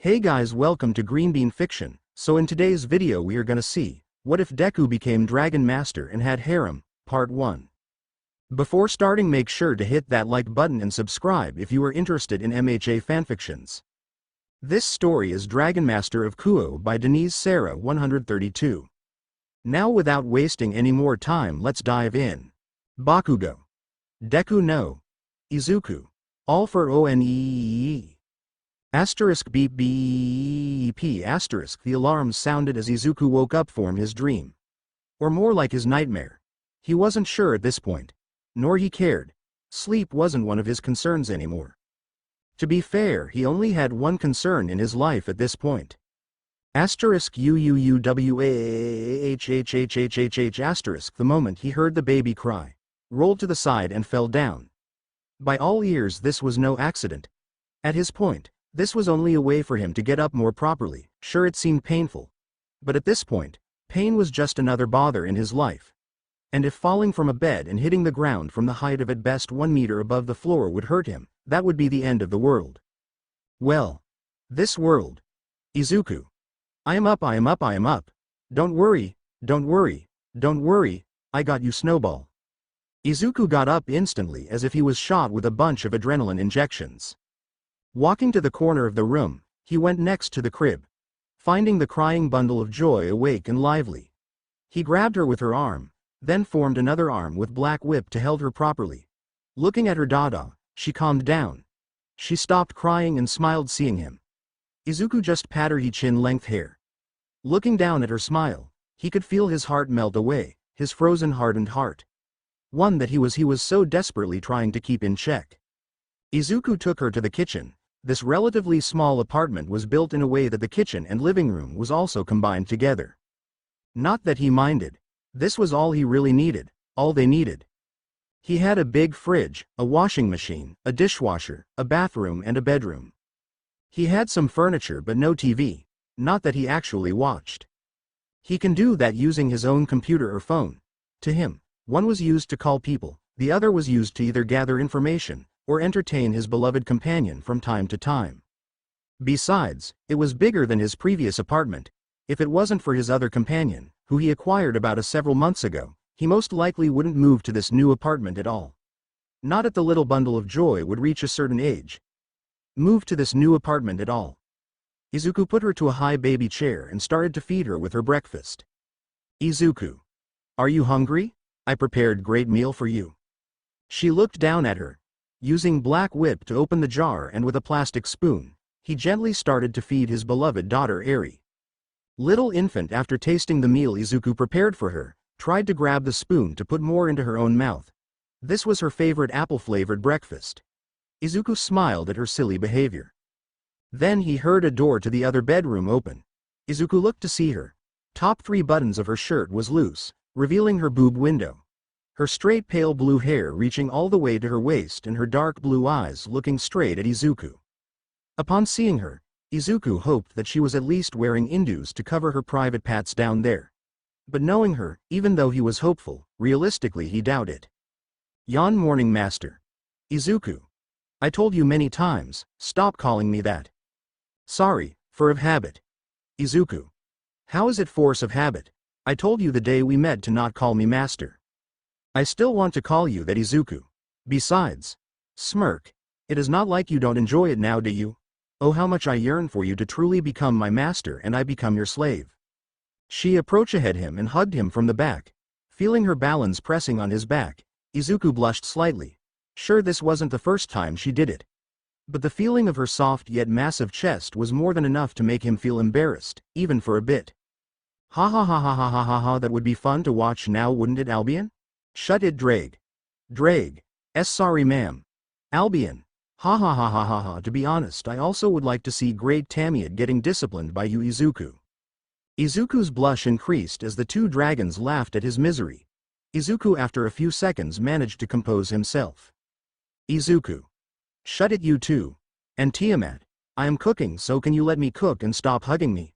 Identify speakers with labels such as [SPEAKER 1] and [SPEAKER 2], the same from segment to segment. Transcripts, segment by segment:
[SPEAKER 1] Hey guys, welcome to Green Bean Fiction. So in today's video we are gonna see, what if Deku became Dragonmaster and had Harem, Part 1. Before starting, make sure to hit that like button and subscribe if you are interested in MHA fanfictions. This story is Dragonmaster of Kuoh by Denise Sarah 132. Now without wasting any more time, let's dive in. Bakugo. Deku no. Izuku. All for ONEEE. Asterisk beep beep asterisk. The alarm sounded as Izuku woke up from his dream. Or more like his nightmare. He wasn't sure at this point. Nor he cared. Sleep wasn't one of his concerns anymore. To be fair, he only had one concern in his life at this point. Asterisk UUUWAHHHHHH asterisk. The moment he heard the baby cry, rolled to the side and fell down. By all ears, this was no accident. At his point, this was only a way for him to get up more properly. Sure, it seemed painful. But at this point, pain was just another bother in his life. And if falling from a bed and hitting the ground from the height of at best 1 meter above the floor would hurt him, that would be the end of the world. Well, this world. Izuku. I am up, I am up, I am up. Don't worry, don't worry, don't worry, I got you, Snowball. Izuku got up instantly as if he was shot with a bunch of adrenaline injections. Walking to the corner of the room, he went next to the crib. Finding the crying bundle of joy awake and lively, he grabbed her with her arm, then formed another arm with black whip to hold her properly. Looking at her dada, she calmed down. She stopped crying and smiled seeing him. Izuku just patted her chin-length hair. Looking down at her smile, he could feel his heart melt away, his frozen hardened heart. One that he was so desperately trying to keep in check. Izuku took her to the kitchen. This relatively small apartment was built in a way that the kitchen and living room was also combined together. Not that he minded. This was all he really needed, all they needed. He had a big fridge, a washing machine, a dishwasher, a bathroom and a bedroom. He had some furniture but no TV, not that he actually watched. He can do that using his own computer or phone. To him, one was used to call people, the other was used to either gather information or entertain his beloved companion from time to time. Besides, it was bigger than his previous apartment. If it wasn't for his other companion, who he acquired about several months ago, he most likely wouldn't move to this new apartment at all. Not at the little bundle of joy would reach a certain age. Move to this new apartment at all. Izuku put her to a high baby chair and started to feed her with her breakfast. Izuku. Are you hungry? I prepared great meal for you. She looked down at her. Using black whip to open the jar and with a plastic spoon, he gently started to feed his beloved daughter Eri. Little infant, after tasting the meal Izuku prepared for her, tried to grab the spoon to put more into her own mouth. This was her favorite apple-flavored breakfast. Izuku smiled at her silly behavior. Then he heard a door to the other bedroom open. Izuku looked to see her. Top 3 buttons of her shirt was loose, revealing her boob window. Her straight pale blue hair reaching all the way to her waist and her dark blue eyes looking straight at Izuku. Upon seeing her, Izuku hoped that she was at least wearing indus to cover her private parts down there. But knowing her, even though he was hopeful, realistically he doubted it. Yon morning master. Izuku. I told you many times, stop calling me that. Sorry, for of habit. Izuku. How is it force of habit? I told you the day we met to not call me master. I still want to call you that, Izuku. Besides. Smirk. It is not like you don't enjoy it now, do you? Oh, how much I yearn for you to truly become my master and I become your slave. She approached him and hugged him from the back. Feeling her balance pressing on his back, Izuku blushed slightly. Sure, this wasn't the first time she did it. But the feeling of her soft yet massive chest was more than enough to make him feel embarrassed, even for a bit. Ha ha ha ha ha ha ha ha, that would be fun to watch now, wouldn't it, Albion? Shut it, Drag. Drag. Sorry ma'am. Albion. Ha ha ha ha ha ha. To be honest, I also would like to see great Tamiya getting disciplined by you, Izuku. Izuku's blush increased as the 2 dragons laughed at his misery. Izuku after a few seconds managed to compose himself. Izuku. Shut it, you two. And Tiamat. I am cooking, so can you let me cook and stop hugging me?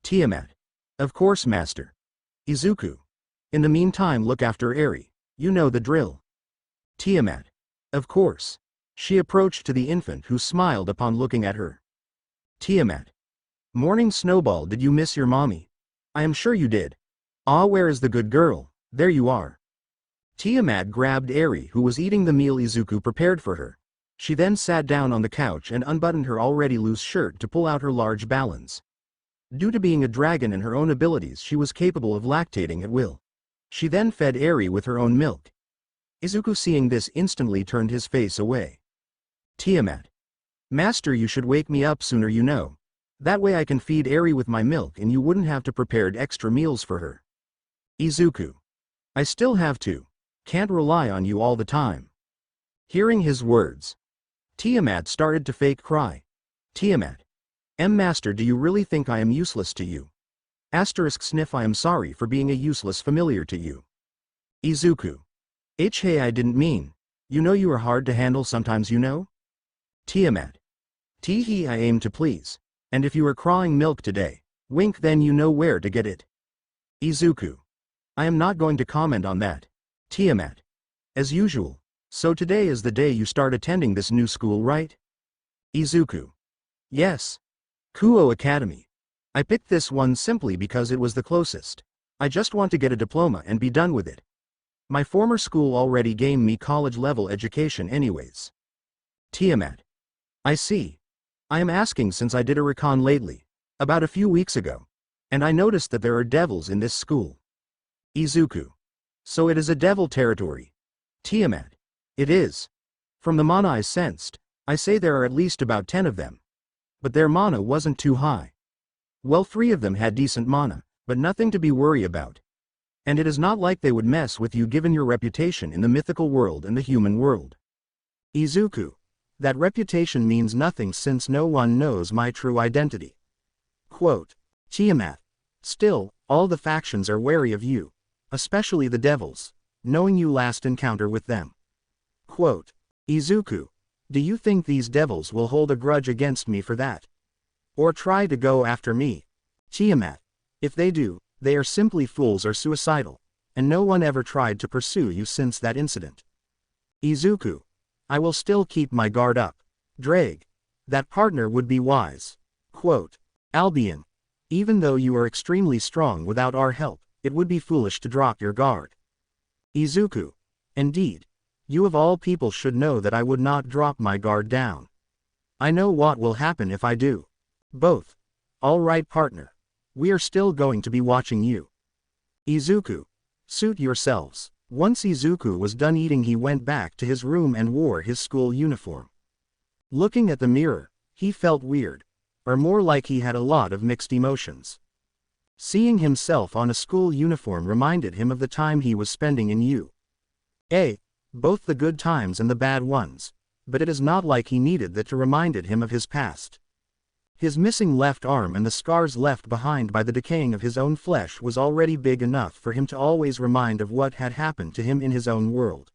[SPEAKER 1] Tiamat. Of course, master. Izuku. In the meantime, look after Eri. You know the drill. Tiamat. Of course. She approached to the infant who smiled upon looking at her. Tiamat. Morning Snowball, did you miss your mommy? I am sure you did. Ah, where is the good girl? There you are. Tiamat grabbed Eri, who was eating the meal Izuku prepared for her. She then sat down on the couch and unbuttoned her already loose shirt to pull out her large balance. Due to being a dragon and her own abilities, she was capable of lactating at will. She then fed Eri with her own milk. Izuku, seeing this, instantly turned his face away. Tiamat. Master, you should wake me up sooner, you know. That way I can feed Eri with my milk and you wouldn't have to prepare extra meals for her. Izuku. I still have to. Can't rely on you all the time. Hearing his words, Tiamat started to fake cry. Tiamat. Master, do you really think I am useless to you? Sniff, I am sorry for being a useless familiar to you. Izuku. Hey, I didn't mean. You know you are hard to handle sometimes, you know? Tiamat. Tee-hee, I aim to please. And if you are crying milk today, wink, then you know where to get it. Izuku. I am not going to comment on that. Tiamat. As usual. So today is the day you start attending this new school, right? Izuku. Yes. Kuoh Academy. I picked this one simply because it was the closest. I just want to get a diploma and be done with it. My former school already gave me college-level education anyways. Tiamat. I see. I am asking since I did a recon lately, about a few weeks ago, and I noticed that there are devils in this school. Izuku. So it is a devil territory. Tiamat. It is. From the mana I sensed, I say there are at least about 10 of them. But their mana wasn't too high. Well, 3 of them had decent mana, but nothing to be worried about. And it is not like they would mess with you given your reputation in the mythical world and the human world. Izuku. That reputation means nothing since no one knows my true identity. Quote. Tiamat. Still, all the factions are wary of you, especially the devils, knowing you last encounter with them. Quote. Izuku. Do you think these devils will hold a grudge against me for that? Or try to go after me? Tiamat. If they do, they are simply fools or suicidal, and no one ever tried to pursue you since that incident. Izuku. I will still keep my guard up. Drag. That partner would be wise. Quote. Albion. Even though you are extremely strong, without our help, it would be foolish to drop your guard. Izuku. Indeed. You of all people should know that I would not drop my guard down. I know what will happen if I do. Both. All right, partner. We are still going to be watching you. Izuku. Suit yourselves. Once Izuku was done eating, he went back to his room and wore his school uniform. Looking at the mirror, he felt weird, or more like he had a lot of mixed emotions. Seeing himself on a school uniform reminded him of the time he was spending in UA. Both the good times and the bad ones, but it is not like he needed that to reminded him of his past. His missing left arm and the scars left behind by the decaying of his own flesh was already big enough for him to always remind of what had happened to him in his own world.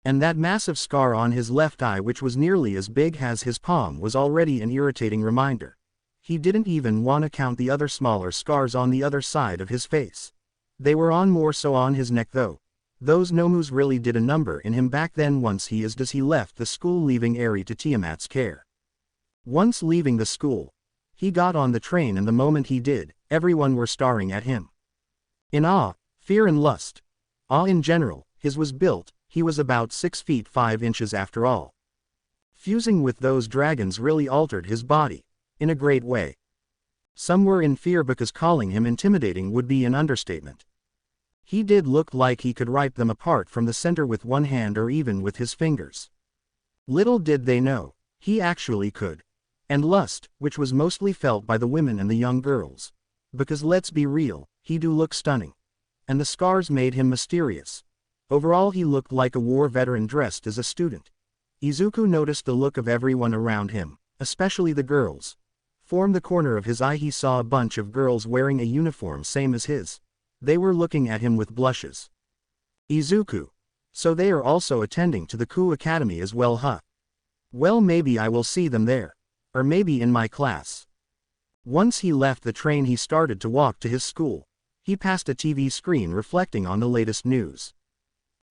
[SPEAKER 1] And that massive scar on his left eye, which was nearly as big as his palm, was already an irritating reminder. He didn't even want to count the other smaller scars on the other side of his face. They were more so on his neck though. Those nomus really did a number in him back then. Once he left the school, leaving Eri to Tiamat's care. Once leaving the school, he got on the train, and the moment he did, everyone were staring at him in awe, fear and lust. Awe in general. His was built, he was about 6 feet 5 inches after all. Fusing with those dragons really altered his body, in a great way. Some were in fear because calling him intimidating would be an understatement. He did look like he could rip them apart from the center with one hand or even with his fingers. Little did they know, he actually could. And lust, which was mostly felt by the women and the young girls. Because let's be real, he do look stunning. And the scars made him mysterious. Overall he looked like a war veteran dressed as a student. Izuku noticed the look of everyone around him, especially the girls. From the corner of his eye he saw a bunch of girls wearing a uniform same as his. They were looking at him with blushes. Izuku. So they are also attending to the Kuoh Academy as well, huh? Well, maybe I will see them there. Or maybe in my class. Once he left the train, he started to walk to his school. He passed a TV screen reflecting on the latest news.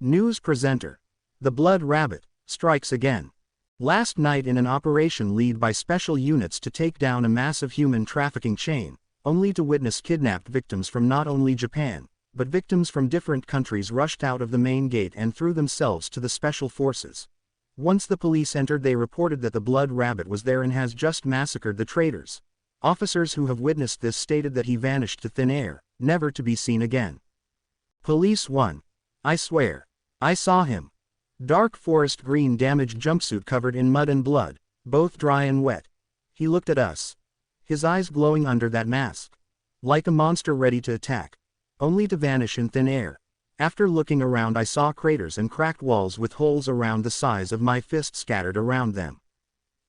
[SPEAKER 1] News presenter. The Blood Rabbit strikes again. Last night in an operation led by special units to take down a massive human trafficking chain, only to witness kidnapped victims from not only Japan, but victims from different countries rushed out of the main gate and threw themselves to the special forces. Once the police entered, they reported that the blood rabbit was there and has just massacred the traitors. Officers who have witnessed this stated that he vanished to thin air, never to be seen again. Police 1. I swear. I saw him. Dark forest green damaged jumpsuit covered in mud and blood, both dry and wet. He looked at us. His eyes glowing under that mask. Like a monster ready to attack. Only to vanish in thin air. After looking around, I saw craters and cracked walls with holes around the size of my fist scattered around them.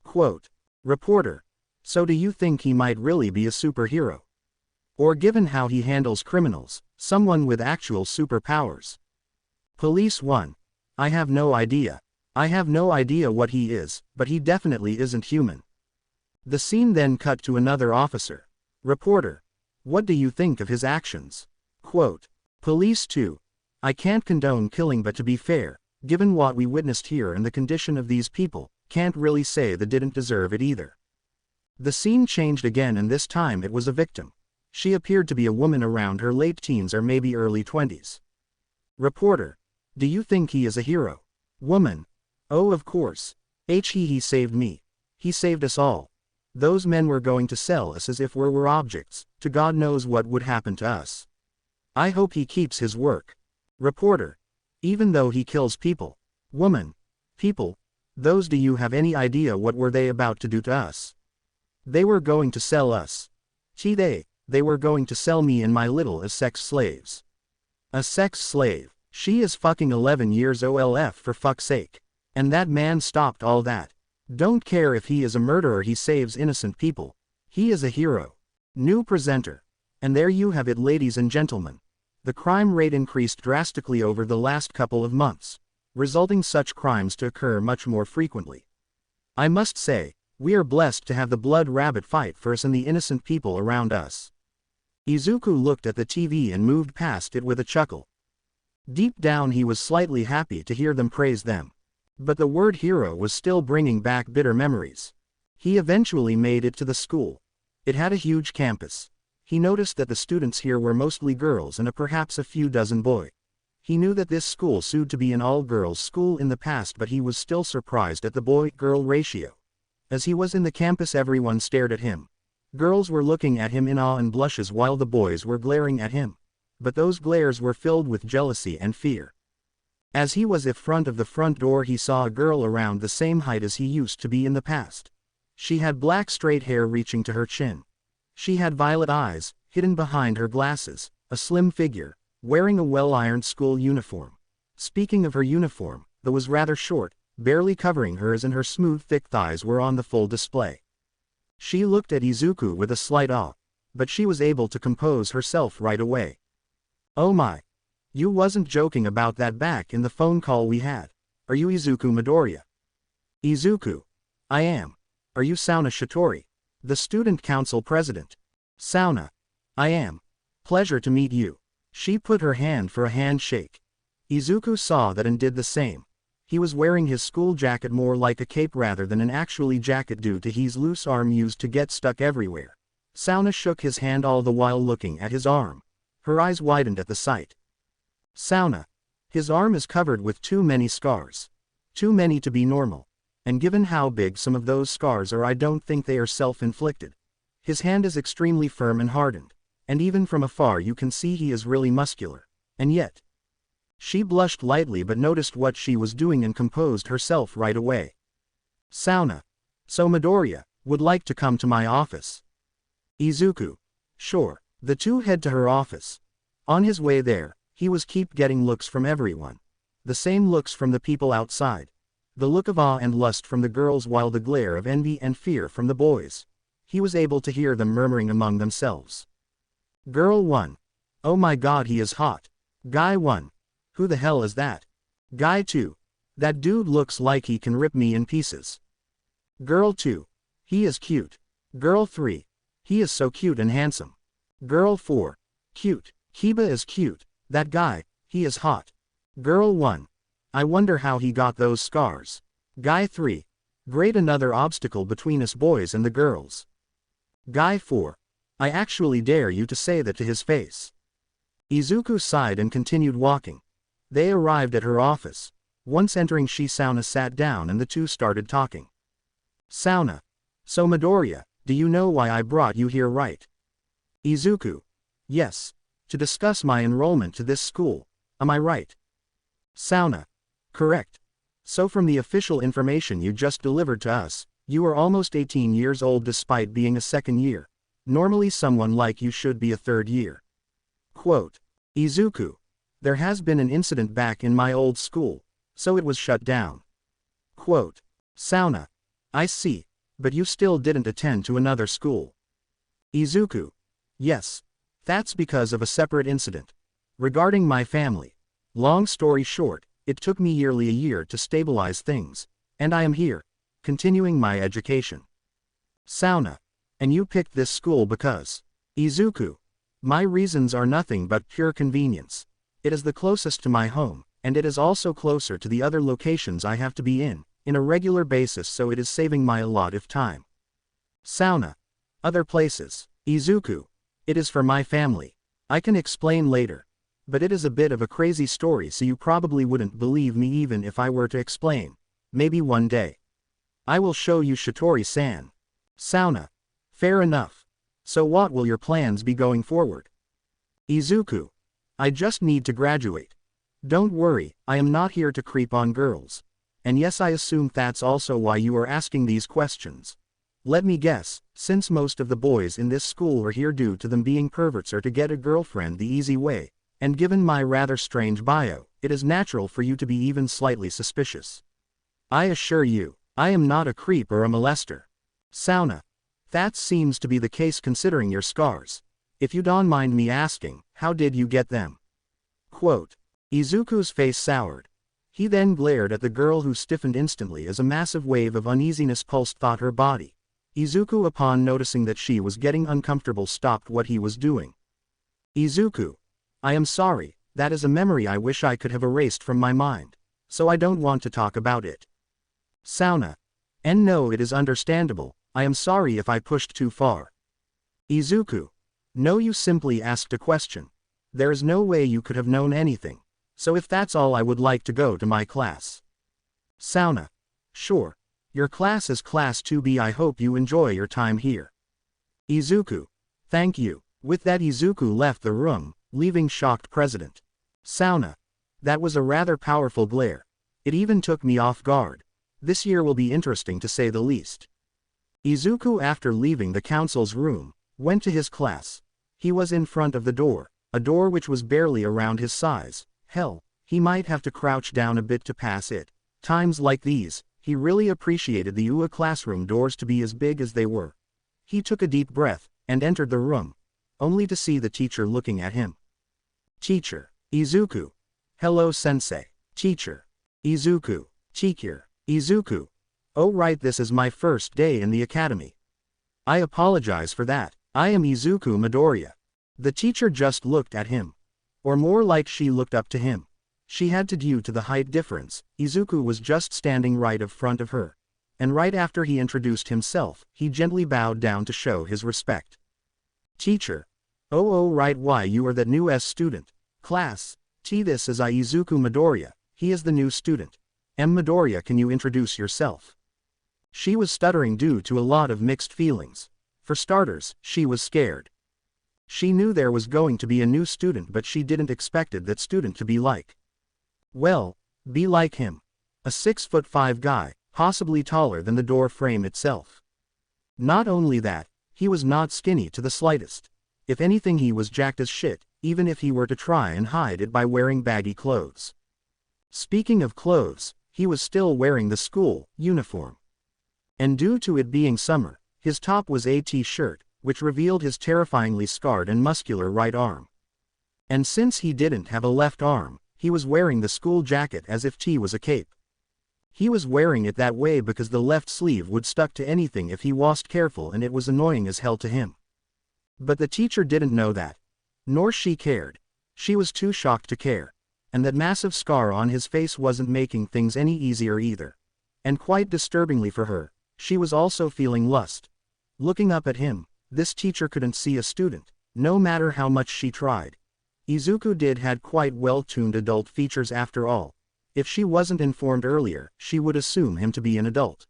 [SPEAKER 1] Quote. Reporter. So do you think he might really be a superhero? Or given how he handles criminals, someone with actual superpowers? Police 1. I have no idea. I have no idea what he is, but he definitely isn't human. The scene then cut to another officer. Reporter. What do you think of his actions? Quote. Police 2. I can't condone killing, but to be fair, given what we witnessed here and the condition of these people, can't really say they didn't deserve it either. The scene changed again, and this time it was a victim. She appeared to be a woman around her late teens or maybe early 20s. Reporter. Do you think he is a hero? Woman. Oh, of course. He saved me. He saved us all. Those men were going to sell us as if we were objects, to God knows what would happen to us. I hope he keeps his work. Reporter. Even though he kills people. Woman. People. Those, do you have any idea what were they about to do to us? They were going to sell us. They were going to sell me and my little as sex slaves. A sex slave. She is fucking 11 years old, for fuck's sake. And that man stopped all that. Don't care if he is a murderer, he saves innocent people. He is a hero. New presenter. And there you have it, ladies and gentlemen. The crime rate increased drastically over the last couple of months, resulting such crimes to occur much more frequently. I must say, we are blessed to have the blood rabbit fight for us and the innocent people around us. Izuku looked at the TV and moved past it with a chuckle. Deep down he was slightly happy to hear them praise them. But the word hero was still bringing back bitter memories. He eventually made it to the school. It had a huge campus. He noticed that the students here were mostly girls and perhaps a few dozen boys. He knew that this school used to be an all-girls school in the past, but he was still surprised at the boy-girl ratio. As he was in the campus, everyone stared at him. Girls were looking at him in awe and blushes while the boys were glaring at him. But those glares were filled with jealousy and fear. As he was in front of the front door, he saw a girl around the same height as he used to be in the past. She had black straight hair reaching to her chin. She had violet eyes, hidden behind her glasses, a slim figure, wearing a well-ironed school uniform. Speaking of her uniform, that was rather short, barely covering hers, and her smooth thick thighs were on the full display. She looked at Izuku with a slight awe, but she was able to compose herself right away. Oh my. You wasn't joking about that back in the phone call we had. Are you Izuku Midoriya? Izuku. I am. Are you Sauna Shitori, the student council president? Sauna. I am. Pleasure to meet you. She put her hand for a handshake. Izuku saw that and did the same. He was wearing his school jacket more like a cape rather than an actually jacket due to his loose arm used to get stuck everywhere. Sauna shook his hand all the while looking at his arm. Her eyes widened at the sight. Sauna. His arm is covered with too many scars. Too many to be normal. And given how big some of those scars are, I don't think they are self-inflicted. His hand is extremely firm and hardened. And even from afar you can see he is really muscular. And yet. She blushed lightly but noticed what she was doing and composed herself right away. Sauna. So Midoriya would like to come to my office. Izuku. Sure. The two head to her office. On his way there, he was keep getting looks from everyone. The same looks from the people outside. The look of awe and lust from the girls, while the glare of envy and fear from the boys. He was able to hear them murmuring among themselves. Girl 1. Oh my god, he is hot. Guy 1. Who the hell is that? Guy 2. That dude looks like he can rip me in pieces. Girl 2. He is cute. Girl 3. He is so cute and handsome. Girl 4. Cute. Kiba is cute. That guy, he is hot. Girl 1. I wonder how he got those scars. Guy 3. Great, another obstacle between us boys and the girls. Guy 4. I actually dare you to say that to his face. Izuku sighed and continued walking. They arrived at her office. Once entering, Sauna sat down and the two started talking. Sauna. So Midoriya, do you know why I brought you here, right? Izuku. Yes. To discuss my enrollment to this school, am I right? Sauna. Correct. So from the official information you just delivered to us, you are almost 18 years old despite being a second year. Normally someone like you should be a third year. Quote. Izuku. There has been an incident back in my old school, so it was shut down. Quote. Sauna. I see, but you still didn't attend to another school. Izuku. Yes. That's because of a separate incident. Regarding my family. Long story short, it took me nearly a year to stabilize things, and I am here, continuing my education. Sauna. And you picked this school because? Izuku. My reasons are nothing but pure convenience. It is the closest to my home, and it is also closer to the other locations I have to be in a regular basis, so it is saving my a lot of time. Sauna. Other places. Izuku. It is for my family. I can explain later. But it is a bit of a crazy story, so you probably wouldn't believe me even if I were to explain. Maybe one day. I will show you, Shitori-san. Sauna. Fair enough. So what will your plans be going forward? Izuku. I just need to graduate. Don't worry, I am not here to creep on girls. And yes, I assume that's also why you are asking these questions. Let me guess, since most of the boys in this school are here due to them being perverts or to get a girlfriend the easy way, and given my rather strange bio, it is natural for you to be even slightly suspicious. I assure you, I am not a creep or a molester. Sauna. That seems to be the case considering your scars. If you don't mind me asking, how did you get them? Quote. Izuku's face soured. He then glared at the girl, who stiffened instantly as a massive wave of uneasiness pulsed through her body. Izuku, upon noticing that she was getting uncomfortable, stopped what he was doing. Izuku. I am sorry, that is a memory I wish I could have erased from my mind. So I don't want to talk about it. Sauna. And no, it is understandable, I am sorry if I pushed too far. Izuku. No, you simply asked a question. There is no way you could have known anything. So if that's all, I would like to go to my class. Sauna. Sure. Your class is Class 2B. I hope you enjoy your time here. Izuku. Thank you. With that, Izuku left the room, leaving shocked President. Sauna. That was a rather powerful glare. It even took me off guard. This year will be interesting to say the least. Izuku, after leaving the council's room, went to his class. He was in front of the door, a door which was barely around his size. Hell, he might have to crouch down a bit to pass it. Times like these, he really appreciated the UA classroom doors to be as big as they were. He took a deep breath, and entered the room, only to see the teacher looking at him. Teacher. Izuku. Hello, sensei. Teacher. Izuku. Teacher. Izuku. Oh right, this is my first day in the academy. I apologize for that. I am Izuku Midoriya. The teacher just looked at him. Or more like she looked up to him. She had to, due to the height difference. Izuku was just standing right in front of her. And right after he introduced himself, he gently bowed down to show his respect. Teacher. Oh right, why you are that new student. Class. This is Izuku Midoriya, he is the new student. Midoriya, can you introduce yourself? She was stuttering due to a lot of mixed feelings. For starters, she was scared. She knew there was going to be a new student, but she didn't expected that student to be like. Well, be like him. A 6'5" guy, possibly taller than the door frame itself. Not only that, he was not skinny to the slightest. If anything, he was jacked as shit, even if he were to try and hide it by wearing baggy clothes. Speaking of clothes, he was still wearing the school uniform. And due to it being summer, his top was a t-shirt, which revealed his terrifyingly scarred and muscular right arm. And since he didn't have a left arm, he was wearing the school jacket as if T was a cape. He was wearing it that way because the left sleeve would stuck to anything if he wasn't careful, and it was annoying as hell to him. But the teacher didn't know that. Nor she cared. She was too shocked to care. And that massive scar on his face wasn't making things any easier either. And quite disturbingly for her, she was also feeling lust. Looking up at him, this teacher couldn't see a student, no matter how much she tried. Izuku had quite well-tuned adult features after all. If she wasn't informed earlier, she would assume him to be an adult.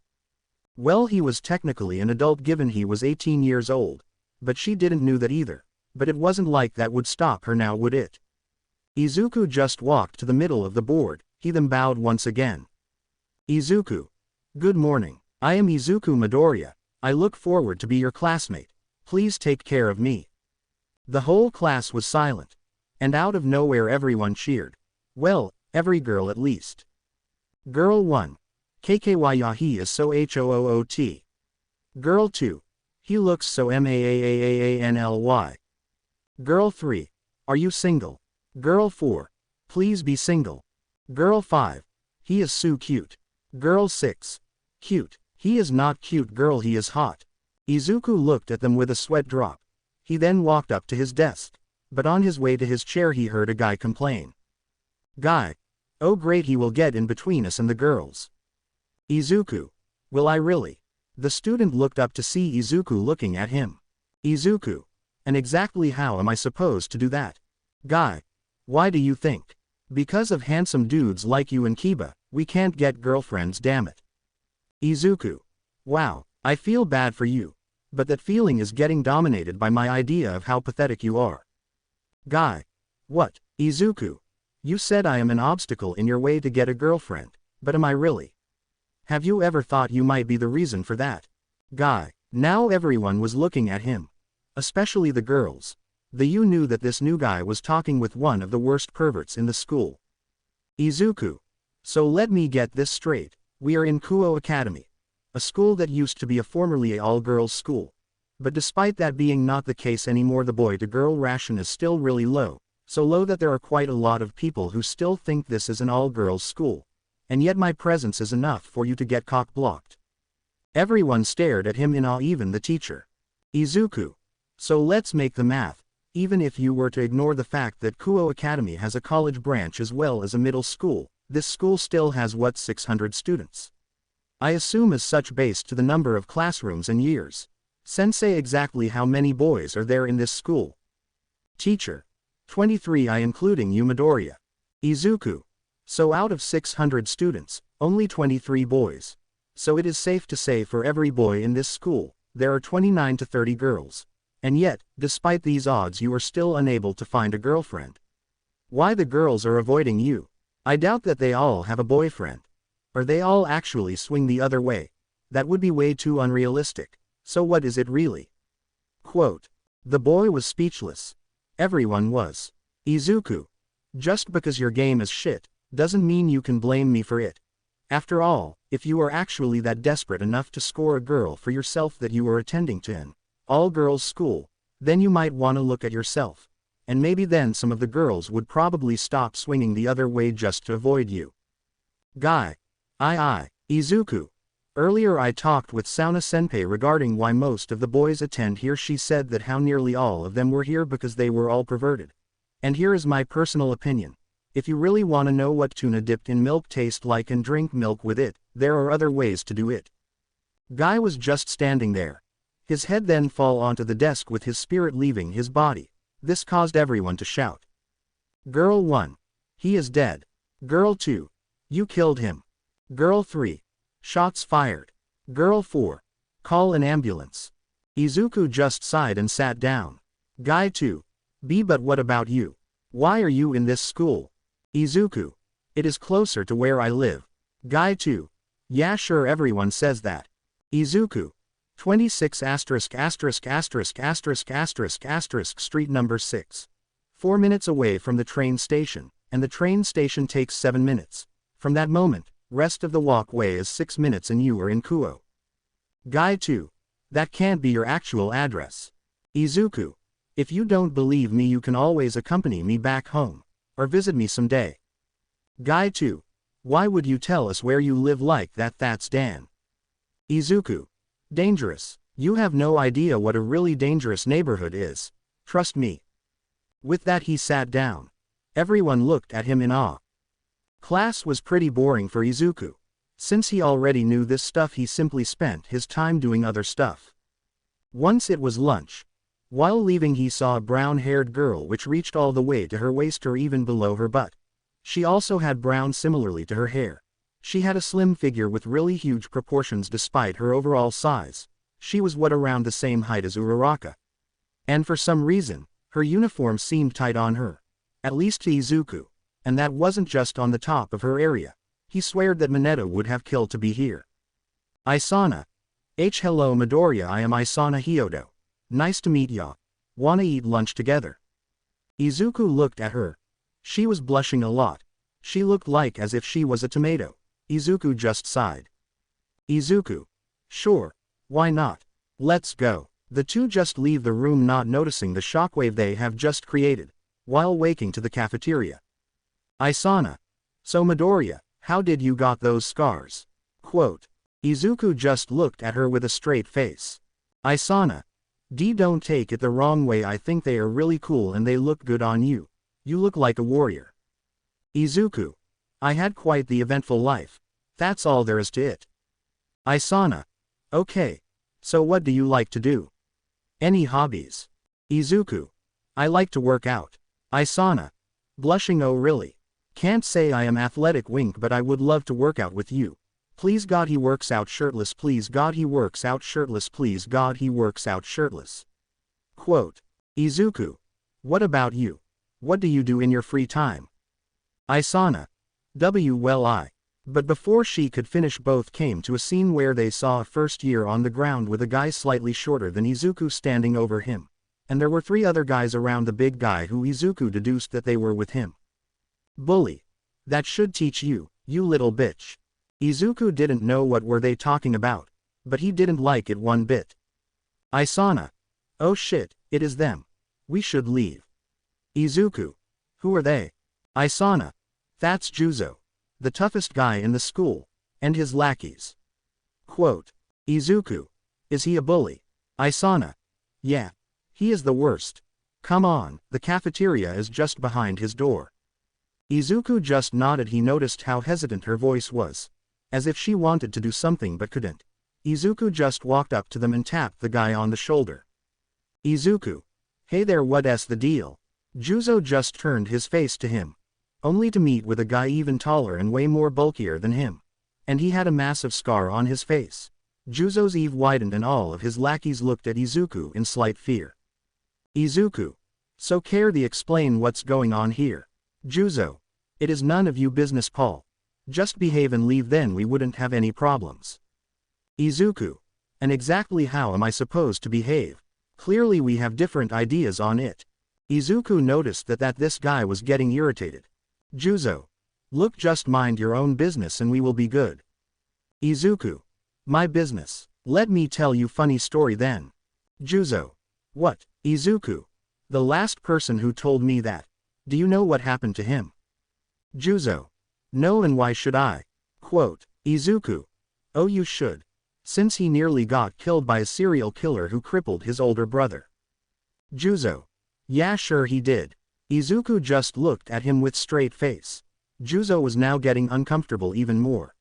[SPEAKER 1] Well, he was technically an adult given he was 18 years old, but she didn't know that either. But it wasn't like that would stop her now, would it? Izuku just walked to the middle of the board, he then bowed once again. Izuku. Good morning. I am Izuku Midoriya. I look forward to be your classmate. Please take care of me. The whole class was silent. And out of nowhere everyone cheered. Well, every girl at least. Girl 1. KKY he is so HOOOT. Girl 2. He looks so MAAAAANLY. Girl 3. Are you single? Girl 4. Please be single. Girl 5. He is so cute. Girl 6. Cute. He is not cute girl, he is hot. Izuku looked at them with a sweat drop. He then walked up to his desk. But on his way to his chair he heard a guy complain. Guy. Oh great, he will get in between us and the girls. Izuku. Will I really? The student looked up to see Izuku looking at him. Izuku. And exactly how am I supposed to do that? Guy. Why do you think? Because of handsome dudes like you and Kiba, we can't get girlfriends, damn it. Izuku. Wow, I feel bad for you. But that feeling is getting dominated by my idea of how pathetic you are. Guy. What? Izuku. You said I am an obstacle in your way to get a girlfriend, but am I really? Have you ever thought you might be the reason for that? Guy. Now everyone was looking at him. Especially the girls. You knew that this new guy was talking with one of the worst perverts in the school. Izuku. So let me get this straight. We are in Kuoh Academy. A school that used to be a formerly all-girls school. But despite that being not the case anymore, the boy-to-girl ratio is still really low. So low that there are quite a lot of people who still think this is an all-girls school. And yet my presence is enough for you to get cock-blocked. Everyone stared at him in awe, even the teacher. Izuku. So let's make the math. Even if you were to ignore the fact that Kuoh Academy has a college branch as well as a middle school, this school still has what, 600 students? I assume as such based to the number of classrooms and years. Sensei, exactly how many boys are there in this school? Teacher. 23, I including you Midoriya. Izuku. So out of 600 students, only 23 boys. So it is safe to say for every boy in this school, there are 29 to 30 girls. And yet, despite these odds, you are still unable to find a girlfriend. Why the girls are avoiding you? I doubt that they all have a boyfriend. Or they all actually swing the other way. That would be way too unrealistic. So what is it really? Quote. The boy was speechless. Everyone was. Izuku. Just because your game is shit, doesn't mean you can blame me for it. After all, if you are actually that desperate enough to score a girl for yourself that you are attending to an all-girls school, then you might want to look at yourself. And maybe then some of the girls would probably stop swinging the other way just to avoid you. Guy. Izuku. Earlier I talked with Sauna-senpai regarding why most of the boys attend here. She said that how nearly all of them were here because they were all perverted. And here is my personal opinion. If you really want to know what tuna dipped in milk tastes like and drink milk with it, there are other ways to do it. Guy was just standing there. His head then fall onto the desk with his spirit leaving his body. This caused everyone to shout. Girl 1. He is dead. Girl 2. You killed him. Girl 3. Shots fired. Girl 4. Call an ambulance. Izuku just sighed and sat down. Guy 2. But what about you? Why are you in this school? Izuku. It is closer to where I live. Guy 2. Yeah sure, everyone says that. Izuku. 26 street number 6. 4 minutes away from the train station, and the train station takes 7 minutes. From that moment, rest of the walkway is 6 minutes and you are in Kuoh. Guy 2. That can't be your actual address. Izuku. If you don't believe me you can always accompany me back home. Or visit me someday. Guy 2. Why would you tell us where you live like that? That's Dan. Izuku. Dangerous. You have no idea what a really dangerous neighborhood is. Trust me. With that he sat down. Everyone looked at him in awe. Class was pretty boring for Izuku. Since he already knew this stuff, he simply spent his time doing other stuff. Once it was lunch. While leaving, he saw a brown-haired girl which reached all the way to her waist or even below her butt. She also had brown similarly to her hair. She had a slim figure with really huge proportions despite her overall size. She was around the same height as Uraraka. And for some reason, her uniform seemed tight on her. At least to Izuku. And that wasn't just on the top of her area. He sweared that Mineta would have killed to be here. Isana. Hello Midoriya, I am Isana Hyodo. Nice to meet ya. Wanna eat lunch together? Izuku looked at her. She was blushing a lot. She looked like as if she was a tomato. Izuku just sighed. Izuku. Sure. Why not? Let's go. The two just leave the room, not noticing the shockwave they have just created, while waking to the cafeteria. Isana. So Midoriya, how did you got those scars? Quote. Izuku just looked at her with a straight face. Isana. Don't take it the wrong way, I think they are really cool and they look good on you. You look like a warrior. Izuku. I had quite the eventful life. That's all there is to it. Isana. Okay. So what do you like to do? Any hobbies? Izuku. I like to work out. Isana. Blushing, oh really? Can't say I am athletic, wink, but I would love to work out with you. Please God he works out shirtless, please God he works out shirtless, please God he works out shirtless. Quote. Izuku. What about you? What do you do in your free time? Isana. But before she could finish, both came to a scene where they saw a first year on the ground with a guy slightly shorter than Izuku standing over him. And there were 3 other guys around the big guy who Izuku deduced that they were with him. Bully. That should teach you, you little bitch. Izuku didn't know what were they talking about, but he didn't like it one bit. Isana. Oh shit, it is them. We should leave. Izuku. Who are they? Isana. That's Juzo. The toughest guy in the school. And his lackeys. Quote. Izuku. Is he a bully? Isana. Yeah. He is the worst. Come on, the cafeteria is just behind his door. Izuku just nodded. He noticed how hesitant her voice was. As if she wanted to do something but couldn't. Izuku just walked up to them and tapped the guy on the shoulder. Izuku. Hey there, what's the deal? Juzo just turned his face to him. Only to meet with a guy even taller and way more bulkier than him. And he had a massive scar on his face. Juzo's eyes widened and all of his lackeys looked at Izuku in slight fear. Izuku. So care the explain what's going on here. Juzo. It is none of you business, Paul. Just behave and leave, then we wouldn't have any problems. Izuku. And exactly how am I supposed to behave? Clearly we have different ideas on it. Izuku noticed that this guy was getting irritated. Juzo. Look, just mind your own business and we will be good. Izuku. My business. Let me tell you funny story then. Juzo. What? Izuku. The last person who told me that. Do you know what happened to him? Juzo. No, and why should I? Quote. Izuku. Oh, you should. Since he nearly got killed by a serial killer who crippled his older brother. Juzo. Yeah, sure he did. Izuku just looked at him with straight face. Juzo was now getting uncomfortable even more.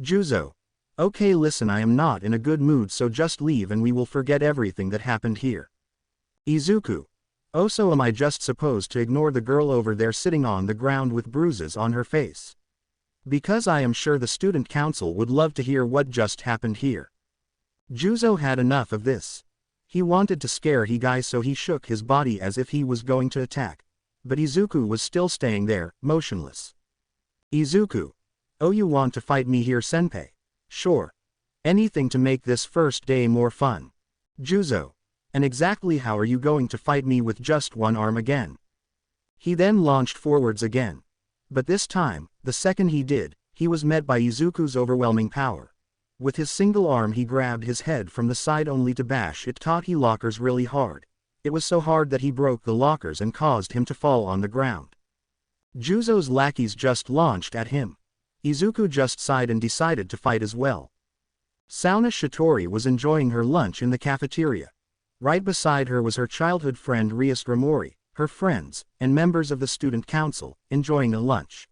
[SPEAKER 1] Juzo. Okay, listen, I am not in a good mood, so just leave and we will forget everything that happened here. Izuku. Oh, so am I just supposed to ignore the girl over there sitting on the ground with bruises on her face? Because I am sure the student council would love to hear what just happened here. Juzo had enough of this. He wanted to scare he guy, so he shook his body as if he was going to attack. But Izuku was still staying there, motionless. Izuku. Oh, you want to fight me here, senpai? Sure. Anything to make this first day more fun. Juzo. And exactly how are you going to fight me with just one arm again? He then launched forwards again. But this time, the second he did, he was met by Izuku's overwhelming power. With his single arm he grabbed his head from the side only to bash it taught he lockers really hard. It was so hard that he broke the lockers and caused him to fall on the ground. Juzo's lackeys just launched at him. Izuku just sighed and decided to fight as well. Sauna Shitori was enjoying her lunch in the cafeteria. Right beside her was her childhood friend Rias Ramori, her friends, and members of the student council, enjoying a lunch.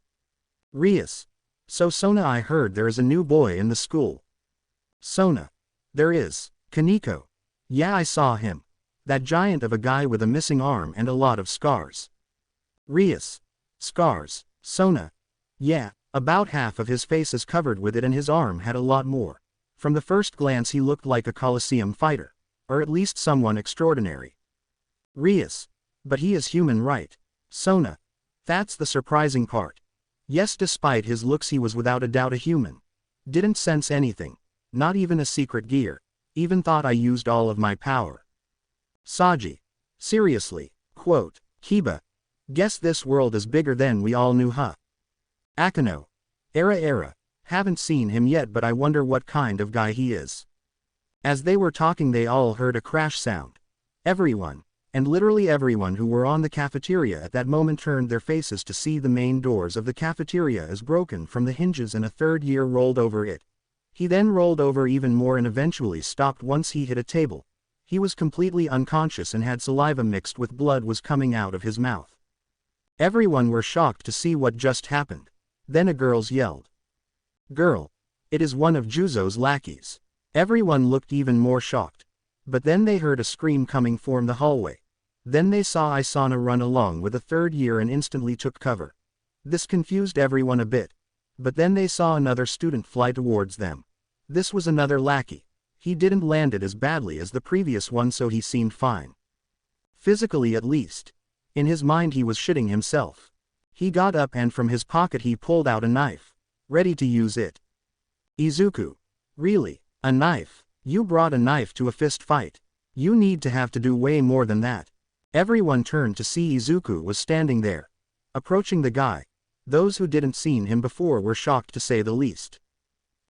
[SPEAKER 1] Rias. So Sona, I heard there is a new boy in the school. Sona. There is. Kaneko. Yeah, I saw him. That giant of a guy with a missing arm and a lot of scars. Rias. Scars. Sona. Yeah, about half of his face is covered with it and his arm had a lot more. From the first glance he looked like a Colosseum fighter. Or at least someone extraordinary. Rias. But he is human, right? Sona. That's the surprising part. Yes, despite his looks he was without a doubt a human. Didn't sense anything. Not even a secret gear. Even thought I used all of my power. Saji. Seriously. Quote. Kiba. Guess this world is bigger than we all knew, huh? Akano. Era. Haven't seen him yet, but I wonder what kind of guy he is. As they were talking they all heard a crash sound. Everyone, and literally everyone who were on the cafeteria at that moment turned their faces to see the main doors of the cafeteria as broken from the hinges and a third year rolled over it. He then rolled over even more and eventually stopped once he hit a table. He was completely unconscious and had saliva mixed with blood was coming out of his mouth. Everyone were shocked to see what just happened. Then a girl's yelled. Girl. It is one of Juzo's lackeys. Everyone looked even more shocked. But then they heard a scream coming from the hallway. Then they saw Isana run along with a third year and instantly took cover. This confused everyone a bit. But then they saw another student fly towards them. This was another lackey. He didn't land it as badly as the previous one, so he seemed fine. Physically at least. In his mind he was shitting himself. He got up and from his pocket he pulled out a knife. Ready to use it. Izuku. Really? A knife? You brought a knife to a fist fight. You need to have to do way more than that. Everyone turned to see Izuku was standing there. Approaching the guy. Those who didn't seen him before were shocked to say the least.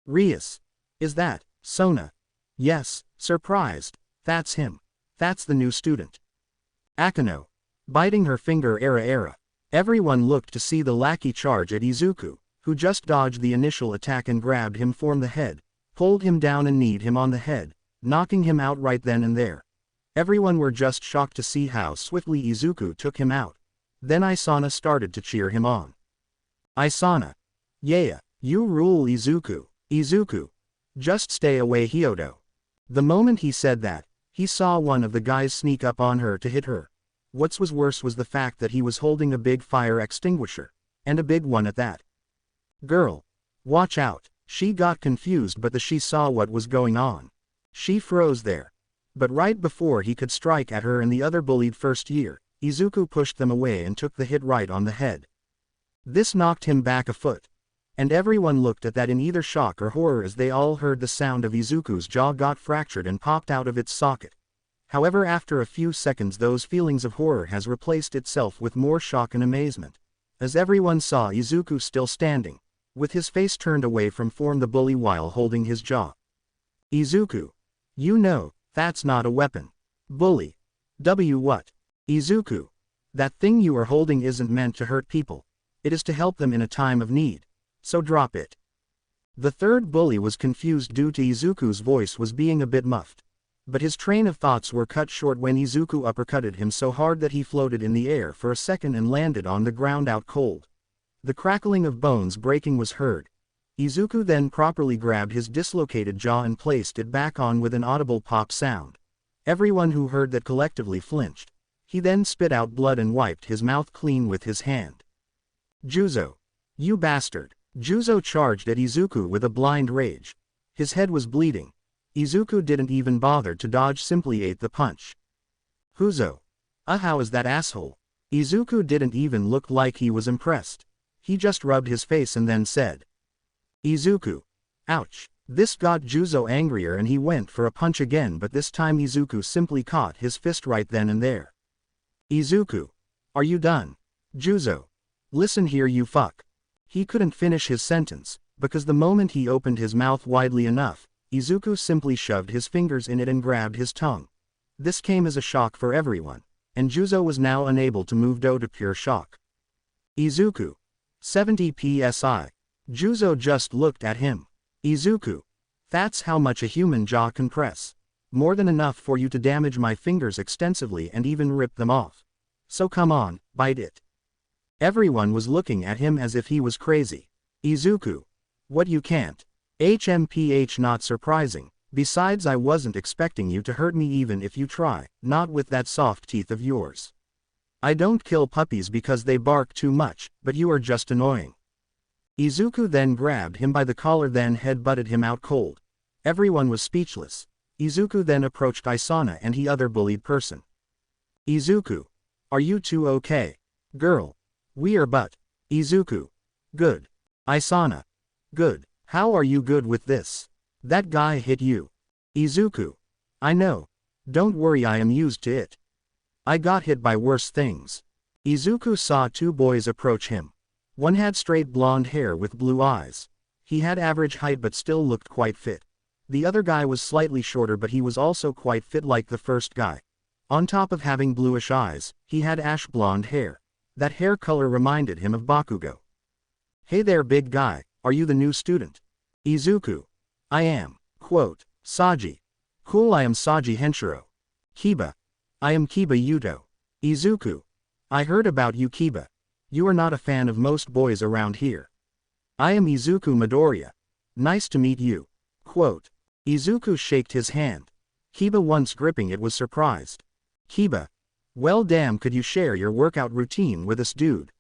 [SPEAKER 1] Rias. Is that Sona? Yes, surprised. That's him. That's the new student. Akano. Biting her finger. Era. Everyone looked to see the lackey charge at Izuku, who just dodged the initial attack and grabbed him from the head, pulled him down and kneed him on the head, knocking him out right then and there. Everyone were just shocked to see how swiftly Izuku took him out. Then Isana started to cheer him on. Isana. Yeah, you rule, Izuku. Izuku. Just stay away, Hyodo. The moment he said that, he saw one of the guys sneak up on her to hit her. What was worse was the fact that he was holding a big fire extinguisher. And a big one at that. Girl. Watch out. She got confused, but she saw what was going on. She froze there. But right before he could strike at her and the other bullied first year, Izuku pushed them away and took the hit right on the head. This knocked him back a foot. And everyone looked at that in either shock or horror as they all heard the sound of Izuku's jaw got fractured and popped out of its socket. However, after a few seconds those feelings of horror has replaced itself with more shock and amazement. As everyone saw Izuku still standing, with his face turned away from the bully while holding his jaw. Izuku. You know, that's not a weapon. Bully. What? Izuku. That thing you are holding isn't meant to hurt people. It is to help them in a time of need. So drop it. The third bully was confused due to Izuku's voice was being a bit muffled. But his train of thoughts were cut short when Izuku uppercutted him so hard that he floated in the air for a second and landed on the ground out cold. The crackling of bones breaking was heard. Izuku then properly grabbed his dislocated jaw and placed it back on with an audible pop sound. Everyone who heard that collectively flinched. He then spit out blood and wiped his mouth clean with his hand. Juzo. You bastard. Juzo charged at Izuku with a blind rage. His head was bleeding. Izuku didn't even bother to dodge, simply ate the punch. Huzo. How is that asshole? Izuku didn't even look like he was impressed. He just rubbed his face and then said. Izuku. Ouch. This got Juzo angrier and he went for a punch again, but this time Izuku simply caught his fist right then and there. Izuku. Are you done? Juzo. Listen here, you fuck. He couldn't finish his sentence, because the moment he opened his mouth widely enough, Izuku simply shoved his fingers in it and grabbed his tongue. This came as a shock for everyone, and Juzo was now unable to move due to pure shock. Izuku. 70 psi. Juzo just looked at him. Izuku. That's how much a human jaw can press. More than enough for you to damage my fingers extensively and even rip them off. So come on, bite it. Everyone was looking at him as if he was crazy. Izuku. What you can't? HMPH not surprising. Besides I wasn't expecting you to hurt me even if you try, not with that soft teeth of yours. I don't kill puppies because they bark too much, but you are just annoying. Izuku then grabbed him by the collar then head-butted him out cold. Everyone was speechless. Izuku then approached Isana and the other bullied person. Izuku. Are you two okay? Girl. We are but. Izuku. Good. Isana. Good. How are you good with this? That guy hit you. Izuku. I know. Don't worry, I am used to it. I got hit by worse things. Izuku saw two boys approach him. One had straight blonde hair with blue eyes. He had average height but still looked quite fit. The other guy was slightly shorter but he was also quite fit like the first guy. On top of having bluish eyes, he had ash blonde hair. That hair color reminded him of Bakugo. Hey there big guy, are you the new student? Izuku. I am. Quote. Saji. Cool, I am Saji Henshiro. Kiba. I am Kiba Yuto. Izuku. I heard about you Kiba. You are not a fan of most boys around here. I am Izuku Midoriya. Nice to meet you. Quote. Izuku shaked his hand. Kiba, once gripping it, was surprised. Kiba. Well damn, could you share your workout routine with us dude?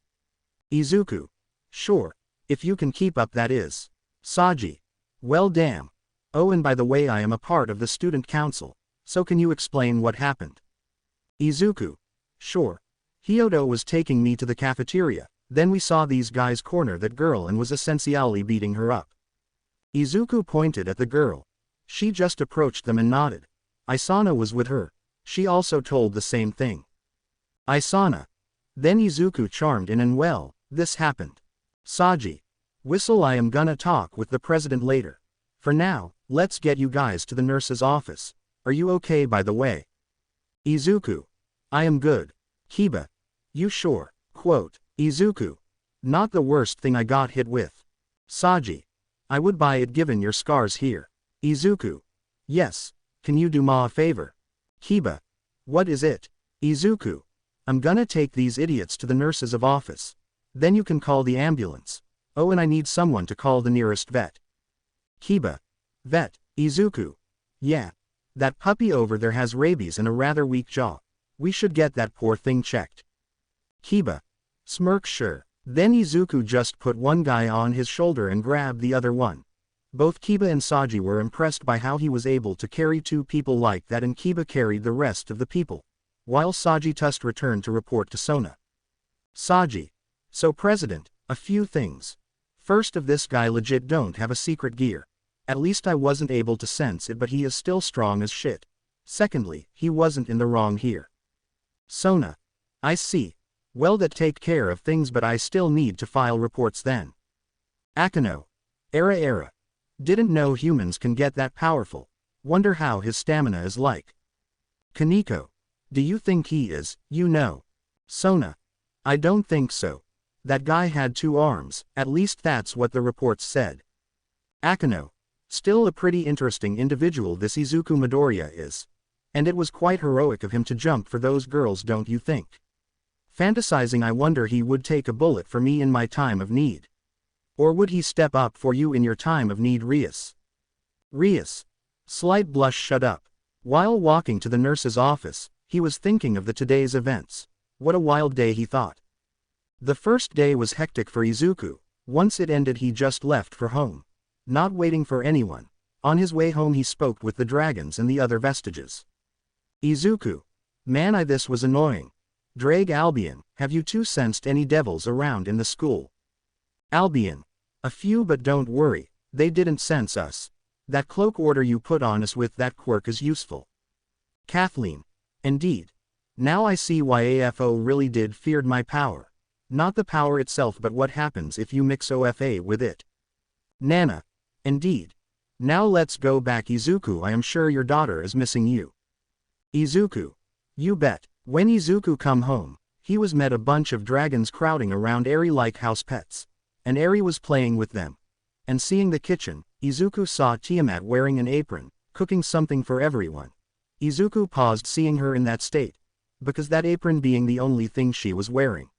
[SPEAKER 1] Izuku. Sure. If you can keep up, that is. Saji. Well damn. Oh, and by the way, I am a part of the student council, so can you explain what happened? Izuku. Sure. Hyoto was taking me to the cafeteria, then we saw these guys corner that girl and was essentially beating her up. Izuku pointed at the girl. She just approached them and nodded. Isana was with her. She also told the same thing. Isana. Then Izuku chimed in and well, this happened. Saji. Whistle, I am gonna talk with the president later. For now, let's get you guys to the nurse's office. Are you okay by the way? Izuku. I am good. Kiba. You sure? Quote. Izuku. Not the worst thing I got hit with. Saji. I would buy it given your scars here. Izuku. Yes. Can you do ma a favor? Kiba. What is it? Izuku. I'm gonna take these idiots to the nurse's office. Then you can call the ambulance. Oh, and I need someone to call the nearest vet. Kiba. Vet. Izuku. Yeah. That puppy over there has rabies and a rather weak jaw. We should get that poor thing checked. Kiba. Smirk. Sure. Then Izuku just put one guy on his shoulder and grabbed the other one. Both Kiba and Saji were impressed by how he was able to carry two people like that, and Kiba carried the rest of the people, while Saji just returned to report to Sona. Saji. So president, a few things. First of this guy legit don't have a secret gear. At least I wasn't able to sense it, but he is still strong as shit. Secondly, he wasn't in the wrong here. Sona. I see. Well, that take care of things, but I still need to file reports then. Akano. Era. Didn't know humans can get that powerful. Wonder how his stamina is like. Kaneko. Do you think he is, you know? Sona. I don't think so. That guy had 2 arms, at least that's what the reports said. Akano. Still a pretty interesting individual this Izuku Midoriya is. And it was quite heroic of him to jump for those girls, don't you think? Fantasizing, I wonder he would take a bullet for me in my time of need. Or would he step up for you in your time of need, Rias? Rias. Slight blush. Shut up. While walking to the nurse's office, he was thinking of the today's events. What a wild day, he thought. The first day was hectic for Izuku. Once it ended, he just left for home. Not waiting for anyone. On his way home he spoke with the dragons and the other vestiges. Izuku. Man, this was annoying. Drag Albion, have you two sensed any devils around in the school? Albion. A few, but don't worry, they didn't sense us. That cloak order you put on us with that quirk is useful. Kathleen. Indeed. Now I see why AFO really did feared my power. Not the power itself, but what happens if you mix OFA with it. Nana. Indeed. Now let's go back, Izuku. I am sure your daughter is missing you. Izuku. You bet. When Izuku come home, he was met a bunch of dragons crowding around Eri like house pets. And Eri was playing with them. And seeing the kitchen, Izuku saw Tiamat wearing an apron, cooking something for everyone. Izuku paused seeing her in that state, because that apron being the only thing she was wearing.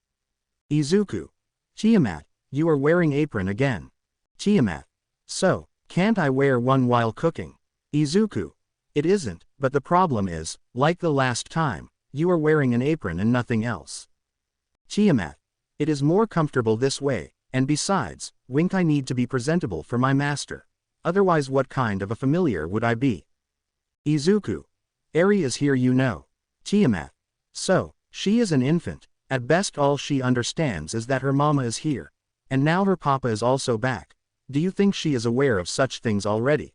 [SPEAKER 1] Izuku. Tiamat, you are wearing apron again. Tiamat. So, can't I wear one while cooking? Izuku. It isn't, but the problem is, like the last time, you are wearing an apron and nothing else. Tiamat. It is more comfortable this way, and besides, wink, I need to be presentable for my master. Otherwise what kind of a familiar would I be? Izuku. Eri is here, you know. Tiamat. So, she is an infant. At best all she understands is that her mama is here. And now her papa is also back. Do you think she is aware of such things already?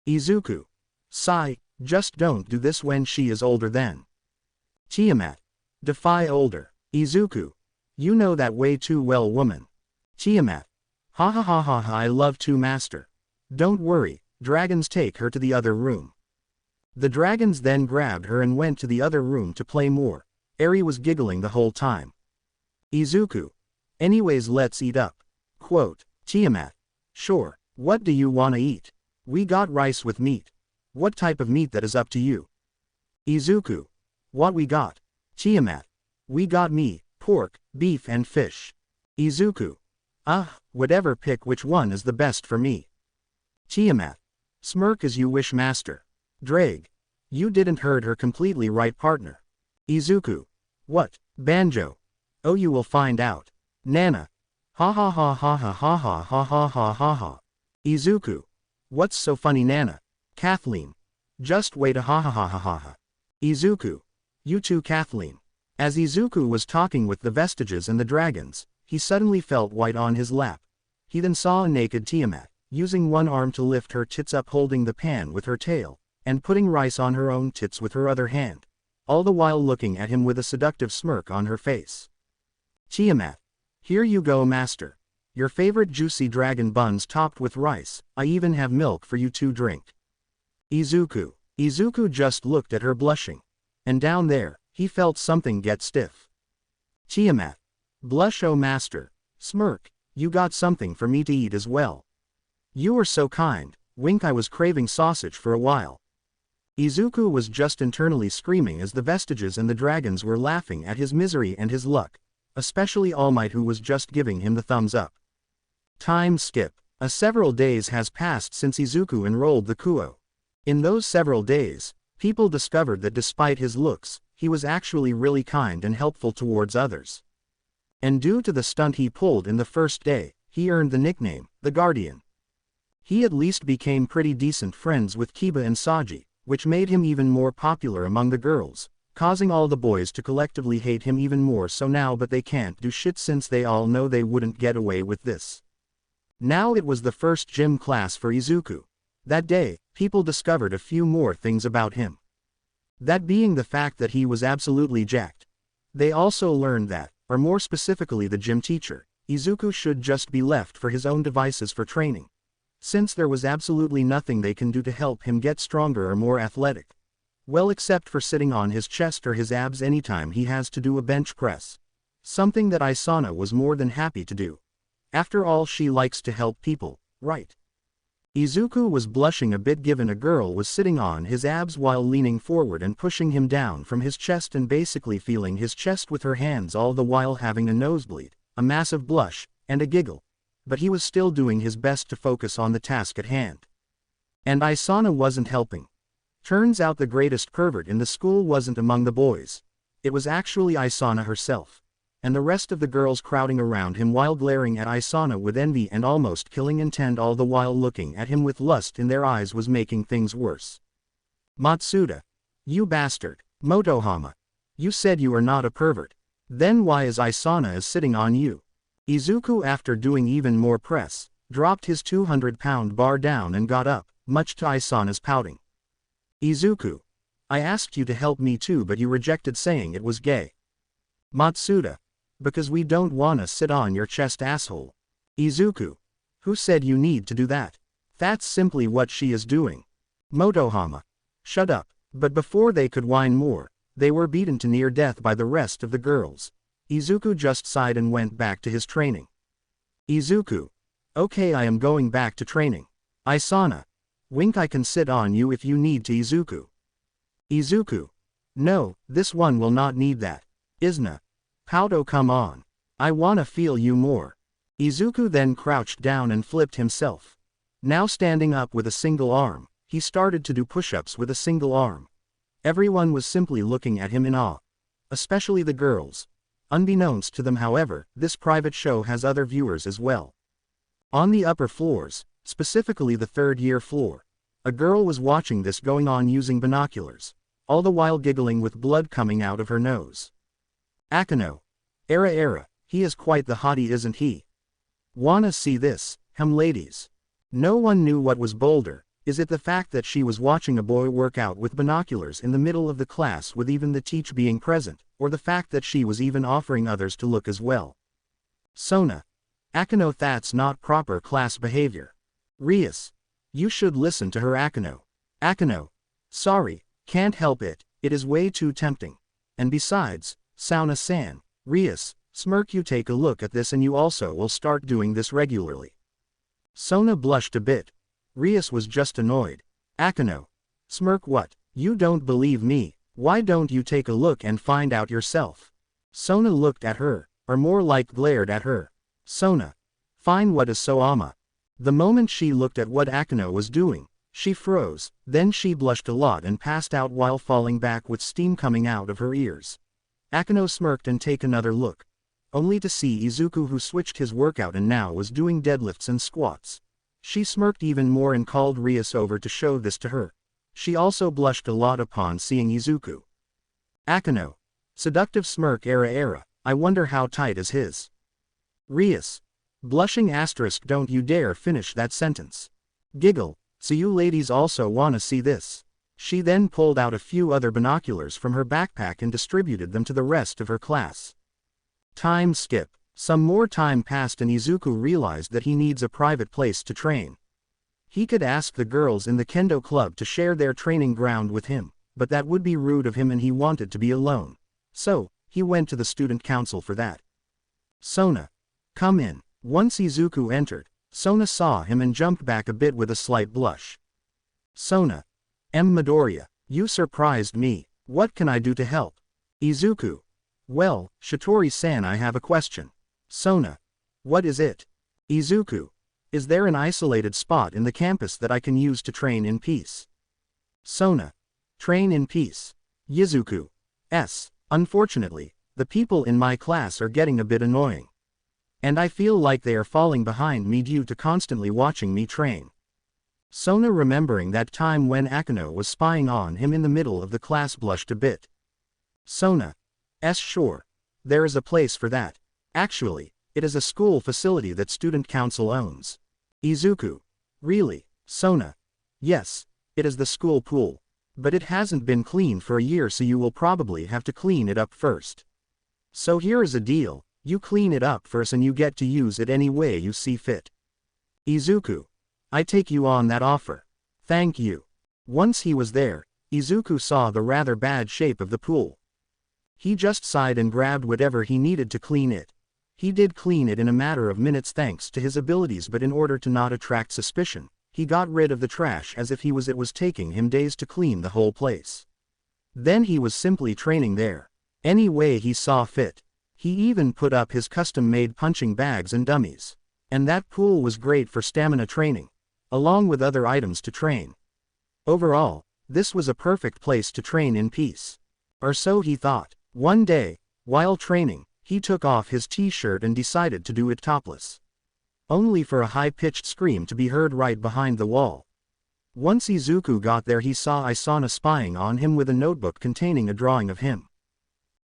[SPEAKER 1] Izuku. Sigh, just don't do this when she is older then. Tiamat. Defy older. Izuku. You know that way too well, woman. Tiamat. Ha ha ha ha ha, I love to, master. Don't worry, dragons, take her to the other room. The dragons then grabbed her and went to the other room to play more. Eri was giggling the whole time. Izuku. Anyways, let's eat up. Quote. Tiamat. Sure, what do you wanna eat? We got rice with meat. What type of meat? That is up to you. Izuku. What we got? Tiamat. We got meat, pork, beef and fish. Izuku. Whatever, pick which one is the best for me. Tiamat. Smirk as you wish, master. Drag. You didn't heard her completely right, partner. Izuku. What, Banjo? Oh, you will find out. Nana. Ha ha ha ha ha ha ha ha ha ha ha ha. Izuku. What's so funny, Nana? Kathleen. Just wait, a ha ha ha ha ha ha. Izuku. You too, Kathleen. As Izuku was talking with the vestiges and the dragons, he suddenly felt white on his lap. He then saw a naked Tiamat, using one arm to lift her tits up, holding the pan with her tail, and putting rice on her own tits with her other hand, all the while looking at him with a seductive smirk on her face. Tiamat. Here you go, master. Your favorite juicy dragon buns topped with rice. I even have milk for you to drink. Izuku. Izuku just looked at her, blushing. And down there, he felt something get stiff. Tiamat. Blush, oh master. Smirk. You got something for me to eat as well. You are so kind. Wink, I was craving sausage for a while. Izuku was just internally screaming as the vestiges and the dragons were laughing at his misery and his luck, especially All Might, who was just giving him the thumbs up. Time skip. Several days has passed since Izuku enrolled the Kuoh. In those several days, people discovered that despite his looks, he was actually really kind and helpful towards others. And due to the stunt he pulled in the first day, he earned the nickname, the Guardian. He at least became pretty decent friends with Kiba and Saji, which made him even more popular among the girls, causing all the boys to collectively hate him even more so now, but they can't do shit since they all know they wouldn't get away with this. Now it was the first gym class for Izuku. That day, people discovered a few more things about him. That being the fact that he was absolutely jacked. They also learned that, or more specifically the gym teacher, Izuku should just be left for his own devices for training, since there was absolutely nothing they can do to help him get stronger or more athletic. Well, except for sitting on his chest or his abs anytime he has to do a bench press. Something that Isana was more than happy to do. After all, she likes to help people, right? Izuku was blushing a bit given a girl was sitting on his abs while leaning forward and pushing him down from his chest and basically feeling his chest with her hands, all the while having a nosebleed, a massive blush, and a giggle. But he was still doing his best to focus on the task at hand. And Isana wasn't helping. Turns out the greatest pervert in the school wasn't among the boys. It was actually Isana herself. And the rest of the girls crowding around him while glaring at Isana with envy and almost killing intent, all the while looking at him with lust in their eyes, was making things worse. Matsuda. You bastard. Motohama. You said you are not a pervert. Then why is Isana sitting on you? Izuku, after doing even more press, dropped his 200-pound bar down and got up, much to Isana's pouting. Izuku. I asked you to help me too, but you rejected, saying it was gay. Matsuda. Because we don't wanna sit on your chest, asshole. Izuku. Who said you need to do that? That's simply what she is doing. Motohama. Shut up. But before they could whine more, they were beaten to near death by the rest of the girls. Izuku just sighed and went back to his training. Izuku. Okay, I am going back to training. Isana. Wink, I can sit on you if you need to, Izuku. Izuku. No, this one will not need that. Isna. Pouto, come on. I wanna feel you more. Izuku then crouched down and flipped himself. Now standing up with a single arm, he started to do push-ups with a single arm. Everyone was simply looking at him in awe. Especially the girls. Unbeknownst to them, however, this private show has other viewers as well. On the upper floors, specifically the third-year floor, a girl was watching this going on using binoculars, all the while giggling with blood coming out of her nose. Akuno. Era, he is quite the hottie, isn't he? Wanna see this, ladies? No one knew what was bolder. Is it the fact that she was watching a boy work out with binoculars in the middle of the class with even the teacher being present, or the fact that she was even offering others to look as well? Sona. Akuno, that's not proper class behavior. Rias. You should listen to her, Akuno. Akuno. Sorry, can't help it, it is way too tempting. And besides, Sauna-san, Rias, smirk, you take a look at this and you also will start doing this regularly. Sona blushed a bit. Rias was just annoyed. Akuno. Smirk what? You don't believe me, why don't you take a look and find out yourself? Sona looked at her, or more like glared at her. Sona. Fine, what is Soama? The moment she looked at what Akuno was doing, she froze, then she blushed a lot and passed out while falling back with steam coming out of her ears. Akuno smirked and take another look, only to see Izuku, who switched his workout and now was doing deadlifts and squats. She smirked even more and called Rias over to show this to her. She also blushed a lot upon seeing Izuku. Akuno. Seductive smirk. Era, I wonder how tight is his. Rias. Blushing asterisk, don't you dare finish that sentence. Giggle. So you ladies also wanna see this? She then pulled out a few other binoculars from her backpack and distributed them to the rest of her class. Time skip. Some more time passed and Izuku realized that he needs a private place to train. He could ask the girls in the kendo club to share their training ground with him, but that would be rude of him and he wanted to be alone. So, he went to the student council for that. Sona. Come in. Once Izuku entered, Sona saw him and jumped back a bit with a slight blush. Sona. Midoriya, you surprised me. What can I do to help? Izuku. Well, Shitori-san, I have a question. Sona. What is it? Izuku. Is there an isolated spot in the campus that I can use to train in peace? Sona. Train in peace. Izuku. Unfortunately, the people in my class are getting a bit annoying. And I feel like they are falling behind me due to constantly watching me train. Sona, remembering that time when Akuno was spying on him in the middle of the class, blushed a bit. Sona. Sure. There is a place for that. Actually, it is a school facility that student council owns. Izuku. Really? Sona. Yes, it is the school pool. But it hasn't been cleaned for a year, so you will probably have to clean it up first. So here is a deal, you clean it up first and you get to use it any way you see fit. Izuku. I take you on that offer. Thank you. Once he was there, Izuku saw the rather bad shape of the pool. He just sighed and grabbed whatever he needed to clean it. He did clean it in a matter of minutes thanks to his abilities, but in order to not attract suspicion, he got rid of the trash as if it was taking him days to clean the whole place. Then he was simply training there, any way he saw fit. He even put up his custom-made punching bags and dummies. And that pool was great for stamina training, along with other items to train. Overall, this was a perfect place to train in peace. Or so he thought. One day, while training, he took off his t-shirt and decided to do it topless. Only for a high-pitched scream to be heard right behind the wall. Once Izuku got there, he saw Isana spying on him with a notebook containing a drawing of him.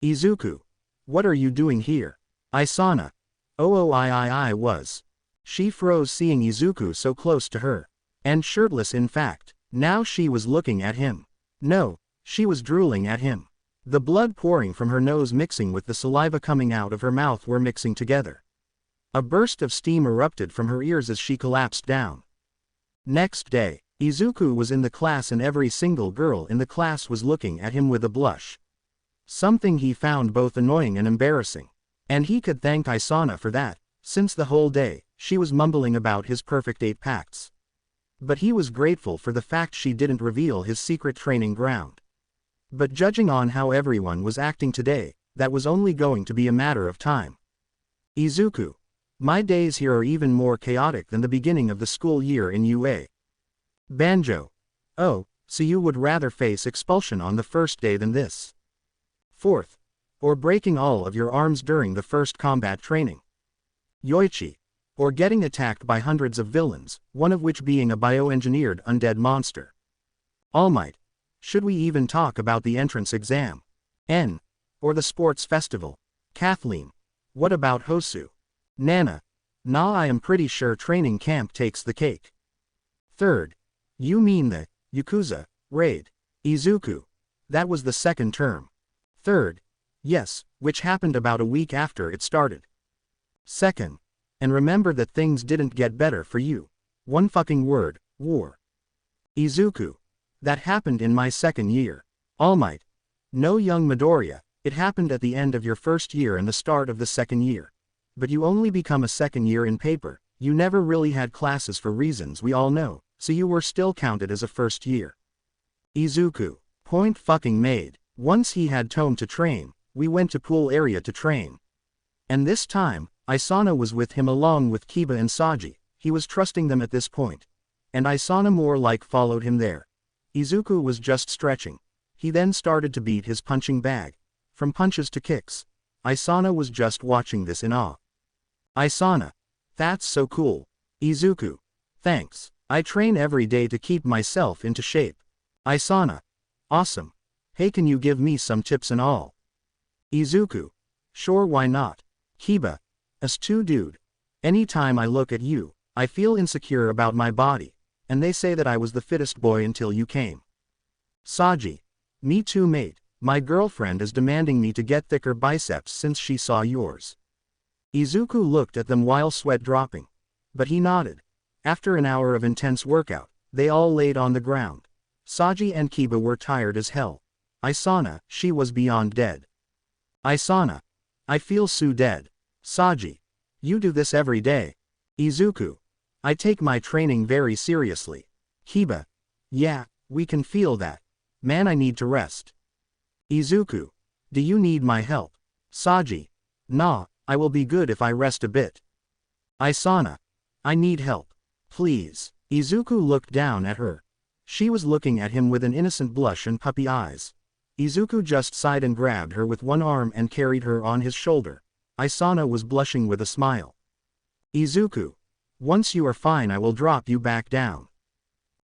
[SPEAKER 1] Izuku. What are you doing here? Isana. I was. She froze seeing Izuku so close to her. And shirtless, in fact. Now she was looking at him. No, she was drooling at him. The blood pouring from her nose mixing with the saliva coming out of her mouth were mixing together. A burst of steam erupted from her ears as she collapsed down. Next day, Izuku was in the class and every single girl in the class was looking at him with a blush. Something he found both annoying and embarrassing. And he could thank Isana for that, since the whole day, she was mumbling about his perfect 8 packs. But he was grateful for the fact she didn't reveal his secret training ground. But judging on how everyone was acting today, that was only going to be a matter of time. Izuku. My days here are even more chaotic than the beginning of the school year in UA. Banjo. Oh, so you would rather face expulsion on the first day than this? Fourth. Or breaking all of your arms during the first combat training. Yoichi. Or getting attacked by hundreds of villains, one of which being a bioengineered undead monster. All Might. Should we even talk about the entrance exam? N. Or the sports festival? Kathleen. What about Hosu? Nana. Nah, I am pretty sure training camp takes the cake. Third. You mean the Yakuza raid? Izuku. That was the second term. Third. Yes, which happened about a week after it started. Second. And remember that things didn't get better for you. One fucking word, war. Izuku. That happened in my second year. All Might. No, young Midoriya, it happened at the end of your first year and the start of the second year. But you only become a second year in paper, you never really had classes for reasons we all know, so you were still counted as a first year. Izuku. Point fucking made. Once he had Tome to train, we went to pool area to train. And this time, Isana was with him along with Kiba and Saji, he was trusting them at this point. And Isana more like followed him there. Izuku was just stretching. He then started to beat his punching bag. From punches to kicks. Isana was just watching this in awe. Isana. That's so cool. Izuku. Thanks. I train every day to keep myself into shape. Isana. Awesome. Hey, can you give me some tips and all? Izuku. Sure, why not? Kiba. As too, dude. Anytime I look at you, I feel insecure about my body, and they say that I was the fittest boy until you came. Saji. Me too, mate. My girlfriend is demanding me to get thicker biceps since she saw yours. Izuku looked at them while sweat dropping. But he nodded. After an hour of intense workout, they all laid on the ground. Saji and Kiba were tired as hell. Isana, she was beyond dead. Isana. I feel so dead. Saji. You do this every day. Izuku. I take my training very seriously. Kiba. Yeah, we can feel that. Man, I need to rest. Izuku. Do you need my help? Saji. Nah, I will be good if I rest a bit. Isana. I need help. Please. Izuku looked down at her. She was looking at him with an innocent blush and puppy eyes. Izuku just sighed and grabbed her with one arm and carried her on his shoulder. Isana was blushing with a smile. Izuku. Once you are fine I will drop you back down.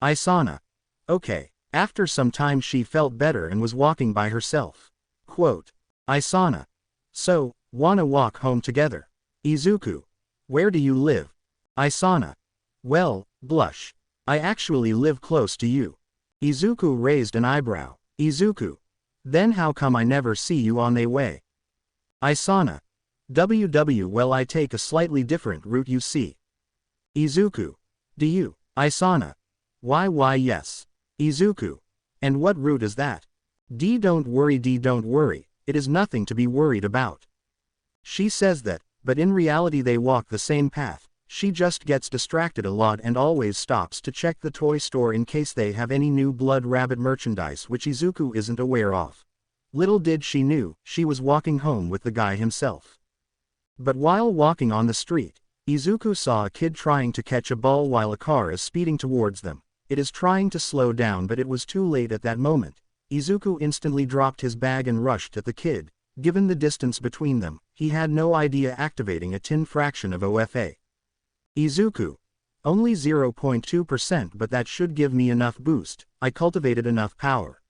[SPEAKER 1] Isana. Okay. After some time she felt better and was walking by herself. Quote. Isana. So, wanna walk home together? Izuku. Where do you live? Isana. Well, blush. I actually live close to you. Izuku raised an eyebrow. Izuku. Then how come I never see you on the way? Isana. Well, I take a slightly different route, you see. Izuku. Do you? Isana. Why yes. Izuku. And what route is that? Don't worry, it is nothing to be worried about. She says that, but in reality they walk the same path, she just gets distracted a lot and always stops to check the toy store in case they have any new Blood Rabbit merchandise which Izuku isn't aware of. Little did she knew, she was walking home with the guy himself. But while walking on the street, Izuku saw a kid trying to catch a ball while a car is speeding towards them. It is trying to slow down but it was too late at that moment. Izuku instantly dropped his bag and rushed at the kid. Given the distance between them, he had no idea activating a 10 fraction of OFA. Izuku. Only 0.2%, but that should give me enough boost. I cultivated enough power.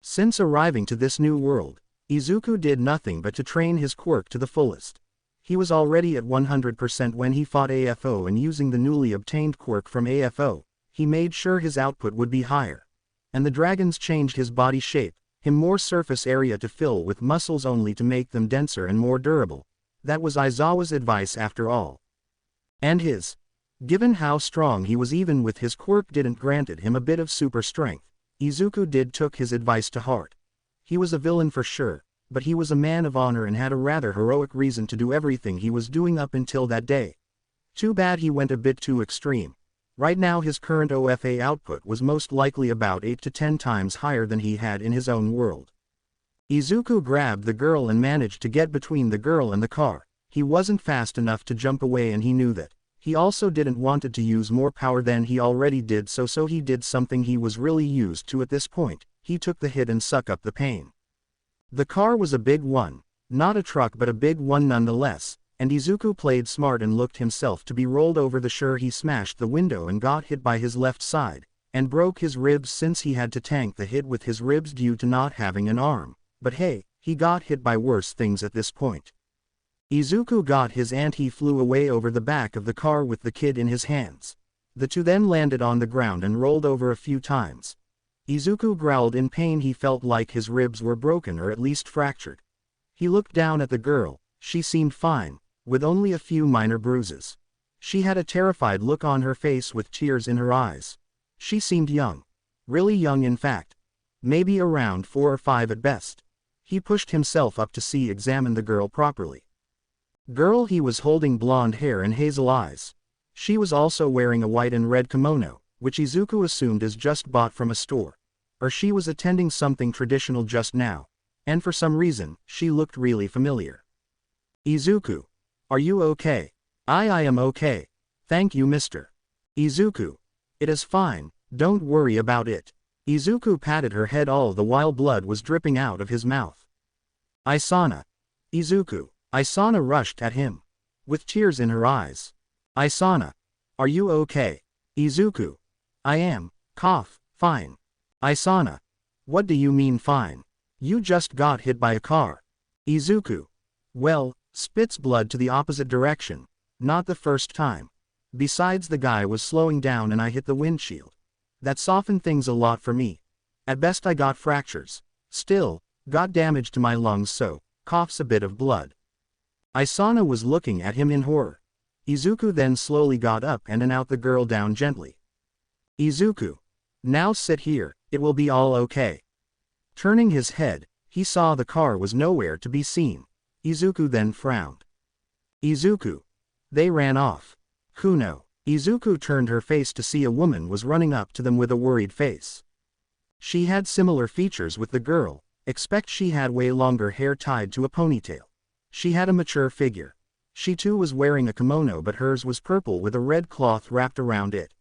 [SPEAKER 1] Since arriving to this new world, Izuku did nothing but to train his quirk to the fullest. He was already at 100% when he fought AFO, and using the newly obtained quirk from AFO, he made sure his output would be higher. And the dragons changed his body shape, him more surface area to fill with muscles only to make them denser and more durable. That was Aizawa's advice after all. And his. Given how strong he was, even with his quirk didn't granted him a bit of super strength, Izuku took his advice to heart. He was a villain for sure, but he was a man of honor and had a rather heroic reason to do everything he was doing up until that day. Too bad he went a bit too extreme. Right now his current OFA output was most likely about 8 to 10 times higher than he had in his own world. Izuku grabbed the girl and managed to get between the girl and the car. He wasn't fast enough to jump away and he knew that. He also didn't wanted to use more power than he already did, so he did something he was really used to at this point. He took the hit and suck up the pain. The car was a big one. Not a truck but a big one nonetheless, and Izuku played smart and looked himself to be rolled over the sure he smashed the window and got hit by his left side, and broke his ribs since he had to tank the hit with his ribs due to not having an arm. But hey, he got hit by worse things at this point. Izuku got his and he flew away over the back of the car with the kid in his hands. The two then landed on the ground and rolled over a few times. Izuku growled in pain. He felt like his ribs were broken or at least fractured. He looked down at the girl. She seemed fine, with only a few minor bruises. She had a terrified look on her face with tears in her eyes. She seemed young. Really young in fact. Maybe around 4 or 5 at best. He pushed himself up to examine the girl properly. Girl, he was holding blonde hair and hazel eyes. She was also wearing a white and red kimono, which Izuku assumed is just bought from a store. Or she was attending something traditional just now. And for some reason, she looked really familiar. Izuku. Are you okay? I am okay. Thank you, mister. Izuku. It is fine, don't worry about it. Izuku patted her head all the while blood was dripping out of his mouth. Isana. Izuku. Isana rushed at him. With tears in her eyes. Isana. Are you okay? Izuku. I am, fine. Isana. What do you mean fine? You just got hit by a car. Izuku. Well, spits blood to the opposite direction. Not the first time. Besides, the guy was slowing down and I hit the windshield. That softened things a lot for me. At best I got fractures. Still, got damage to my lungs, so, coughs a bit of blood. Isana was looking at him in horror. Izuku then slowly got up and out the girl down gently. Izuku. Now sit here, it will be all okay. Turning his head, he saw the car was nowhere to be seen. Izuku then frowned. Izuku. They ran off. Kuno. Izuku turned her face to see a woman was running up to them with a worried face. She had similar features with the girl, except she had way longer hair tied to a ponytail. She had a mature figure. She too was wearing a kimono, but hers was purple with a red cloth wrapped around it.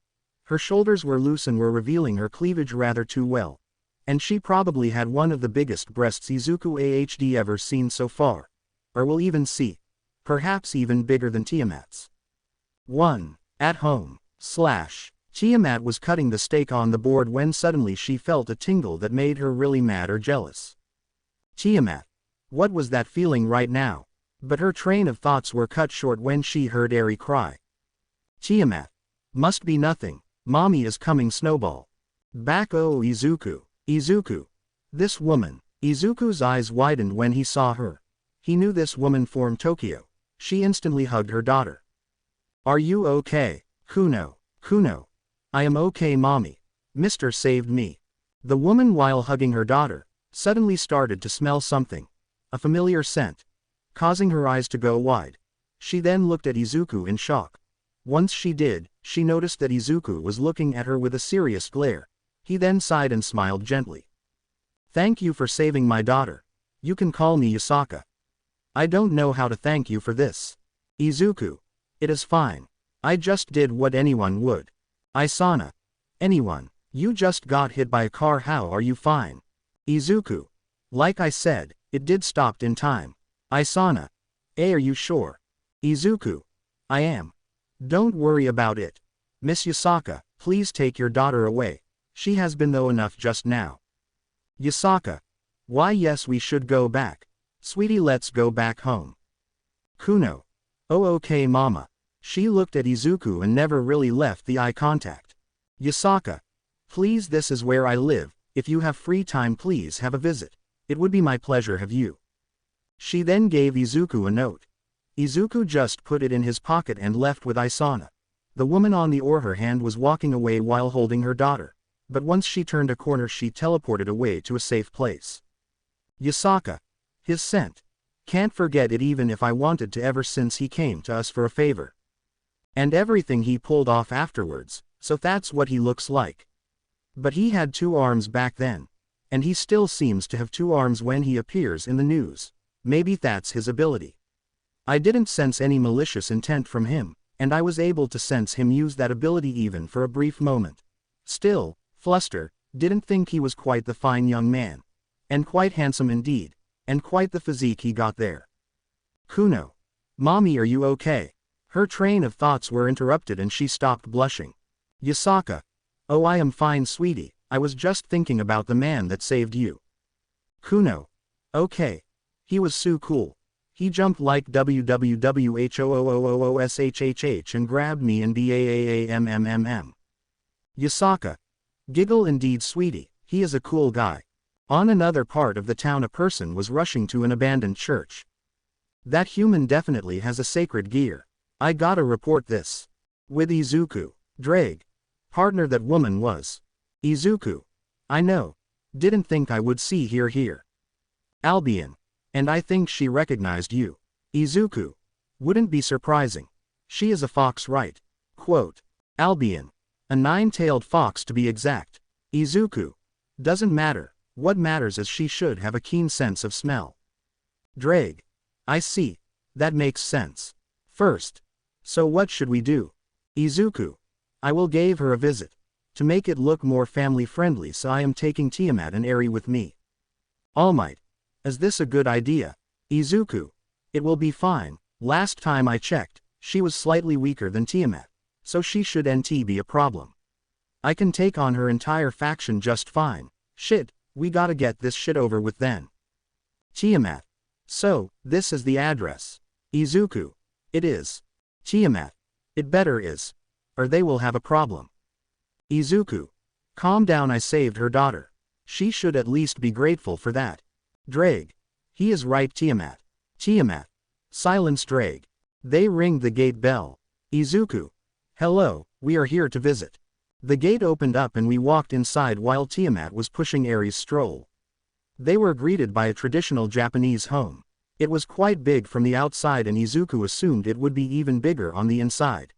[SPEAKER 1] Her shoulders were loose and were revealing her cleavage rather too well. And she probably had one of the biggest breasts Izuku had ever seen so far. Or will even see. Perhaps even bigger than Tiamat's. 1. At home. Tiamat was cutting the steak on the board when suddenly she felt a tingle that made her really mad or jealous. Tiamat. What was that feeling right now? But her train of thoughts were cut short when she heard Eri cry. Tiamat. Must be nothing. Mommy is coming, Snowball. Back. Oh, Izuku. Izuku. This woman. Izuku's eyes widened when he saw her. He knew this woman from Tokyo. She instantly hugged her daughter. Are you okay? Kuno. I am okay, mommy. Mister saved me. The woman, while hugging her daughter, suddenly started to smell something. A familiar scent. Causing her eyes to go wide. She then looked at Izuku in shock. Once she did, she noticed that Izuku was looking at her with a serious glare. He then sighed and smiled gently. Thank you for saving my daughter. You can call me Yasaka. I don't know how to thank you for this. Izuku. It is fine. I just did what anyone would. Isana. Anyone. You just got hit by a car. How are you fine? Izuku. Like I said, it did stop in time. Isana. Are you sure? Izuku. I am. Don't worry about it. Miss Yasaka, please take your daughter away. She has been through enough just now. Yasaka. Why, yes, we should go back. Sweetie, let's go back home. Kuno. Oh, okay, mama. She looked at Izuku and never really left the eye contact. Yasaka. Please, this is where I live. If you have free time, please have a visit. It would be my pleasure. Have you? She then gave Izuku a note. Izuku just put it in his pocket and left with Isana. The woman on the other hand was walking away while holding her daughter. But once she turned a corner, she teleported away to a safe place. Yasaka. His scent. Can't forget it even if I wanted to, ever since he came to us for a favor. And everything he pulled off afterwards, so that's what he looks like. But he had 2 arms back then. And he still seems to have 2 arms when he appears in the news. Maybe that's his ability. I didn't sense any malicious intent from him, and I was able to sense him use that ability even for a brief moment. Still, Fluster didn't think he was quite the fine young man. And quite handsome indeed, and quite the physique he got there. Kuno. Mommy, are you okay? Her train of thoughts were interrupted and she stopped blushing. Yasaka. Oh, I am fine, sweetie, I was just thinking about the man that saved you. Kuno. Okay. He was so cool. He jumped like WWWHOOOOOSHHH and grabbed me and BAAAMMMM. Yasaka. Giggle indeed, sweetie, he is a cool guy. On another part of the town a person was rushing to an abandoned church. That human definitely has a sacred gear. I gotta report this. With Izuku. Drag. Partner that woman was. Izuku. I know. Didn't think I would see here. Albion. And I think she recognized you. Izuku. Wouldn't be surprising. She is a fox, right? Quote. Albion. A nine-tailed fox to be exact. Izuku. Doesn't matter. What matters is she should have a keen sense of smell. Drag. I see. That makes sense. First. So what should we do? Izuku. I will give her a visit. To make it look more family-friendly, so I am taking Tiamat and Eri with me. All Might. Is this a good idea? Izuku. It will be fine. Last time I checked, she was slightly weaker than Tiamat, so she shouldn't be a problem. I can take on her entire faction just fine. Shit. We gotta get this shit over with then. Tiamat. So, this is the address. Izuku. It is. Tiamat. It better is. Or they will have a problem. Izuku. Calm down, I saved her daughter. She should at least be grateful for that. Drag. He is right, Tiamat. Tiamat. Silence, Drag. They ringed the gate bell. Izuku. Hello, we are here to visit. The gate opened up and we walked inside while Tiamat was pushing Eri's stroll. They were greeted by a traditional Japanese home. It was quite big from the outside and Izuku assumed it would be even bigger on the inside.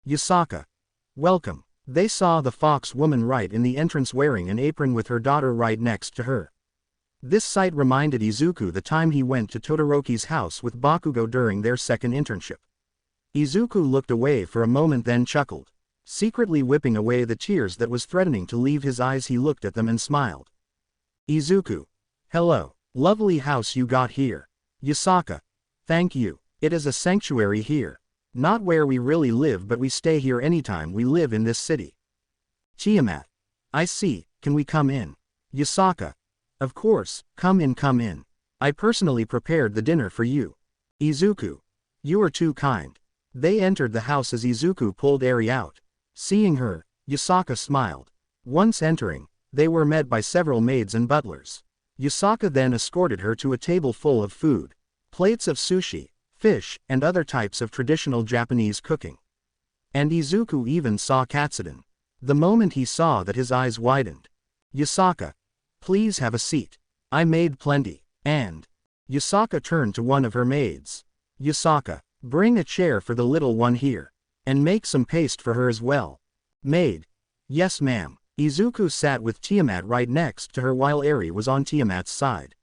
[SPEAKER 1] Yasaka. Welcome. They saw the fox woman right in the entrance wearing an apron with her daughter right next to her. This sight reminded Izuku the time he went to Todoroki's house with Bakugo during their second internship. Izuku looked away for a moment then chuckled. Secretly whipping away the tears that was threatening to leave his eyes, he looked at them and smiled. Izuku. Hello. Lovely house you got here. Yasaka. Thank you. It is a sanctuary here. Not where we really live, but we stay here anytime we live in this city. Tiamat. I see. Can we come in? Yasaka. Of course, come in. I personally prepared the dinner for you. Izuku. You are too kind. They entered the house as Izuku pulled Eri out. Seeing her, Yasaka smiled. Once entering, they were met by several maids and butlers. Yasaka then escorted her to a table full of food. Plates of sushi, fish, and other types of traditional Japanese cooking. And Izuku even saw katsudon. The moment he saw that, his eyes widened. Yasaka. Please have a seat. I made plenty. And Yasaka turned to one of her maids. Yasaka. Bring a chair for the little one here. And make some paste for her as well. Maid. Yes, ma'am. Izuku sat with Tiamat right next to her while Eri was on Tiamat's side.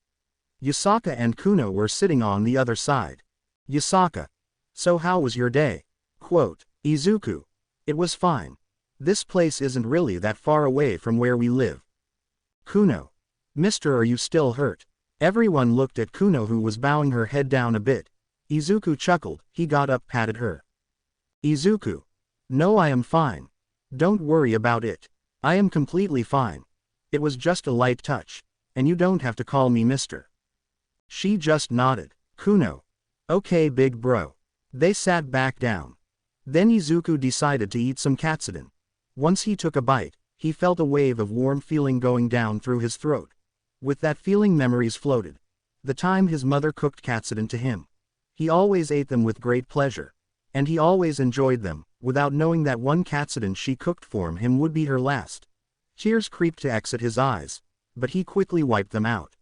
[SPEAKER 1] Yasaka and Kuno were sitting on the other side. Yasaka. So how was your day? Quote. Izuku. It was fine. This place isn't really that far away from where we live. Kuno. Mister, are you still hurt? Everyone looked at Kuno, who was bowing her head down a bit. Izuku chuckled. He got up, patted her. Izuku. No, I am fine. Don't worry about it. I am completely fine. It was just a light touch. And you don't have to call me mister. She just nodded. Kuno. Okay, big bro. They sat back down. Then Izuku decided to eat some katsudon. Once he took a bite, he felt a wave of warm feeling going down through his throat. With that feeling, memories floated. The time his mother cooked katsudon to him. He always ate them with great pleasure. And he always enjoyed them, without knowing that one katsudon she cooked for him would be her last. Tears creeped to exit his eyes, but he quickly wiped them out.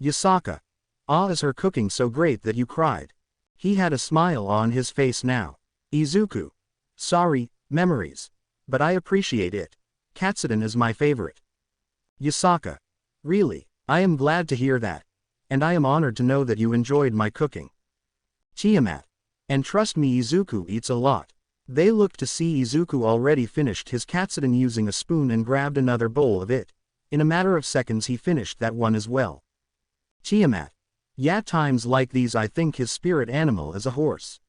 [SPEAKER 1] Yasaka. Ah, is her cooking so great that you cried? He had a smile on his face now. Izuku. Sorry, memories. But I appreciate it. Katsudon is my favorite. Yasaka. Really, I am glad to hear that. And I am honored to know that you enjoyed my cooking. Tiamat. And trust me, Izuku eats a lot. They looked to see Izuku already finished his katsudon using a spoon and grabbed another bowl of it. In a matter of seconds he finished that one as well. Tiamat. Yeah, times like these I think his spirit animal is a horse.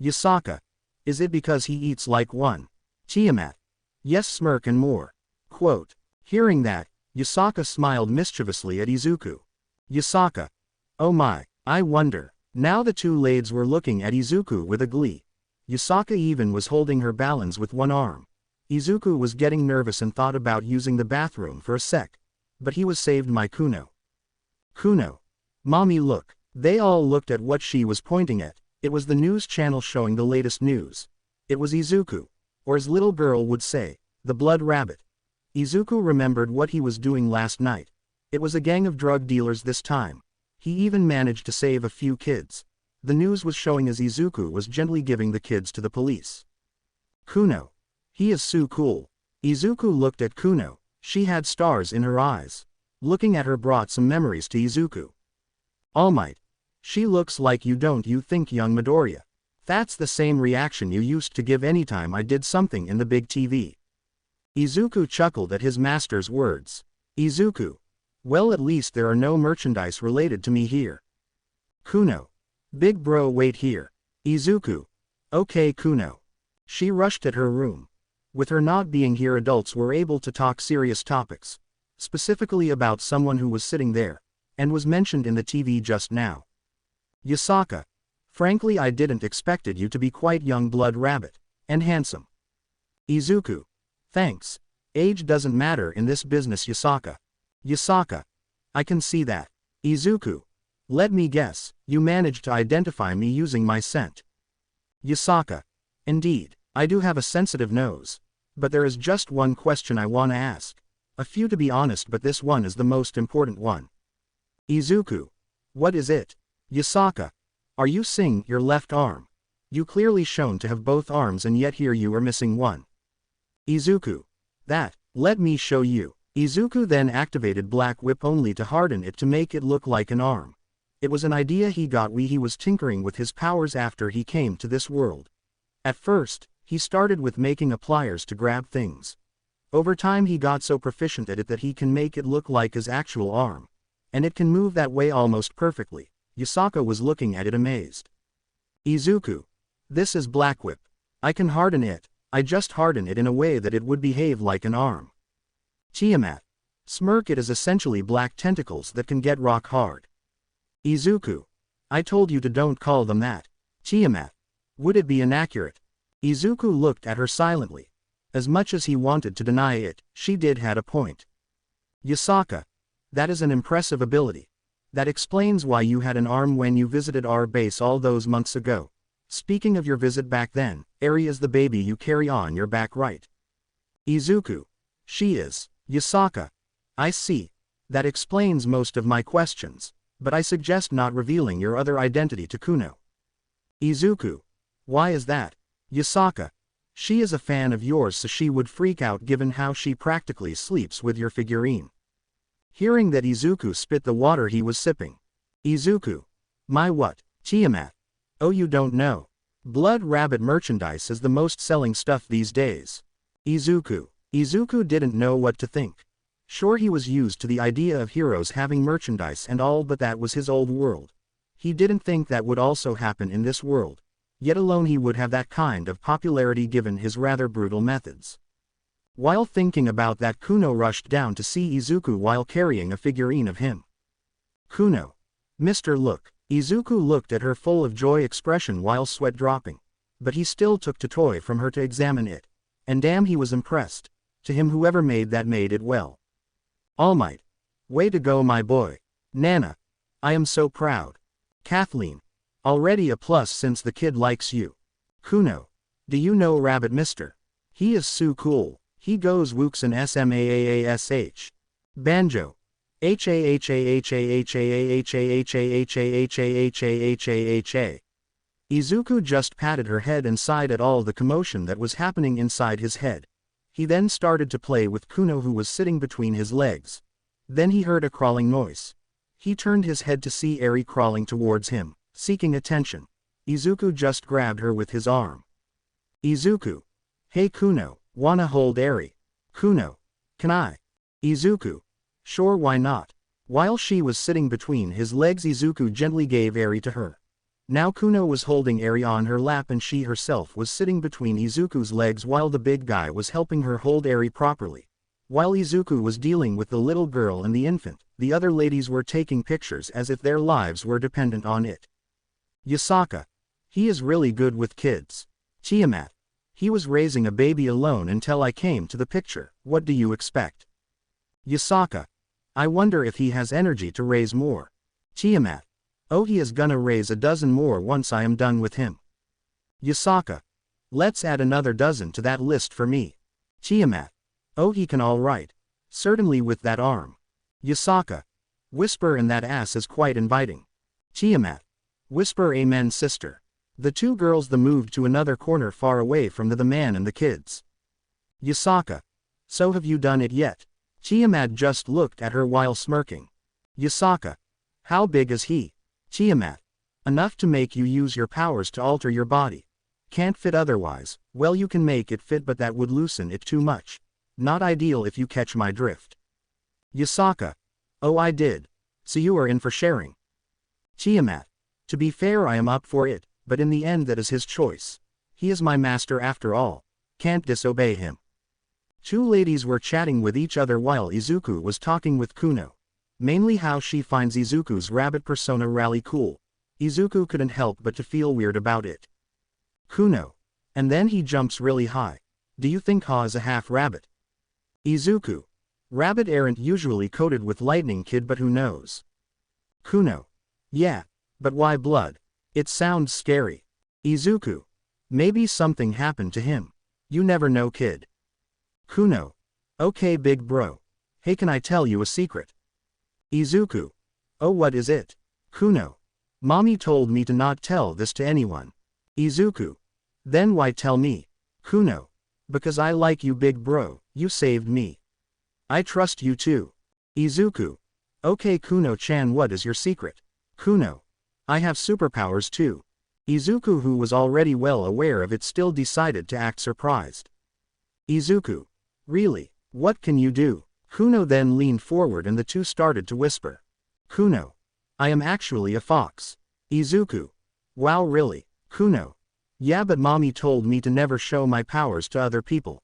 [SPEAKER 1] Yasaka. Is it because he eats like one? Tiamat. Yes, smirk and more. Quote. Hearing that, Yasaka smiled mischievously at Izuku. Yasaka. Oh my, I wonder. Now the two lades were looking at Izuku with a glee. Yasaka even was holding her balance with one arm. Izuku was getting nervous and thought about using the bathroom for a sec. But he was saved by Kuno. Kuno. Mommy, look. They all looked at what she was pointing at. It was the news channel showing the latest news. It was Izuku. Or as little girl would say, the blood rabbit. Izuku remembered what he was doing last night. It was a gang of drug dealers this time. He even managed to save a few kids. The news was showing as Izuku was gently giving the kids to the police. Kuno. He is so cool. Izuku looked at Kuno. She had stars in her eyes. Looking at her brought some memories to Izuku. All Might. She looks like you, don't you think, young Midoriya? That's the same reaction you used to give anytime I did something in the big TV. Izuku chuckled at his master's words. Izuku. Well, at least there are no merchandise related to me here. Kuno. Big bro, wait here. Izuku. Okay, Kuno. She rushed at her room. With her not being here, adults were able to talk serious topics. Specifically about someone who was sitting there, and was mentioned in the TV just now. Yasaka. Frankly, I didn't expected you to be quite young, blood rabbit. And handsome. Izuku. Thanks. Age doesn't matter in this business, Yasaka. Yasaka. I can see that. Izuku. Let me guess, you managed to identify me using my scent. Yasaka. Indeed, I do have a sensitive nose. But there is just one question I want to ask. A few to be honest, but this one is the most important one. Izuku. What is it? Yasaka. Are you seeing your left arm? You clearly shown to have both arms and yet here you are missing one. Izuku. That, let me show you. Izuku then activated Black Whip only to harden it to make it look like an arm. It was an idea he got when he was tinkering with his powers after he came to this world. At first, he started with making a pliers to grab things. Over time he got so proficient at it that he can make it look like his actual arm. And it can move that way almost perfectly. Yasaka was looking at it amazed. Izuku. This is Black Whip. I can harden it. I just harden it in a way that it would behave like an arm. Tiamat. Smirk. It is essentially black tentacles that can get rock hard. Izuku. I told you to don't call them that. Tiamat. Would it be inaccurate? Izuku looked at her silently. As much as he wanted to deny it, she did had a point. Yasaka. That is an impressive ability. That explains why you had an arm when you visited our base all those months ago. Speaking of your visit back then, Eri is the baby you carry on your back, right? Izuku. She is. Yasaka. I see. That explains most of my questions, but I suggest not revealing your other identity to Kuno. Izuku. Why is that? Yasaka. She is a fan of yours, so she would freak out given how she practically sleeps with your figurine. Hearing that, Izuku spit the water he was sipping. Izuku. My what? Tiamat. Oh, you don't know. Blood rabbit merchandise is the most selling stuff these days. Izuku. Izuku didn't know what to think. Sure, he was used to the idea of heroes having merchandise and all, but that was his old world. He didn't think that would also happen in this world. Yet alone he would have that kind of popularity given his rather brutal methods. While thinking about that, Kuno rushed down to see Izuku while carrying a figurine of him. Kuno. Mr. Look. Izuku looked at her full of joy expression while sweat dropping. But he still took the toy from her to examine it. And damn, he was impressed. To him, whoever made that made it well. All Might. Way to go, my boy. Nana. I am so proud. Kathleen. Already a plus since the kid likes you. Kuno. Do you know Rabbit Mister? He is so cool. He goes wooks and smaash. Banjo. H-A-H-A-H-A-H-A-H-A-H-A-H-A-H-A-H-A-H-A-H-A. Izuku just patted her head and sighed at all the commotion that was happening inside his head. He then started to play with Kuno, who was sitting between his legs. Then he heard a crawling noise. He turned his head to see Eri crawling towards him, seeking attention. Izuku just grabbed her with his arm. Izuku. Hey Kuno, wanna hold Eri? Kuno. Can I? Izuku. Sure, why not? While she was sitting between his legs, Izuku gently gave Eri to her. Now Kuno was holding Eri on her lap and she herself was sitting between Izuku's legs while the big guy was helping her hold Eri properly. While Izuku was dealing with the little girl and the infant, the other ladies were taking pictures as if their lives were dependent on it. Yasaka. He is really good with kids. Tiamat. He was raising a baby alone until I came to the picture, what do you expect? Yasaka. I wonder if he has energy to raise more. Tiamat. Oh, he is gonna raise a dozen more once I am done with him. Yasaka. Let's add another dozen to that list for me. Tiamat. Oh, he can all right. Certainly with that arm. Yasaka. Whisper, and that ass is quite inviting. Tiamat. Whisper, amen sister. The two girls moved to another corner far away from the man and the kids. Yasaka. So have you done it yet? Tiamat just looked at her while smirking. Yasaka. How big is he? Tiamat. Enough to make you use your powers to alter your body. Can't fit otherwise, well you can make it fit but that would loosen it too much. Not ideal if you catch my drift. Yasaka. Oh, I did. So you are in for sharing. Tiamat. To be fair, I am up for it, but in the end that is his choice. He is my master after all. Can't disobey him. Two ladies were chatting with each other while Izuku was talking with Kuno. Mainly how she finds Izuku's rabbit persona rally cool. Izuku couldn't help but to feel weird about it. Kuno. And then he jumps really high. Do you think Ha is a half rabbit? Izuku. Rabbit aren't usually coated with lightning, kid, but who knows? Kuno. Yeah. But why blood? It sounds scary. Izuku. Maybe something happened to him. You never know, kid. Kuno. Okay, big bro. Hey, can I tell you a secret? Izuku. Oh, what is it? Kuno. Mommy told me to not tell this to anyone. Izuku. Then why tell me? Kuno. Because I like you, big bro, you saved me. I trust you too. Izuku. Okay, Kuno-chan, what is your secret? Kuno. I have superpowers too. Izuku, who was already well aware of it, still decided to act surprised. Izuku. Really? What can you do? Kuno then leaned forward and the two started to whisper. Kuno. I am actually a fox. Izuku. Wow, really? Kuno. Yeah, but mommy told me to never show my powers to other people.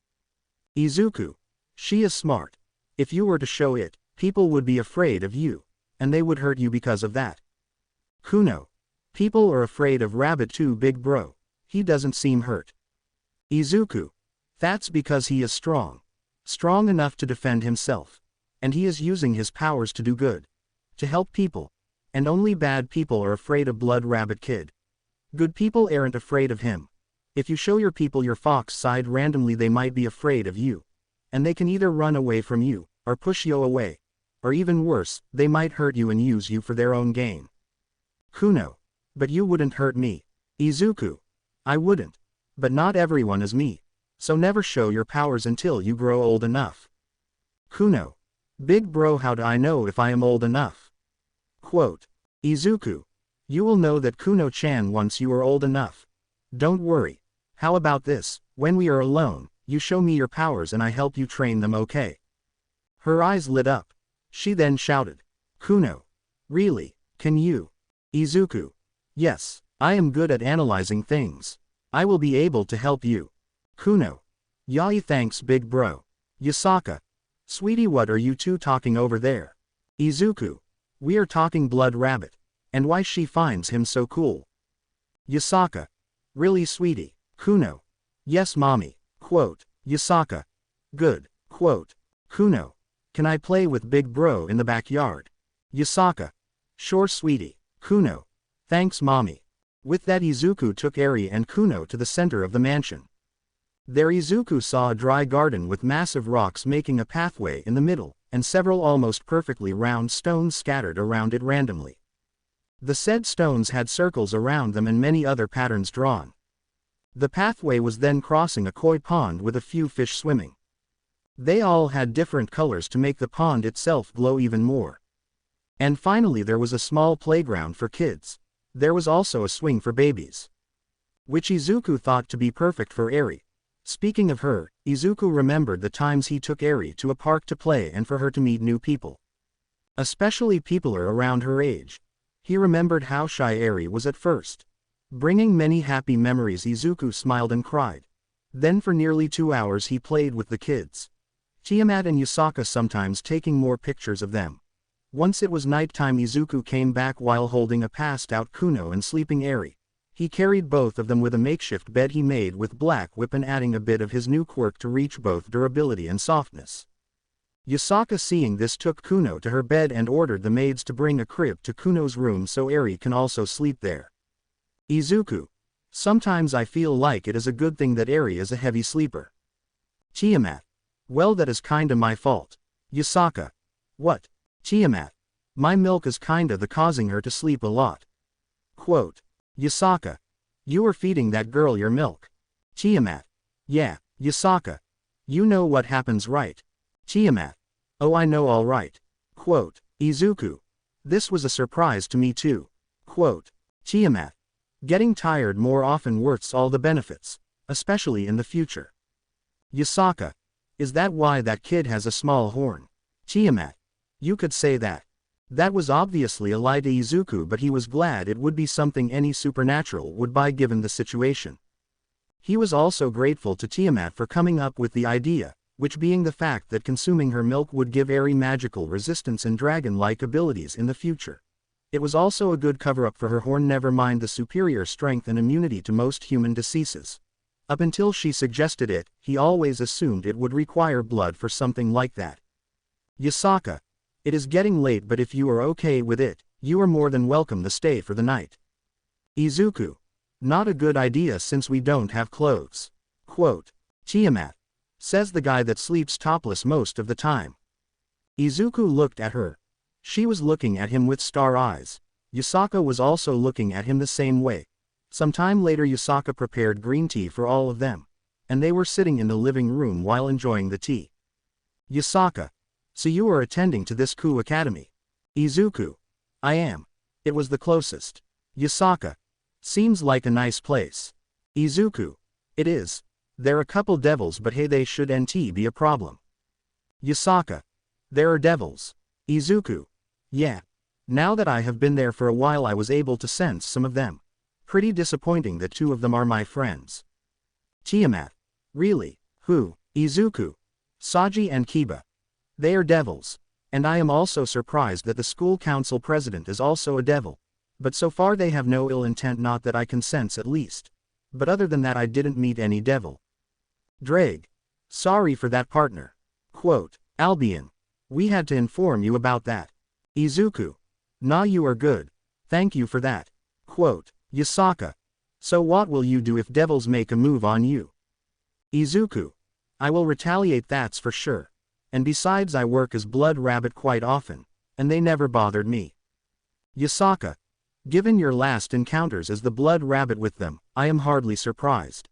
[SPEAKER 1] Izuku. She is smart. If you were to show it, people would be afraid of you, and they would hurt you because of that. Kuno. People are afraid of Rabbit too, big bro. He doesn't seem hurt. Izuku. That's because he is strong. Strong enough to defend himself. And he is using his powers to do good. To help people. And only bad people are afraid of Blood Rabbit Kid. Good people aren't afraid of him. If you show your people your fox side randomly, they might be afraid of you. And they can either run away from you, or push you away. Or even worse, they might hurt you and use you for their own gain. Kuno. But you wouldn't hurt me. Izuku. I wouldn't. But not everyone is me. So never show your powers until you grow old enough. Kuno. Big bro, how do I know if I am old enough? Quote. Izuku. You will know that Kuno-chan once you are old enough. Don't worry. How about this, when we are alone, you show me your powers and I help you train them, okay? Her eyes lit up. She then shouted. Kuno. Really? Can you? Izuku. Yes, I am good at analyzing things. I will be able to help you. Kuno. Yai, thanks big bro. Yasaka. Sweetie, what are you two talking over there? Izuku. We are talking Blood Rabbit. And why she finds him so cool. Yasaka. Really, sweetie? Kuno. Yes, mommy. Quote. Yasaka. Good. Quote. Kuno. Can I play with big bro in the backyard? Yasaka. Sure, sweetie. Kuno. Thanks, mommy. With that, Izuku took Eri and Kuno to the center of the mansion. There Izuku saw a dry garden with massive rocks making a pathway in the middle, and several almost perfectly round stones scattered around it randomly. The said stones had circles around them and many other patterns drawn. The pathway was then crossing a koi pond with a few fish swimming. They all had different colors to make the pond itself glow even more. And finally there was a small playground for kids. There was also a swing for babies. which Izuku thought to be perfect for Eri. Speaking of her, Izuku remembered the times he took Eri to a park to play and for her to meet new people. Especially people around her age. He remembered how shy Eri was at first. Bringing many happy memories, Izuku smiled and cried. Then for nearly 2 hours he played with the kids. Tiamat and Yasaka, sometimes taking more pictures of them. Once it was nighttime, Izuku came back while holding a passed-out Kuno and sleeping Eri. He carried both of them with a makeshift bed he made with black whip and adding a bit of his new quirk to reach both durability and softness. Yasaka, seeing this, took Kuno to her bed and ordered the maids to bring a crib to Kuno's room so Eri can also sleep there. Izuku. Sometimes I feel like it is a good thing that Eri is a heavy sleeper. Tiamat. Well, that is kinda my fault. Yasaka. What? Tiamat. My milk is kinda the causing her to sleep a lot. Quote. Yasaka. You are feeding that girl your milk. Tiamat. Yeah, Yasaka. You know what happens, right? Tiamat. Oh, I know, all right. Quote. Izuku. This was a surprise to me too. Quote. Tiamat. Getting tired more often worths all the benefits, especially in the future. Yasaka. Is that why that kid has a small horn? Tiamat. You could say that. That was obviously a lie to Izuku, but he was glad it would be something any supernatural would buy given the situation. He was also grateful to Tiamat for coming up with the idea, which being the fact that consuming her milk would give Eri magical resistance and dragon-like abilities in the future. It was also a good cover-up for her horn, never mind the superior strength and immunity to most human diseases. Up until she suggested it, he always assumed it would require blood for something like that. Yasaka. It is getting late, but if you are okay with it, you are more than welcome to stay for the night. Izuku. Not a good idea since we don't have clothes. Quote. Tiamat. Says the guy that sleeps topless most of the time. Izuku looked at her. She was looking at him with star eyes. Yasaka was also looking at him the same way. Some time later, Yasaka prepared green tea for all of them, and they were sitting in the living room while enjoying the tea. Yasaka. So you are attending to this Kuoh Academy? Izuku. I am. It was the closest. Yasaka. Seems like a nice place. Izuku. It is. There are a couple devils, but hey, they shouldn't be a problem. Yasaka. There are devils. Izuku. Yeah. Now that I have been there for a while, I was able to sense some of them. Pretty disappointing that 2 of them are my friends. Tiamat. Really? Who? Izuku. Saji and Kiba. They are devils. And I am also surprised that the school council president is also a devil. But so far they have no ill intent, not that I can sense at least. But other than that, I didn't meet any devil. Drag. Sorry for that, partner. Quote. Albion. We had to inform you about that. Izuku. Nah, you are good. Thank you for that. Quote. Yasaka. So what will you do if devils make a move on you? Izuku. I will retaliate, that's for sure. And besides, I work as Blood Rabbit quite often, and they never bothered me. Yasaka. Given your last encounters as the Blood Rabbit with them, I am hardly surprised.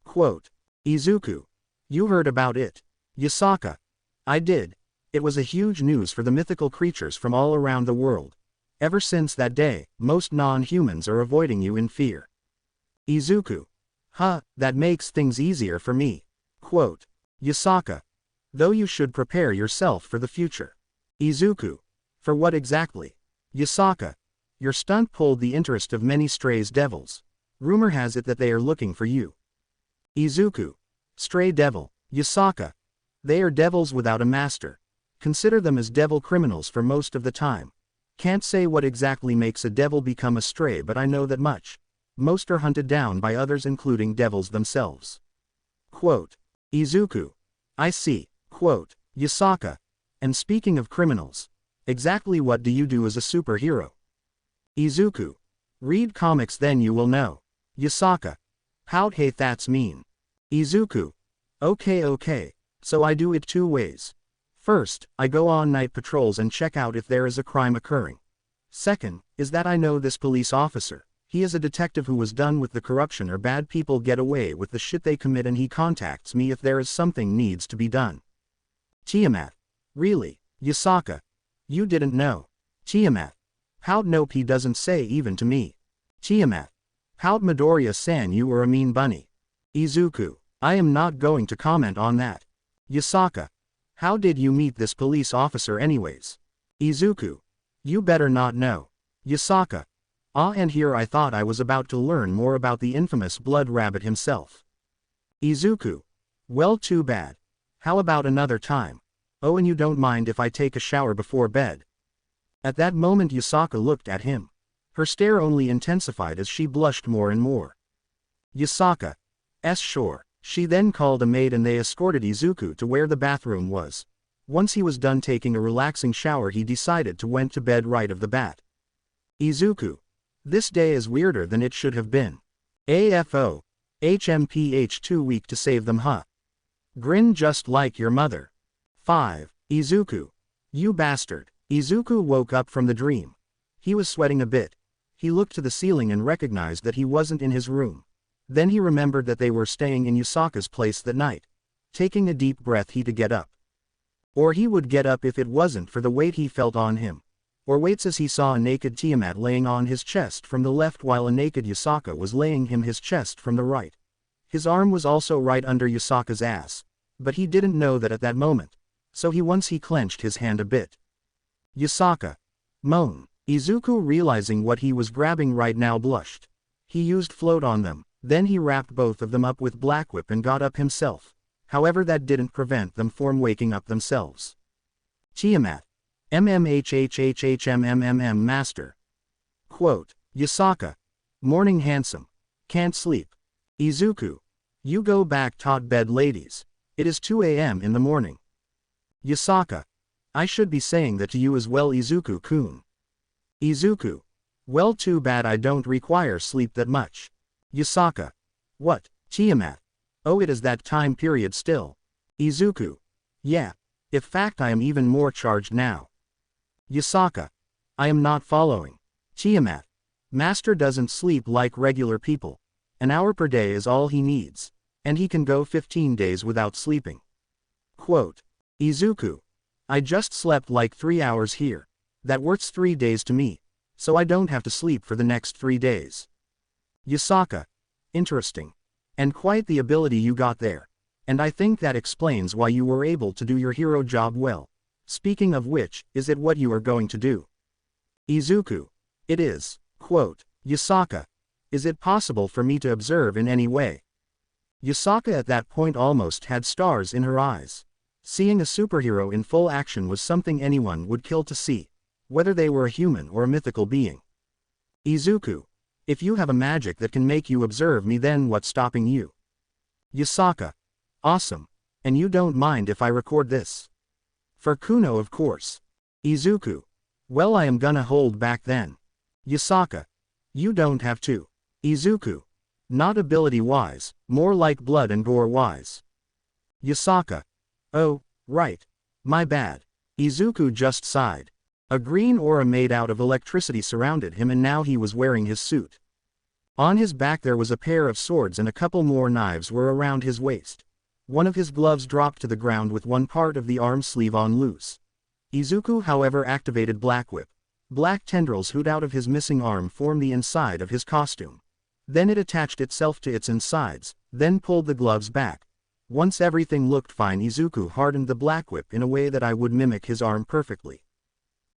[SPEAKER 1] Quote. Izuku. You heard about it? Yasaka. I did. It was a huge news for the mythical creatures from all around the world. Ever since that day, most non-humans are avoiding you in fear. Izuku. Huh, that makes things easier for me. Quote. Yasaka. Though you should prepare yourself for the future. Izuku. For what exactly? Yasaka. Your stunt pulled the interest of many stray devils. Rumor has it that they are looking for you. Izuku. Stray devil. Yasaka. They are devils without a master. Consider them as devil criminals for most of the time. Can't say what exactly makes a devil become a stray, but I know that much. Most are hunted down by others, including devils themselves. Quote. Izuku. I see. Quote. Yasaka. And speaking of criminals, exactly what do you do as a superhero? Izuku. Read comics, then you will know. Yasaka. How'd hey, that's mean. Izuku. Okay, so I do it 2 ways. First, I go on night patrols and check out if there is a crime occurring. Second, is that I know this police officer. He is a detective who was done with the corruption or bad people get away with the shit they commit, and he contacts me if there is something needs to be done. Tiamat. Really? Yasaka. You didn't know. Tiamat. How'd nope, he doesn't say even to me. Tiamat. Pout Midoriya-san, you are a mean bunny. Izuku. I am not going to comment on that. Yasaka. How did you meet this police officer anyways? Izuku. You better not know. Yasaka. Ah, and here I thought I was about to learn more about the infamous Blood Rabbit himself. Izuku. Well, too bad. How about another time? Oh, and you don't mind if I take a shower before bed? At that moment Yasaka looked at him. Her stare only intensified as she blushed more and more. Yasaka. Sure. She then called a maid and they escorted Izuku to where the bathroom was. Once he was done taking a relaxing shower he decided to went to bed right of the bat. Izuku. This day is weirder than it should have been. AFO. HMPH too weak to save them, huh? Grin just like your mother. 5. Izuku. You bastard. Izuku woke up from the dream. He was sweating a bit. He looked to the ceiling and recognized that he wasn't in his room. Then he remembered that they were staying in Yasaka's place that night. Taking a deep breath he to get up. Or he would get up if it wasn't for the weight he felt on him. Or waits as he saw a naked Tiamat laying on his chest from the left while a naked Yasaka was laying him his chest from the right. His arm was also right under Yasaka's ass. But he didn't know that at that moment. So he clenched his hand a bit. Yasaka. Moan. Izuku, realizing what he was grabbing right now, blushed. He used float on them, then he wrapped both of them up with Black Whip and got up himself. However, that didn't prevent them from waking up themselves. Tiamat. MMHHHHMMMM Master. Quote. Yasaka. Morning handsome. Can't sleep. Izuku. You go back to bed, ladies. It is 2 a.m. in the morning. Yasaka. I should be saying that to you as well, Izuku-kun. Izuku. Well, too bad I don't require sleep that much. Yasaka. What, Tiamat? Oh, it is that time period still. Izuku. Yeah. In fact, I am even more charged now. Yasaka. I am not following. Tiamat. Master doesn't sleep like regular people. An hour per day is all he needs. And he can go 15 days without sleeping. Quote. Izuku. I just slept like 3 hours here. That works 3 days to me. So I don't have to sleep for the next 3 days. Yasaka. Interesting. And quite the ability you got there. And I think that explains why you were able to do your hero job well. Speaking of which, is it what you are going to do? Izuku. It is. Quote. Yasaka. Is it possible for me to observe in any way? Yasaka at that point almost had stars in her eyes. Seeing a superhero in full action was something anyone would kill to see, whether they were a human or a mythical being. Izuku. If you have a magic that can make you observe me, then what's stopping you? Yasaka. Awesome. And you don't mind if I record this? For Kuno, of course. Izuku. Well, I am gonna hold back then. Yasaka. You don't have to. Izuku. Not ability-wise, more like blood and gore-wise. Yasaka. Oh, right. My bad. Izuku just sighed. A green aura made out of electricity surrounded him, and now he was wearing his suit. On his back there was a pair of swords and a couple more knives were around his waist. One of his gloves dropped to the ground with one part of the arm sleeve on loose. Izuku, however, activated Black Whip. Black tendrils hoot out of his missing arm formed the inside of his costume. Then it attached itself to its insides, then pulled the gloves back. Once everything looked fine, Izuku hardened the Black Whip in a way that I would mimic his arm perfectly.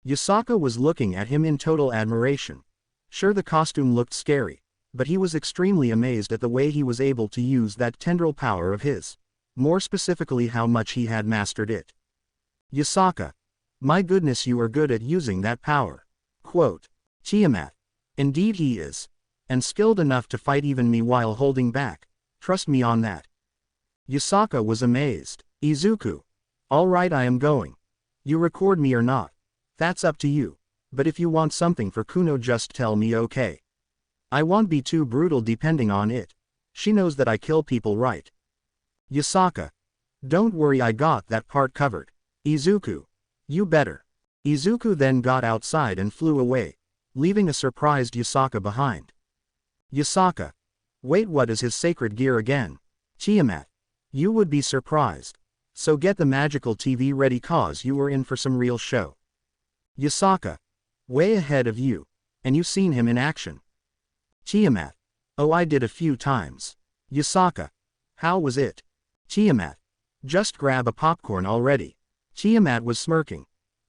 [SPEAKER 1] Yasaka was looking at him in total admiration. Sure, the costume looked scary, but he was extremely amazed at the way he was able to use that tendril power of his. More specifically, how much he had mastered it. Yasaka. My goodness, you are good at using that power. Quote. Tiamat. Indeed he is. And skilled enough to fight even me while holding back. Trust me on that. Yasaka was amazed. Izuku. Alright, I am going. You record me or not. That's up to you. But if you want something for Kuno, just tell me, okay? I won't be too brutal depending on it. She knows that I kill people, right? Yasaka. Don't worry, I got that part covered. Izuku. You better. Izuku then got outside and flew away, leaving a surprised Yasaka behind. Yasaka. Wait, what is his sacred gear again? Tiamat. You would be surprised. So get the magical TV ready, cause you are in for some real show. Yasaka. Way ahead of you. And you seen him in action. Tiamat. Oh, I did a few times. Yasaka. How was it? Tiamat. Just grab a popcorn already. Tiamat was smirking.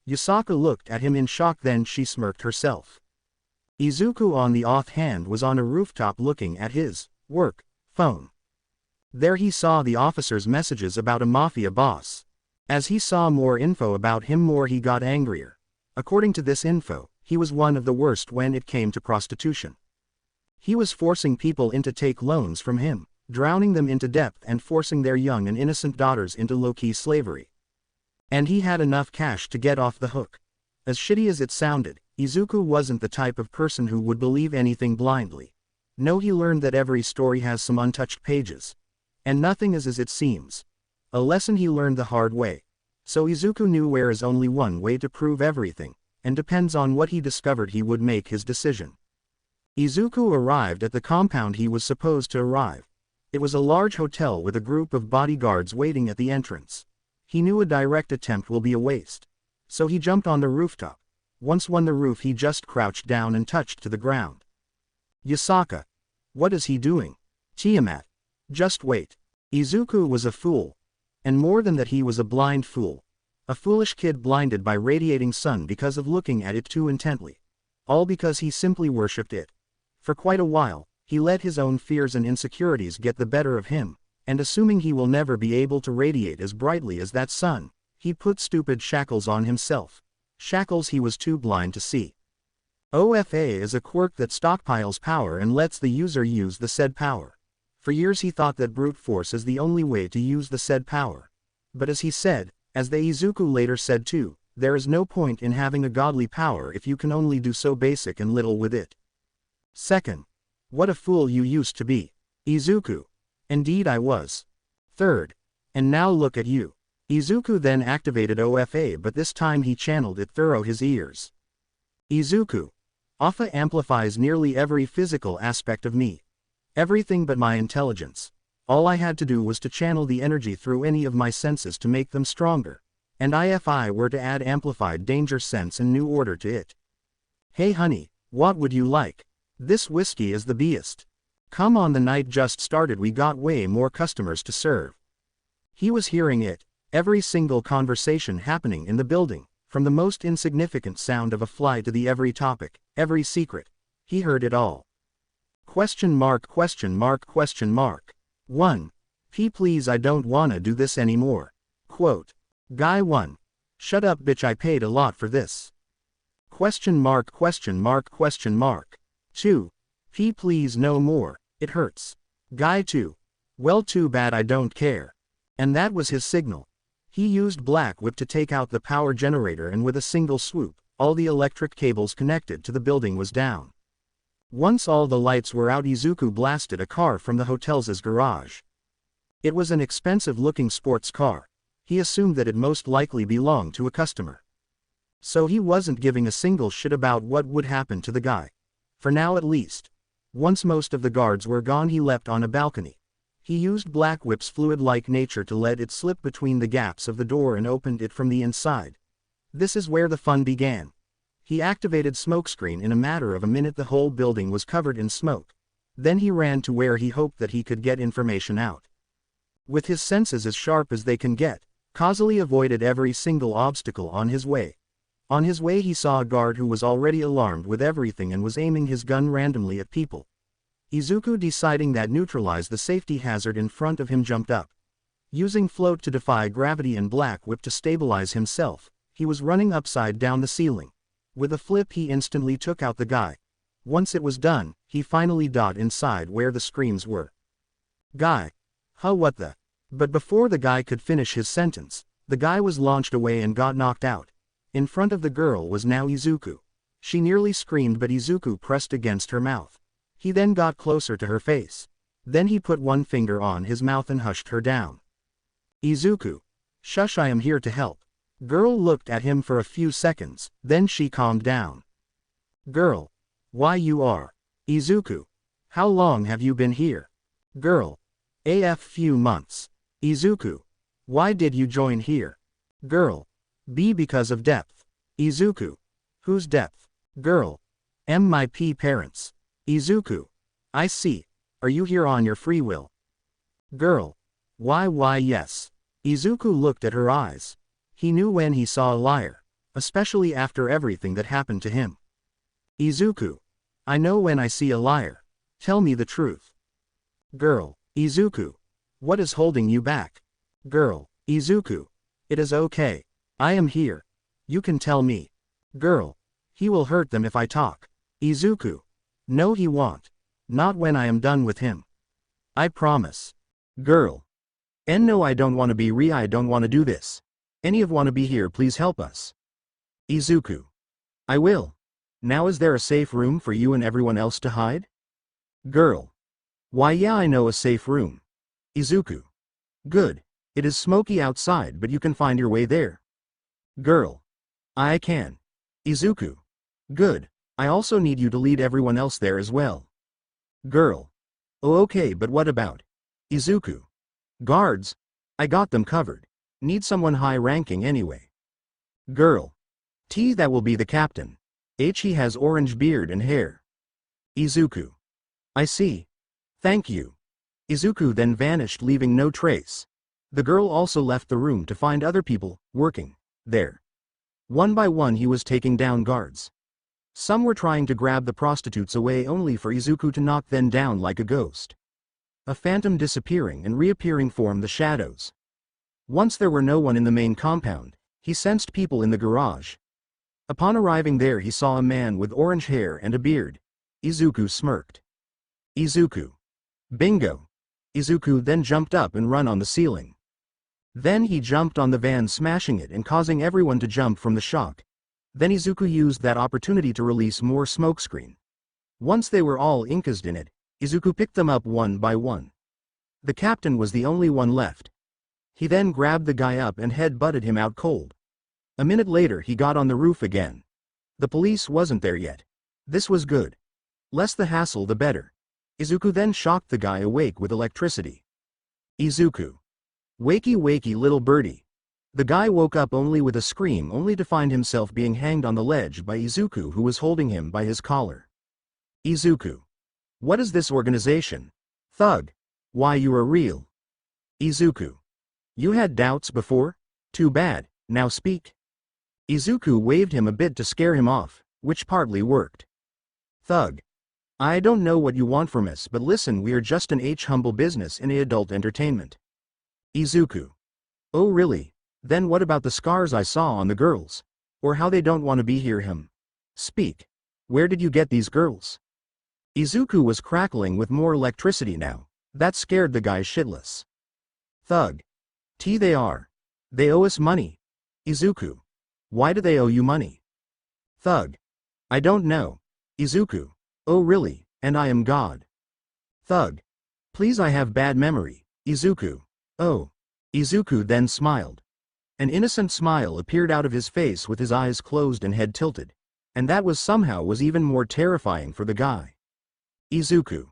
[SPEAKER 1] Yasaka looked at him in shock, then she smirked herself. Izuku on the offhand was on a rooftop looking at his work phone. There he saw the officer's messages about a mafia boss. As he saw more info about him, more he got angrier. According to this info, he was one of the worst when it came to prostitution. He was forcing people into take loans from him, drowning them into debt and forcing their young and innocent daughters into low-key slavery. And he had enough cash to get off the hook. As shitty as it sounded, Izuku wasn't the type of person who would believe anything blindly. No, he learned that every story has some untouched pages. And nothing is as it seems. A lesson he learned the hard way. So Izuku knew there is only one way to prove everything, and depends on what he discovered he would make his decision. Izuku arrived at the compound he was supposed to arrive. It was a large hotel with a group of bodyguards waiting at the entrance. He knew a direct attempt will be a waste. So he jumped on the rooftop. Once on the roof, he just crouched down and touched to the ground. Yasaka. What is he doing? Tiamat. Just wait. Izuku was a fool. And more than that, he was a blind fool. A foolish kid blinded by radiating sun because of looking at it too intently. All because he simply worshipped it. For quite a while, he let his own fears and insecurities get the better of him, and assuming he will never be able to radiate as brightly as that sun, he put stupid shackles on himself. Shackles he was too blind to see. OFA is a quirk that stockpiles power and lets the user use the said power. For years he thought that brute force is the only way to use the said power. But as he said, as the Izuku later said too, there is no point in having a godly power if you can only do so basic and little with it. Second. What a fool you used to be. Izuku. Indeed I was. Third. And now look at you. Izuku then activated OFA, but this time he channeled it through his ears. Izuku. OFA amplifies nearly every physical aspect of me. Everything but my intelligence. All I had to do was to channel the energy through any of my senses to make them stronger. And if I were to add amplified danger sense and new order to it. Hey honey, what would you like? This whiskey is the beest. Come on, the night just started, we got way more customers to serve. He was hearing it, every single conversation happening in the building, from the most insignificant sound of a fly to the every topic, every secret. He heard it all. Question mark, question mark, question mark. 1. P please, I don't wanna do this anymore. Quote. Guy 1. Shut up bitch, I paid a lot for this. Question mark, question mark, question mark. 2. P please, no more, it hurts. Guy 2. Well, too bad, I don't care. And that was his signal. He used Black Whip to take out the power generator, and with a single swoop, all the electric cables connected to the building was down. Once all the lights were out, Izuku blasted a car from the hotel's garage. It was an expensive-looking sports car. He assumed that it most likely belonged to a customer. So he wasn't giving a single shit about what would happen to the guy. For now at least. Once most of the guards were gone, he leapt on a balcony. He used Black Whip's fluid-like nature to let it slip between the gaps of the door and opened it from the inside. This is where the fun began. He activated smokescreen. In a matter of a minute the whole building was covered in smoke. Then he ran to where he hoped that he could get information out. With his senses as sharp as they can get, causally avoided every single obstacle on his way. On his way he saw a guard who was already alarmed with everything and was aiming his gun randomly at people. Izuku, deciding that neutralized the safety hazard in front of him, jumped up. Using float to defy gravity and Black Whip to stabilize himself, he was running upside down the ceiling. With a flip he instantly took out the guy. Once it was done, he finally got inside where the screams were. Guy. Huh, what the? But before the guy could finish his sentence, the guy was launched away and got knocked out. In front of the girl was now Izuku. She nearly screamed, but Izuku pressed against her mouth. He then got closer to her face. Then he put one finger on his mouth and hushed her down. Izuku. Shush, I am here to help. Girl looked at him for a few seconds, then she calmed down. Girl. Why you are? Izuku. How long have you been here? Girl. Few months. Izuku. Why did you join here? Girl. Because of depth. Izuku. Whose depth? Girl. My parents. Izuku. I see. Are you here on your free will? Girl. Why yes. Izuku looked at her eyes. He knew when he saw a liar, especially after everything that happened to him. Izuku. I know when I see a liar. Tell me the truth. Girl. Izuku. What is holding you back? Girl. Izuku. It is okay. I am here. You can tell me. Girl. He will hurt them if I talk. Izuku. No, he won't. Not when I am done with him. I promise. Girl. And no, I don't want to be I don't want to do this. Any of want to be here, please help us. Izuku. I will. Now is there a safe room for you and everyone else to hide? Girl. Why yeah, I know a safe room. Izuku. Good. It is smoky outside, but you can find your way there. Girl. I can. Izuku. Good. I also need you to lead everyone else there as well. Girl. Oh okay, but what about Izuku? Guards? I got them covered. Need someone high-ranking anyway. Girl. T, that will be the captain. H, he has orange beard and hair. Izuku. I see. Thank you. Izuku then vanished, leaving no trace. The girl also left the room to find other people working there. One by one he was taking down guards. Some were trying to grab the prostitutes away, only for Izuku to knock them down like a ghost. A phantom disappearing and reappearing formed the shadows. Once there were no one in the main compound, he sensed people in the garage. Upon arriving there he saw a man with orange hair and a beard. Izuku smirked. Izuku. Bingo. Izuku then jumped up and ran on the ceiling. Then he jumped on the van, smashing it and causing everyone to jump from the shock. Then Izuku used that opportunity to release more smokescreen. Once they were all encased in it, Izuku picked them up one by one. The captain was the only one left. He then grabbed the guy up and head-butted him out cold. A minute later he got on the roof again. The police wasn't there yet. This was good. Less the hassle the better. Izuku then shocked the guy awake with electricity. Izuku. Wakey wakey little birdie. The guy woke up only with a scream, only to find himself being hanged on the ledge by Izuku, who was holding him by his collar. Izuku. What is this organization? Thug. Why, you are real. Izuku. You had doubts before? Too bad, now speak. Izuku waved him a bit to scare him off, which partly worked. Thug. I don't know what you want from us, but listen, we are just an humble business in adult entertainment. Izuku. Oh really? Then what about the scars I saw on the girls? Or how they don't want to be here? Speak. Where did you get these girls? Izuku was crackling with more electricity now. That scared the guy shitless. Thug. T, they are. They owe us money. Izuku. Why do they owe you money? Thug. I don't know. Izuku. Oh really, and I am God. Thug. Please, I have bad memory. Izuku. Oh. Izuku then smiled. An innocent smile appeared out of his face with his eyes closed and head tilted. And that was even more terrifying for the guy. Izuku.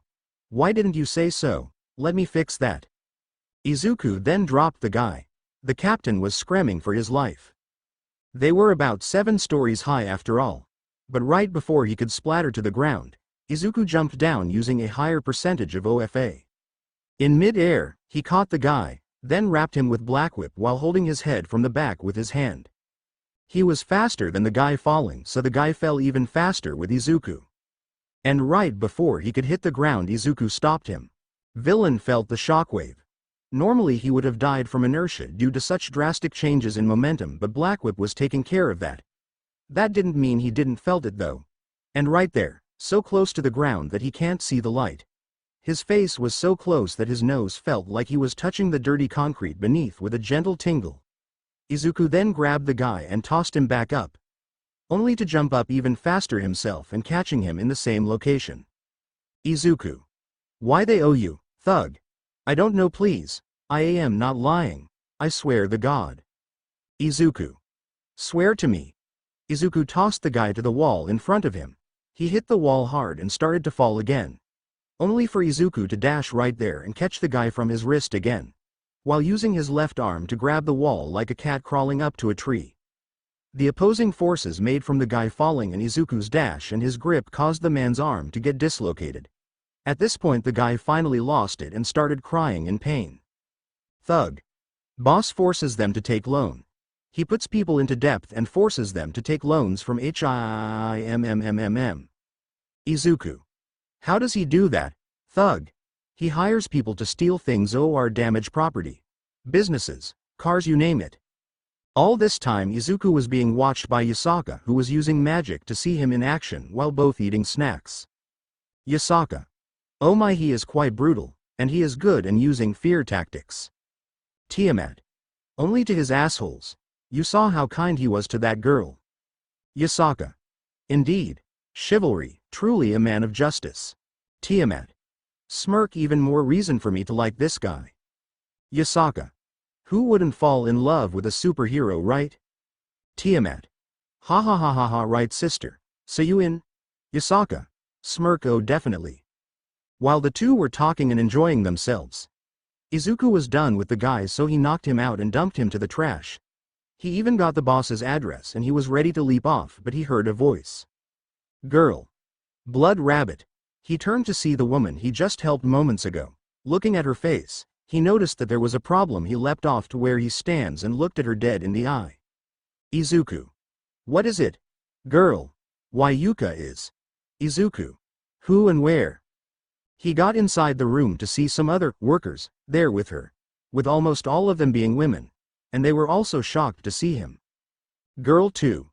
[SPEAKER 1] Why didn't you say so? Let me fix that. Izuku then dropped the guy. The captain was screaming for his life. They were about 7 stories high after all. But right before he could splatter to the ground, Izuku jumped down using a higher percentage of OFA. In mid-air, he caught the guy, then wrapped him with Black Whip while holding his head from the back with his hand. He was faster than the guy falling, so the guy fell even faster with Izuku. And right before he could hit the ground, Izuku stopped him. Villain felt the shockwave. Normally he would have died from inertia due to such drastic changes in momentum, but Black Whip was taking care of that. That didn't mean he didn't felt it though. And right there, so close to the ground that he can't see the light. His face was so close that his nose felt like he was touching the dirty concrete beneath with a gentle tingle. Izuku then grabbed the guy and tossed him back up, only to jump up even faster himself and catching him in the same location. Izuku. Why they owe you, thug? I don't know, please. I am not lying. I swear the God. Izuku. Swear to me. Izuku tossed the guy to the wall in front of him. He hit the wall hard and started to fall again. Only for Izuku to dash right there and catch the guy from his wrist again, while using his left arm to grab the wall like a cat crawling up to a tree. The opposing forces made from the guy falling and Izuku's dash and his grip caused the man's arm to get dislocated. At this point the guy finally lost it and started crying in pain. Thug. Boss forces them to take loan. He puts people into debt and forces them to take loans from HIMMMMM. Izuku. How does he do that? Thug. He hires people to steal things or damage property. Businesses, cars, you name it. All this time Izuku was being watched by Yasaka, who was using magic to see him in action while both eating snacks. Yasaka. Oh my, he is quite brutal, and he is good in using fear tactics. Tiamat. Only to his assholes. You saw how kind he was to that girl. Yasaka. Indeed. Chivalry, truly a man of justice. Tiamat. Smirk, even more reason for me to like this guy. Yasaka. Who wouldn't fall in love with a superhero, right? Tiamat. Ha ha ha ha ha, right sister. So you in? Yasaka. Smirk, oh definitely. While the two were talking and enjoying themselves, Izuku was done with the guy, so he knocked him out and dumped him to the trash. He even got the boss's address and he was ready to leap off, but he heard a voice. Girl. Blood rabbit. He turned to see the woman he just helped moments ago. Looking at her face, he noticed that there was a problem. He leapt off to where he stands and looked at her dead in the eye. Izuku. What is it? Girl. Why, Yuka is. Izuku. Who and where? He got inside the room to see some other workers there with her, with almost all of them being women, and they were also shocked to see him. Girl 2.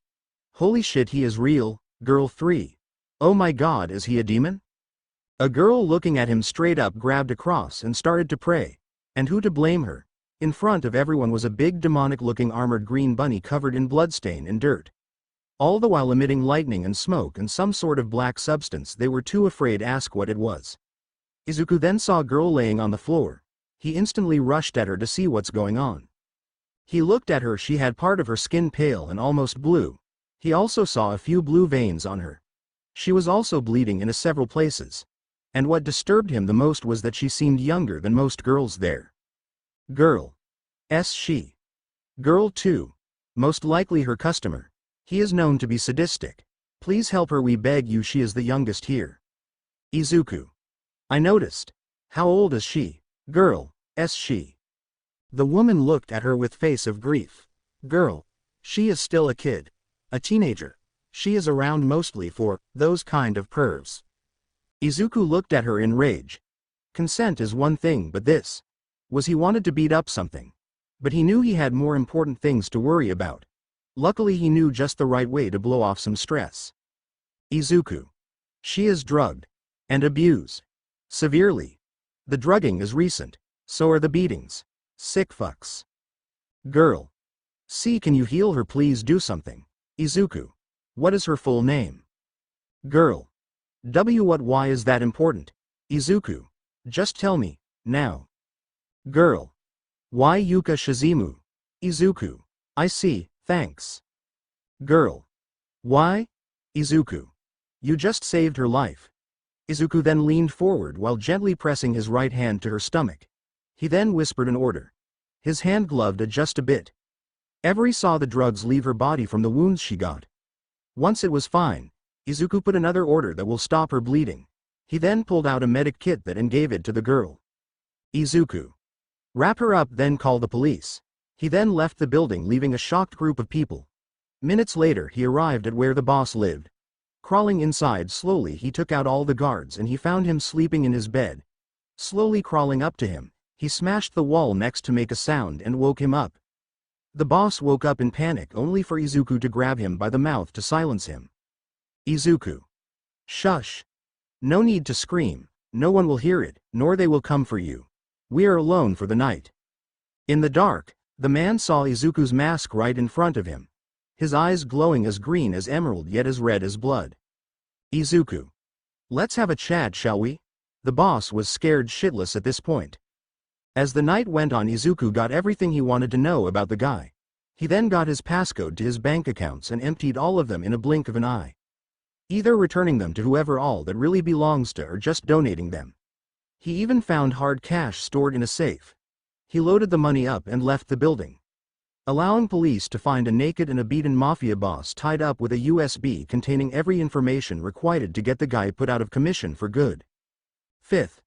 [SPEAKER 1] Holy shit, he is real. Girl 3. Oh my god, is he a demon? A girl looking at him straight up grabbed a cross and started to pray. And who to blame her? In front of everyone was a big demonic-looking armored green bunny covered in bloodstain and dirt. All the while emitting lightning and smoke and some sort of black substance. They were too afraid to ask what it was. Izuku then saw a girl laying on the floor. He instantly rushed at her to see what's going on. He looked at her. She had part of her skin pale and almost blue. He also saw a few blue veins on her. She was also bleeding in several places. And what disturbed him the most was that she seemed younger than most girls there. Girl. She. Girl 2. Most likely her customer. He is known to be sadistic. Please help her, we beg you, she is the youngest here. Izuku. I noticed. How old is she? Girl. She. The woman looked at her with face of grief. Girl. She is still a kid. A teenager. She is around mostly for those kind of pervs. Izuku looked at her in rage. Consent is one thing, but this. Was he wanted to beat up something. But he knew he had more important things to worry about. Luckily he knew just the right way to blow off some stress. Izuku. She is drugged. And abused. Severely. The drugging is recent. So are the beatings. Sick fucks. Girl. See, can you heal her, please do something. Izuku. What is her full name? Girl. What, why is that important? Izuku. Just tell me, now. Girl. Why, Yuka Shizumu? Izuku. I see, thanks. Girl. Why? Izuku. You just saved her life. Izuku then leaned forward while gently pressing his right hand to her stomach. He then whispered an order. His hand gloved it just a bit. Every saw the drugs leave her body from the wounds she got. Once it was fine, Izuku put another order that will stop her bleeding. He then pulled out a medic kit that and gave it to the girl. Izuku. Wrap her up, then call the police. He then left the building, leaving a shocked group of people. Minutes later he arrived at where the boss lived. Crawling inside slowly, he took out all the guards and he found him sleeping in his bed. Slowly crawling up to him, he smashed the wall next to make a sound and woke him up. The boss woke up in panic, only for Izuku to grab him by the mouth to silence him. Izuku. Shush. No need to scream, no one will hear it, nor they will come for you. We are alone for the night. In the dark, the man saw Izuku's mask right in front of him. His eyes glowing as green as emerald yet as red as blood. Izuku. Let's have a chat, shall we? The boss was scared shitless at this point. As the night went on, Izuku got everything he wanted to know about the guy. He then got his passcode to his bank accounts and emptied all of them in a blink of an eye. Either returning them to whoever all that really belongs to or just donating them. He even found hard cash stored in a safe. He loaded the money up and left the building, allowing police to find a naked and a beaten mafia boss tied up with a USB containing every information required to get the guy put out of commission for good. 5th.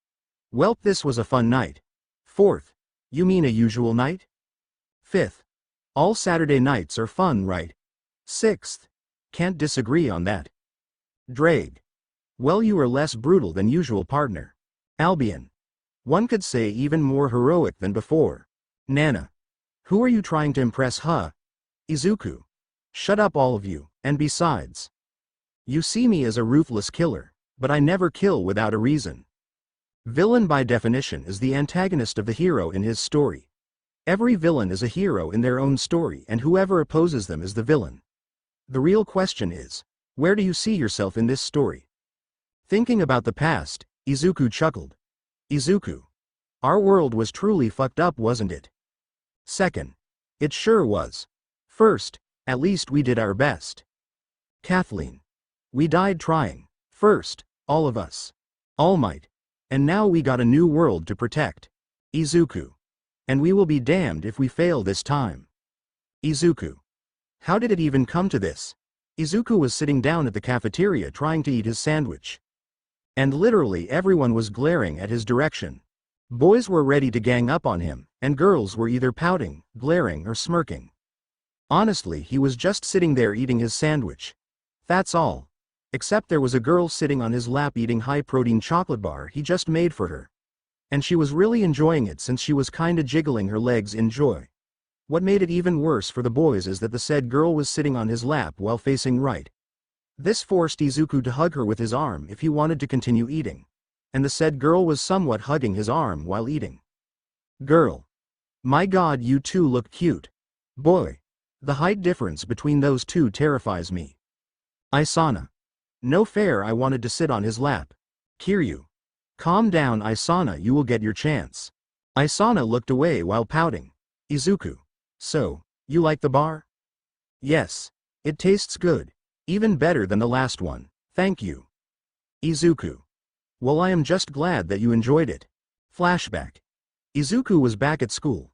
[SPEAKER 1] Welp, this was a fun night. 4th. You mean a usual night? 5th. All Saturday nights are fun, right? 6th. Can't disagree on that. Drake. Well, you are less brutal than usual, partner. Albion. One could say even more heroic than before. Nana. Who are you trying to impress, huh? Izuku. Shut up, all of you, and besides. You see me as a ruthless killer, but I never kill without a reason. Villain by definition is the antagonist of the hero in his story. Every villain is a hero in their own story, and whoever opposes them is the villain. The real question is, where do you see yourself in this story? Thinking about the past, Izuku chuckled. Izuku. Our world was truly fucked up, wasn't it? Second. It sure was. First, at least we did our best. Kathleen. We died trying. First, all of us. All Might. And now we got a new world to protect. Izuku. And we will be damned if we fail this time. Izuku. How did it even come to this? Izuku was sitting down at the cafeteria trying to eat his sandwich. And literally everyone was glaring at his direction. Boys were ready to gang up on him, and girls were either pouting, glaring, or smirking. Honestly, he was just sitting there eating his sandwich. That's all. Except there was a girl sitting on his lap eating high-protein chocolate bar he just made for her. And she was really enjoying it since she was kinda jiggling her legs in joy. What made it even worse for the boys is that the said girl was sitting on his lap while facing right. This forced Izuku to hug her with his arm if he wanted to continue eating. And the said girl was somewhat hugging his arm while eating. Girl. My god, you two look cute. Boy. The height difference between those two terrifies me. Isana. No fair, I wanted to sit on his lap. Kiryu. Calm down, Isana, you will get your chance. Isana looked away while pouting. Izuku. So, you like the bar? Yes. It tastes good. Even better than the last one, thank you. Izuku. Well, I am just glad that you enjoyed it. Flashback. Izuku was back at school.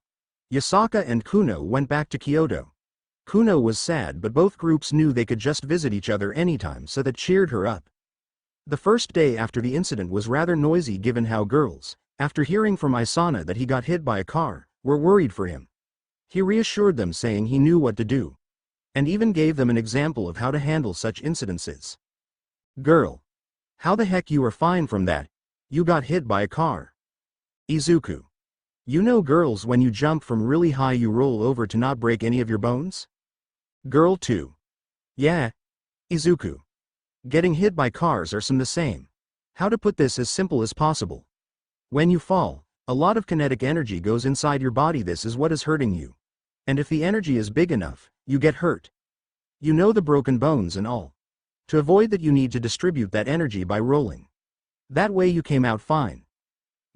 [SPEAKER 1] Yasaka and Kuno went back to Kyoto. Kuno was sad, but both groups knew they could just visit each other anytime, so that cheered her up. The first day after the incident was rather noisy given how girls, after hearing from Isana that he got hit by a car, were worried for him. He reassured them, saying he knew what to do. And even gave them an example of how to handle such incidences. Girl. How the heck you are fine from that? You got hit by a car. Izuku. You know girls, when you jump from really high you roll over to not break any of your bones? Girl 2. Yeah. Izuku. Getting hit by cars are some the same. How to put this as simple as possible. When you fall, a lot of kinetic energy goes inside your body, this is what is hurting you. And if the energy is big enough, you get hurt. You know, the broken bones and all. To avoid that you need to distribute that energy by rolling. That way you came out fine.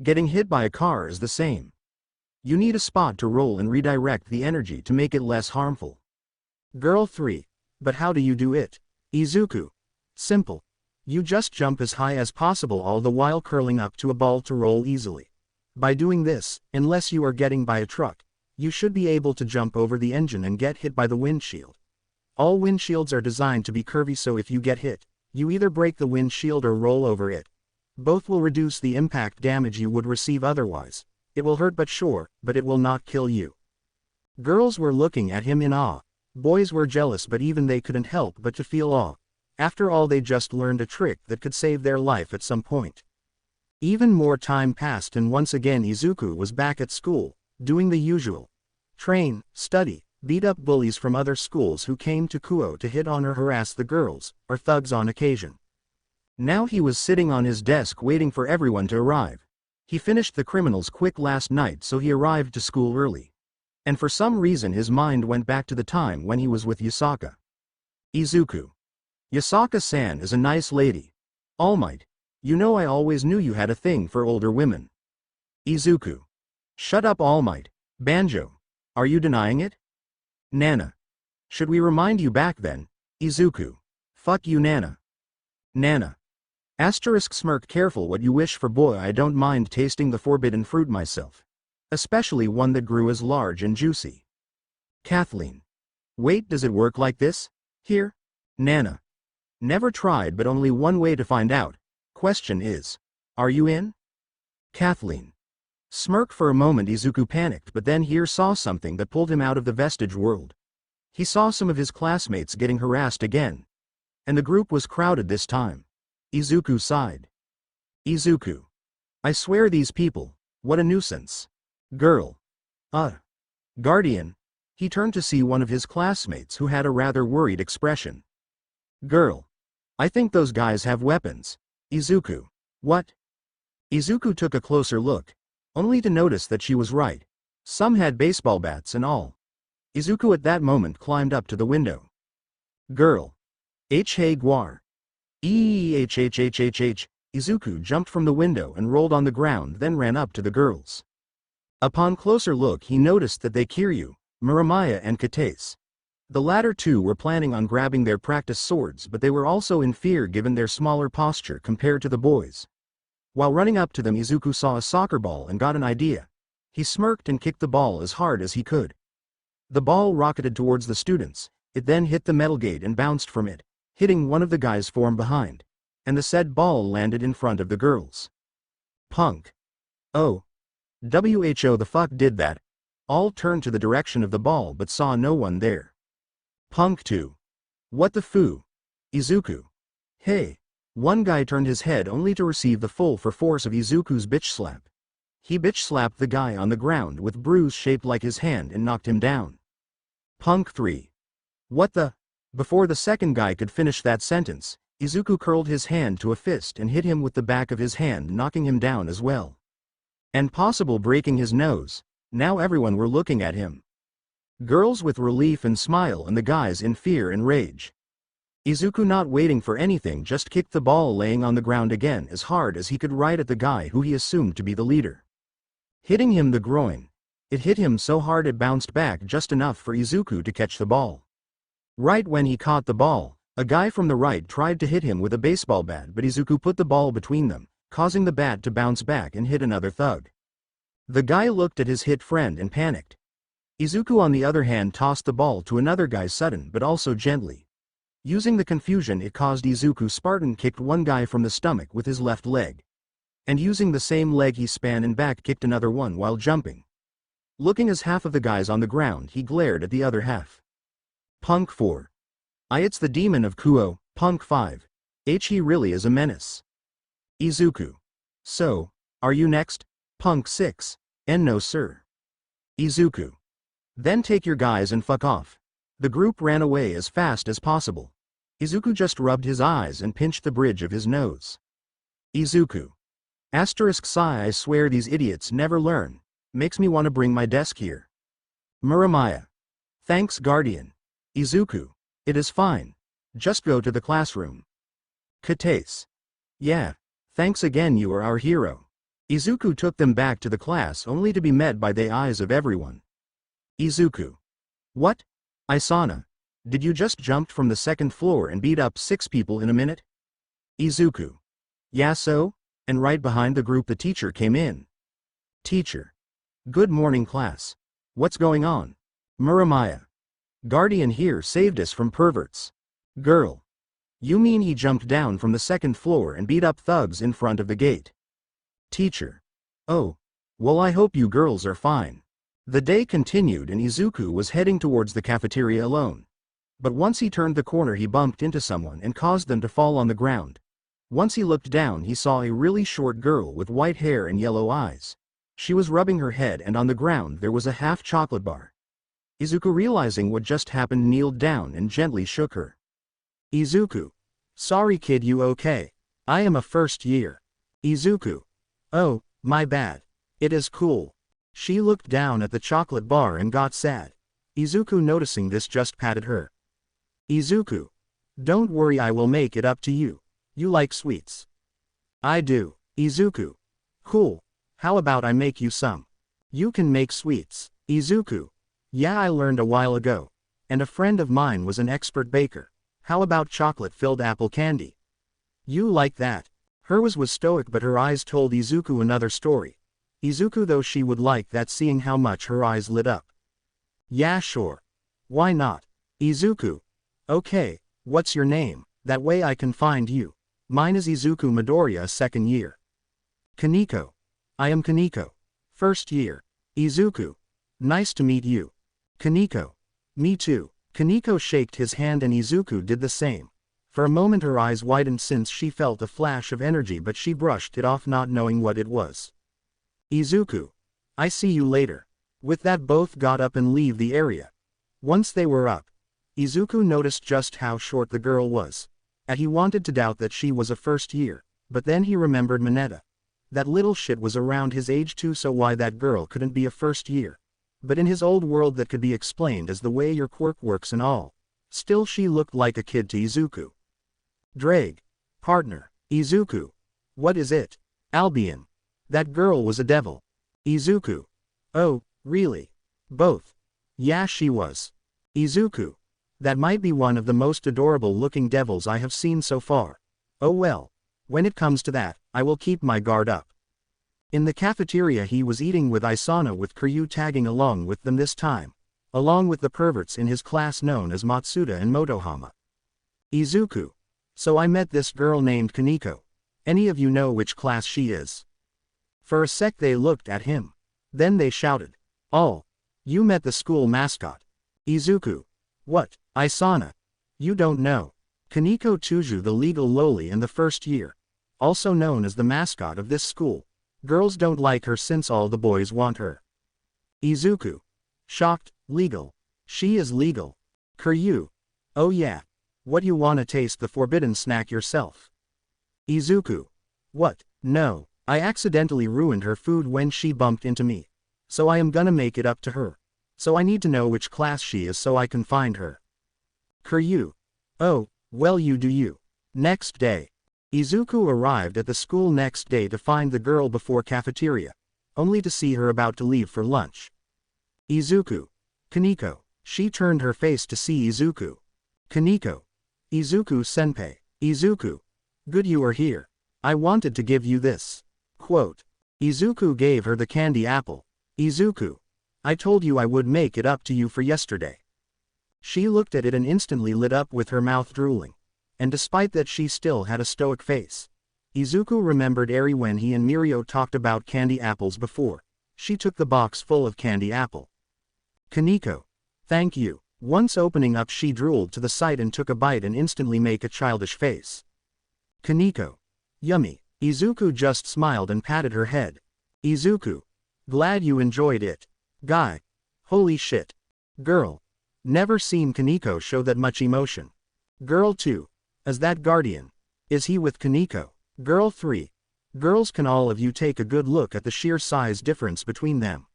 [SPEAKER 1] Getting hit by a car is the same. You need a spot to roll and redirect the energy to make it less harmful. Girl 3. But how do you do it? Izuku. Simple. You just jump as high as possible, all the while curling up to a ball to roll easily. By doing this, unless you are getting by a truck, you should be able to jump over the engine and get hit by the windshield. All windshields are designed to be curvy, so if you get hit, you either break the windshield or roll over it. Both will reduce the impact damage you would receive otherwise. It will hurt but sure, but it will not kill you. Girls were looking at him in awe. Boys were jealous, but even they couldn't help but to feel awe. After all, they just learned a trick that could save their life at some point. Even more time passed, and once again Izuku was back at school, doing the usual. Train, study, beat up bullies from other schools who came to Kuoh to hit on or harass the girls, or thugs on occasion. Now he was sitting on his desk waiting for everyone to arrive. He finished the criminals quick last night, so he arrived to school early. And for some reason his mind went back to the time when he was with Yasaka. Izuku. Yasaka-san is a nice lady. All Might. You know, I always knew you had a thing for older women. Izuku. Shut up, All Might. Banjo. Are you denying it? Nana. Should we remind you back then? Izuku. Fuck you, Nana. Nana. Asterisk smirk, careful what you wish for, boy, I don't mind tasting the forbidden fruit myself. Especially one that grew as large and juicy. Kathleen. Wait, does it work like this? Here? Nana. Never tried, but only one way to find out. Question is, are you in? Kathleen. Smirk for a moment. Izuku panicked, but then he saw something that pulled him out of the vestige world. He saw some of his classmates getting harassed again. And the group was crowded this time. Izuku sighed. Izuku. I swear these people, what a nuisance. Girl. Guardian. He turned to see one of his classmates who had a rather worried expression. Girl. I think those guys have weapons. Izuku. What? Izuku took a closer look, only to notice that she was right. Some had baseball bats and all. Izuku at that moment climbed up to the window. Girl. Hey Guar. Izuku jumped from the window and rolled on the ground, then ran up to the girls. Upon closer look he noticed that they Kiryu, Miramaya and Kates. The latter two were planning on grabbing their practice swords, but they were also in fear given their smaller posture compared to the boys. While running up to them, Izuku saw a soccer ball and got an idea. He smirked and kicked the ball as hard as he could. The ball rocketed towards the students. It then hit the metal gate and bounced from it, hitting one of the guys from behind. And the said ball landed in front of the girls. Punk. Oh. Who the fuck did that? All turned to the direction of the ball but saw no one there. Punk 2. What the foo? Izuku. Hey. One guy turned his head only to receive the full force of Izuku's bitch slap. He bitch slapped the guy on the ground with bruise shaped like his hand and knocked him down. Punk 3. What the? Before the second guy could finish that sentence, Izuku curled his hand to a fist and hit him with the back of his hand, knocking him down as well. And possible breaking his nose. Now everyone were looking at him. Girls with relief and smile and the guys in fear and rage. Izuku, not waiting for anything, just kicked the ball laying on the ground again as hard as he could right at the guy who he assumed to be the leader. Hitting him the groin. It hit him so hard it bounced back just enough for Izuku to catch the ball. Right when he caught the ball, a guy from the right tried to hit him with a baseball bat, but Izuku put the ball between them, causing the bat to bounce back and hit another thug. The guy looked at his hit friend and panicked. Izuku on the other hand tossed the ball to another guy sudden but also gently. Using the confusion it caused, Izuku Spartan kicked one guy from the stomach with his left leg. And using the same leg he span and back kicked another one while jumping. Looking as half of the guys on the ground, he glared at the other half. Punk 4. It's the demon of Kuoh. Punk 5. He really is a menace. Izuku. So, are you next? Punk 6. No sir. Izuku. Then take your guys and fuck off. The group ran away as fast as possible. Izuku just rubbed his eyes and pinched the bridge of his nose. Izuku. Sigh, I swear these idiots never learn. Makes me want to bring my desk here. Miramaya. Thanks Guardian. Izuku. It is fine. Just go to the classroom. Kates. Yeah. Thanks again, you are our hero. Izuku took them back to the class only to be met by the eyes of everyone. Izuku. What? Isana. Did you just jump from the second floor and beat up 6 people in a minute? Izuku. Yeah so? And right behind the group the teacher came in. Teacher. Good morning class. What's going on? Miramaya. Guardian here saved us from perverts. Girl. You mean he jumped down from the second floor and beat up thugs in front of the gate? Teacher. Oh. Well, I hope you girls are fine. The day continued and Izuku was heading towards the cafeteria alone. But once he turned the corner he bumped into someone and caused them to fall on the ground. Once he looked down he saw a really short girl with white hair and yellow eyes. She was rubbing her head and on the ground there was a half chocolate bar. Izuku, realizing what just happened, kneeled down and gently shook her. Izuku. Sorry kid, you okay? I am a first year. Izuku. Oh, my bad. It is cool. She looked down at the chocolate bar and got sad. Izuku, noticing this, just patted her. Izuku. Don't worry, I will make it up to you. You like sweets? I do. Izuku. Cool. How about I make you some? You can make sweets. Izuku. Yeah, I learned a while ago. And a friend of mine was an expert baker. How about chocolate-filled apple candy? You like that? Hers was stoic but her eyes told Izuku another story. Izuku, though, she would like that, seeing how much her eyes lit up. Yeah sure. Why not? Izuku. Okay, what's your name? That way I can find you. Mine is Izuku Midoriya, second year. Kaneko. I am Kaneko. First year. Izuku. Nice to meet you. Kaneko. Me too. Kaneko shaked his hand and Izuku did the same. For a moment her eyes widened since she felt a flash of energy, but she brushed it off, not knowing what it was. Izuku. I see you later. With that, both got up and leave the area. Once they were up, Izuku noticed just how short the girl was. And he wanted to doubt that she was a first year, but then he remembered Mineta. That little shit was around his age too, so why that girl couldn't be a first year? But in his old world that could be explained as the way your quirk works and all. Still, she looked like a kid to Izuku. Drag. Partner. Izuku. What is it? Albion. That girl was a devil. Izuku. Oh, really? Both. Yeah, she was. Izuku. That might be one of the most adorable looking devils I have seen so far. Oh well. When it comes to that, I will keep my guard up. In the cafeteria he was eating with Isana, with Kuoh tagging along with them this time. Along with the perverts in his class known as Matsuda and Motohama. Izuku. So I met this girl named Kaneko. Any of you know which class she is? For a sec they looked at him. Then they shouted. Oh. You met the school mascot. Izuku. What? Isana. You don't know. Kaneko Tuju, the legal loli in the first year. Also known as the mascot of this school. Girls don't like her since all the boys want her. Izuku. Shocked. Legal. She is legal. Kuoh. Oh yeah. What, you wanna taste the forbidden snack yourself? Izuku. What? No. I accidentally ruined her food when she bumped into me. So I am gonna make it up to her. So I need to know which class she is so I can find her. Kuoh. Oh, well, you do you. Next day. Izuku arrived at the school next day to find the girl before cafeteria. Only to see her about to leave for lunch. Izuku. Kaneko. She turned her face to see Izuku. Kaneko. Izuku senpai. Izuku. Good you are here. I wanted to give you this. Quote. Izuku gave her the candy apple. Izuku. I told you I would make it up to you for yesterday. She looked at it and instantly lit up with her mouth drooling. And despite that she still had a stoic face. Izuku remembered Eri when he and Mirio talked about candy apples before. She took the box full of candy apple. Kaneko. Thank you. Once opening up she drooled to the side and took a bite and instantly make a childish face. Kaneko. Yummy. Izuku just smiled and patted her head. Izuku. Glad you enjoyed it. Guy. Holy shit. Girl. Never seen Kaneko show that much emotion. Girl 2. As that guardian. Is he with Kaneko? Girl 3. Girls, can all of you take a good look at the sheer size difference between them?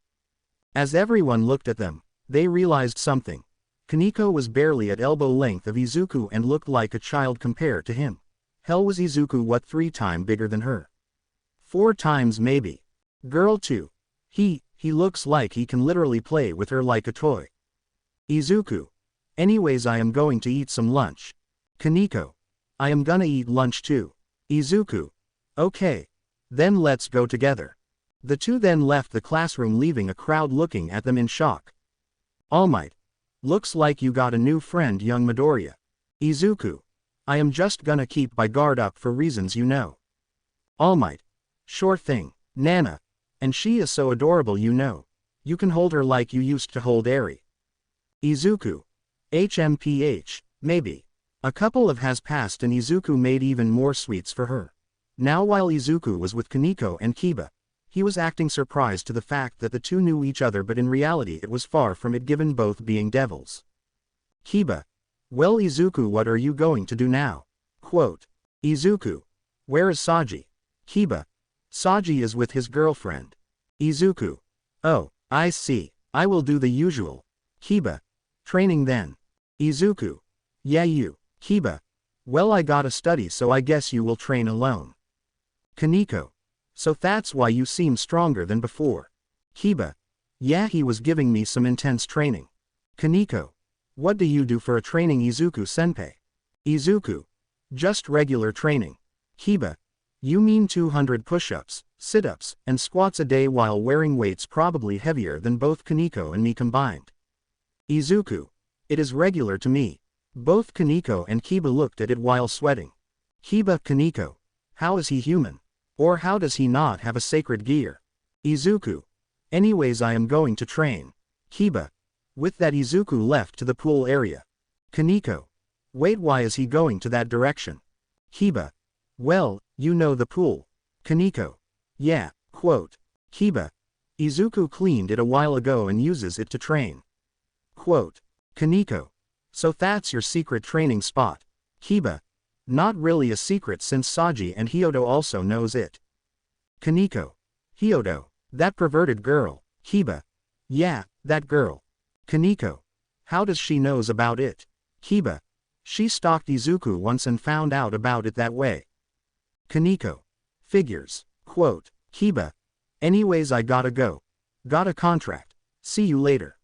[SPEAKER 1] As everyone looked at them, they realized something. Kaneko was barely at elbow length of Izuku and looked like a child compared to him. Hell, was Izuku what, 3 times bigger than her? 4 times maybe. Girl 2. He looks like he can literally play with her like a toy. Izuku. Anyways, I am going to eat some lunch. Kaneko. I am gonna eat lunch too. Izuku. Okay. Then let's go together. The two then left the classroom, leaving a crowd looking at them in shock. All Might. Looks like you got a new friend, young Midoriya. Izuku. I am just gonna keep my guard up for reasons you know. All Might. Sure thing, Nana. And she is so adorable, you know. You can hold her like you used to hold Eri. Izuku. HMPH, maybe. A couple of has passed and Izuku made even more sweets for her. Now while Izuku was with Kaneko and Kiba, he was acting surprised to the fact that the two knew each other, but in reality it was far from it, given both being devils. Kiba. Well, Izuku, what are you going to do now? Quote. Izuku. Where is Saji? Kiba. Saji is with his girlfriend. Izuku. Oh, I see. I will do the usual. Kiba. Training then. Izuku. Yeah, you. Kiba. Well, I gotta study, so I guess you will train alone. Kaneko. So that's why you seem stronger than before. Kiba. Yeah, he was giving me some intense training. Kaneko. What do you do for a training, Izuku senpai? Izuku. Just regular training. Kiba. You mean 200 push-ups, sit-ups, and squats a day while wearing weights probably heavier than both Kaneko and me combined. Izuku. It is regular to me. Both Kaneko and Kiba looked at it while sweating. Kiba. Kaneko. How is he human? Or how does he not have a sacred gear? Izuku. Anyways, I am going to train. Kiba. With that, Izuku left to the pool area. Kaneko. Wait, why is he going to that direction? Kiba. Well, you know the pool. Kaneko. Yeah, quote. Kiba. Izuku cleaned it a while ago and uses it to train. Quote. Kaneko. So that's your secret training spot. Kiba. Not really a secret since Saji and Hyodo also knows it. Kaneko. Hyodo. That perverted girl. Kiba. Yeah, that girl. Kaneko. How does she knows about it? Kiba. She stalked Izuku once and found out about it that way. Kaneko. Figures. Quote. Kiba. Anyways, I gotta go. Got a contract. See you later.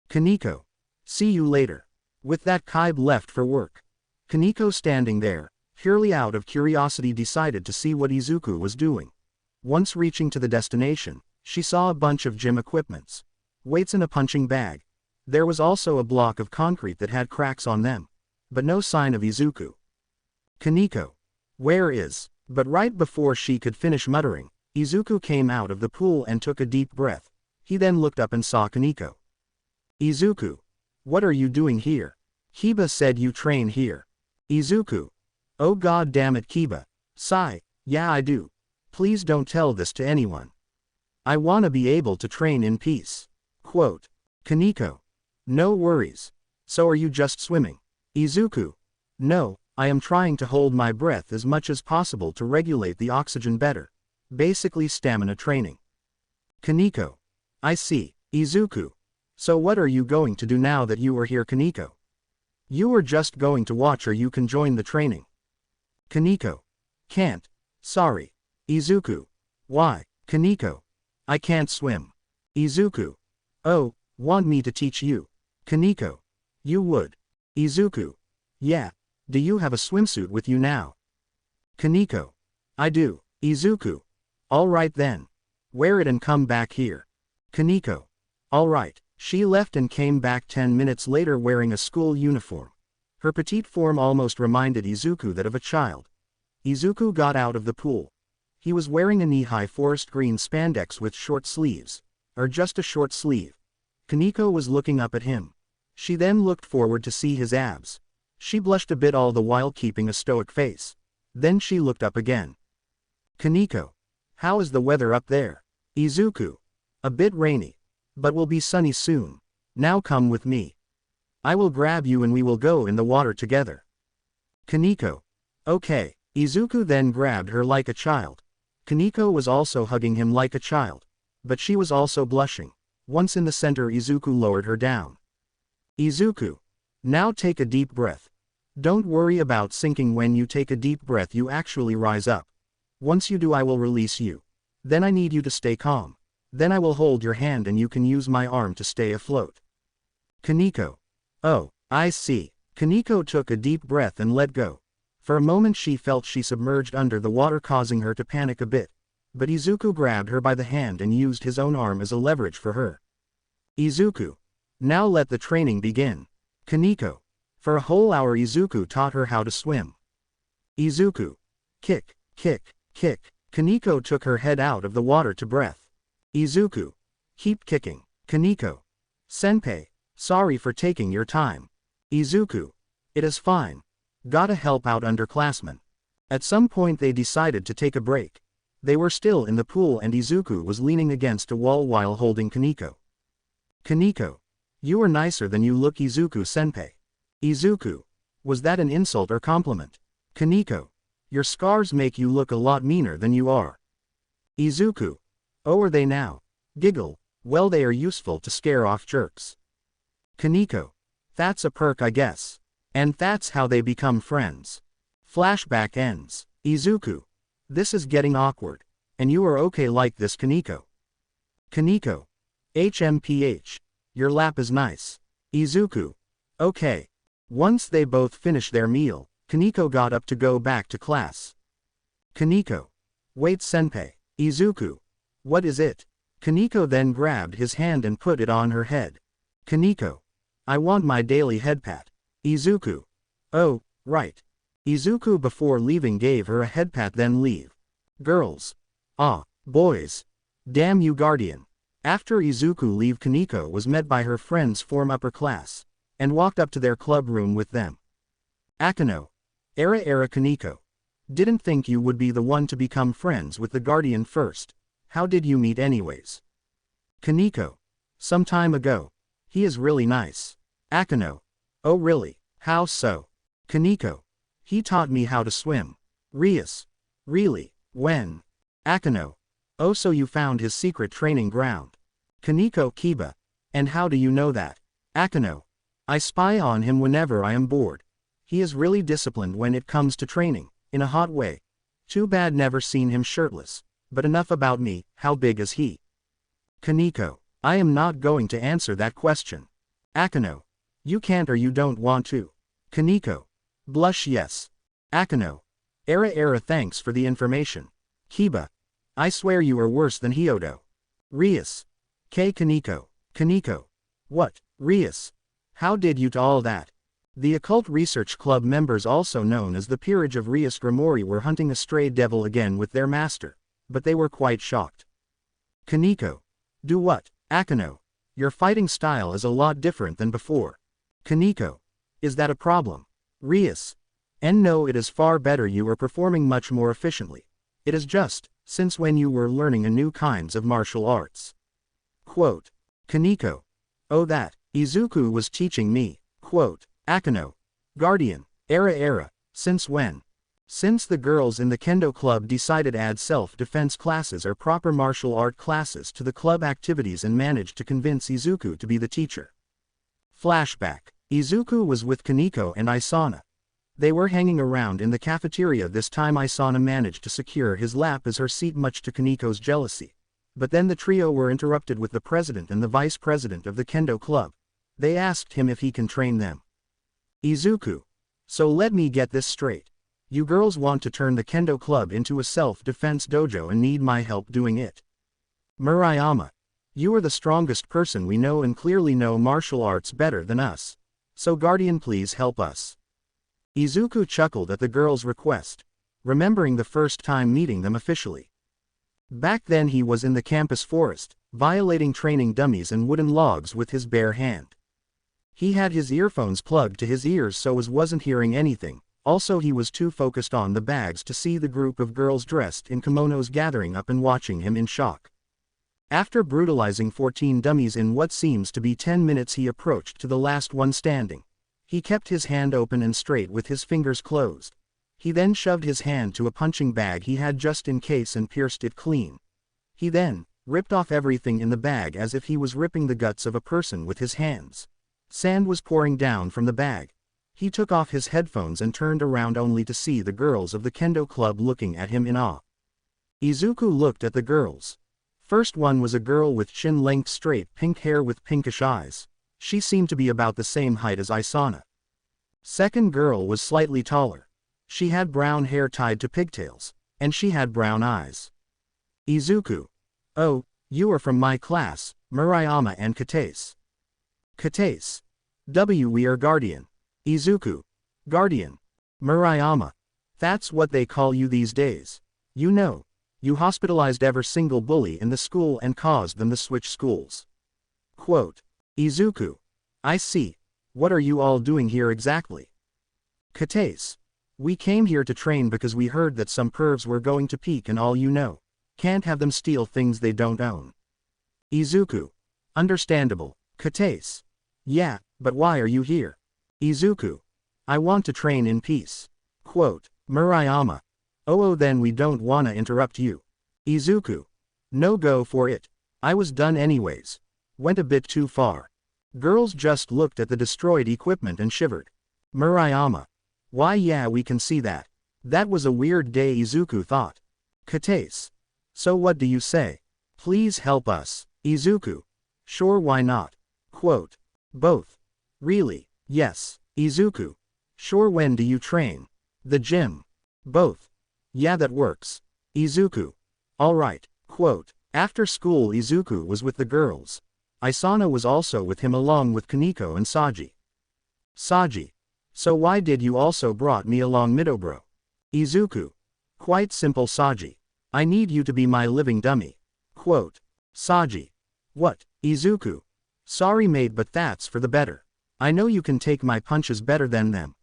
[SPEAKER 1] Kaneko. See you later. With that, Kiba left for work. Kaneko, standing there, purely out of curiosity, decided to see what Izuku was doing. Once reaching to the destination, she saw a bunch of gym equipments. Weights in a punching bag. There was also a block of concrete that had cracks on them. But no sign of Izuku. Kaneko. Where is? But right before she could finish muttering, Izuku came out of the pool and took a deep breath. He then looked up and saw Kaneko. Izuku. What are you doing here? Kiba said you train here. Izuku. Oh god damn it, Kiba. Sigh. Yeah, I do. Please don't tell this to anyone. I wanna be able to train in peace. Quote. Kaneko. No worries. So are you just swimming? Izuku. No, I am trying to hold my breath as much as possible to regulate the oxygen better. Basically stamina training. Kaneko. I see. Izuku. So what are you going to do now that you are here, Kaneko? You are just going to watch, or you can join the training. Kaneko. Can't. Sorry. Izuku. Why? Kaneko. I can't swim. Izuku. Oh, want me to teach you? Kaneko. You would. Izuku. Yeah. Do you have a swimsuit with you now? Kaneko. I do. Izuku. Alright then. Wear it and come back here. Kaneko. Alright. She left and came back 10 minutes later wearing a school uniform. Her petite form almost reminded Izuku that of a child. Izuku got out of the pool. He was wearing a knee-high forest green spandex with short sleeves. Or just a short sleeve. Kaneko was looking up at him. She then looked forward to see his abs. She blushed a bit, all the while keeping a stoic face. Then she looked up again. Kaneko. How is the weather up there? Izuku. A bit rainy. But will be sunny soon. Now come with me. I will grab you and we will go in the water together. Kaneko. Okay. Izuku then grabbed her like a child. Kaneko was also hugging him like a child. But she was also blushing. Once in the center, Izuku lowered her down. Izuku. Now take a deep breath. Don't worry about sinking. When you take a deep breath, you actually rise up. Once you do, I will release you. Then I need you to stay calm. Then I will hold your hand and you can use my arm to stay afloat. Kaneko. Oh, I see. Kaneko took a deep breath and let go. For a moment she felt she submerged under the water, causing her to panic a bit. But Izuku grabbed her by the hand and used his own arm as a leverage for her. Izuku. Now let the training begin. Kaneko. For a whole hour Izuku taught her how to swim. Izuku. Kick, kick, kick. Kaneko took her head out of the water to breath. Izuku. Keep kicking. Kaneko. Senpai. Sorry for taking your time. Izuku. It is fine. Gotta help out underclassmen. At some point they decided to take a break. They were still in the pool and Izuku was leaning against a wall while holding Kaneko. Kaneko. You are nicer than you look, Izuku-senpai. Izuku. Was that an insult or compliment? Kaneko. Your scars make you look a lot meaner than you are. Izuku. Oh, are they now? Giggle. Well, they are useful to scare off jerks. Kaneko. That's a perk, I guess. And that's how they become friends. Flashback ends. Izuku. This is getting awkward. And you are okay like this, Kaneko? Kaneko. HMPH. Your lap is nice. Izuku. Okay. Once they both finished their meal, Kaneko got up to go back to class. Kaneko. Wait, senpai. Izuku. What is it? Kaneko then grabbed his hand and put it on her head. Kaneko. I want my daily head pat. Izuku. Oh, right. Izuku before leaving gave her a head pat, then leave. Girls. Ah, boys. Damn you Guardian. After Izuku leave, Kaneko was met by her friends from upper class, and walked up to their club room with them. Akano. Era Kaneko. Didn't think you would be the one to become friends with the Guardian first. How did you meet anyways? Kaneko. Some time ago. He is really nice. Akano. Oh really, how so? Kaneko. He taught me how to swim. Rias. Really, when? Akano. Oh so you found his secret training ground. Kaneko. Kiba. And how do you know that? Akano. I spy on him whenever I am bored. He is really disciplined when it comes to training, in a hot way. Too bad never seen him shirtless. But enough about me, how big is he? Kaneko. I am not going to answer that question. Akano. You can't or you don't want to. Kaneko. Blush yes. Akano. Era thanks for the information. Kiba. I swear you are worse than Hyodo. Rias. Kaneko. Kaneko. What, Rias? How did you to all that? The Occult Research Club members, also known as the Peerage of Rias Grimori, were hunting a stray devil again with their master, but they were quite shocked. Kaneko. Do what? Akano. Your fighting style is a lot different than before. Kaneko. Is that a problem? Rias. And no, it is far better. You are performing much more efficiently. It is just, since when you were learning a new kinds of martial arts. Quote. Kaneko. Oh that, Izuku was teaching me. Quote. Akano. Guardian. Era. Since when? Since the girls in the Kendo Club decided add self-defense classes or proper martial art classes to the club activities and managed to convince Izuku to be the teacher. Flashback. Izuku was with Kaneko and Isana. They were hanging around in the cafeteria. This time Isana managed to secure his lap as her seat, much to Kaneko's jealousy. But then the trio were interrupted with the president and the vice president of the Kendo Club. They asked him if he can train them. Izuku. So let me get this straight. You girls want to turn the Kendo Club into a self-defense dojo and need my help doing it. Murayama. You are the strongest person we know and clearly know martial arts better than us. So Guardian, please help us. Izuku chuckled at the girls' request, remembering the first time meeting them officially. Back then he was in the campus forest, violating training dummies and wooden logs with his bare hand. He had his earphones plugged to his ears so wasn't hearing anything. Also he was too focused on the bags to see the group of girls dressed in kimonos gathering up and watching him in shock. After brutalizing 14 dummies in what seems to be 10 minutes, he approached to the last one standing. He kept his hand open and straight with his fingers closed. He then shoved his hand to a punching bag he had just in case and pierced it clean. He then ripped off everything in the bag as if he was ripping the guts of a person with his hands. Sand was pouring down from the bag. He took off his headphones and turned around only to see the girls of the Kendo Club looking at him in awe. Izuku looked at the girls. First one was a girl with chin-length straight pink hair with pinkish eyes. She seemed to be about the same height as Isana. Second girl was slightly taller. She had brown hair tied to pigtails, and she had brown eyes. Izuku. Oh, you are from my class, Murayama and Katase. Katase. We are Guardian. Izuku. Guardian. Murayama. That's what they call you these days. You know, you hospitalized every single bully in the school and caused them to switch schools. Quote. Izuku. I see. What are you all doing here exactly? Katase. We came here to train because we heard that some pervs were going to peek and all, you know. Can't have them steal things they don't own. Izuku. Understandable. Katase. Yeah, but why are you here? Izuku. I want to train in peace. Quote. Murayama. Oh then we don't wanna interrupt you. Izuku. No, go for it. I was done anyways. Went a bit too far. Girls just looked at the destroyed equipment and shivered. Murayama. Why yeah, we can see that. That was a weird day, Izuku thought. Katase. So what do you say? Please help us. Izuku. Sure, why not? Quote. Both. Really? Yes. Izuku. Sure, when do you train? The gym. Both. Yeah, that works. Izuku. Alright. Quote. After school Izuku was with the girls. Isana was also with him along with Kaneko and Saji. Saji. So why did you also brought me along, Midobro? Izuku. Quite simple, Saji. I need you to be my living dummy. Quote. Saji. What, Izuku? Sorry mate, but that's for the better. I know you can take my punches better than them.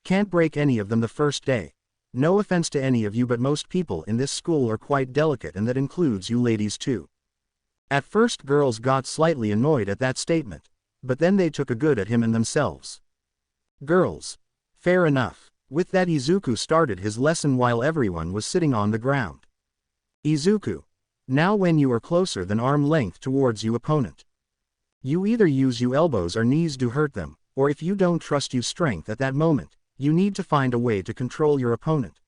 [SPEAKER 1] Can't break any of them the first day. No offense to any of you, but most people in this school are quite delicate, and that includes you ladies too. At first girls got slightly annoyed at that statement, but then they took a good at him and themselves. Girls. Fair enough. With that Izuku started his lesson while everyone was sitting on the ground. Izuku. Now when you are closer than arm length towards you opponent, you either use you elbows or knees to hurt them, or if you don't trust you strength at that moment, you need to find a way to control your opponent.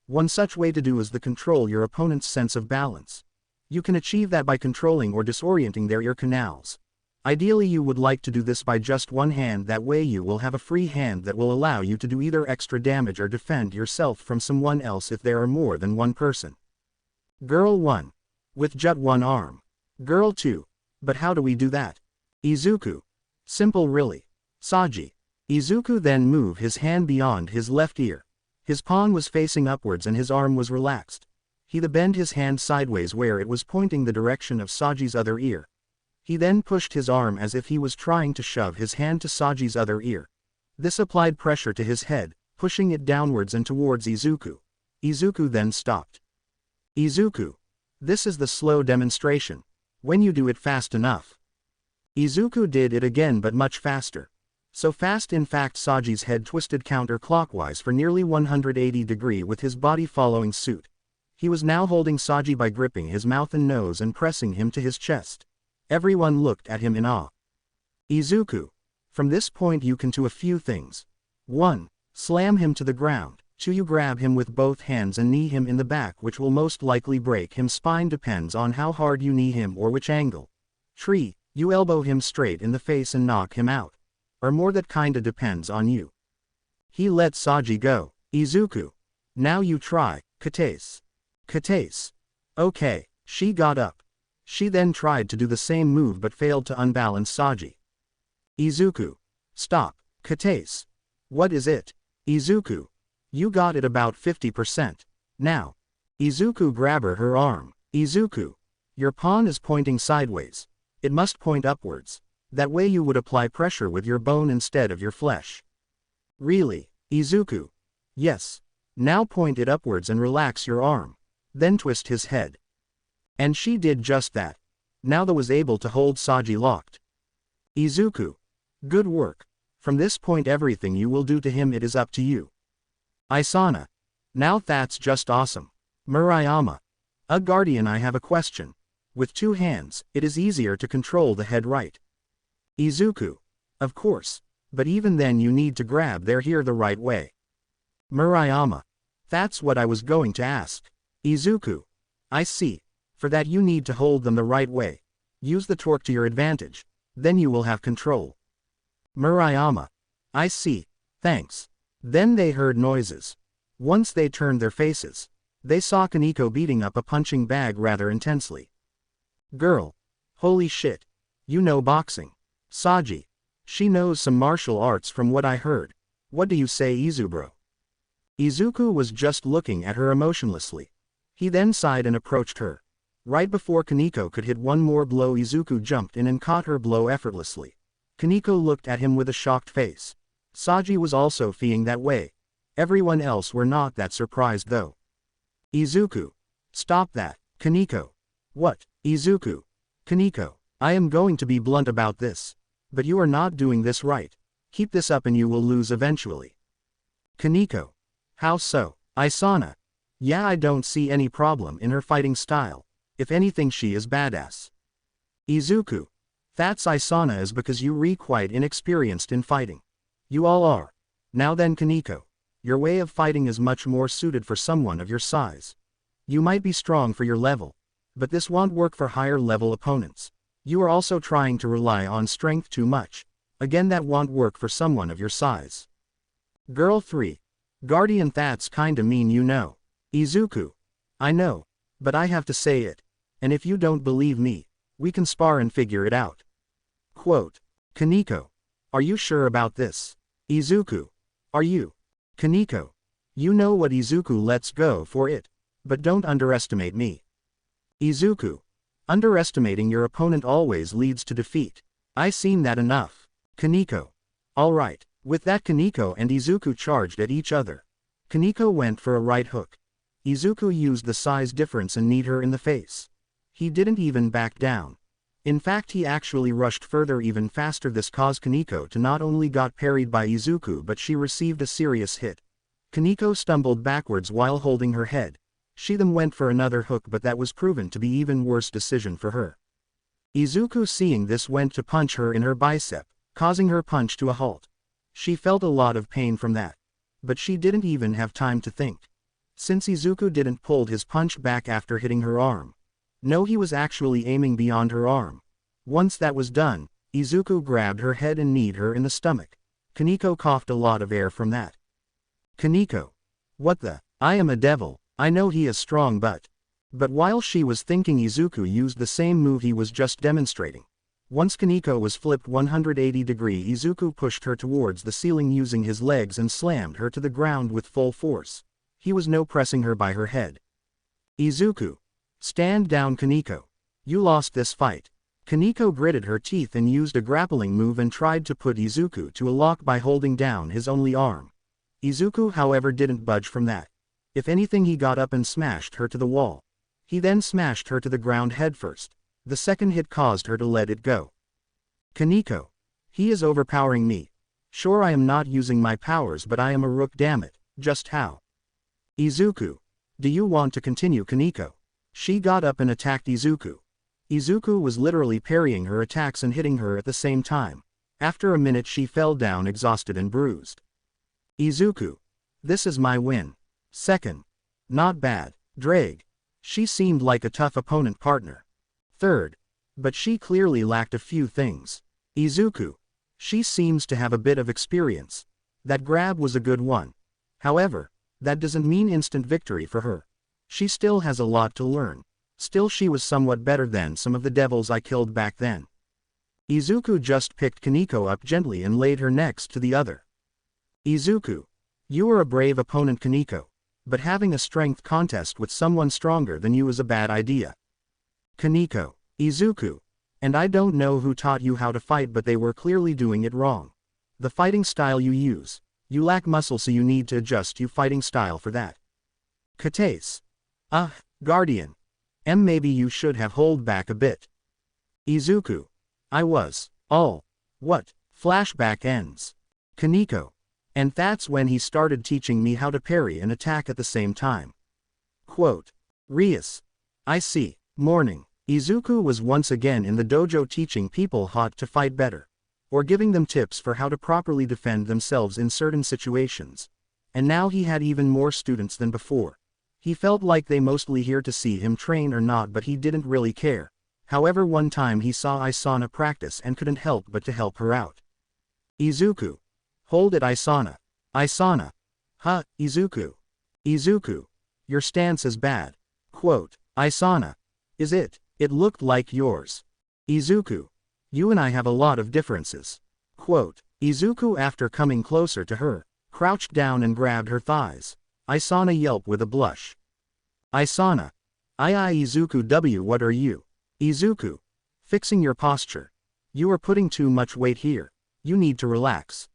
[SPEAKER 1] One such way to do is to control your opponent's sense of balance. You can achieve that by controlling or disorienting their ear canals. Ideally you would like to do this by just one hand, that way you will have a free hand that will allow you to do either extra damage or defend yourself from someone else if there are more than one person. Girl 1. With just one arm. Girl 2. But how do we do that? Izuku. Simple really. Saji. Izuku then moved his hand beyond his left ear. His palm was facing upwards and his arm was relaxed. He then bent his hand sideways where it was pointing the direction of Saji's other ear. He then pushed his arm as if he was trying to shove his hand to Saji's other ear. This applied pressure to his head, pushing it downwards and towards Izuku. Izuku then stopped. Izuku. This is the slow demonstration. When you do it fast enough. Izuku did it again, but much faster. So fast in fact Saji's head twisted counterclockwise for nearly 180 degrees with his body following suit. He was now holding Saji by gripping his mouth and nose and pressing him to his chest. Everyone looked at him in awe. Izuku. From this point you can do a few things. 1. Slam him to the ground. 2. You grab him with both hands and knee him in the back, which will most likely break his spine, depends on how hard you knee him or which angle. 3. You elbow him straight in the face and knock him out. Or more, that kinda depends on you. He let Saji go. Izuku. Now you try. Katase. Katase. Okay. She got up. She then tried to do the same move but failed to unbalance Saji. Izuku. Stop. Katase. What is it? Izuku. You got it about 50%. Now. Izuku grab her arm. Izuku. Your pawn is pointing sideways. It must point upwards. That way you would apply pressure with your bone instead of your flesh. Really? Izuku. Yes. Now point it upwards and relax your arm. Then twist his head. And she did just that. Now they was able to hold Saji locked. Izuku. Good work. From this point everything you will do to him, it is up to you. Isana. Now that's just awesome. Murayama. Guardian, I have a question. With 2 hands, it is easier to control the head, right? Izuku. Of course. But even then you need to grab their hair the right way. Murayama. That's what I was going to ask. Izuku. I see. For that you need to hold them the right way. Use the torque to your advantage. Then you will have control. Murayama. I see. Thanks. Then they heard noises. Once they turned their faces, they saw Kaneko beating up a punching bag rather intensely. Girl. Holy shit. You know boxing. Saji. She knows some martial arts from what I heard. What do you say, Izubro? Izuku was just looking at her emotionlessly. He then sighed and approached her. Right before Kaneko could hit one more blow, Izuku jumped in and caught her blow effortlessly. Kaneko looked at him with a shocked face. Saji was also feeling that way. Everyone else were not that surprised though. Izuku. Stop that, Kaneko. What? Izuku. Kaneko. I am going to be blunt about this. But you are not doing this right. Keep this up and you will lose eventually. Kaneko. How so? Isana. Yeah, I don't see any problem in her fighting style. If anything, she is badass. Izuku. That's Isana is because you re quite inexperienced in fighting. You all are. Now then, Kaneko. Your way of fighting is much more suited for someone of your size. You might be strong for your level, but this won't work for higher level opponents. You are also trying to rely on strength too much. Again, that won't work for someone of your size. Girl 3. Guardian, that's kinda mean, you know. Izuku. I know. But I have to say it. And if you don't believe me, we can spar and figure it out. Quote. Kaneko. Are you sure about this? Izuku. Are you? Kaneko. You know what, Izuku, let's go for it. But don't underestimate me. Izuku. Underestimating your opponent always leads to defeat. I seen that enough. Kaneko. Alright. With that, Kaneko and Izuku charged at each other. Kaneko went for a right hook. Izuku used the size difference and kneed her in the face. He didn't even back down. In fact, he actually rushed further even faster. This caused Kaneko to not only got parried by Izuku, but she received a serious hit. Kaneko stumbled backwards while holding her head. She then went for another hook, but that was proven to be even worse decision for her. Izuku, seeing this, went to punch her in her bicep, causing her punch to a halt. She felt a lot of pain from that. But she didn't even have time to think. Since Izuku didn't pull his punch back after hitting her arm. No, he was actually aiming beyond her arm. Once that was done, Izuku grabbed her head and kneed her in the stomach. Kaneko coughed a lot of air from that. Kaneko. What the? I am a devil. I know he is strong, but while she was thinking, Izuku used the same move he was just demonstrating. Once Kaneko was flipped 180 degrees, Izuku pushed her towards the ceiling using his legs and slammed her to the ground with full force. He was no pressing her by her head. Izuku. Stand down, Kaneko. You lost this fight. Kaneko gritted her teeth and used a grappling move and tried to put Izuku to a lock by holding down his only arm. Izuku, however, didn't budge from that. If anything, he got up and smashed her to the wall. He then smashed her to the ground headfirst. The second hit caused her to let it go. Kaneko. He is overpowering me. Sure, I am not using my powers, but I am a rook, damn it. Just how? Izuku. Do you want to continue, Kaneko? She got up and attacked Izuku. Izuku was literally parrying her attacks and hitting her at the same time. After a minute, she fell down exhausted and bruised. Izuku. This is my win. Second. Not bad. Drag. She seemed like a tough opponent partner. Third. But she clearly lacked a few things. Izuku. She seems to have a bit of experience. That grab was a good one. However, that doesn't mean instant victory for her. She still has a lot to learn. Still, she was somewhat better than some of the devils I killed back then. Izuku just picked Kaneko up gently and laid her next to the other. Izuku. You are a brave opponent, Kaneko. But having a strength contest with someone stronger than you is a bad idea. Kaneko. Izuku. And I don't know who taught you how to fight, but they were clearly doing it wrong. The fighting style you use. You lack muscle, so you need to adjust your fighting style for that. Katase. Guardian. Maybe you should have hold back a bit. Izuku. I was. What? Flashback ends. Kaneko. And that's when he started teaching me how to parry and attack at the same time. Quote. Rias. I see. Morning. Izuku was once again in the dojo teaching people how to fight better. Or giving them tips for how to properly defend themselves in certain situations. And now he had even more students than before. He felt like they mostly here to see him train or not, but he didn't really care. However, one time he saw Isana practice and couldn't help but to help her out. Izuku. Hold it, Isana. Isana. Izuku. Izuku. Your stance is bad. Quote. Isana. Is it? It looked like yours. Izuku. You and I have a lot of differences. Quote. Izuku, after coming closer to her, crouched down and grabbed her thighs. Isana yelped with a blush. Isana. Izuku W. What are you? Izuku. Fixing your posture. You are putting too much weight here. You need to relax.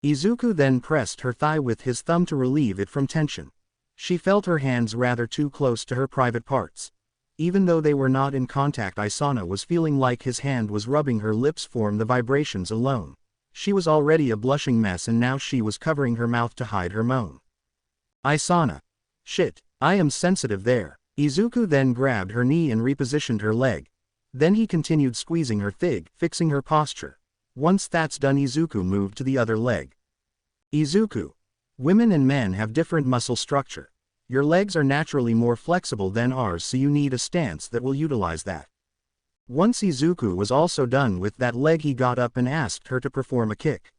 [SPEAKER 1] Izuku then pressed her thigh with his thumb to relieve it from tension. She felt her hands rather too close to her private parts. Even though they were not in contact, Isana was feeling like his hand was rubbing her lips from the vibrations alone. She was already a blushing mess, and now she was covering her mouth to hide her moan. Isana. Shit, I am sensitive there. Izuku then grabbed her knee and repositioned her leg. Then he continued squeezing her thigh, fixing her posture. Once that's done, Izuku moved to the other leg. Izuku. Women and men have different muscle structure. Your legs are naturally more flexible than ours, so you need a stance that will utilize that. Once Izuku was also done with that leg, he got up and asked her to perform a kick.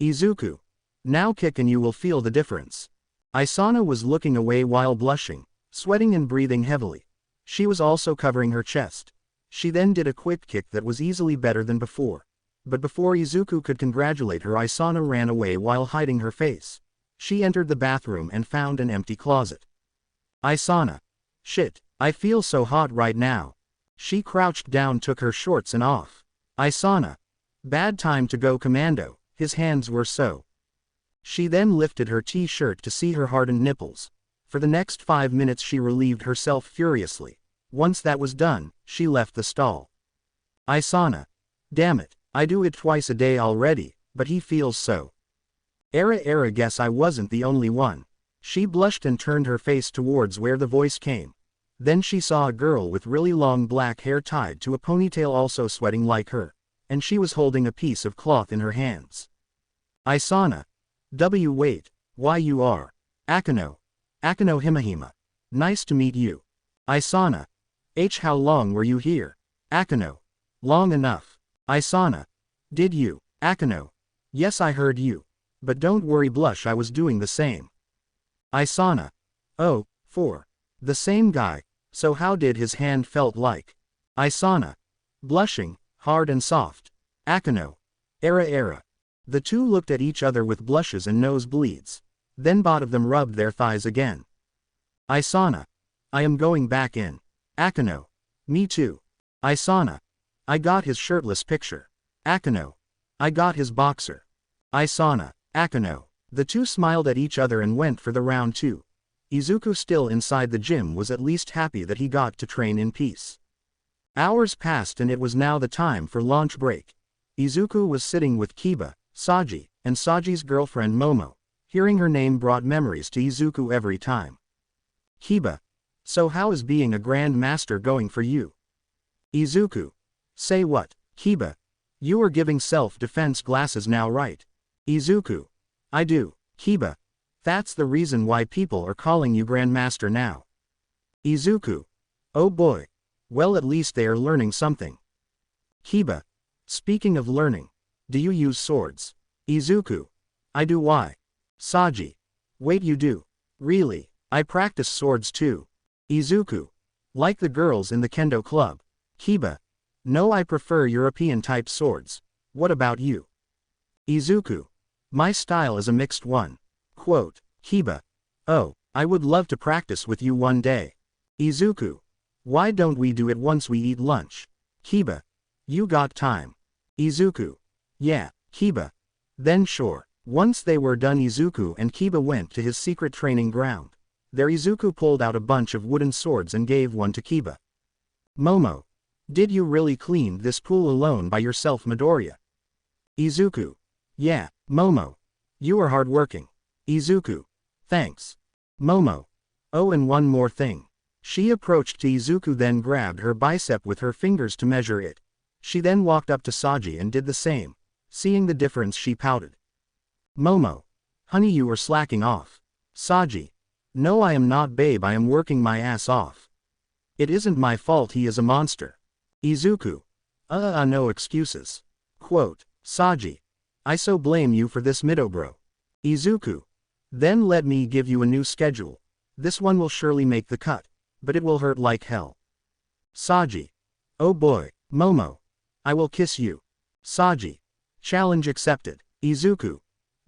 [SPEAKER 1] Izuku. Now kick and you will feel the difference. Isana was looking away while blushing, sweating and breathing heavily. She was also covering her chest. She then did a quick kick that was easily better than before. But before Izuku could congratulate her, Isana ran away while hiding her face. She entered the bathroom and found an empty closet. Isana. Shit, I feel so hot right now. She crouched down, took her shorts and off. Isana. Bad time to go commando, his hands were so. She then lifted her t-shirt to see her hardened nipples. For the next 5 minutes she relieved herself furiously. Once that was done, she left the stall. Isana. Damn it, I do it twice a day already, but he feels so. Era guess I wasn't the only one. She blushed and turned her face towards where the voice came. Then she saw a girl with really long black hair tied to a ponytail also sweating like her, and she was holding a piece of cloth in her hands. Isana. Wait, why you are. Akuno. Akuno Himahima. Nice to meet you. Isana. How long were you here? Akuno. Long enough. Isana. Did you? Akuno. Yes, I heard you. But don't worry, blush, I was doing the same. Isana. Oh, the same guy, so how did his hand felt like? Isana. Blushing, hard and soft. Akuno. Era. The two looked at each other with blushes and nosebleeds. Then both of them rubbed their thighs again. Isana. I am going back in. Akuno. Me too. Isana. I got his shirtless picture. Akuno. I got his boxer. Isana. Akuno. The two smiled at each other and went for the round 2. Izuku, still inside the gym, was at least happy that he got to train in peace. Hours passed and it was now the time for lunch break. Izuku was sitting with Kiba, Saji, and Saji's girlfriend Momo. Hearing her name brought memories to Izuku every time. Kiba. So how is being a Grandmaster going for you? Izuku. Say what? Kiba. You are giving self-defense classes now, right? Izuku. I do. Kiba. That's the reason why people are calling you Grandmaster now. Izuku. Oh boy. Well, at least they are learning something. Kiba. Speaking of learning. Do you use swords? Izuku. I do. Why? Saji. Wait, you do? Really? I practice swords too. Izuku. Like the girls in the kendo club. Kiba. No, I prefer European type swords. What about you? Izuku. My style is a mixed one. Quote. Kiba. Oh, I would love to practice with you one day. Izuku. Why don't we do it once we eat lunch? Kiba. You got time? Izuku. Yeah. Kiba. Then sure. Once they were done, Izuku and Kiba went to his secret training ground. There Izuku pulled out a bunch of wooden swords and gave one to Kiba. Momo. Did you really clean this pool alone by yourself, Midoriya? Izuku. Yeah, Momo. You are hardworking. Izuku. Thanks. Momo. Oh, and one more thing. She approached to Izuku, then grabbed her bicep with her fingers to measure it. She then walked up to Saji and did the same. Seeing the difference, she pouted. Momo. Honey, you are slacking off. Saji. No, I am not, babe, I am working my ass off. It isn't my fault he is a monster. Izuku. No excuses. Quote. Saji. I so blame you for this, Midobro. Izuku. Then let me give you a new schedule. This one will surely make the cut, but it will hurt like hell. Saji. Oh boy, Momo. I will kiss you. Saji. Challenge accepted. Izuku.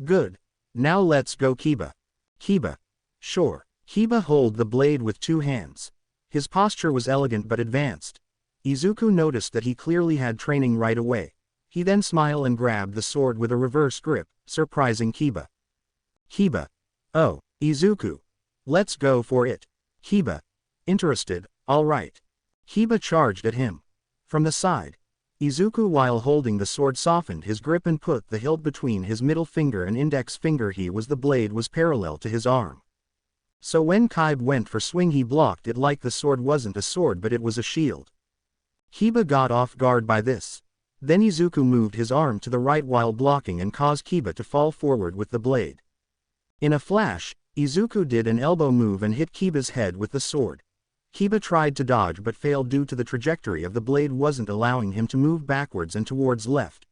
[SPEAKER 1] Good. Now let's go, Kiba. Kiba. Sure. Kiba held the blade with 2 hands. His posture was elegant but advanced. Izuku noticed that he clearly had training right away. He then smiled and grabbed the sword with a reverse grip, surprising Kiba. Kiba. Oh, Izuku. Let's go for it. Kiba. Interested, alright. Kiba charged at him. From the side. Izuku, while holding the sword, softened his grip and put the hilt between his middle finger and index finger. The blade was parallel to his arm. So when Kiba went for swing, he blocked it like the sword wasn't a sword but it was a shield. Kiba got off guard by this. Then Izuku moved his arm to the right while blocking and caused Kiba to fall forward with the blade. In a flash, Izuku did an elbow move and hit Kiba's head with the sword. Kiba tried to dodge but failed due to the trajectory of the blade wasn't allowing him to move backwards and towards left.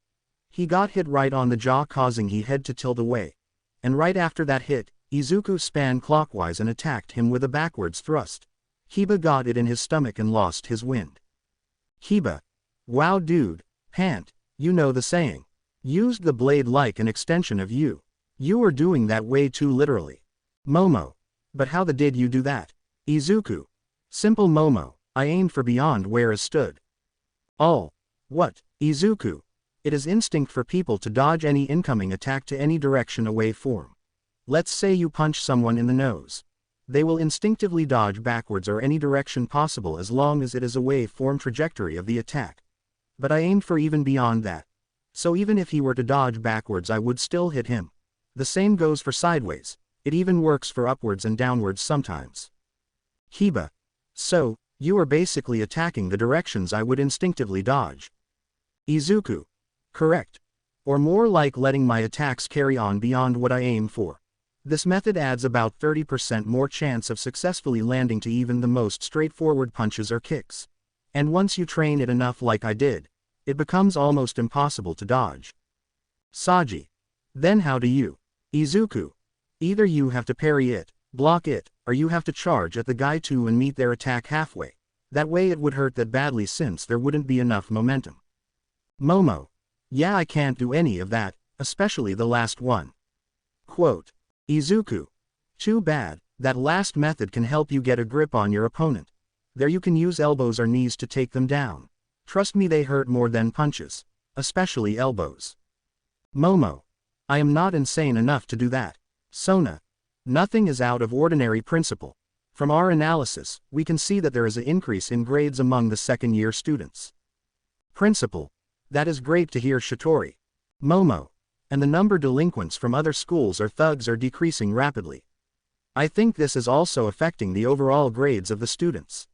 [SPEAKER 1] He got hit right on the jaw, causing his head to tilt away. And right after that hit, Izuku span clockwise and attacked him with a backwards thrust. Kiba got it in his stomach and lost his wind. Kiba. Wow dude, pant, you know the saying. Used the blade like an extension of you. You are doing that way too literally. Momo. But how the did you do that? Izuku. Simple, Momo. I aimed for beyond where I stood. All. What? Izuku. It is instinct for people to dodge any incoming attack to any direction away from. Let's say you punch someone in the nose. They will instinctively dodge backwards or any direction possible as long as it is away from trajectory of the attack. But I aimed for even beyond that. So even if he were to dodge backwards I would still hit him. The same goes for sideways, it even works for upwards and downwards sometimes. Kiba. So, you are basically attacking the directions I would instinctively dodge. Izuku. Correct. Or more like letting my attacks carry on beyond what I aim for. This method adds about 30% more chance of successfully landing to even the most straightforward punches or kicks. And once you train it enough like I did, it becomes almost impossible to dodge. Saji. Then how do you? Izuku. Either you have to parry it, block it, or you have to charge at the guy too and meet their attack halfway. That way it would hurt that badly since there wouldn't be enough momentum. Momo. Yeah, I can't do any of that, especially the last one. Quote. Izuku. Too bad, that last method can help you get a grip on your opponent. There you can use elbows or knees to take them down. Trust me, they hurt more than punches, especially elbows. Momo. I am not insane enough to do that. Sona. Nothing is out of ordinary principle. From our analysis, we can see that there is an increase in grades among the second-year students. Principal. That is great to hear, Shitori. Momo. And the number delinquents from other schools or thugs are decreasing rapidly. I think this is also affecting the overall grades of the students.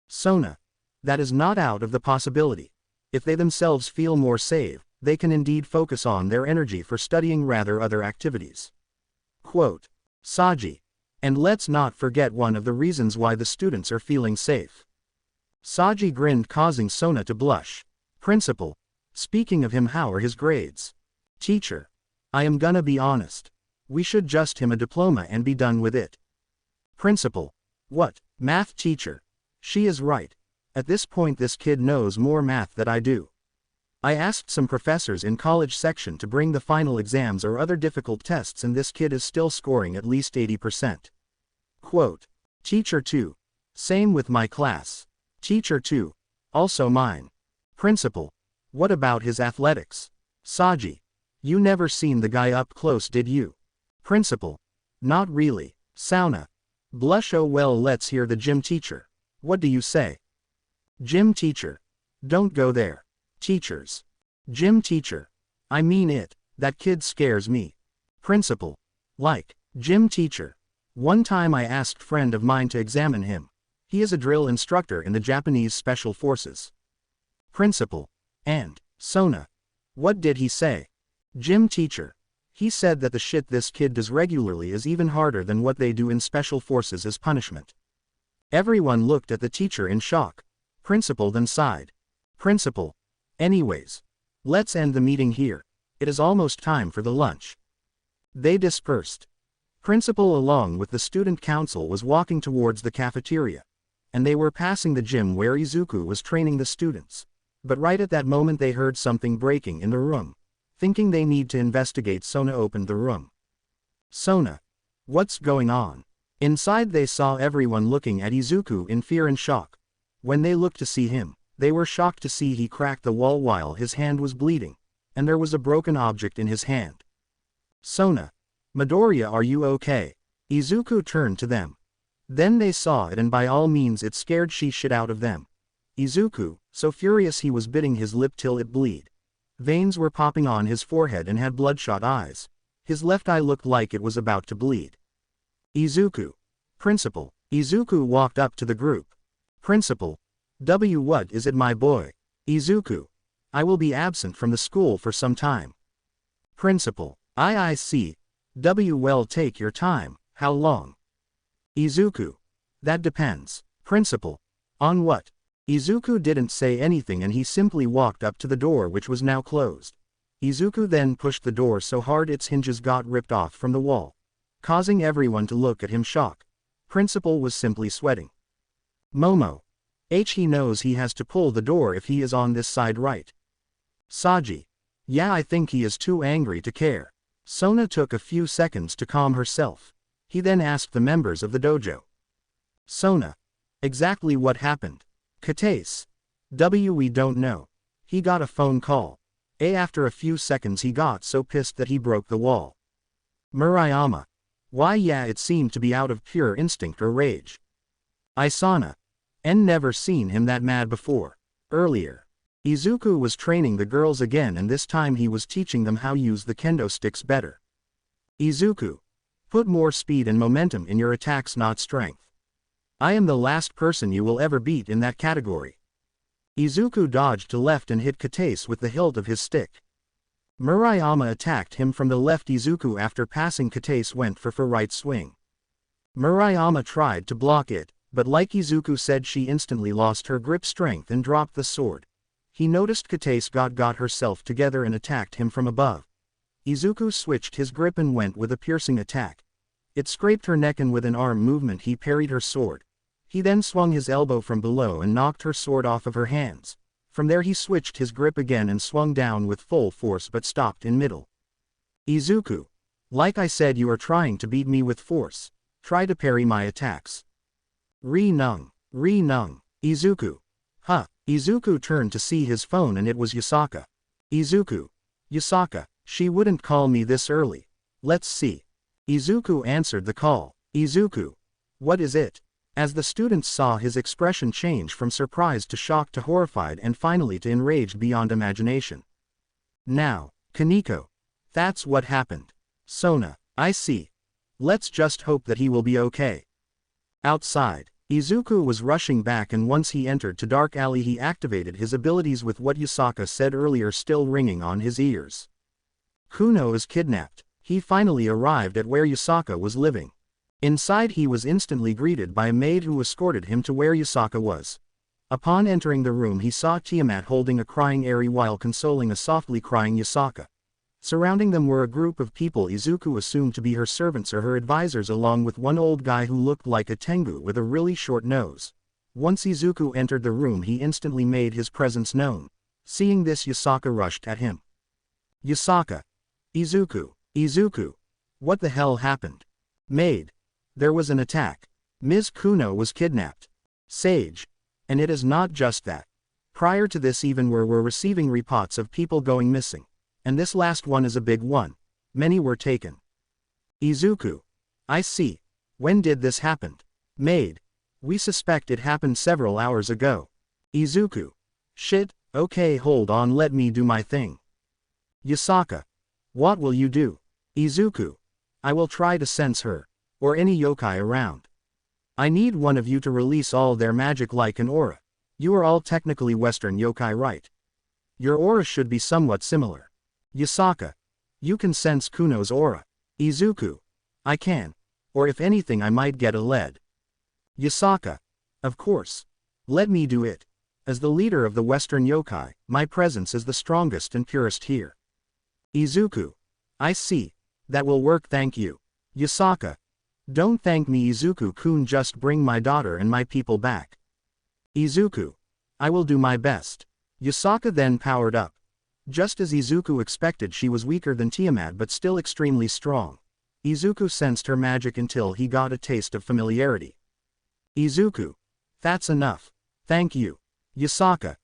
[SPEAKER 1] Sona. That is not out of the possibility. If they themselves feel more safe, they can indeed focus on their energy for studying rather other activities. Quote. Saji. And let's not forget one of the reasons why the students are feeling safe. Saji grinned, causing Sona to blush. Principal. Speaking of him, how are his grades? Teacher. I am gonna be honest. We should just him a diploma and be done with it. Principal. What? Math teacher. She is right. At this point this kid knows more math than I do. I asked some professors in college section to bring the final exams or other difficult tests and this kid is still scoring at least 80%. Quote. Teacher 2. Same with my class. Teacher 2. Also mine. Principal. What about his athletics? Saji. You never seen the guy up close, did you? Principal. Not really. Sauna. Blush. Oh well, let's hear the gym teacher. What do you say? Gym teacher. Don't go there. Teachers. Gym teacher. I mean it, that kid scares me. Principal. Like, gym teacher. One time I asked friend of mine to examine him. He is a drill instructor in the Japanese Special Forces. Principal. And, Sona. What did he say? Gym teacher. He said that the shit this kid does regularly is even harder than what they do in Special Forces as punishment. Everyone looked at the teacher in shock. Principal then sighed. Principal. Anyways. Let's end the meeting here. It is almost time for the lunch. They dispersed. Principal along with the student council was walking towards the cafeteria. And they were passing the gym where Izuku was training the students. But right at that moment they heard something breaking in the room. Thinking they need to investigate, Sona opened the room. Sona. What's going on? Inside they saw everyone looking at Izuku in fear and shock. When they looked to see him, they were shocked to see he cracked the wall while his hand was bleeding, and there was a broken object in his hand. Sona. Midoriya, are you okay? Izuku turned to them. Then they saw it and by all means it scared shit out of them. Izuku, so furious he was biting his lip till it bled. Veins were popping on his forehead and had bloodshot eyes. His left eye looked like it was about to bleed. Izuku. Principal. Izuku walked up to the group. Principal. What is it, my boy? Izuku. I will be absent from the school for some time. Principal. I see. Well, take your time. How long? Izuku. That depends. Principal. On what? Izuku didn't say anything and he simply walked up to the door, which was now closed. Izuku then pushed the door so hard its hinges got ripped off from the wall, causing everyone to look at him shocked. Principal was simply sweating. Momo. He knows he has to pull the door if he is on this side, right? Saji. Yeah, I think he is too angry to care. Sona took a few seconds to calm herself. He then asked the members of the dojo. Sona. Exactly what happened? Katase. We don't know. He got a phone call. After a few seconds he got so pissed that he broke the wall. Murayama. Why yeah, it seemed to be out of pure instinct or rage. Isana. Never seen him that mad before. Earlier. Izuku was training the girls again and this time he was teaching them how to use the kendo sticks better. Izuku. Put more speed and momentum in your attacks, not strength. I am the last person you will ever beat in that category. Izuku dodged to left and hit Katase with the hilt of his stick. Murayama attacked him from the left. Izuku after passing Katase went for right swing. Murayama tried to block it, but like Izuku said, she instantly lost her grip strength and dropped the sword. He noticed Katase got herself together and attacked him from above. Izuku switched his grip and went with a piercing attack. It scraped her neck and with an arm movement he parried her sword. He then swung his elbow from below and knocked her sword off of her hands. From there he switched his grip again and swung down with full force but stopped in middle. Izuku. Like I said, you are trying to beat me with force. Try to parry my attacks. Re-nung. Izuku. Huh. Izuku turned to see his phone and it was Yasaka. Izuku. Yasaka, she wouldn't call me this early. Let's see. Izuku answered the call. Izuku. What is it? As the students saw his expression change from surprised to shocked to horrified and finally to enraged beyond imagination. Now, Kaneko. That's what happened. Sona, I see. Let's just hope that he will be okay. Outside, Izuku was rushing back and once he entered to Dark Alley he activated his abilities with what Yasaka said earlier still ringing on his ears. Kuno is kidnapped. He finally arrived at where Yasaka was living. Inside he was instantly greeted by a maid who escorted him to where Yasaka was. Upon entering the room he saw Tiamat holding a crying Eri while consoling a softly crying Yasaka. Surrounding them were a group of people Izuku assumed to be her servants or her advisors along with one old guy who looked like a Tengu with a really short nose. Once Izuku entered the room he instantly made his presence known. Seeing this Yasaka rushed at him. Yasaka. Izuku. What the hell happened? Maid. There was an attack. Ms. Kuno was kidnapped. Sage. And it is not just that. Prior to this even we're receiving reports of people going missing. And this last one is a big one. Many were taken. Izuku. I see. When did this happen? Maid. We suspect it happened several hours ago. Izuku. Shit, okay, hold on, let me do my thing. Yasaka. What will you do? Izuku. I will try to sense her. Or any yokai around. I need one of you to release all their magic like an aura. You are all technically Western yokai, right? Your aura should be somewhat similar. Yasaka. You can sense Kuno's aura. Izuku. I can. Or if anything I might get a lead. Yasaka. Of course. Let me do it. As the leader of the Western yokai, my presence is the strongest and purest here. Izuku. I see. That will work, thank you. Yasaka. Don't thank me, Izuku-kun, just bring my daughter and my people back. Izuku. I will do my best. Yasaka then powered up. Just as Izuku expected, she was weaker than Tiamat but still extremely strong. Izuku sensed her magic until he got a taste of familiarity. Izuku. That's enough. Thank you. Yasaka.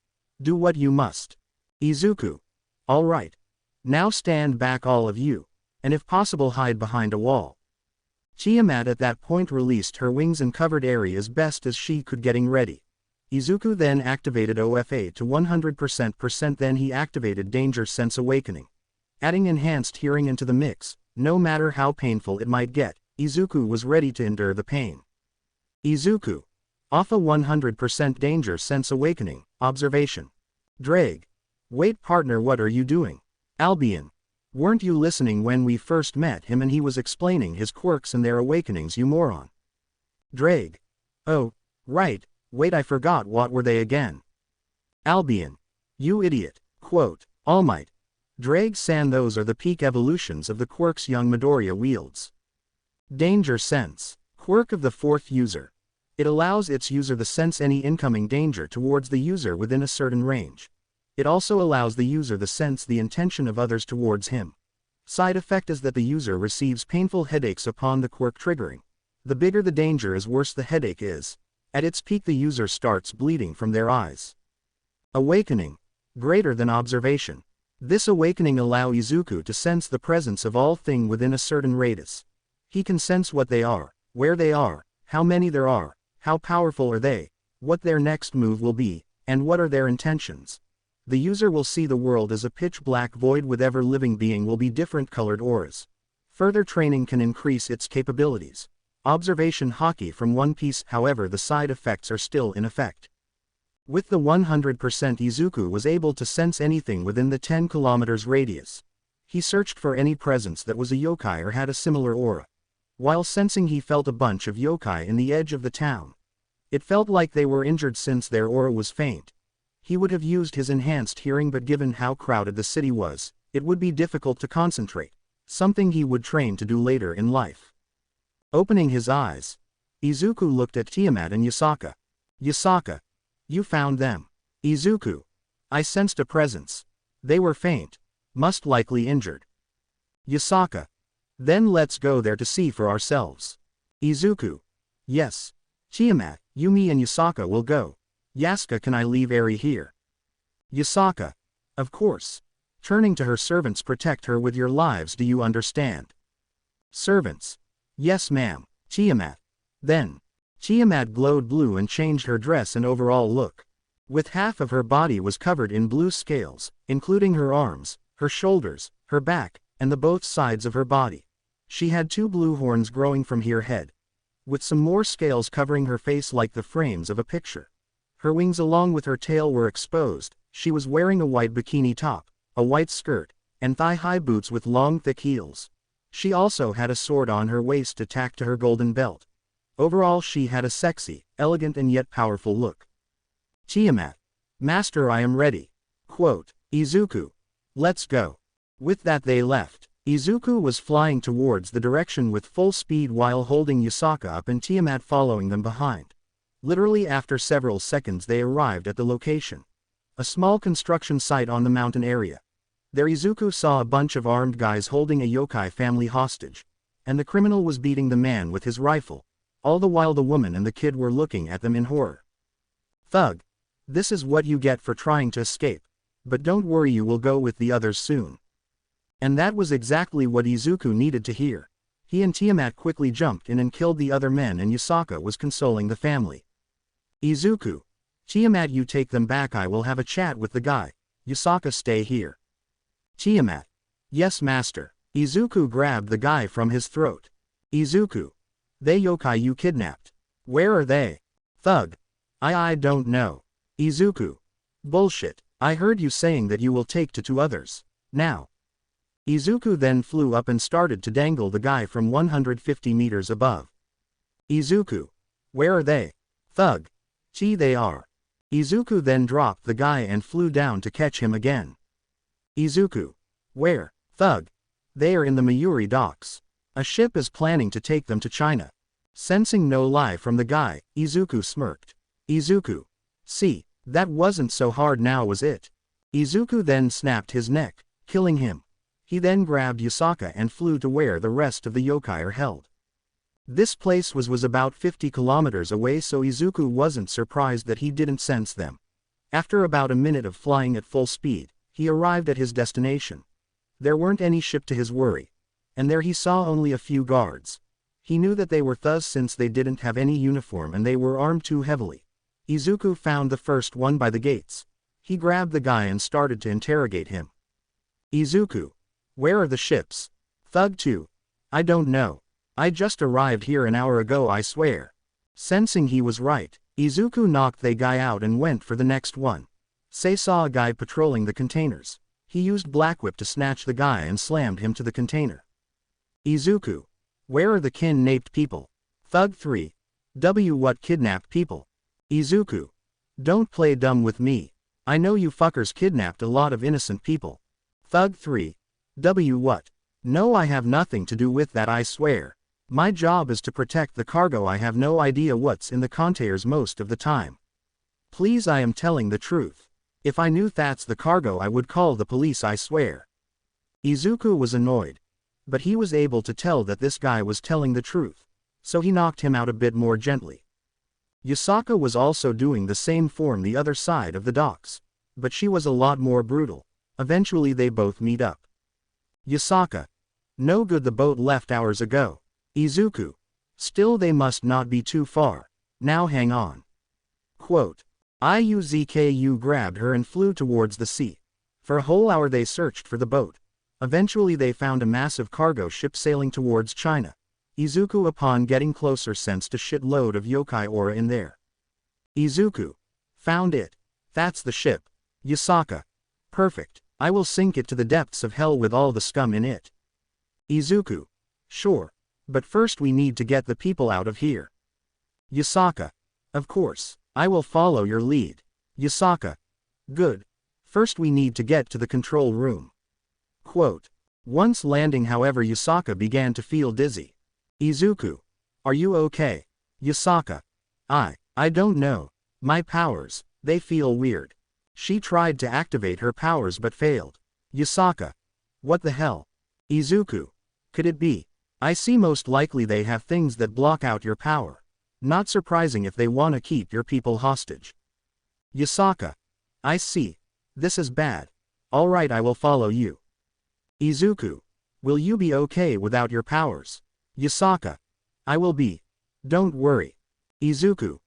[SPEAKER 1] Do what you must. Izuku. All right. Now stand back, all of you. And if possible hide behind a wall. Tiamat at that point released her wings and covered Eri as best as she could, getting ready. Izuku then activated OFA to 100%, then he activated Danger Sense Awakening. Adding enhanced hearing into the mix, no matter how painful it might get, Izuku was ready to endure the pain. Izuku. Off a 100% Danger Sense Awakening, observation. Drag. Wait partner, what are you doing? Albion. Weren't you listening when we first met him and he was explaining his quirks and their awakenings, you moron? Drag. Oh, right. Wait, I forgot, what were they again? Albion. You idiot. Quote, All Might. Drag-san, those are the peak evolutions of the quirks young Midoriya wields. Danger Sense. Quirk of the fourth user. It allows its user to sense any incoming danger towards the user within a certain range. It also allows the user to sense the intention of others towards him. Side effect is that the user receives painful headaches upon the quirk triggering. The bigger the danger is, worse the headache is. At its peak the user starts bleeding from their eyes. Awakening. Greater than observation. This awakening allows Izuku to sense the presence of all thing within a certain radius. He can sense what they are, where they are, how many there are, how powerful are they, what their next move will be, and what are their intentions. The user will see the world as a pitch-black void with every living being will be different colored auras. Further training can increase its capabilities. Observation hockey from One Piece. However, the side effects are still in effect. With the 100% Izuku was able to sense anything within the 10 kilometers radius. He searched for any presence that was a yokai or had a similar aura. While sensing he felt a bunch of yokai in the edge of the town. It felt like they were injured since their aura was faint. He would have used his enhanced hearing, but given how crowded the city was, it would be difficult to concentrate, something he would train to do later in life. Opening his eyes, Izuku looked at Tiamat and Yasaka. Yasaka. You found them. Izuku. I sensed a presence. They were faint. Must likely injured. Yasaka. Then let's go there to see for ourselves. Izuku. Yes. Tiamat, Yumi and Yasaka will go. Yasaka, can I leave Eri here? Yasaka. Of course. Turning to her servants, protect her with your lives, do you understand? Servants. Yes ma'am. Tiamat. Then. Tiamat glowed blue and changed her dress and overall look. With half of her body was covered in blue scales, including her arms, her shoulders, her back, and the both sides of her body. She had 2 blue horns growing from her head, with some more scales covering her face like the frames of a picture. Her wings along with her tail were exposed. She was wearing a white bikini top, a white skirt, and thigh-high boots with long thick heels. She also had a sword on her waist attached to her golden belt. Overall she had a sexy, elegant and yet powerful look. Tiamat. Master, I am ready. Quote, Izuku. Let's go. With that they left. Izuku was flying towards the direction with full speed while holding Yasaka up and Tiamat following them behind. Literally after several seconds they arrived at the location. A small construction site on the mountain area. There Izuku saw a bunch of armed guys holding a yokai family hostage. And the criminal was beating the man with his rifle. All the while the woman and the kid were looking at them in horror. Thug. This is what you get for trying to escape. But don't worry, you will go with the others soon. And that was exactly what Izuku needed to hear. He and Tiamat quickly jumped in and killed the other men and Yasaka was consoling the family. Izuku. Tiamat, you take them back, I will have a chat with the guy. Yasaka, stay here. Tiamat. Yes master. Izuku grabbed the guy from his throat. Izuku. They yokai you kidnapped. Where are they? Thug. I don't know. Izuku. Bullshit. I heard you saying that you will take to 2 others. Now. Izuku then flew up and started to dangle the guy from 150 meters above. Izuku. Where are they? Thug. Gee, they are. Izuku then dropped the guy and flew down to catch him again. Izuku. Where? Thug. They are in the Mayuri docks. A ship is planning to take them to China. Sensing no lie from the guy, Izuku smirked. Izuku. See, that wasn't so hard now, was it? Izuku then snapped his neck, killing him. He then grabbed Yasaka and flew to where the rest of the yokai are held. This place was about 50 kilometers away, so Izuku wasn't surprised that he didn't sense them. After about a minute of flying at full speed, he arrived at his destination. There weren't any ship to his worry. And there he saw only a few guards. He knew that they were thugs since they didn't have any uniform and they were armed too heavily. Izuku found the first one by the gates. He grabbed the guy and started to interrogate him. Izuku. Where are the ships? Thug 2. I don't know. I just arrived here an hour ago, I swear. Sensing he was right, Izuku knocked the guy out and went for the next one. Sei saw a guy patrolling the containers. He used Black Whip to snatch the guy and slammed him to the container. Izuku. Where are the kidnapped people? Thug 3. What kidnapped people? Izuku. Don't play dumb with me. I know you fuckers kidnapped a lot of innocent people. Thug 3. What? No, I have nothing to do with that, I swear. My job is to protect the cargo. I have no idea what's in the containers most of the time. Please, I am telling the truth. If I knew that's the cargo, I would call the police, I swear. Izuku was annoyed. But he was able to tell that this guy was telling the truth. So he knocked him out a bit more gently. Yasaka was also doing the same form the other side of the docks. But she was a lot more brutal. Eventually they both meet up. Yasaka. No good, the boat left hours ago. Izuku. Still, they must not be too far. Now hang on. Quote. Iuzku grabbed her and flew towards the sea. For a whole hour they searched for the boat. Eventually they found a massive cargo ship sailing towards China. Izuku, upon getting closer, sensed a shitload of yokai aura in there. Izuku. Found it. That's the ship. Yasaka. Perfect. I will sink it to the depths of hell with all the scum in it. Izuku. Sure. But first we need to get the people out of here. Yasaka. Of course. I will follow your lead. Yasaka. Good. First we need to get to the control room. Quote. Once landing, however, Yasaka began to feel dizzy. Izuku. Are you okay? Yasaka. I don't know. My powers, they feel weird. She tried to activate her powers but failed. Yasaka. What the hell? Izuku. Could it be? I see, most likely they have things that block out your power. Not surprising if they want to keep your people hostage. Yasaka. I see. This is bad. Alright, I will follow you. Izuku. Will you be okay without your powers? Yasaka. I will be. Don't worry. Izuku.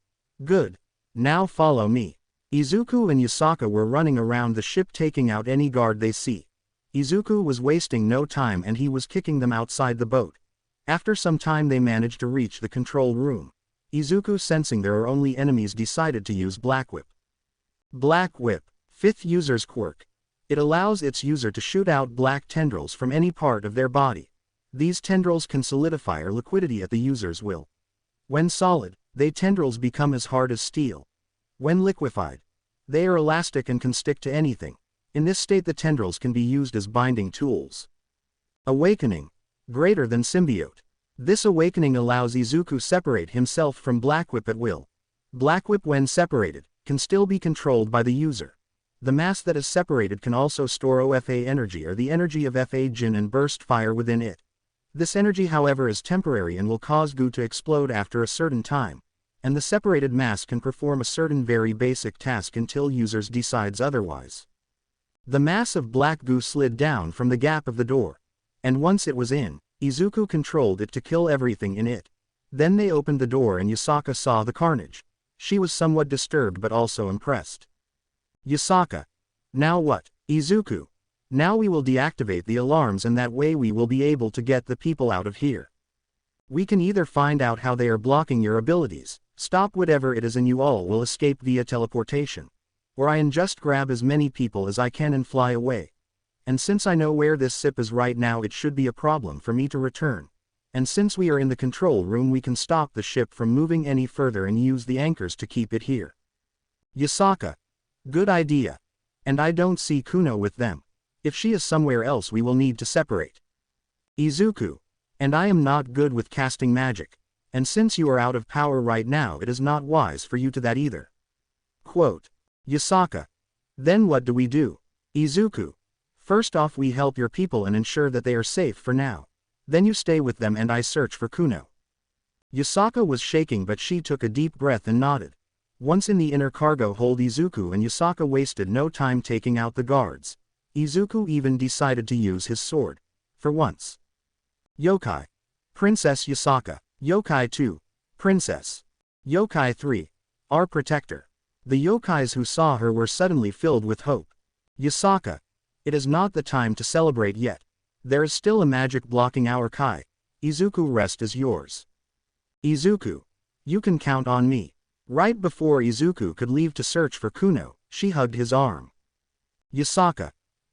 [SPEAKER 1] Good. Now follow me. Izuku and Yasaka were running around the ship, taking out any guard they see. Izuku was wasting no time and he was kicking them outside the boat. After some time they managed to reach the control room. Izuku, sensing there are only enemies, decided to use Black Whip. Black Whip. 5th user's quirk. It allows its user to shoot out black tendrils from any part of their body. These tendrils can solidify or liquidity at the user's will. When solid, they tendrils become as hard as steel. When liquefied, they are elastic and can stick to anything. In this state the tendrils can be used as binding tools. Awakening. Greater than symbiote. This awakening allows Izuku separate himself from Black Whip at will. Black Whip, when separated, can still be controlled by the user. The mass that is separated can also store OFA energy, or the energy of FA Jin, and burst fire within it. This energy, however, is temporary and will cause goo to explode after a certain time, and the separated mass can perform a certain very basic task until users decides otherwise. The mass of black goo slid down from the gap of the door, and once it was in, Izuku controlled it to kill everything in it. Then they opened the door and Yasaka saw the carnage. She was somewhat disturbed but also impressed. Yasaka. Now what? Izuku. Now we will deactivate the alarms, and that way we will be able to get the people out of here. We can either find out how they are blocking your abilities, stop whatever it is, and you all will escape via teleportation. Or I can just grab as many people as I can and fly away. And since I know where this ship is right now, it should be a problem for me to return. And since we are in the control room, we can stop the ship from moving any further and use the anchors to keep it here. Yasaka. Good idea. And I don't see Kuno with them. If she is somewhere else, we will need to separate. Izuku. And I am not good with casting magic. And since you are out of power right now, it is not wise for you to that either. Quote. Yasaka. Then what do we do? Izuku. First off, we help your people and ensure that they are safe for now. Then you stay with them and I search for Kuno. Yasaka was shaking, but she took a deep breath and nodded. Once in the inner cargo hold, Izuku and Yasaka wasted no time taking out the guards. Izuku even decided to use his sword. For once. Yokai. Princess Yasaka. Yokai 2. Princess. Yokai 3. Our protector. The yokais who saw her were suddenly filled with hope. Yasaka. It is not the time to celebrate yet. There is still a magic blocking our Kai. Izuku, rest is yours. Izuku. You can count on me. Right before Izuku could leave to search for Kuno, she hugged his arm. Yasaka.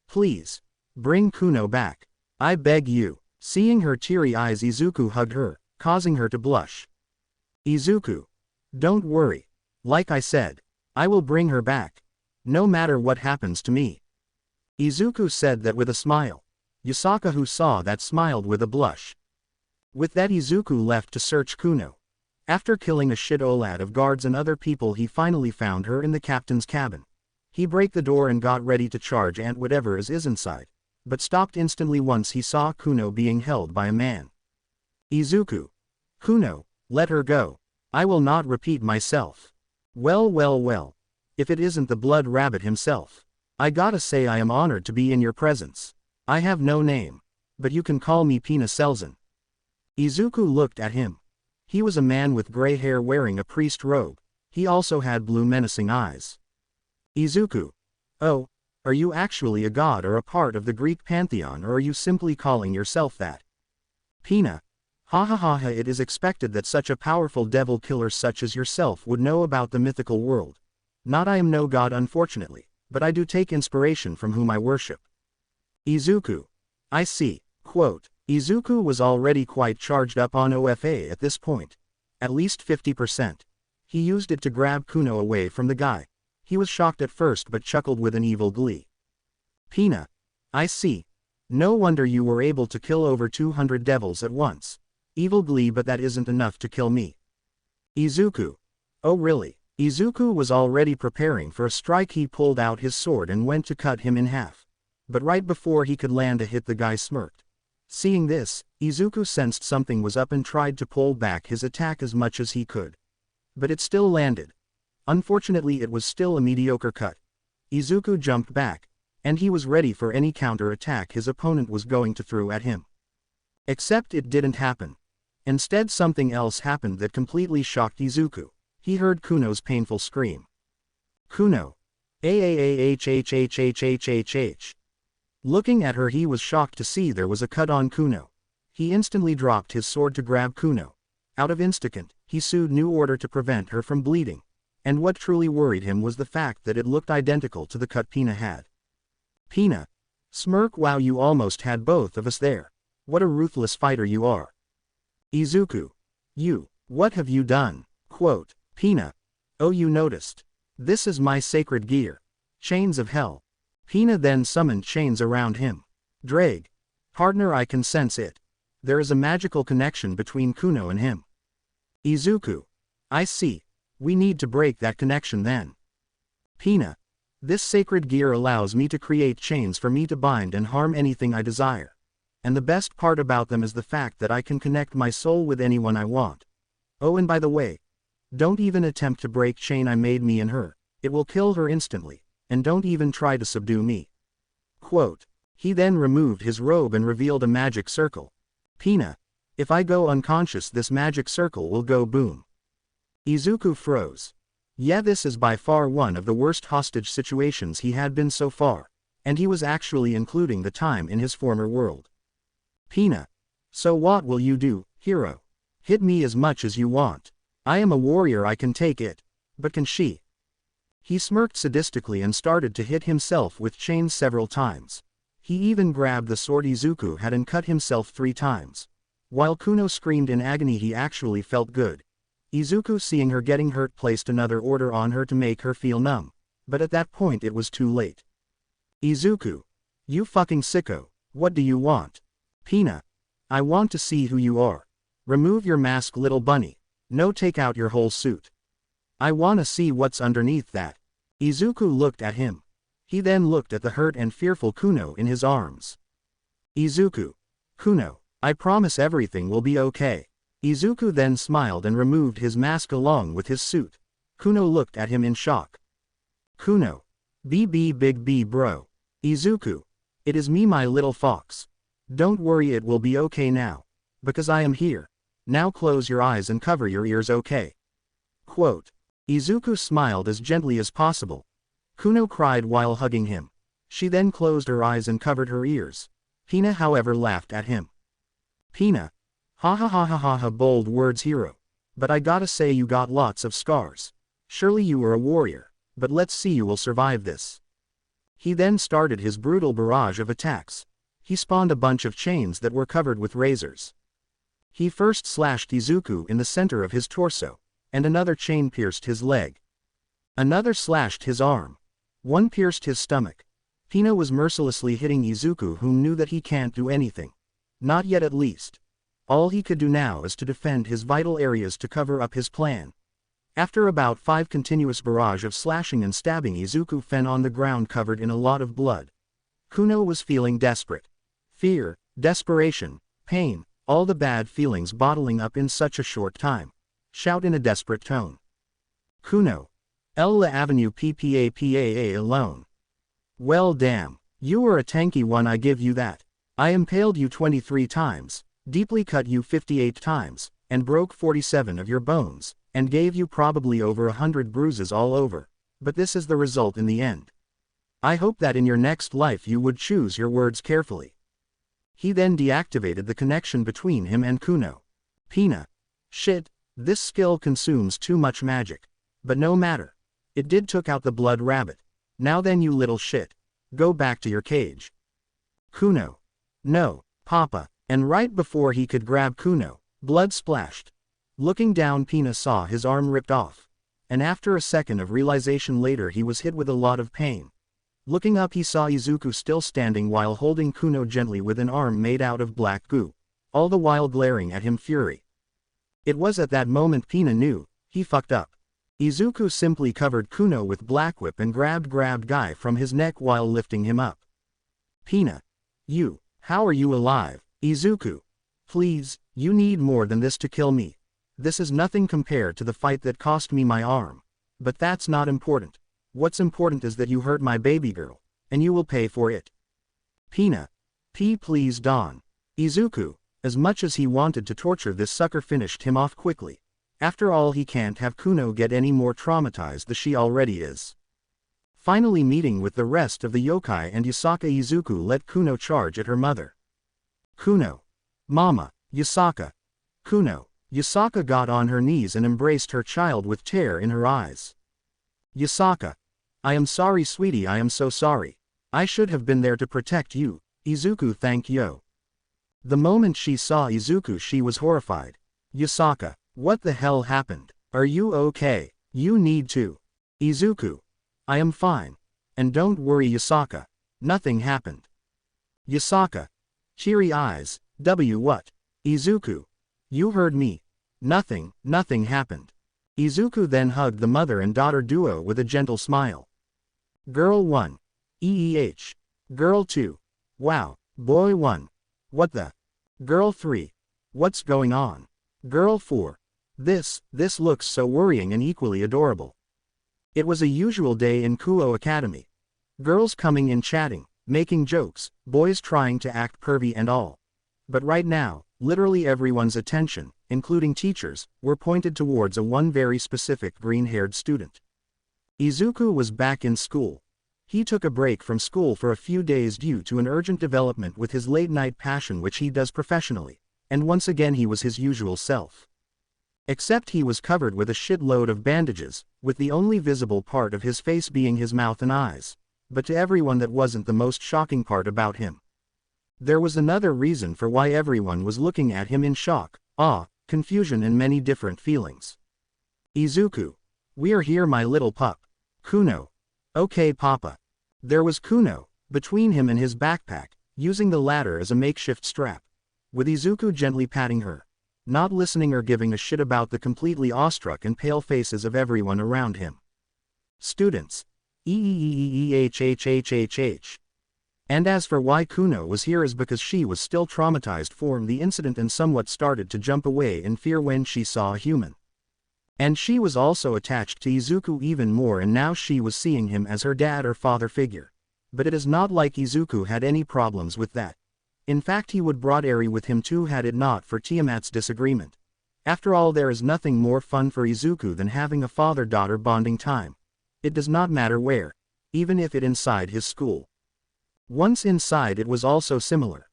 [SPEAKER 1] Please. Bring Kuno back. I beg you. Seeing her teary eyes, Izuku hugged her, causing her to blush. Izuku. Don't worry. Like I said, I will bring her back. No matter what happens to me. Izuku said that with a smile. Yasaka, who saw that, smiled with a blush. With that, Izuku left to search Kuno. After killing a shit-olad of guards and other people, he finally found her in the captain's cabin. He break the door and got ready to charge at whatever is inside, but stopped instantly once he saw Kuno being held by a man. Izuku. Kuno, let her go. I will not repeat myself. Well well well. If it isn't the blood rabbit himself. I gotta say I am honored to be in your presence. I have no name. But you can call me Pina Selzen. Izuku looked at him. He was a man with gray hair wearing a priest robe. He also had blue menacing eyes. Izuku. Oh, are you actually a god or a part of the Greek pantheon, or are you simply calling yourself that? Pina. Ha ha ha ha, it is expected that such a powerful devil killer such as yourself would know about the mythical world. Not I am no god unfortunately, but I do take inspiration from whom I worship. Izuku. I see. Quote. Izuku was already quite charged up on OFA at this point. At least 50%. He used it to grab Kuno away from the guy. He was shocked at first but chuckled with an evil glee. Pina. I see. No wonder you were able to kill over 200 devils at once. Evil glee, but that isn't enough to kill me. Izuku. Oh really? Izuku was already preparing for a strike. He pulled out his sword and went to cut him in half. But right before he could land a hit, the guy smirked. Seeing this, Izuku sensed something was up and tried to pull back his attack as much as he could. But it still landed. Unfortunately, it was still a mediocre cut. Izuku jumped back, and he was ready for any counter-attack his opponent was going to throw at him. Except it didn't happen. Instead, something else happened that completely shocked Izuku. He heard Kuno's painful scream. Kuno. A-H-H-H-H-H-H-H. Looking at her, he was shocked to see there was a cut on Kuno. He instantly dropped his sword to grab Kuno. Out of instinct, he sued New Order to prevent her from bleeding. And what truly worried him was the fact that it looked identical to the cut Pina had. Pina. Smirk. Wow, you almost had both of us there. What a ruthless fighter you are. Izuku. You. What have you done? Quote. Pina. Oh, you noticed. This is my sacred gear. Chains of hell. Pina then summoned chains around him. Drag. Partner, I can sense it. There is a magical connection between Kuno and him. Izuku. I see. We need to break that connection then. Pina. This sacred gear allows me to create chains for me to bind and harm anything I desire. And the best part about them is the fact that I can connect my soul with anyone I want. Oh, and by the way, don't even attempt to break chain I made me and her. It will kill her instantly. And don't even try to subdue me. Quote. He then removed his robe and revealed a magic circle. Pina. If I go unconscious, this magic circle will go boom. Izuku froze. Yeah, this is by far one of the worst hostage situations he had been so far, and he was actually including the time in his former world. Pina. So what will you do, hero? Hit me as much as you want. I am a warrior, I can take it. But can she? He smirked sadistically and started to hit himself with chains several times. He even grabbed the sword Izuku had and cut himself 3 times. While Kuno screamed in agony, he actually felt good. Izuku, seeing her getting hurt, placed another order on her to make her feel numb. But at that point it was too late. Izuku. You fucking sicko, what do you want? Pina. I want to see who you are. Remove your mask, little bunny. No, take out your whole suit. I wanna see what's underneath that. Izuku looked at him. He then looked at the hurt and fearful Kuno in his arms. Izuku. Kuno. I promise everything will be okay. Izuku then smiled and removed his mask along with his suit. Kuno looked at him in shock. Kuno. BB big B bro. Izuku. It is me, my little fox. Don't worry, it will be okay now. Because I am here. Now close your eyes and cover your ears, okay? Quote. Izuku smiled as gently as possible. Kuno cried while hugging him. She then closed her eyes and covered her ears. Pina, however, laughed at him. Pina. Ha ha ha ha ha ha, bold words, hero. But I gotta say, you got lots of scars. Surely you were a warrior, but let's see you will survive this. He then started his brutal barrage of attacks. He spawned a bunch of chains that were covered with razors. He first slashed Izuku in the center of his torso, and another chain pierced his leg. Another slashed his arm. One pierced his stomach. Pina was mercilessly hitting Izuku, who knew that he can't do anything. Not yet, at least. All he could do now is to defend his vital areas to cover up his plan. After about 5 continuous barrage of slashing and stabbing, Izuku fell on the ground covered in a lot of blood. Kuno was feeling desperate. Fear, desperation, pain, all the bad feelings bottling up in such a short time. shout in a desperate tone. Kuno. La Avenue PPAPAA alone. Well damn. You were a tanky one, I give you that. I impaled you 23 times, deeply cut you 58 times, and broke 47 of your bones, and gave you probably over 100 bruises all over. But this is the result in the end. I hope that in your next life you would choose your words carefully. He then deactivated the connection between him and Kuno. Pina. Shit, this skill consumes too much magic. But no matter. It did took out the blood rabbit. Now then, you little shit. Go back to your cage. Kuno. No, Papa. And right before he could grab Kuno, blood splashed. Looking down, Pina saw his arm ripped off. And after a second of realization later, he was hit with a lot of pain. Looking up, he saw Izuku still standing while holding Kuno gently with an arm made out of black goo, all the while glaring at him fury. It was at that moment Pina knew, he fucked up. Izuku simply covered Kuno with black whip and grabbed Guy from his neck while lifting him up. Pina. How are you alive? Izuku. Please, you need more than this to kill me. This is nothing compared to the fight that cost me my arm. But that's not important. What's important is that you hurt my baby girl, and you will pay for it. Pina. Please Don. Izuku, as much as he wanted to torture this sucker, finished him off quickly. After all, he can't have Kuno get any more traumatized than she already is. Finally meeting with the rest of the yokai and Yasaka, Izuku let Kuno charge at her mother. Kuno. Mama, Yasaka. Kuno. Yasaka got on her knees and embraced her child with terror in her eyes. Yasaka. I am sorry, sweetie, I am so sorry. I should have been there to protect you, Izuku. Thank you. The moment she saw Izuku, she was horrified. Yasaka. What the hell happened? Are you okay? You need to. Izuku. I am fine. And don't worry, Yasaka. Nothing happened. Yasaka. Cheery eyes. What? Izuku. You heard me. Nothing happened. Izuku then hugged the mother and daughter duo with a gentle smile. Girl 1. EEH. Girl 2. Wow, boy 1. What the? Girl 3. What's going on? Girl 4. This looks so worrying and equally adorable. It was a usual day in Kuoh Academy. Girls coming in chatting, making jokes, boys trying to act pervy and all. But right now, literally everyone's attention, including teachers, were pointed towards one very specific green-haired student. Izuku was back in school. He took a break from school for a few days due to an urgent development with his late-night passion, which he does professionally, and once again he was his usual self. Except he was covered with a shitload of bandages, with the only visible part of his face being his mouth and eyes. But to everyone that wasn't the most shocking part about him. There was another reason for why everyone was looking at him in shock, awe, confusion and many different feelings. Izuku. We're here, my little pup. Kuno. Okay, Papa. There was Kuno, between him and his backpack, using the latter as a makeshift strap. With Izuku gently patting her. Not listening or giving a shit about the completely awestruck and pale faces of everyone around him. Students. EEEEHHHHH. And as for why Kuno was here, is because she was still traumatized from the incident and somewhat started to jump away in fear when she saw a human. And she was also attached to Izuku even more, and now she was seeing him as her dad or father figure. But it is not like Izuku had any problems with that. In fact, he would brought Eri with him too had it not for Tiamat's disagreement. After all, there is nothing more fun for Izuku than having a father-daughter bonding time. It does not matter where, even if it inside his school. Once inside, it was also similar.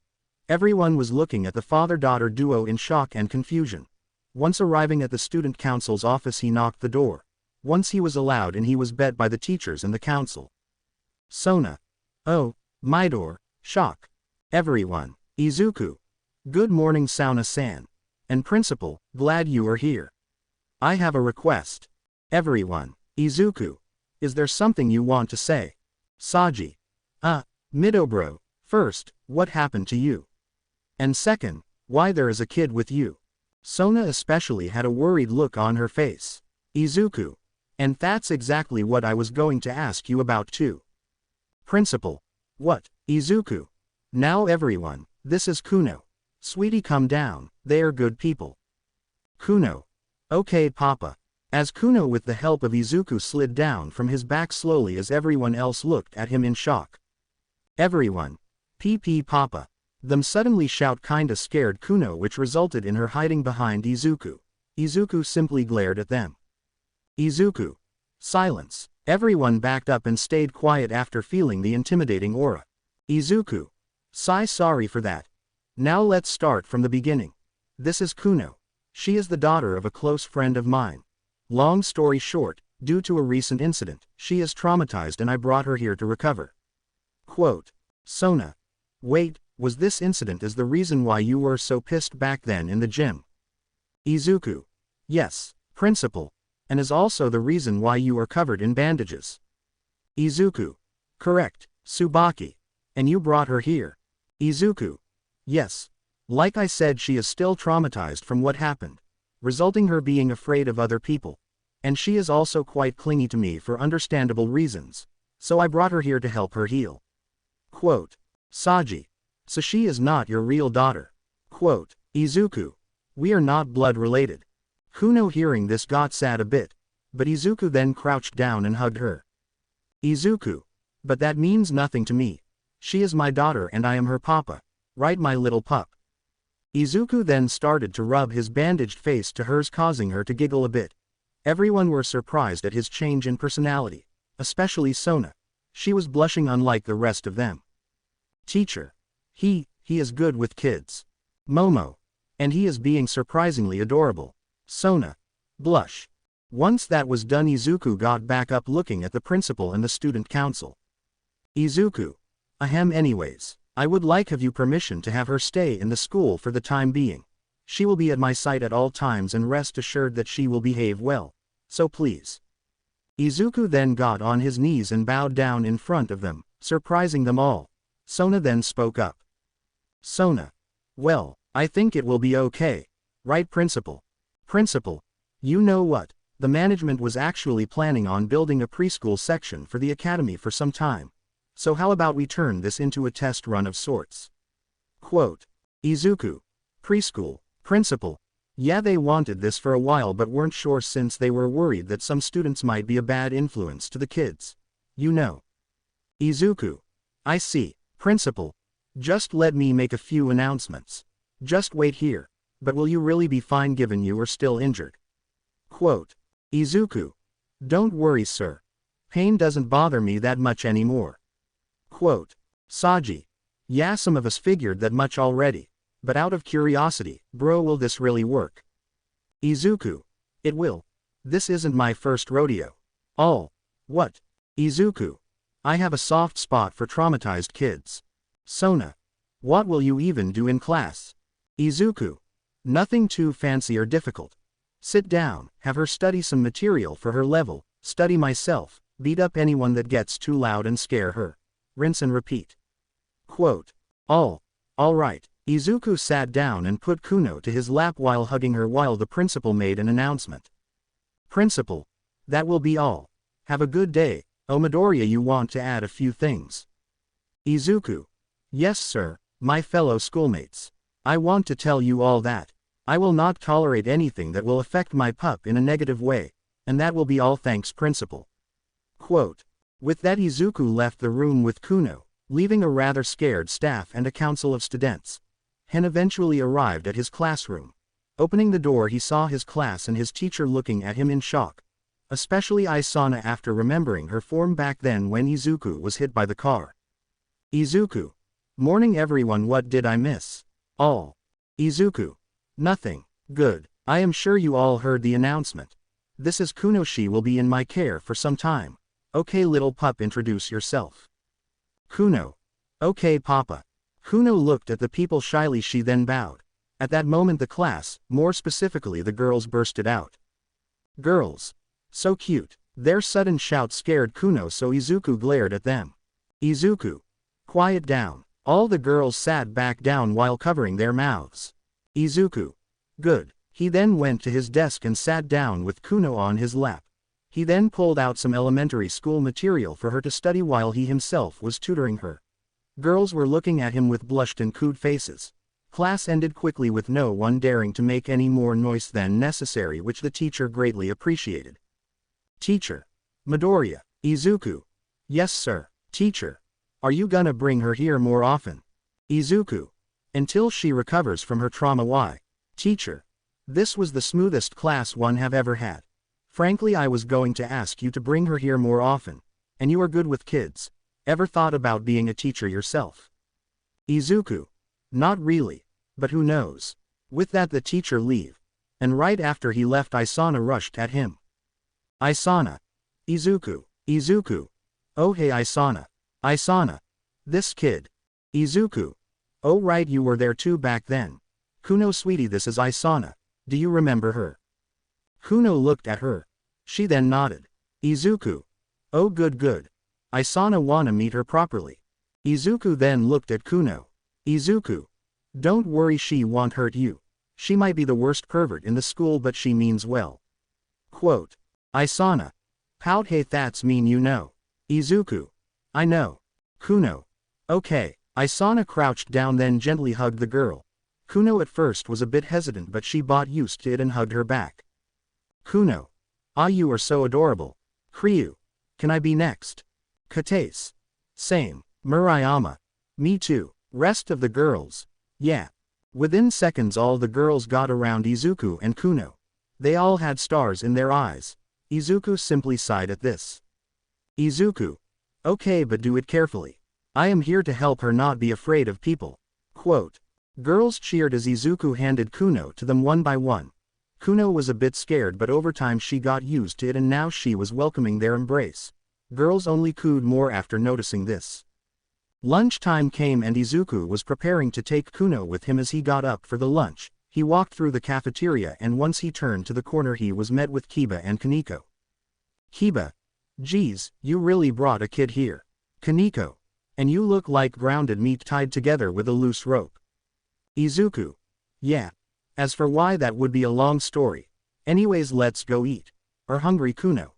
[SPEAKER 1] Everyone was looking at the father-daughter duo in shock and confusion. Once arriving at the student council's office, he knocked the door. Once he was allowed in, he was bet by the teachers and the council. Sona. Oh, my door. Shock. Everyone. Izuku. Good morning, Sauna-san. And principal, glad you are here. I have a request. Everyone. Izuku. Is there something you want to say? Saji. Midobro. First, what happened to you? And second, why there is a kid with you? Sona especially had a worried look on her face. Izuku. And that's exactly what I was going to ask you about too. Principal. What? Izuku. Now everyone, this is Kuno. Sweetie, come down, they are good people. Kuno. Okay, Papa. As Kuno with the help of Izuku slid down from his back slowly as everyone else looked at him in shock. Everyone. PP Papa. Them suddenly shout kinda scared Kuno, which resulted in her hiding behind Izuku. Izuku simply glared at them. Izuku. Silence. Everyone backed up and stayed quiet after feeling the intimidating aura. Izuku. Sorry for that. Now let's start from the beginning. This is Kuno. She is the daughter of a close friend of mine. Long story short, due to a recent incident, she is traumatized and I brought her here to recover. Quote. Sona. Wait, was this incident is the reason why you were so pissed back then in the gym? Izuku. Yes, principal. And is also the reason why you are covered in bandages. Izuku. Correct, Tsubaki. And you brought her here. Izuku. Yes. Like I said, she is still traumatized from what happened, resulting her being afraid of other people. And she is also quite clingy to me for understandable reasons. So I brought her here to help her heal. Quote. Saji. So she is not your real daughter. Quote. Izuku. We are not blood related. Kuno hearing this got sad a bit, but Izuku then crouched down and hugged her. Izuku. But that means nothing to me. She is my daughter and I am her papa. Right, my little pup. Izuku then started to rub his bandaged face to hers, causing her to giggle a bit. Everyone were surprised at his change in personality, especially Sona. She was blushing unlike the rest of them. Teacher. He is good with kids. Momo. And he is being surprisingly adorable. Sona. Blush. Once that was done, Izuku got back up looking at the principal and the student council. Izuku. Ahem, anyways, I would like have you permission to have her stay in the school for the time being. She will be at my side at all times and rest assured that she will behave well. So please. Izuku then got on his knees and bowed down in front of them, surprising them all. Sona then spoke up. Sona. Well, I think it will be okay. Right, principal? Principal. You know what? The management was actually planning on building a preschool section for the academy for some time. So how about we turn this into a test run of sorts? Quote. Izuku. Preschool. Principal. Yeah, they wanted this for a while but weren't sure since they were worried that some students might be a bad influence to the kids. You know. Izuku. I see. Principal. Just let me make a few announcements. Just wait here. But will you really be fine given you are still injured? Quote. Izuku. Don't worry, sir. Pain doesn't bother me that much anymore. Quote. Saji. Yeah, some of us figured that much already. But out of curiosity, bro, will this really work? Izuku. It will. This isn't my first rodeo. What? Izuku. I have a soft spot for traumatized kids. Sona. What will you even do in class? Izuku. Nothing too fancy or difficult. Sit down, have her study some material for her level, study myself, beat up anyone that gets too loud and scare her. Rinse and repeat. Quote. All right. Izuku sat down and put Kuno to his lap while hugging her while the principal made an announcement. Principal. That will be all. Have a good day. Oh, Midoriya, you want to add a few things? Izuku. Yes, sir, my fellow schoolmates. I want to tell you all that I will not tolerate anything that will affect my pup in a negative way, and that will be all, thanks, principal. Quote. With that, Izuku left the room with Kuno, leaving a rather scared staff and a council of students. Hen eventually arrived at his classroom. Opening the door, he saw his class and his teacher looking at him in shock. Especially Isana after remembering her form back then when Izuku was hit by the car. Izuku. Morning everyone, what did I miss? All. Izuku. Nothing. Good. I am sure you all heard the announcement. This is Kuno. She will be in my care for some time. Okay, little pup, introduce yourself. Kuno. Okay, Papa. Kuno looked at the people shyly. She then bowed. At that moment the class, more specifically the girls, bursted out. Girls. So cute. Their sudden shout scared Kuno, so Izuku glared at them. Izuku. Quiet down. All the girls sat back down while covering their mouths. Izuku. Good. He then went to his desk and sat down with Kuno on his lap. He then pulled out some elementary school material for her to study while he himself was tutoring her. Girls were looking at him with blushed and cooed faces. Class ended quickly with no one daring to make any more noise than necessary, which the teacher greatly appreciated. Teacher. Midoriya. Izuku. Yes sir. Teacher. Are you gonna bring her here more often? Izuku. Until she recovers from her trauma. Why? Teacher. This was the smoothest class one have ever had. Frankly, I was going to ask you to bring her here more often. And you are good with kids. Ever thought about being a teacher yourself? Izuku. Not really. But who knows? With that, the teacher leave. And right after he left, Isana rushed at him. Isana. Izuku. Izuku. Oh hey Isana. Isana. This kid. Izuku. Oh right, you were there too back then. Kuno sweetie, this is Isana. Do you remember her? Kuno looked at her. She then nodded. Izuku. Oh good good. Isana wanna meet her properly. Izuku then looked at Kuno. Izuku. Don't worry, she won't hurt you. She might be the worst pervert in the school, but she means well. Quote. Isana. Pout, hey that's mean you know. Izuku. I know. Kuno. Okay. Isana crouched down then gently hugged the girl. Kuno at first was a bit hesitant, but she bought used to it and hugged her back. Kuno. Ah, you are so adorable. Kiryu. Can I be next? Katace. Same. Murayama. Me too. Rest of the girls. Yeah. Within seconds all the girls got around Izuku and Kuno. They all had stars in their eyes. Izuku simply sighed at this. Izuku. Okay, but do it carefully. I am here to help her, not be afraid of people. Quote. Girls cheered as Izuku handed Kuno to them one by one. Kuno was a bit scared, but over time she got used to it and now she was welcoming their embrace. Girls only cooed more after noticing this. Lunchtime came and Izuku was preparing to take Kuno with him. As he got up for the lunch, he walked through the cafeteria and once he turned to the corner he was met with Kiba and Kaneko. Kiba. Geez, you really brought a kid here. Kaneko. And you look like grounded meat tied together with a loose rope. Izuku. Yeah. As for why, that would be a long story. Anyways, let's go eat. Are hungry, Kuno?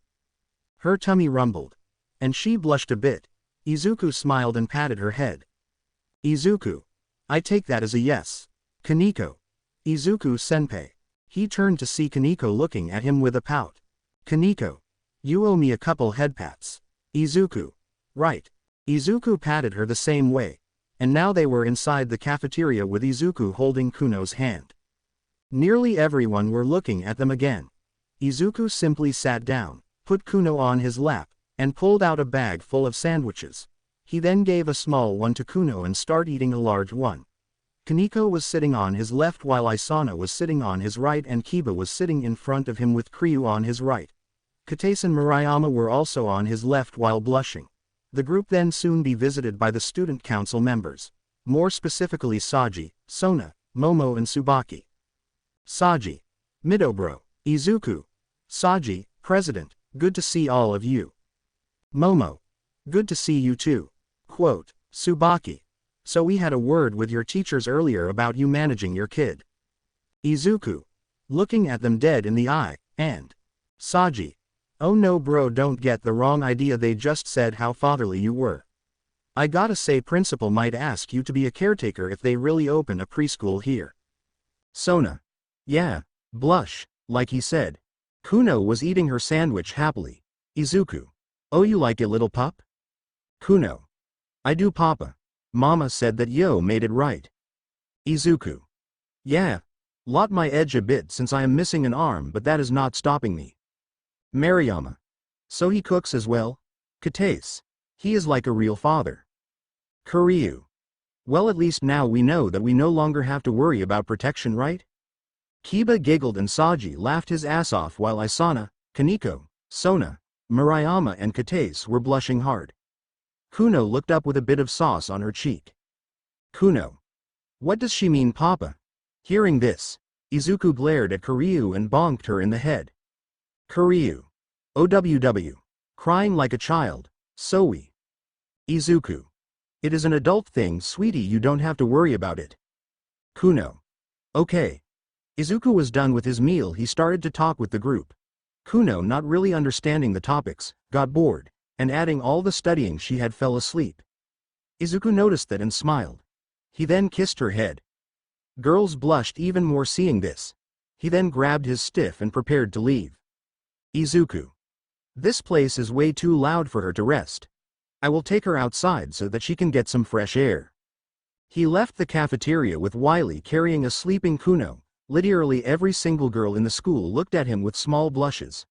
[SPEAKER 1] Her tummy rumbled. And she blushed a bit. Izuku smiled and patted her head. Izuku. I take that as a yes. Kaneko. Izuku-senpai. He turned to see Kaneko looking at him with a pout. Kaneko. You owe me a couple head pats. Izuku. Right. Izuku patted her the same way. And now they were inside the cafeteria with Izuku holding Kuno's hand. Nearly everyone were looking at them again. Izuku simply sat down, put Kuno on his lap, and pulled out a bag full of sandwiches. He then gave a small one to Kuno and started eating a large one. Kaneko was sitting on his left while Isana was sitting on his right and Kiba was sitting in front of him with Kiryu on his right. Katace and Murayama were also on his left while blushing. The group then soon be visited by the student council members. More specifically Saji, Sona, Momo and Tsubaki. Saji. Midobro. Izuku. Saji, President, good to see all of you. Momo. Good to see you too. Quote. Tsubaki. So we had a word with your teachers earlier about you managing your kid. Izuku. Looking at them dead in the eye, and Saji. Oh no bro, don't get the wrong idea, they just said how fatherly you were. I gotta say, principal might ask you to be a caretaker if they really open a preschool here. Sona. Yeah. Blush, like he said. Kuno was eating her sandwich happily. Izuku. Oh, you like it, little pup? Kuno. I do, papa. Mama said that yo made it right. Izuku. Yeah. Lot my edge a bit since I am missing an arm, but that is not stopping me. Mariyama. So he cooks as well? Katace. He is like a real father. Kiryu. Well, at least now we know that we no longer have to worry about protection, right? Kiba giggled and Saji laughed his ass off while Isana, Kaneko, Sona, Murayama and Katace were blushing hard. Kuno looked up with a bit of sauce on her cheek. Kuno. What does she mean, papa? Hearing this, Izuku glared at Kiryu and bonked her in the head. Kiryu. OWW. Crying like a child, so we. Izuku. It is an adult thing, sweetie, you don't have to worry about it. Kuno. Okay. Izuku was done with his meal. He started to talk with the group. Kuno, not really understanding the topics, got bored, and adding all the studying she had, fell asleep. Izuku noticed that and smiled. He then kissed her head. Girls blushed even more seeing this. He then grabbed his stiff and prepared to leave. Izuku. This place is way too loud for her to rest. I will take her outside so that she can get some fresh air. He left the cafeteria with Wiley carrying a sleeping Kuno. Literally every single girl in the school looked at him with small blushes.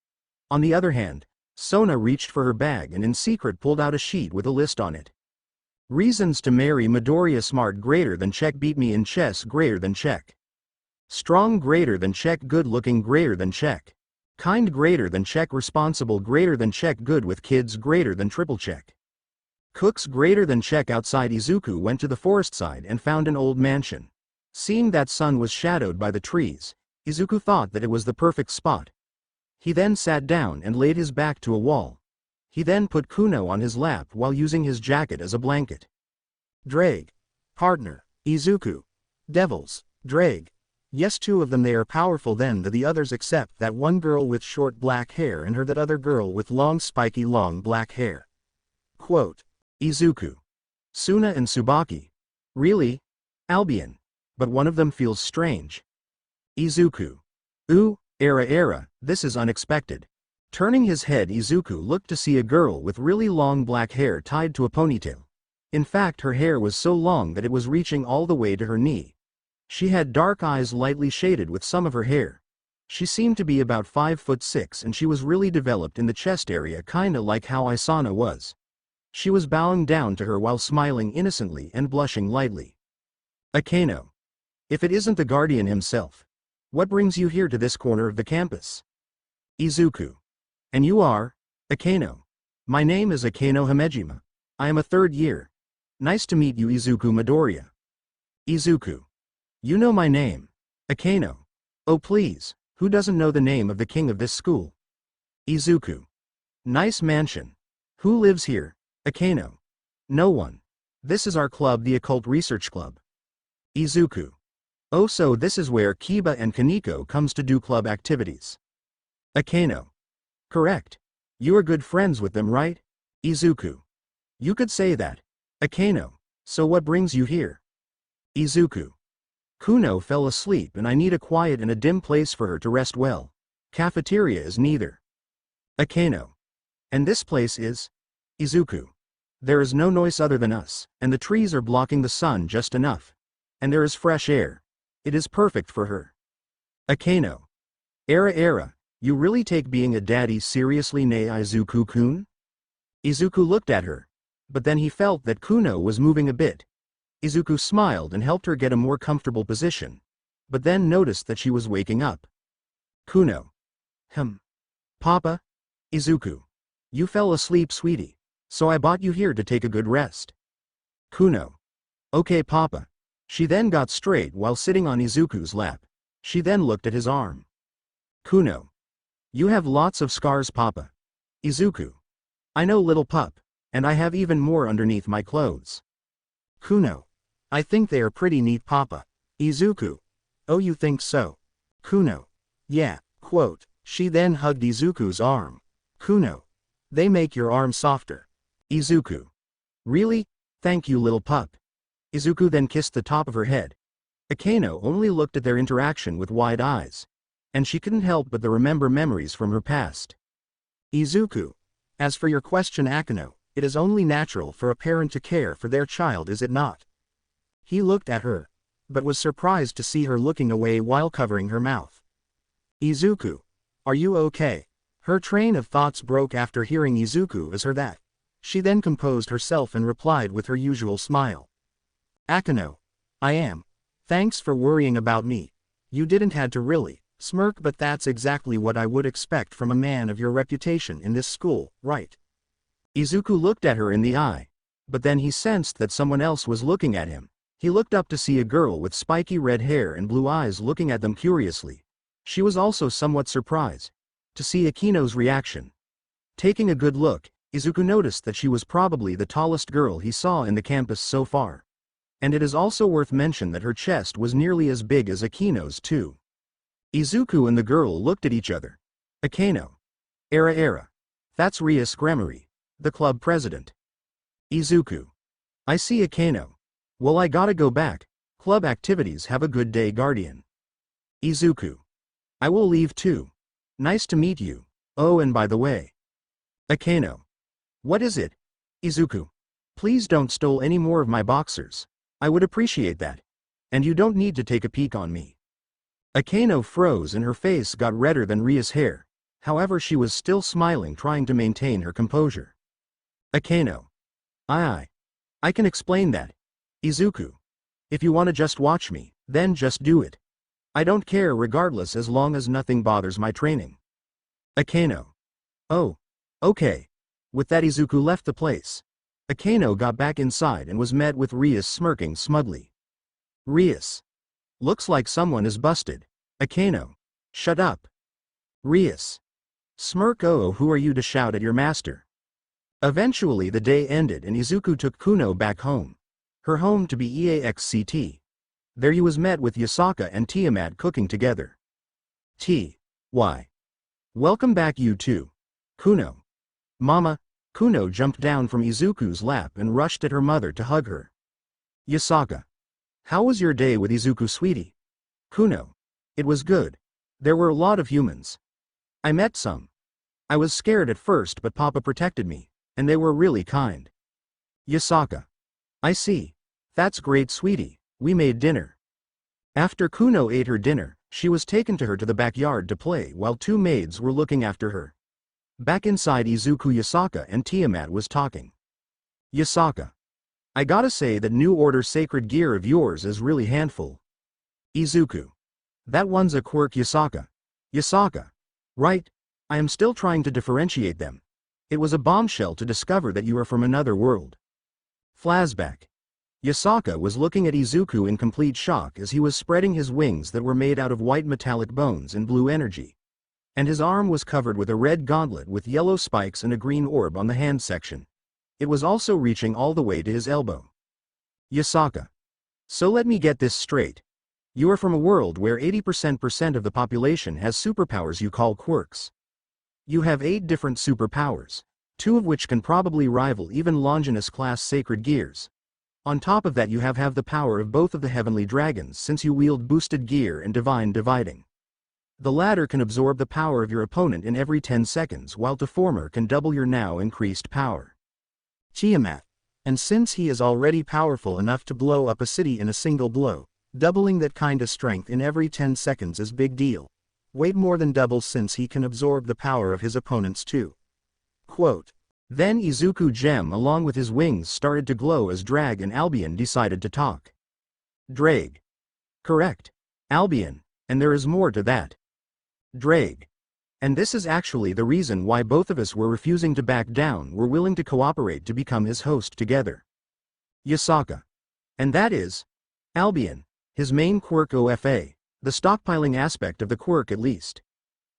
[SPEAKER 1] On the other hand, Sona reached for her bag and in secret pulled out a sheet with a list on it. Reasons to marry Midoriya: smart greater than check, beat me in chess greater than check, strong greater than check, good looking greater than check, kind greater than check, responsible greater than check, good with kids greater than triple check, cooks greater than check. Outside, Izuku went to the forest side and found an old mansion. Seeing that sun was shadowed by the trees, Izuku thought that it was the perfect spot. He then sat down and laid his back to a wall. He then put Kuno on his lap while using his jacket as a blanket. Drag. Partner. Izuku. Devils. Drag. Yes, two of them. They are powerful than the others, except that one girl with short black hair and that other girl with long spiky long black hair. Quote. Izuku. Suna and Tsubaki. Really? Albion. But one of them feels strange. Izuku. Ooh, era, this is unexpected. Turning his head, Izuku looked to see a girl with really long black hair tied to a ponytail. In fact, her hair was so long that it was reaching all the way to her knee. She had dark eyes lightly shaded with some of her hair. She seemed to be about 5'6" and she was really developed in the chest area, kinda like how Isana was. She was bowing down to her while smiling innocently and blushing lightly. Akano. If it isn't the guardian himself. What brings you here to this corner of the campus? Izuku. And you are? Akano. My name is Akano Hamejima. I am a third year. Nice to meet you, Izuku Midoriya. Izuku. You know my name. Akano. Oh please, who doesn't know the name of the king of this school? Izuku. Nice mansion. Who lives here? Akano. No one. This is our club, the Occult Research Club. Izuku. Oh, so this is where Kiba and Kaneko comes to do club activities. Akano. Correct. You are good friends with them, right? Izuku. You could say that. Akano. So what brings you here? Izuku. Kuno fell asleep and I need a quiet and a dim place for her to rest well. Cafeteria is neither. Akano. And this place is? Izuku. There is no noise other than us, and the trees are blocking the sun just enough. And there is fresh air. It is perfect for her. Akano. Era, you really take being a daddy seriously, ne Izuku-kun? Izuku looked at her. But then he felt that Kuno was moving a bit. Izuku smiled and helped her get a more comfortable position. But then noticed that she was waking up. Kuno. Papa? Izuku. You fell asleep, sweetie. So I brought you here to take a good rest. Kuno. Okay, Papa. She then got straight while sitting on Izuku's lap. She then looked at his arm. Kuno. You have lots of scars, Papa. Izuku. I know, little pup. And I have even more underneath my clothes. Kuno. I think they are pretty neat, Papa. Izuku. Oh, you think so? Kuno. Yeah. Quote. She then hugged Izuku's arm. Kuno. They make your arm softer. Izuku. Really? Thank you, little pup. Izuku then kissed the top of her head. Akano only looked at their interaction with wide eyes. And she couldn't help but remember memories from her past. Izuku. As for your question, Akano, it is only natural for a parent to care for their child, is it not? He looked at her, but was surprised to see her looking away while covering her mouth. Izuku. Are you okay? Her train of thoughts broke after hearing Izuku as her that. She then composed herself and replied with her usual smile. Akano. I am. Thanks for worrying about me. You didn't had to really smirk, but that's exactly what I would expect from a man of your reputation in this school, right? Izuku looked at her in the eye. But then he sensed that someone else was looking at him. He looked up to see a girl with spiky red hair and blue eyes looking at them curiously. She was also somewhat surprised to see Akino's reaction. Taking a good look, Izuku noticed that she was probably the tallest girl he saw in the campus so far. And it is also worth mention that her chest was nearly as big as Akino's too. Izuku and the girl looked at each other. Akano. Era. That's Rias Gremory, the club president. Izuku. I see, Akano. Well, I gotta go back. Club activities. Have a good day, Guardian. Izuku. I will leave too. Nice to meet you. Oh, and by the way. Akeno. What is it? Izuku. Please don't steal any more of my boxers. I would appreciate that. And you don't need to take a peek on me. Akeno froze and her face got redder than Ria's hair. However, she was still smiling, trying to maintain her composure. Akeno. I can explain that. Izuku. If you want to just watch me, then just do it. I don't care regardless as long as nothing bothers my training. Akeno. Oh. Okay. With that, Izuku left the place. Akeno got back inside and was met with Rias smirking smugly. Rias. Looks like someone is busted. Akeno. Shut up. Rias. Smirk. Oh, who are you to shout at your master? Eventually the day ended and Izuku took Kuno back home. Her home to be EAXCT. There he was met with Yasaka and Tiamat cooking together. Why? Welcome back you two. Kuno. Mama. Kuno jumped down from Izuku's lap and rushed at her mother to hug her. Yasaka. How was your day with Izuku, sweetie? Kuno. It was good. There were a lot of humans. I met some. I was scared at first, but Papa protected me, and they were really kind. Yasaka. I see. That's great, sweetie. We made dinner. After Kuno ate her dinner, she was taken to the backyard to play while two maids were looking after her. Back inside Izuku, Yasaka and Tiamat was talking. Yasaka. I gotta say that New Order sacred gear of yours is really handful. Izuku. That one's a quirk, Yasaka. Yasaka. Right. I am still trying to differentiate them. It was a bombshell to discover that you are from another world. Flashback. Yasaka was looking at Izuku in complete shock as he was spreading his wings that were made out of white metallic bones and blue energy. And his arm was covered with a red gauntlet with yellow spikes and a green orb on the hand section. It was also reaching all the way to his elbow. Yasaka. So let me get this straight. You are from a world where 80% of the population has superpowers you call quirks. You have 8 different superpowers, 2 of which can probably rival even Longinus class sacred gears. On top of that you have the power of both of the heavenly dragons since you wield boosted gear and divine dividing. The latter can absorb the power of your opponent in every 10 seconds while the former can double your now increased power. Tiamat. And since he is already powerful enough to blow up a city in a single blow, doubling that kind of strength in every 10 seconds is big deal. Way more than double since he can absorb the power of his opponents too. Quote. Then Izuku Gem along with his wings started to glow as Drag and Albion decided to talk. Drag. Correct. Albion. And there is more to that. Drag. And this is actually the reason why both of us were refusing to back down, were willing to cooperate to become his host together. Yasaka. And that is? Albion. His main quirk OFA. The stockpiling aspect of the quirk at least.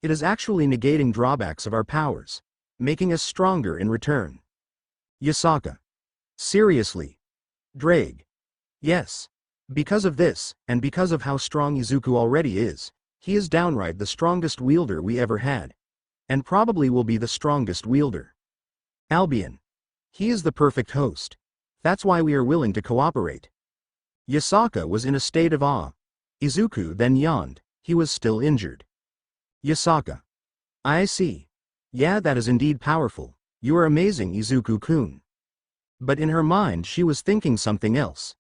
[SPEAKER 1] It is actually negating drawbacks of our powers, making us stronger in return. Yasaka. Seriously? Drag. Yes. Because of this, and because of how strong Izuku already is, he is downright the strongest wielder we ever had. And probably will be the strongest wielder. Albion. He is the perfect host. That's why we are willing to cooperate. Yasaka was in a state of awe. Izuku then yawned. He was still injured. Yasaka. I see. Yeah, that is indeed powerful. You are amazing, Izuku-kun. But in her mind she was thinking something else.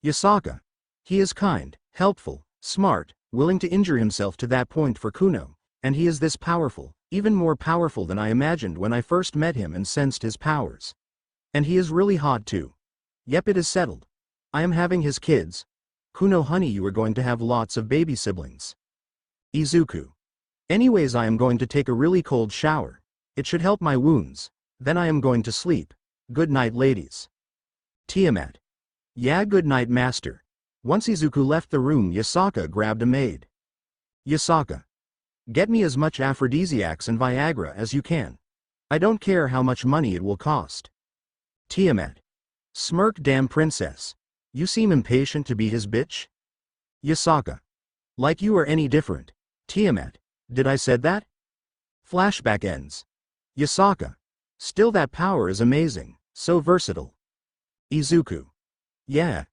[SPEAKER 1] Yasaka. He is kind, helpful, smart, willing to injure himself to that point for Kuno, and he is this powerful, even more powerful than I imagined when I first met him and sensed his powers. And he is really hot too. Yep, it is settled. I am having his kids. Kuno honey, you are going to have lots of baby siblings. Izuku. Anyways, I am going to take a really cold shower. It should help my wounds. Then I am going to sleep. Good night, ladies. Tiamat. Yeah, good night, master. Once Izuku left the room, Yasaka grabbed a maid. Yasaka. Get me as much aphrodisiacs and Viagra as you can. I don't care how much money it will cost. Tiamat. Smirk, damn princess. You seem impatient to be his bitch? Yasaka. Like you are any different. Tiamat. Did I said that? Flashback ends. Yasaka. Still, that power is amazing, so versatile. Izuku. Yeah.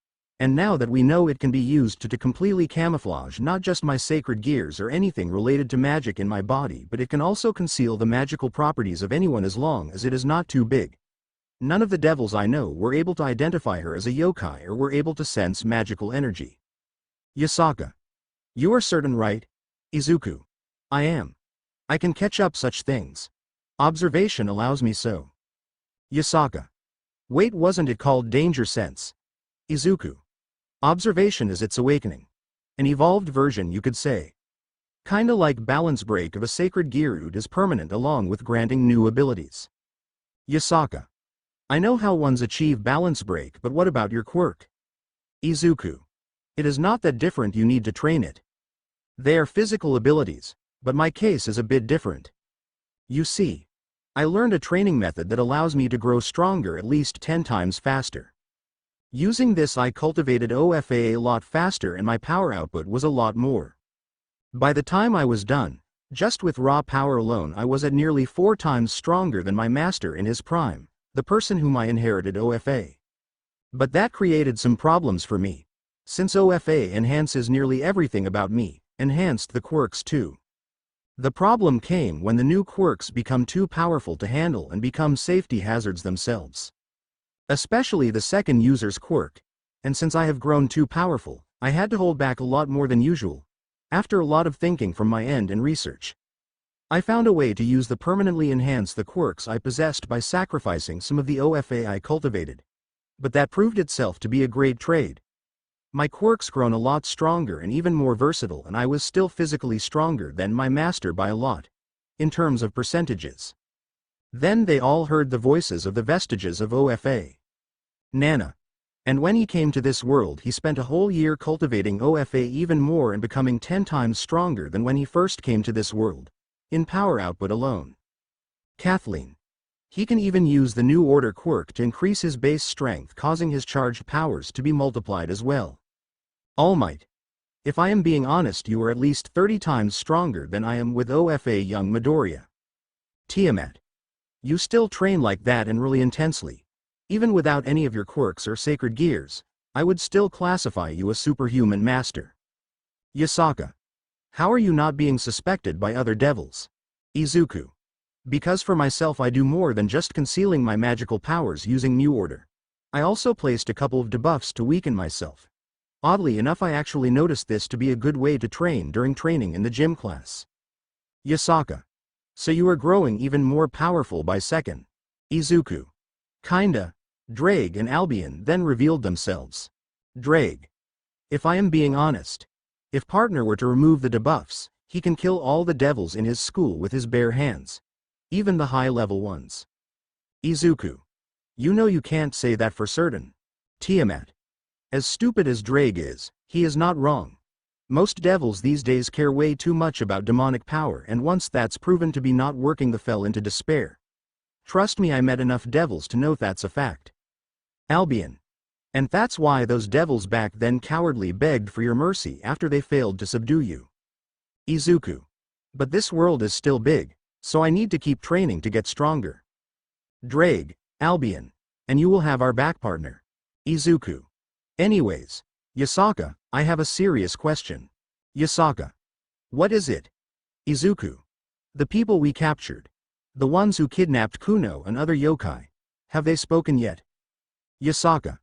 [SPEAKER 1] And now that we know it can be used to completely camouflage not just my sacred gears or anything related to magic in my body, but it can also conceal the magical properties of anyone as long as it is not too big. None of the devils I know were able to identify her as a yokai or were able to sense magical energy. Yasaka. You are certain, right? Izuku. I am. I can catch up such things. Observation allows me so. Yasaka. Wait, wasn't it called danger sense? Izuku. Observation is its awakening. An evolved version, you could say. Kinda like balance break of a sacred Gyurud is permanent along with granting new abilities. Yasaka. I know how ones achieve balance break, but what about your quirk? Izuku. It is not that different, you need to train it. They are physical abilities, but my case is a bit different. You see, I learned a training method that allows me to grow stronger at least 10 times faster. Using this I cultivated OFA a lot faster and my power output was a lot more. By the time I was done, just with raw power alone I was at nearly 4 times stronger than my master in his prime, the person whom I inherited OFA. But that created some problems for me. Since OFA enhances nearly everything about me, enhanced the quirks too. The problem came when the new quirks become too powerful to handle and become safety hazards themselves. Especially the second user's quirk, and since I have grown too powerful, I had to hold back a lot more than usual. After a lot of thinking from my end and research, I found a way to use the permanently enhance the quirks I possessed by sacrificing some of the OFA I cultivated. But that proved itself to be a great trade. My quirks grown a lot stronger and even more versatile, and I was still physically stronger than my master by a lot, in terms of percentages. Then they all heard the voices of the vestiges of OFA. Nana. And when he came to this world he spent a whole year cultivating OFA even more and becoming 10 times stronger than when he first came to this world, in power output alone. Kathleen. He can even use the new order quirk to increase his base strength, causing his charged powers to be multiplied as well. All Might. If I am being honest, you are at least 30 times stronger than I am with OFA young Midoriya. Tiamat. You still train like that and really intensely. Even without any of your quirks or sacred gears, I would still classify you a superhuman master. Yasaka. How are you not being suspected by other devils? Izuku. Because for myself I do more than just concealing my magical powers using new order. I also placed a couple of debuffs to weaken myself. Oddly enough, I actually noticed this to be a good way to train during training in the gym class. Yasaka. So you are growing even more powerful by second. Izuku. Kinda. Drake and Albion then revealed themselves. Drake. If I am being honest, if partner were to remove the debuffs, he can kill all the devils in his school with his bare hands. Even the high-level ones. Izuku. You know you can't say that for certain. Tiamat. As stupid as Drake is, he is not wrong. Most devils these days care way too much about demonic power, and once that's proven to be not working they fell into despair. Trust me, I met enough devils to know that's a fact. Albion. And that's why those devils back then cowardly begged for your mercy after they failed to subdue you. Izuku. But this world is still big, so I need to keep training to get stronger. Drake, Albion. And you will have our back, partner. Izuku. Anyways, Yasaka, I have a serious question. Yasaka. What is it? Izuku. The people we captured. The ones who kidnapped Kuno and other yokai. Have they spoken yet? Yasaka.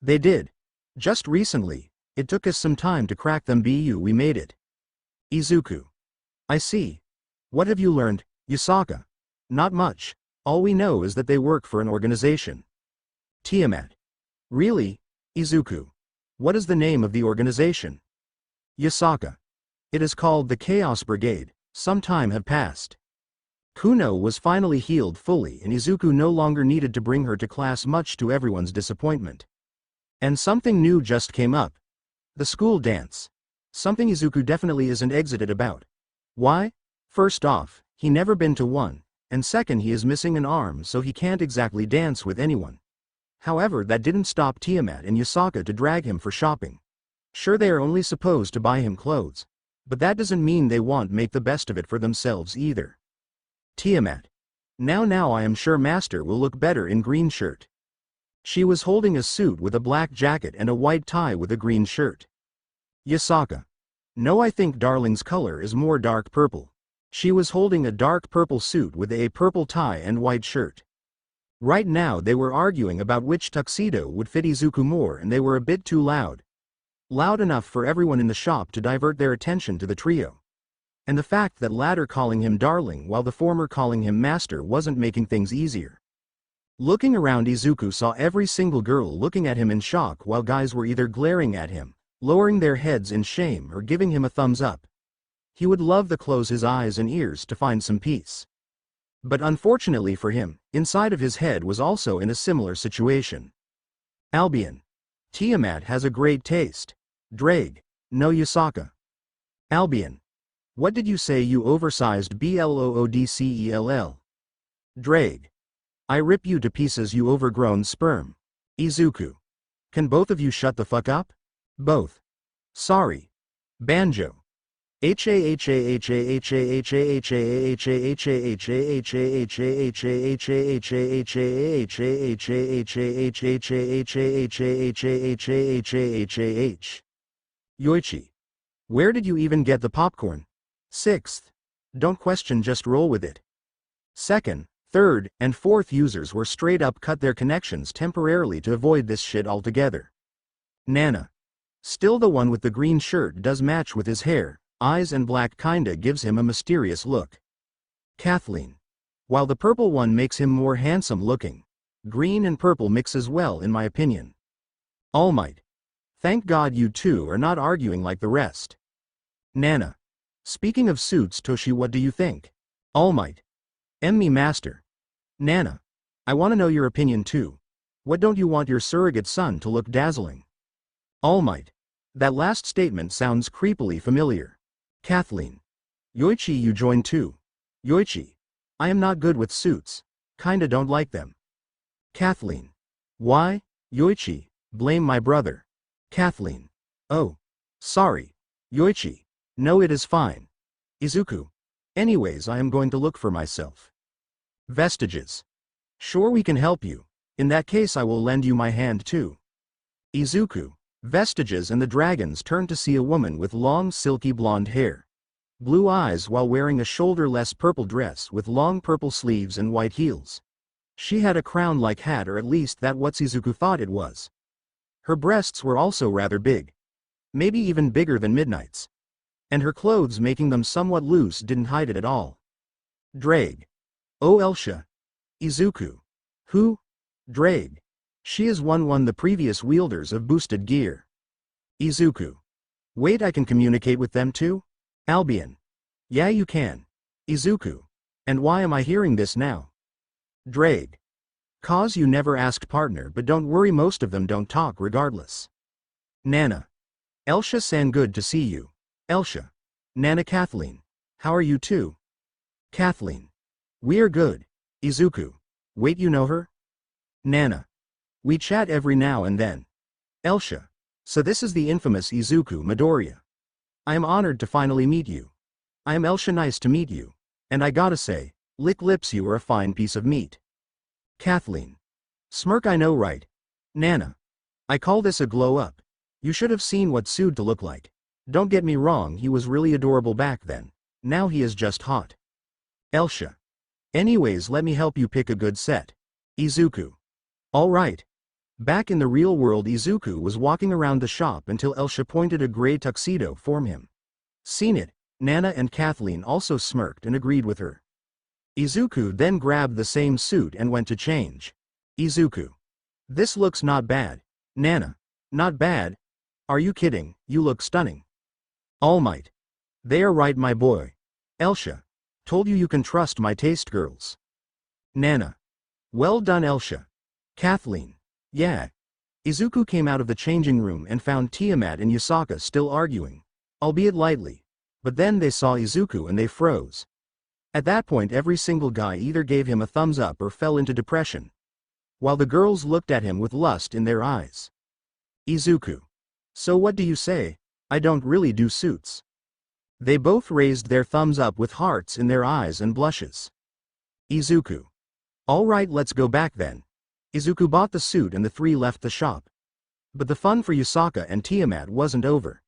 [SPEAKER 1] They did. Just recently. It took us some time to crack them, but we made it. Izuku. I see. What have you learned, Yasaka? Not much. All we know is that they work for an organization. Tiamat. Really? Izuku. What is the name of the organization? Yasaka. It is called the Chaos Brigade. Some time had passed. Kuno was finally healed fully and Izuku no longer needed to bring her to class, much to everyone's disappointment. And something new just came up. The school dance. Something Izuku definitely isn't excited about. Why? First off, he never been to one, and second, he is missing an arm, so he can't exactly dance with anyone. However, that didn't stop Tiamat and Yasaka to drag him for shopping. Sure, they are only supposed to buy him clothes, but that doesn't mean they won't make the best of it for themselves either. Tiamat. Now I am sure Master will look better in green shirt. She was holding a suit with a black jacket and a white tie with a green shirt. Yasaka. No, I think darling's color is more dark purple. She was holding a dark purple suit with a purple tie and white shirt. Right now they were arguing about which tuxedo would fit Izuku more, and they were a bit too loud. Loud enough for everyone in the shop to divert their attention to the trio. And the fact that latter calling him darling while the former calling him master wasn't making things easier. Looking around, Izuku saw every single girl looking at him in shock, while guys were either glaring at him, lowering their heads in shame, or giving him a thumbs up. He would love to close his eyes and ears to find some peace. But unfortunately for him, inside of his head was also in a similar situation. Albion. Tiamat has a great taste. Drag. No, Yasaka. Albion. What did you say, you oversized bloodcell? Drag. I rip you to pieces, you overgrown sperm. Izuku. Can both of you shut the fuck up? Both. Sorry. Banjo. Yoichi. Where did you even get the popcorn? Sixth. Don't question, just roll with it. Second, third, and fourth users were straight up cut their connections temporarily to avoid this shit altogether. Nana. Still, the one with the green shirt does match with his hair, eyes, and black kinda gives him a mysterious look. Kathleen. While the purple one makes him more handsome looking, green and purple mixes well in my opinion. All Might. Thank God you two are not arguing like the rest. Nana. Speaking of suits, Toshi, what do you think? All Might. Me master. Nana. I want to know your opinion too. What don't you want your surrogate son to look dazzling? All Might. That last statement sounds creepily familiar. Kathleen. Yoichi, you join too. Yoichi. I am not good with suits. Kinda don't like them. Kathleen. Why? Yoichi. Blame my brother. Kathleen. Oh. Sorry. Yoichi. No, it is fine. Izuku. Anyways, I am going to look for myself. Vestiges. Sure, we can help you. In that case, I will lend you my hand too. Izuku. Vestiges and the dragons turned to see a woman with long silky blonde hair, blue eyes, while wearing a shoulder-less purple dress with long purple sleeves and white heels. She had a crown-like hat, or at least that what Izuku thought it was. Her breasts were also rather big, maybe even bigger than Midnight's. And her clothes, making them somewhat loose, didn't hide it at all. Drag. Oh, Elsha. Izuku. Who? Drag. She is one the previous wielders of boosted gear. Izuku. Wait, I can communicate with them too? Albion. Yeah, you can. Izuku. And why am I hearing this now? Drag. Cause you never asked, partner, but don't worry, most of them don't talk regardless. Nana. Elsha-san, good to see you. Elsha. Nana. Kathleen. How are you two? Kathleen. We're good. Izuku. Wait, you know her? Nana. We chat every now and then. Elsha. So this is the infamous Izuku Midoriya. I am honored to finally meet you. I am Elsha, nice to meet you. And I gotta say, lick lips, you are a fine piece of meat. Kathleen. Smirk, I know, right? Nana. I call this a glow up. You should have seen what Sued to look like. Don't get me wrong, he was really adorable back then. Now he is just hot. Elsha. Anyways, let me help you pick a good set. Izuku. Alright. Back in the real world, Izuku was walking around the shop until Elsha pointed a gray tuxedo for him. Seen it, Nana and Kathleen also smirked and agreed with her. Izuku then grabbed the same suit and went to change. Izuku. This looks not bad. Nana. Not bad? Are you kidding? You look stunning. All Might. They are right, my boy. Elsha. Told you can trust my taste, girls. Nana. Well done, Elsha. Kathleen. Yeah. Izuku came out of the changing room and found Tiamat and Yasaka still arguing, albeit lightly, but then they saw Izuku and they froze. At that point, every single guy either gave him a thumbs up or fell into depression, while the girls looked at him with lust in their eyes. Izuku. So what do you say? I don't really do suits. They both raised their thumbs up with hearts in their eyes and blushes. Izuku. Alright, let's go back then. Izuku bought the suit and the three left the shop. But the fun for Yasaka and Tiamat wasn't over.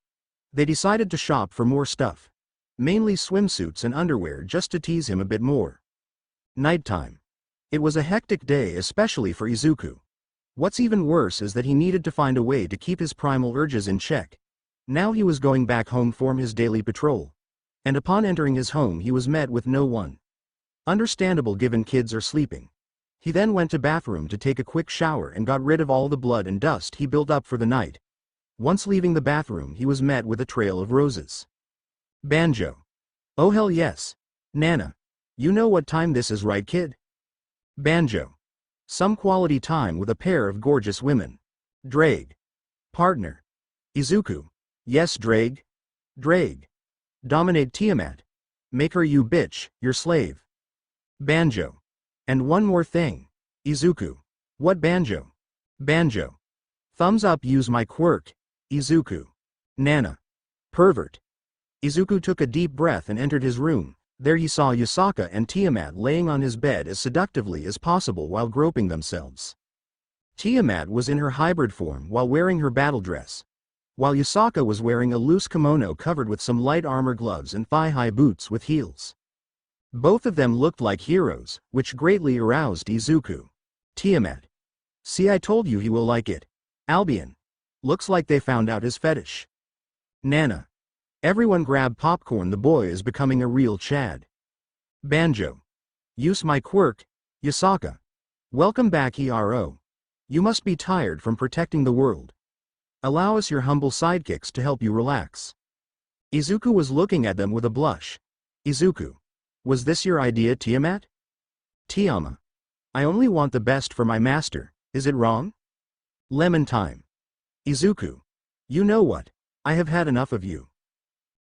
[SPEAKER 1] They decided to shop for more stuff. Mainly swimsuits and underwear just to tease him a bit more. Nighttime. It was a hectic day, especially for Izuku. What's even worse is that he needed to find a way to keep his primal urges in check. Now he was going back home for his daily patrol. And upon entering his home he was met with no one. Understandable given kids are sleeping. He then went to bathroom to take a quick shower and got rid of all the blood and dust he built up for the night. Once leaving the bathroom he was met with a trail of roses. Banjo. Oh hell yes. Nana. You know what time this is, right kid? Banjo. Some quality time with a pair of gorgeous women. Drake. Partner. Izuku. Yes Drake. Drake. Dominate Tiamat. Make her you bitch, your slave. Banjo. And one more thing. Izuku. What Banjo? Banjo. Thumbs up, use my quirk. Izuku. Nana. Pervert. Izuku took a deep breath and entered his room. There he saw Yasaka and Tiamat laying on his bed as seductively as possible while groping themselves. Tiamat was in her hybrid form while wearing her battle dress, while Yasaka was wearing a loose kimono covered with some light armor gloves and thigh-high boots with heels. Both of them looked like heroes, which greatly aroused Izuku. Tiamat. See, I told you he will like it. Albion. Looks like they found out his fetish. Nana. Everyone grab popcorn, the boy is becoming a real Chad. Banjo. Use my quirk. Yasaka. Welcome back hero. You must be tired from protecting the world. Allow us your humble sidekicks to help you relax. Izuku was looking at them with a blush. Izuku. Was this your idea, Tiamat? Tiama. I only want the best for my master, is it wrong? Lemon time. Izuku. You know what? I have had enough of you.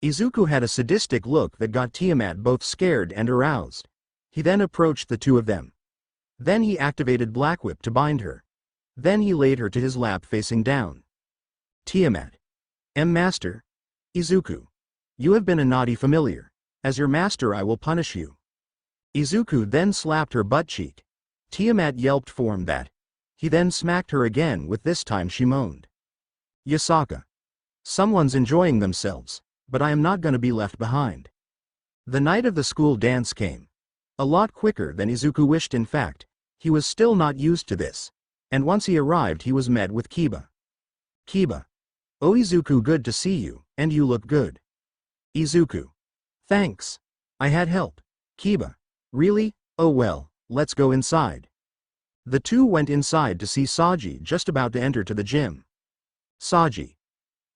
[SPEAKER 1] Izuku had a sadistic look that got Tiamat both scared and aroused. He then approached the two of them. Then he activated Black Whip to bind her. Then he laid her to his lap facing down. Tiamat. Master. Izuku. You have been a naughty familiar. As your master I will punish you. Izuku then slapped her butt cheek. Tiamat yelped for that. He then smacked her again, with this time she moaned. Yasaka. Someone's enjoying themselves, but I am not gonna be left behind. The night of the school dance came. A lot quicker than Izuku wished. In fact, he was still not used to this. And once he arrived he was met with Kiba. Kiba. Oh Izuku, good to see you, and you look good. Izuku. Thanks. I had help. Kiba. Really? Oh well, let's go inside. The two went inside to see Saji just about to enter to the gym. Saji.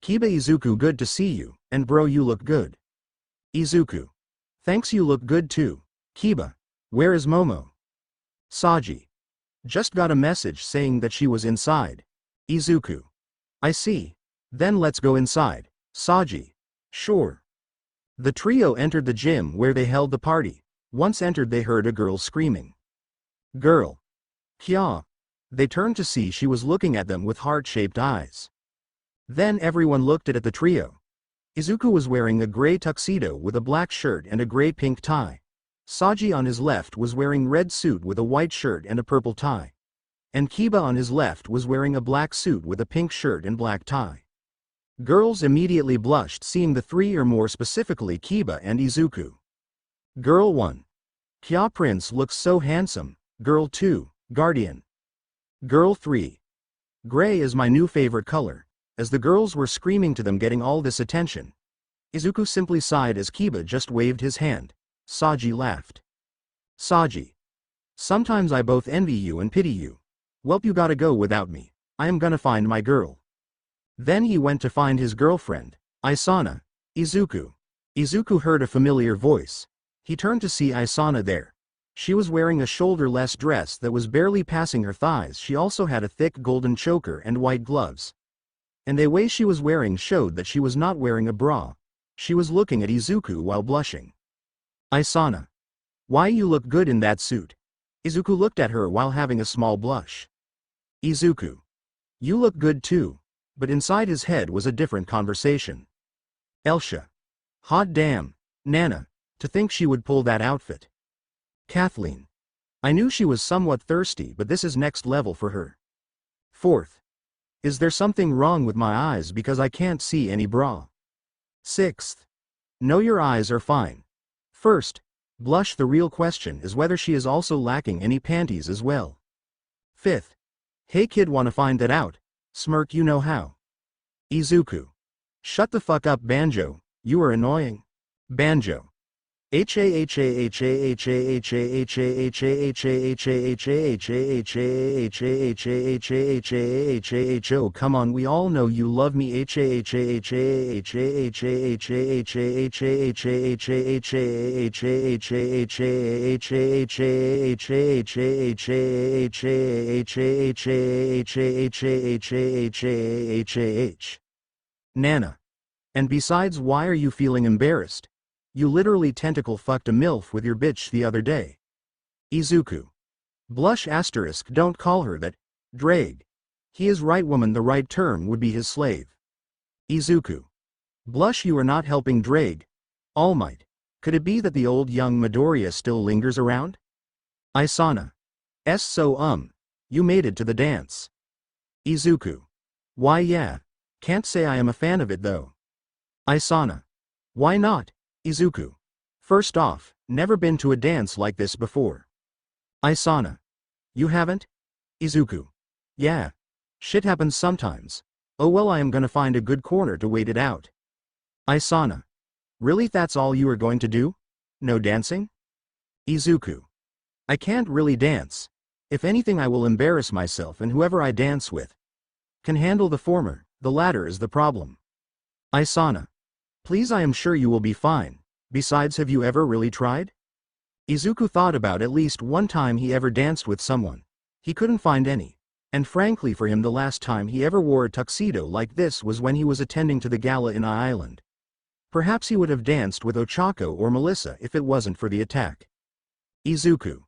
[SPEAKER 1] Kiba. Izuku, good to see you, and bro you look good. Izuku. Thanks, you look good too. Kiba. Where is Momo? Saji. Just got a message saying that she was inside. Izuku. I see. Then let's go inside. Saji. Sure. The trio entered the gym where they held the party. Once entered they heard a girl screaming. Girl. Kuoh. They turned to see she was looking at them with heart-shaped eyes. Then everyone looked at the trio. Izuku was wearing a gray tuxedo with a black shirt and a gray-pink tie. Saji on his left was wearing red suit with a white shirt and a purple tie. And Kiba on his left was wearing a black suit with a pink shirt and black tie. Girls immediately blushed seeing the three, or more specifically Kiba and Izuku. Girl 1. Kuoh, Prince looks so handsome. Girl 2. Guardian. Girl 3. Gray is my new favorite color. As the girls were screaming to them, getting all this attention, Izuku simply sighed as Kiba just waved his hand. Saji laughed. Saji. Sometimes I both envy you and pity you. Welp, you gotta go without me. I am gonna find my girl. Then he went to find his girlfriend, Isana. Izuku. Izuku heard a familiar voice. He turned to see Isana there. She was wearing a shoulder-less dress that was barely passing her thighs. She also had a thick golden choker and white gloves. And the way she was wearing showed that she was not wearing a bra. She was looking at Izuku while blushing. Isana. Why, you look good in that suit. Izuku looked at her while having a small blush. Izuku. You look good too. But inside his head was a different conversation. Elsha. Hot damn, Nana, to think she would pull that outfit. Kathleen. I knew she was somewhat thirsty, but this is next level for her. 4th. Is there something wrong with my eyes because I can't see any bra? 6th. No, your eyes are fine. 1st. Blush, the real question is whether she is also lacking any panties as well. 5th. Hey kid, wanna find that out? Smirk, you know how. Izuku. Shut the fuck up, Banjo, you are annoying. Banjo. Oh, come on, we all know you love me. Nana. And besides, why are you feeling embarrassed? You literally tentacle fucked a MILF with your bitch the other day. Izuku. Blush asterisk, don't call her that. Drag. He is right, woman, the right term would be his slave. Izuku. Blush, you are not helping Drag. All Might. Could it be that the old young Midoriya still lingers around? Isana. So you made it to the dance. Izuku. Why yeah. Can't say I am a fan of it though. Isana. Why not? Izuku. First off, never been to a dance like this before. Isana. You haven't? Izuku. Yeah. Shit happens sometimes. Oh well, I am gonna find a good corner to wait it out. Isana. Really, that's all you are going to do? No dancing? Izuku. I can't really dance. If anything, I will embarrass myself, and whoever I dance with can handle the former, the latter is the problem. Isana. Please, I am sure you will be fine. Besides, have you ever really tried? Izuku thought about at least one time he ever danced with someone. He couldn't find any. And frankly, for him, the last time he ever wore a tuxedo like this was when he was attending to the gala in Island. Perhaps he would have danced with Ochako or Melissa if it wasn't for the attack. Izuku.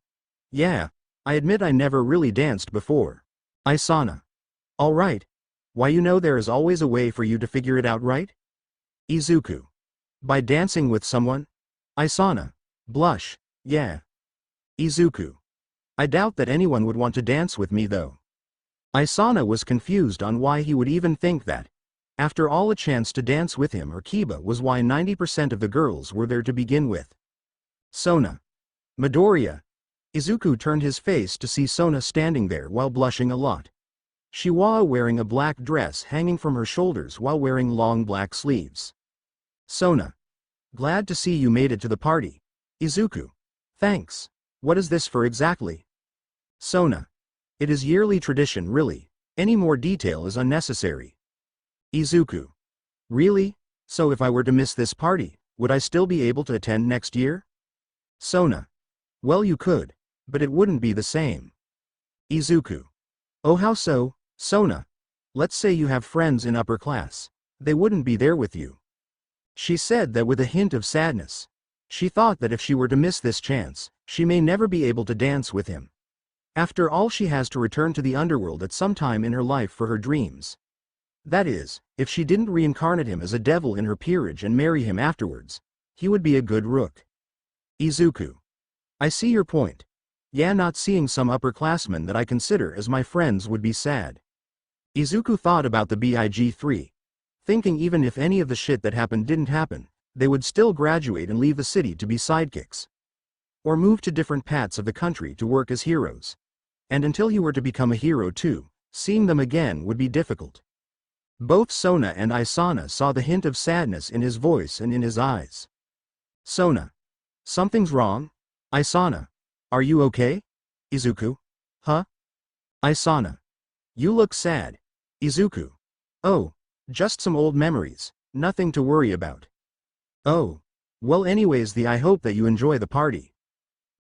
[SPEAKER 1] Yeah, I admit I never really danced before. Isana. Alright. Why, you know there is always a way for you to figure it out, right? Izuku. By dancing with someone? Isana. Blush. Yeah. Izuku. I doubt that anyone would want to dance with me though. Isana was confused on why he would even think that. After all, a chance to dance with him or Kiba was why 90% of the girls were there to begin with. Sona. Midoriya. Izuku turned his face to see Sona standing there while blushing a lot. She was wearing a black dress hanging from her shoulders while wearing long black sleeves. Sona. Glad to see you made it to the party. Izuku. Thanks. What is this for exactly? Sona. It is yearly tradition, really. Any more detail is unnecessary. Izuku. Really? So if I were to miss this party, would I still be able to attend next year? Sona. Well, you could, but it wouldn't be the same. Izuku. Oh, how so, Sona? Let's say you have friends in upper class. They wouldn't be there with you. She said that with a hint of sadness. She thought that if she were to miss this chance, she may never be able to dance with him. After all, she has to return to the underworld at some time in her life for her dreams. That is, if she didn't reincarnate him as a devil in her peerage and marry him afterwards, he would be a good rook. Izuku. I see your point. Yeah, not seeing some upperclassmen that I consider as my friends would be sad. Izuku thought about the Big3. Thinking even if any of the shit that happened didn't happen, they would still graduate and leave the city to be sidekicks. Or move to different parts of the country to work as heroes. And until he were to become a hero too, seeing them again would be difficult. Both Sona and Isana saw the hint of sadness in his voice and in his eyes. Sona. Something's wrong? Isana. Are you okay? Izuku. Huh? Isana. You look sad. Izuku. Oh. Just some old memories, nothing to worry about. Oh. Well, anyways, I hope that you enjoy the party.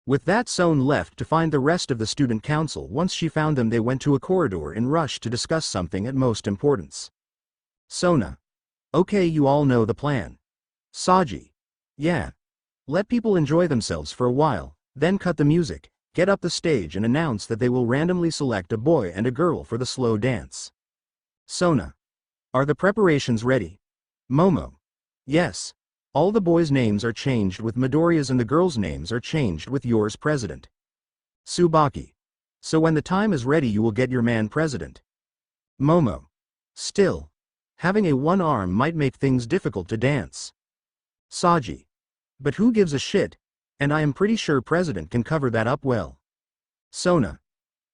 [SPEAKER 1] With that, Sona left to find the rest of the student council. Once she found them, they went to a corridor and rushed to discuss something at most importance. Sona. Okay, you all know the plan. Saji. Yeah. Let people enjoy themselves for a while, then cut the music, get up the stage and announce that they will randomly select a boy and a girl for the slow dance. Sona. Are the preparations ready? Momo. Yes. All the boys' names are changed with Midoriya's and the girls' names are changed with yours, President. Tsubaki. So when the time is ready you will get your man president. Momo. Still. Having a one arm might make things difficult to dance. Saji. But who gives a shit? And I am pretty sure president can cover that up well. Sona.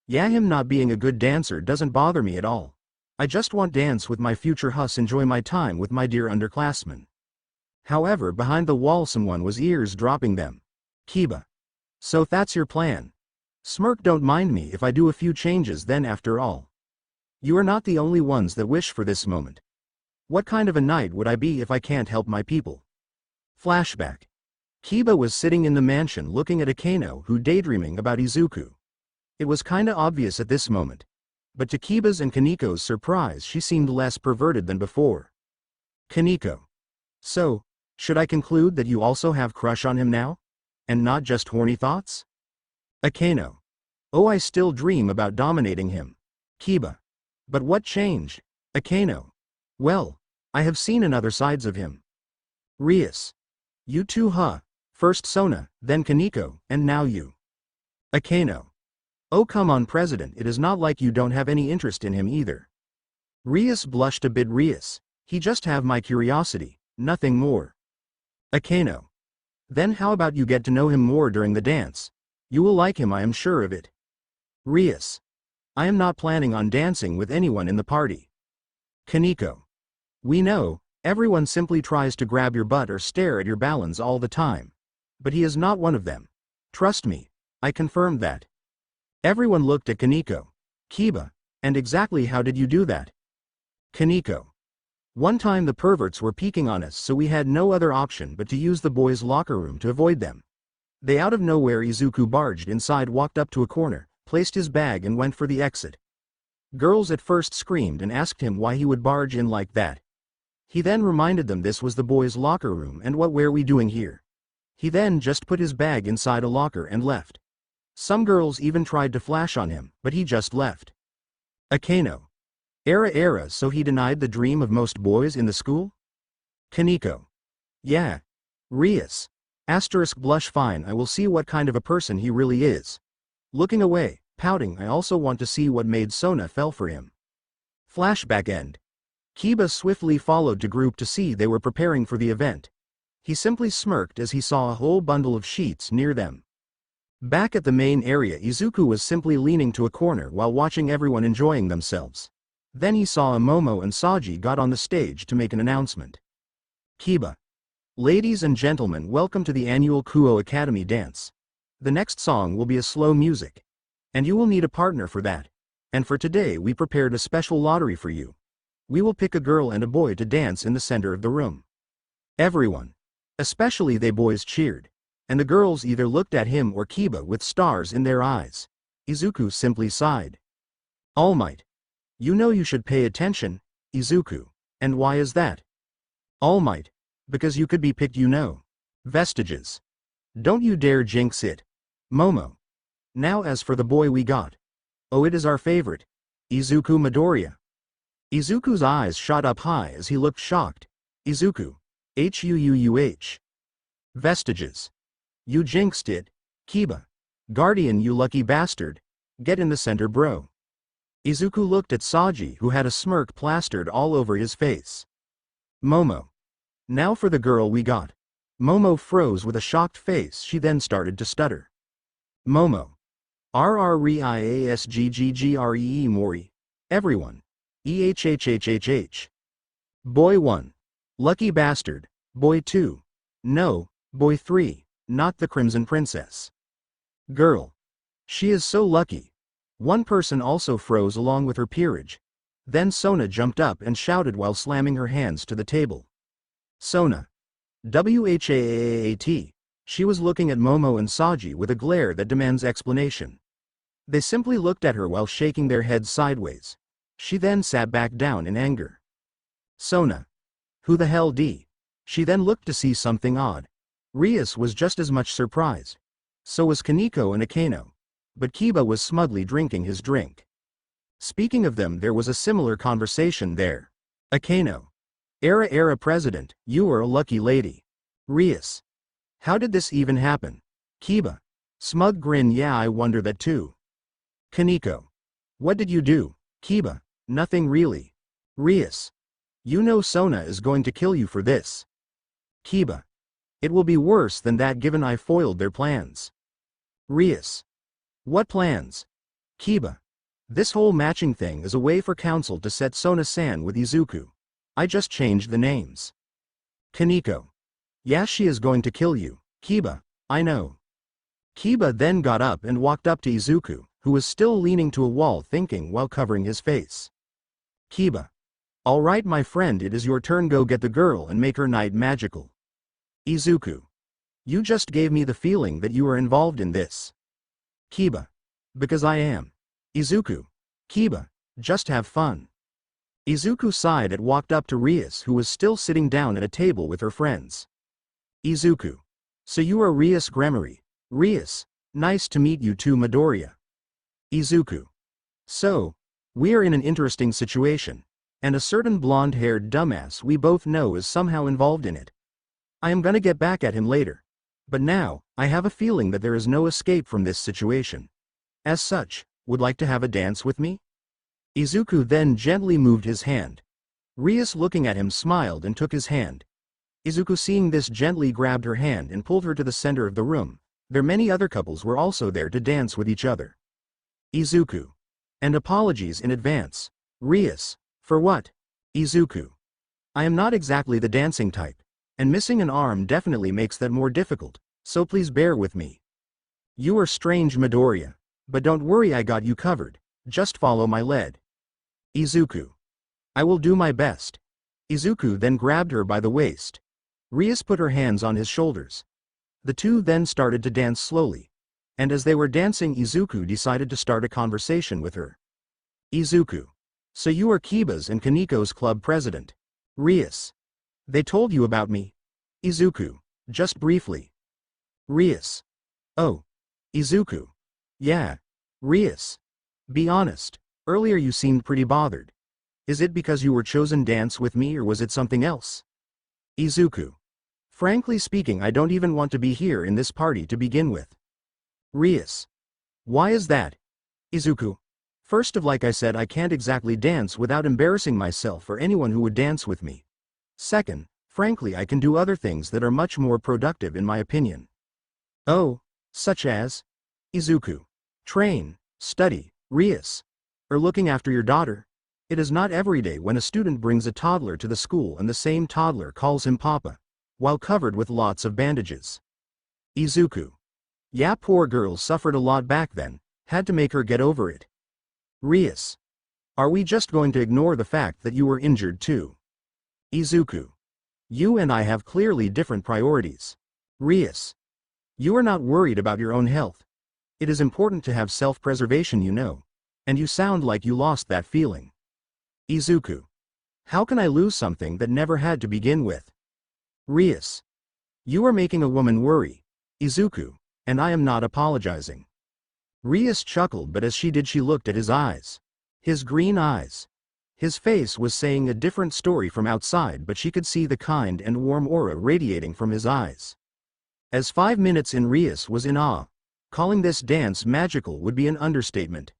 [SPEAKER 1] Yeah, him not being a good dancer doesn't bother me at all. I just want dance with my future hus, enjoy my time with my dear underclassmen. However, behind the wall someone was eavesdropping them. Kiba. So that's your plan. Smirk, don't mind me if I do a few changes then after all. You are not the only ones that wish for this moment. What kind of a knight would I be if I can't help my people? Flashback. Kiba was sitting in the mansion looking at Akeno who daydreaming about Izuku. It was kinda obvious at this moment. But to Kiba's and Kaniko's surprise she seemed less perverted than before. Kaniko. So, should I conclude that you also have crush on him now? And not just horny thoughts? Akeno. Oh, I still dream about dominating him. Kiba. But what changed? Akeno. Well, I have seen another sides of him. Rias. You too, huh? First Sona, then Kaniko, and now you. Akeno. Oh come on president, it is not like you don't have any interest in him either. Rias blushed a bit. Rias. He just have my curiosity, nothing more. Akeno. Then how about you get to know him more during the dance? You will like him, I am sure of it. Rias. I am not planning on dancing with anyone in the party. Kaniko. We know, everyone simply tries to grab your butt or stare at your balance all the time. But he is not one of them. Trust me, I confirmed that. Everyone looked at Kaniko. Kiba. And exactly how did you do that? Kaniko. One time the perverts were peeking on us, so we had no other option but to use the boys' locker room to avoid them. They out of nowhere Izuku barged inside, walked up to a corner, placed his bag and went for the exit. Girls at first screamed and asked him why he would barge in like that. He then reminded them this was the boys' locker room and what were we doing here. He then just put his bag inside a locker and left. Some girls even tried to flash on him, but he just left. Akeno. Era, so he denied the dream of most boys in the school? Kaniko. Yeah. Rias. Asterisk blush, fine, I will see what kind of a person he really is. Looking away, pouting, I also want to see what made Sona fell for him. Flashback end. Kiba swiftly followed to group to see they were preparing for the event. He simply smirked as he saw a whole bundle of sheets near them. Back at the main area, Izuku was simply leaning to a corner while watching everyone enjoying themselves. Then he saw Momo and Saji got on the stage to make an announcement. Kiba. Ladies and gentlemen, welcome to the annual Kuoh Academy dance. The next song will be a slow music. And you will need a partner for that. And for today we prepared a special lottery for you. We will pick a girl and a boy to dance in the center of the room. Everyone, especially they boys, cheered. And the girls either looked at him or Kiba with stars in their eyes. Izuku simply sighed. All Might. You know you should pay attention, Izuku. And why is that? All Might. Because you could be picked, you know. Vestiges. Don't you dare jinx it. Momo. Now as for the boy we got. Oh, it is our favorite. Izuku Midoriya. Izuku's eyes shot up high as he looked shocked. Izuku. Huuuh. Vestiges. You jinxed it. Kiba. Guardian, you lucky bastard. Get in the center, bro. Izuku looked at Saji, who had a smirk plastered all over his face. Momo. Now for the girl we got. Momo froze with a shocked face. She then started to stutter. Momo. RREIASGGGREE Mori. Everyone. EHHHHH. Boy 1. Lucky bastard. Boy 2. No. Boy 3. Not the Crimson Princess. Girl. She is so lucky. One person also froze along with her peerage. Then Sona jumped up and shouted while slamming her hands to the table. Sona. WHAAAT. She was looking at Momo and Saji with a glare that demands explanation. They simply looked at her while shaking their heads sideways. She then sat back down in anger. Sona. Who the hell d? She then looked to see something odd. Rias was just as much surprised. So was Kaniko and Akeno. But Kiba was smugly drinking his drink. Speaking of them, there was a similar conversation there. Akeno. Era president, you are a lucky lady. Rias. How did this even happen? Kiba. Smug grin. Yeah, I wonder that too. Kaneko. What did you do? Kiba. Nothing really. Rias. You know Sona is going to kill you for this. Kiba. It will be worse than that given I foiled their plans. Rias. What plans? Kiba. This whole matching thing is a way for council to set Sona-san with Izuku. I just changed the names. Kaneko. Yeah, she is going to kill you. Kiba. I know. Kiba then got up and walked up to Izuku, who was still leaning to a wall thinking while covering his face. Kiba. Alright my friend, it is your turn, go get the girl and make her night magical. Izuku. You just gave me the feeling that you were involved in this. Kiba. Because I am. Izuku. Kiba. Just have fun. Izuku sighed and walked up to Rias, who was still sitting down at a table with her friends. Izuku. So you are Rias Gremory. Rias. Nice to meet you too, Midoriya. Izuku. So, we are in an interesting situation, and a certain blonde-haired dumbass we both know is somehow involved in it. I am gonna get back at him later. But now, I have a feeling that there is no escape from this situation. As such, would like to have a dance with me? Izuku then gently moved his hand. Rias looking at him smiled and took his hand. Izuku seeing this gently grabbed her hand and pulled her to the center of the room. There many other couples were also there to dance with each other. Izuku. And apologies in advance. Rias. For what? Izuku. I am not exactly the dancing type, and missing an arm definitely makes that more difficult, so please bear with me. You are strange, Midoriya. But don't worry, I got you covered. Just follow my lead. Izuku. I will do my best. Izuku then grabbed her by the waist. Rias put her hands on his shoulders. The two then started to dance slowly. And as they were dancing, Izuku decided to start a conversation with her. Izuku. So you are Kiba's and Kaneko's club president. Rias. They told you about me? Izuku. Just briefly. Rias. Oh. Izuku. Yeah. Rias. Be honest. Earlier you seemed pretty bothered. Is it because you were chosen dance with me or was it something else? Izuku. Frankly speaking, I don't even want to be here in this party to begin with. Rias. Why is that? Izuku. First of like I said, I can't exactly dance without embarrassing myself or anyone who would dance with me. Second, frankly I can do other things that are much more productive in my opinion. Oh, such as? Izuku. Train, study, Rias. Or looking after your daughter. It is not every day when a student brings a toddler to the school and the same toddler calls him Papa, while covered with lots of bandages. Izuku. Yeah, poor girl suffered a lot back then, had to make her get over it. Rias. Are we just going to ignore the fact that you were injured too? Izuku. You and I have clearly different priorities. Rias. You are not worried about your own health. It is important to have self-preservation, you know. And you sound like you lost that feeling. Izuku. How can I lose something that never had to begin with? Rias. You are making a woman worry, Izuku, and I am not apologizing. Rias chuckled, but as she did she looked at his eyes. His green eyes. His face was saying a different story from outside, but she could see the kind and warm aura radiating from his eyes. As 5 minutes in, Rias was in awe. Calling this dance magical would be an understatement.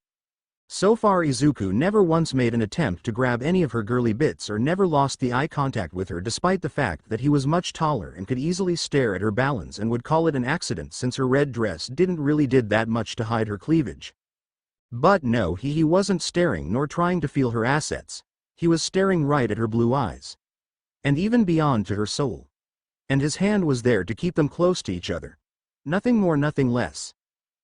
[SPEAKER 1] So far Izuku never once made an attempt to grab any of her girly bits or never lost the eye contact with her, despite the fact that he was much taller and could easily stare at her balance and would call it an accident since her red dress didn't really did that much to hide her cleavage. But no, he wasn't staring nor trying to feel her assets. He was staring right at her blue eyes. And even beyond to her soul. And his hand was there to keep them close to each other. Nothing more, nothing less.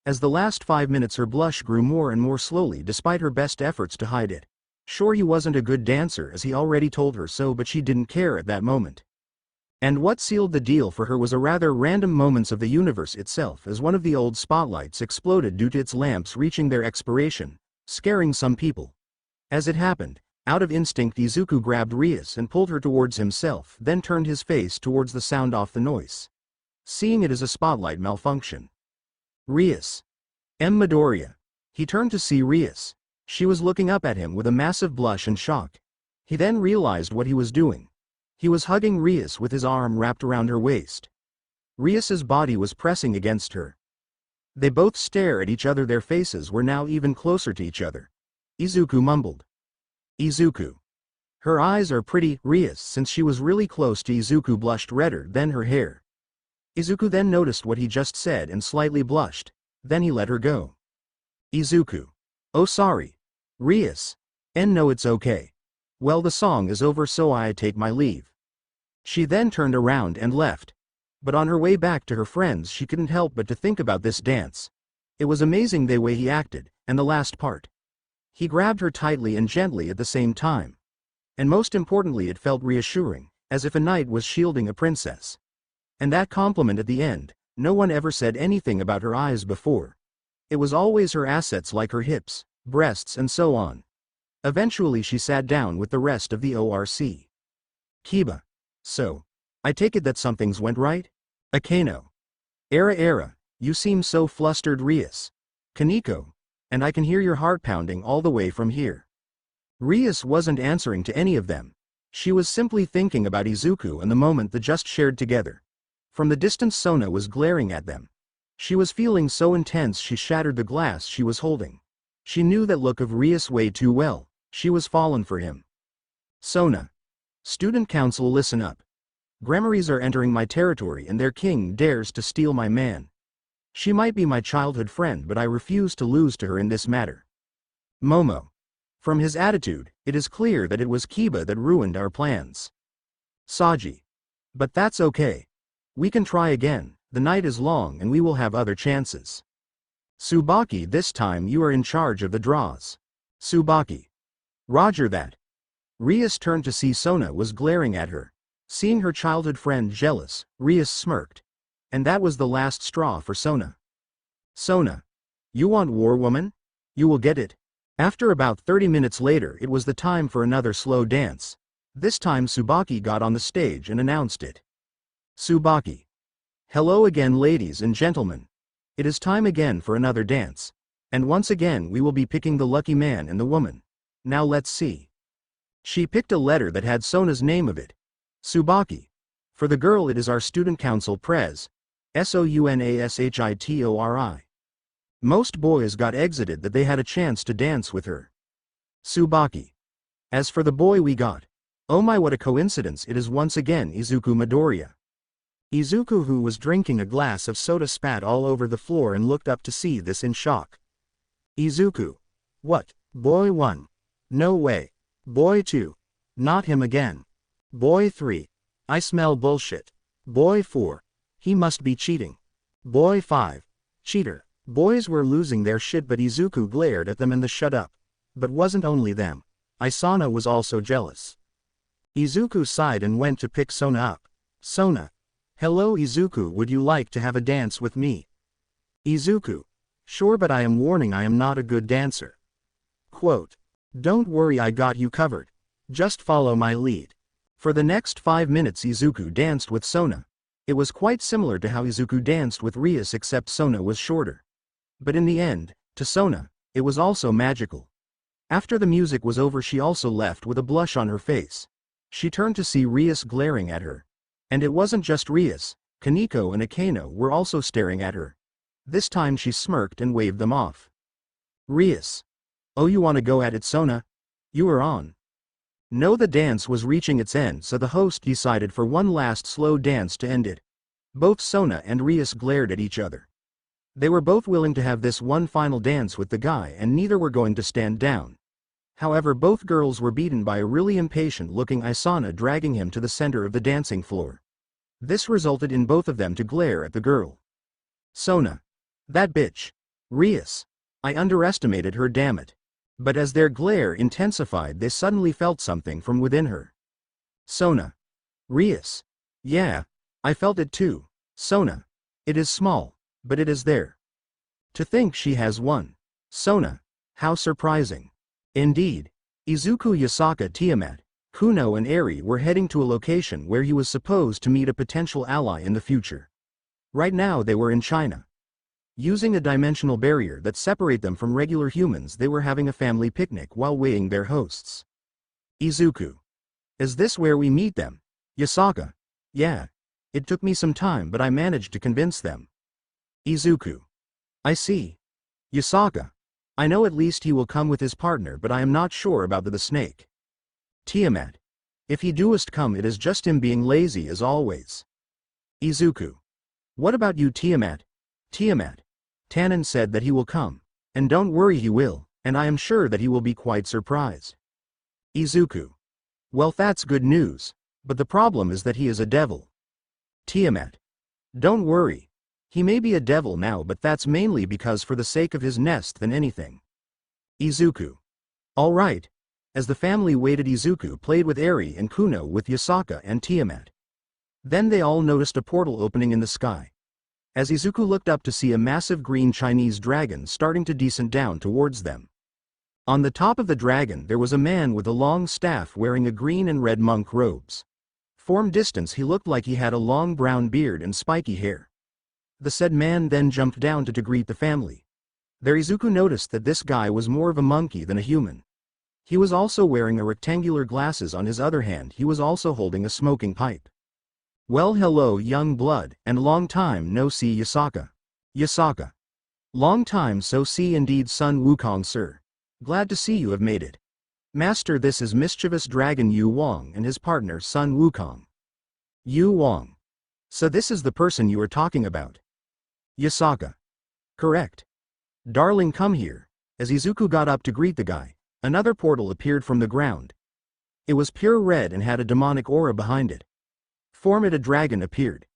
[SPEAKER 1] As the last 5 minutes her blush grew more and more slowly despite her best efforts to hide it. Sure, he wasn't a good dancer as he already told her so, but she didn't care at that moment. And what sealed the deal for her was a rather random moments of the universe itself as one of the old spotlights exploded due to its lamps reaching their expiration, scaring some people. As it happened, out of instinct Izuku grabbed Rias and pulled her towards himself, then turned his face towards the sound off the noise. Seeing it as a spotlight malfunction. Rias. Midoriya. He turned to see Rias. She was looking up at him with a massive blush and shock. He then realized what he was doing. He was hugging Rias with his arm wrapped around her waist. Rias's body was pressing against her. They both stare at each other. Their faces were now even closer to each other. Izuku mumbled. Izuku. Her eyes are pretty. Rias, since she was really close to Izuku, blushed redder than her hair. Izuku then noticed what he just said and slightly blushed. Then he let her go. Izuku. Oh sorry. Rias. No, it's okay. Well, the song is over, so I take my leave. She then turned around and left. But on her way back to her friends, she couldn't help but to think about this dance. It was amazing the way he acted, and the last part. He grabbed her tightly and gently at the same time. And most importantly, it felt reassuring, as if a knight was shielding a princess. And that compliment at the end, no one ever said anything about her eyes before. It was always her assets like her hips, breasts and so on. Eventually she sat down with the rest of the ORC. Kiba. So. I take it that something's went right? Akano. Era, you seem so flustered. Rias. Kaneko. And I can hear your heart pounding all the way from here. Rias wasn't answering to any of them. She was simply thinking about Izuku and the moment they just shared together. From the distance, Sona was glaring at them. She was feeling so intense she shattered the glass she was holding. She knew that look of Rias way too well. She was fallen for him. Sona. Student council, listen up. Gramaries are entering my territory and their king dares to steal my man. She might be my childhood friend, but I refuse to lose to her in this matter. Momo. From his attitude, it is clear that it was Kiba that ruined our plans. Saji. But that's okay. We can try again, the night is long and we will have other chances. Tsubaki, this time you are in charge of the draws. Tsubaki. Roger that. Rias turned to see Sona was glaring at her. Seeing her childhood friend jealous, Rias smirked. And that was the last straw for Sona. Sona. You want war, woman? You will get it. After about 30 minutes later, it was the time for another slow dance. This time Tsubaki got on the stage and announced it. Tsubaki. Hello again, ladies and gentlemen. It is time again for another dance. And once again we will be picking the lucky man and the woman. Now let's see. She picked a letter that had Sona's name of it. Tsubaki. For the girl, it is our student council Prez. Sounashitori. Most boys got exited that they had a chance to dance with her. Tsubaki. As for the boy we got. Oh my, what a coincidence, it is once again Izuku Midoriya. Izuku, who was drinking a glass of soda, spat all over the floor and looked up to see this in shock. Izuku. What? Boy 1. No way. Boy 2. Not him again. Boy 3. I smell bullshit. Boy 4. He must be cheating. Boy 5. Cheater. Boys were losing their shit, but Izuku glared at them and the shut up. But wasn't only them. Isana was also jealous. Izuku sighed and went to pick Sona up. Sona. Hello Izuku, would you like to have a dance with me? Izuku. Sure, but I am warning, I am not a good dancer. Quote. Don't worry, I got you covered. Just follow my lead. For the next 5 minutes Izuku danced with Sona. It was quite similar to how Izuku danced with Rias, except Sona was shorter. But in the end, to Sona, it was also magical. After the music was over, she also left with a blush on her face. She turned to see Rias glaring at her. And it wasn't just Rias, Kaneko and Akano were also staring at her. This time she smirked and waved them off. Rias. Oh, you wanna go at it, Sona? You are on. No, the dance was reaching its end, so the host decided for one last slow dance to end it. Both Sona and Rias glared at each other. They were both willing to have this one final dance with the guy, and neither were going to stand down. However, both girls were beaten by a really impatient-looking Isana dragging him to the center of the dancing floor. This resulted in both of them to glare at the girl. Sona. That bitch. Rias. I underestimated her, damn it. But as their glare intensified, they suddenly felt something from within her. Sona. Rias. Yeah. I felt it too. Sona. It is small, but it is there. To think she has one. Sona. How surprising. Indeed. Izuku, Yasaka, Tiamat, Kuno and Eri were heading to a location where he was supposed to meet a potential ally in the future. Right now they were in China. Using a dimensional barrier that separated them from regular humans, they were having a family picnic while weighing their hosts. Izuku. Is this where we meet them? Yasaka. Yeah. It took me some time, but I managed to convince them. Izuku. I see. Yasaka. I know at least he will come with his partner, but I am not sure about the snake. Tiamat. If he doest come, it is just him being lazy as always. Izuku. What about you, Tiamat? Tiamat. Tannen said that he will come. And don't worry, he will, and I am sure that he will be quite surprised. Izuku. Well, that's good news, but the problem is that he is a devil. Tiamat. Don't worry. He may be a devil now, but that's mainly because for the sake of his nest than anything. Izuku. All right. As the family waited, Izuku played with Eri and Kuno with Yasaka and Tiamat. Then they all noticed a portal opening in the sky. As Izuku looked up to see a massive green Chinese dragon starting to descend down towards them. On the top of the dragon there was a man with a long staff wearing a green and red monk robes. From distance he looked like he had a long brown beard and spiky hair. The said man then jumped down to greet the family. There Izuku noticed that this guy was more of a monkey than a human. He was also wearing a rectangular glasses. On his other hand he was also holding a smoking pipe. Well, hello young blood, and long time no see, Yasaka. Yasaka. Long time so see indeed, son Wukong sir. Glad to see you have made it. Master, this is mischievous dragon Yu Wang and his partner son Wukong. Yu Wang. So this is the person you are talking about. Yasaka. Correct. Darling, come here. As Izuku got up to greet the guy, another portal appeared from the ground. It was pure red and had a demonic aura behind it. From it a dragon appeared.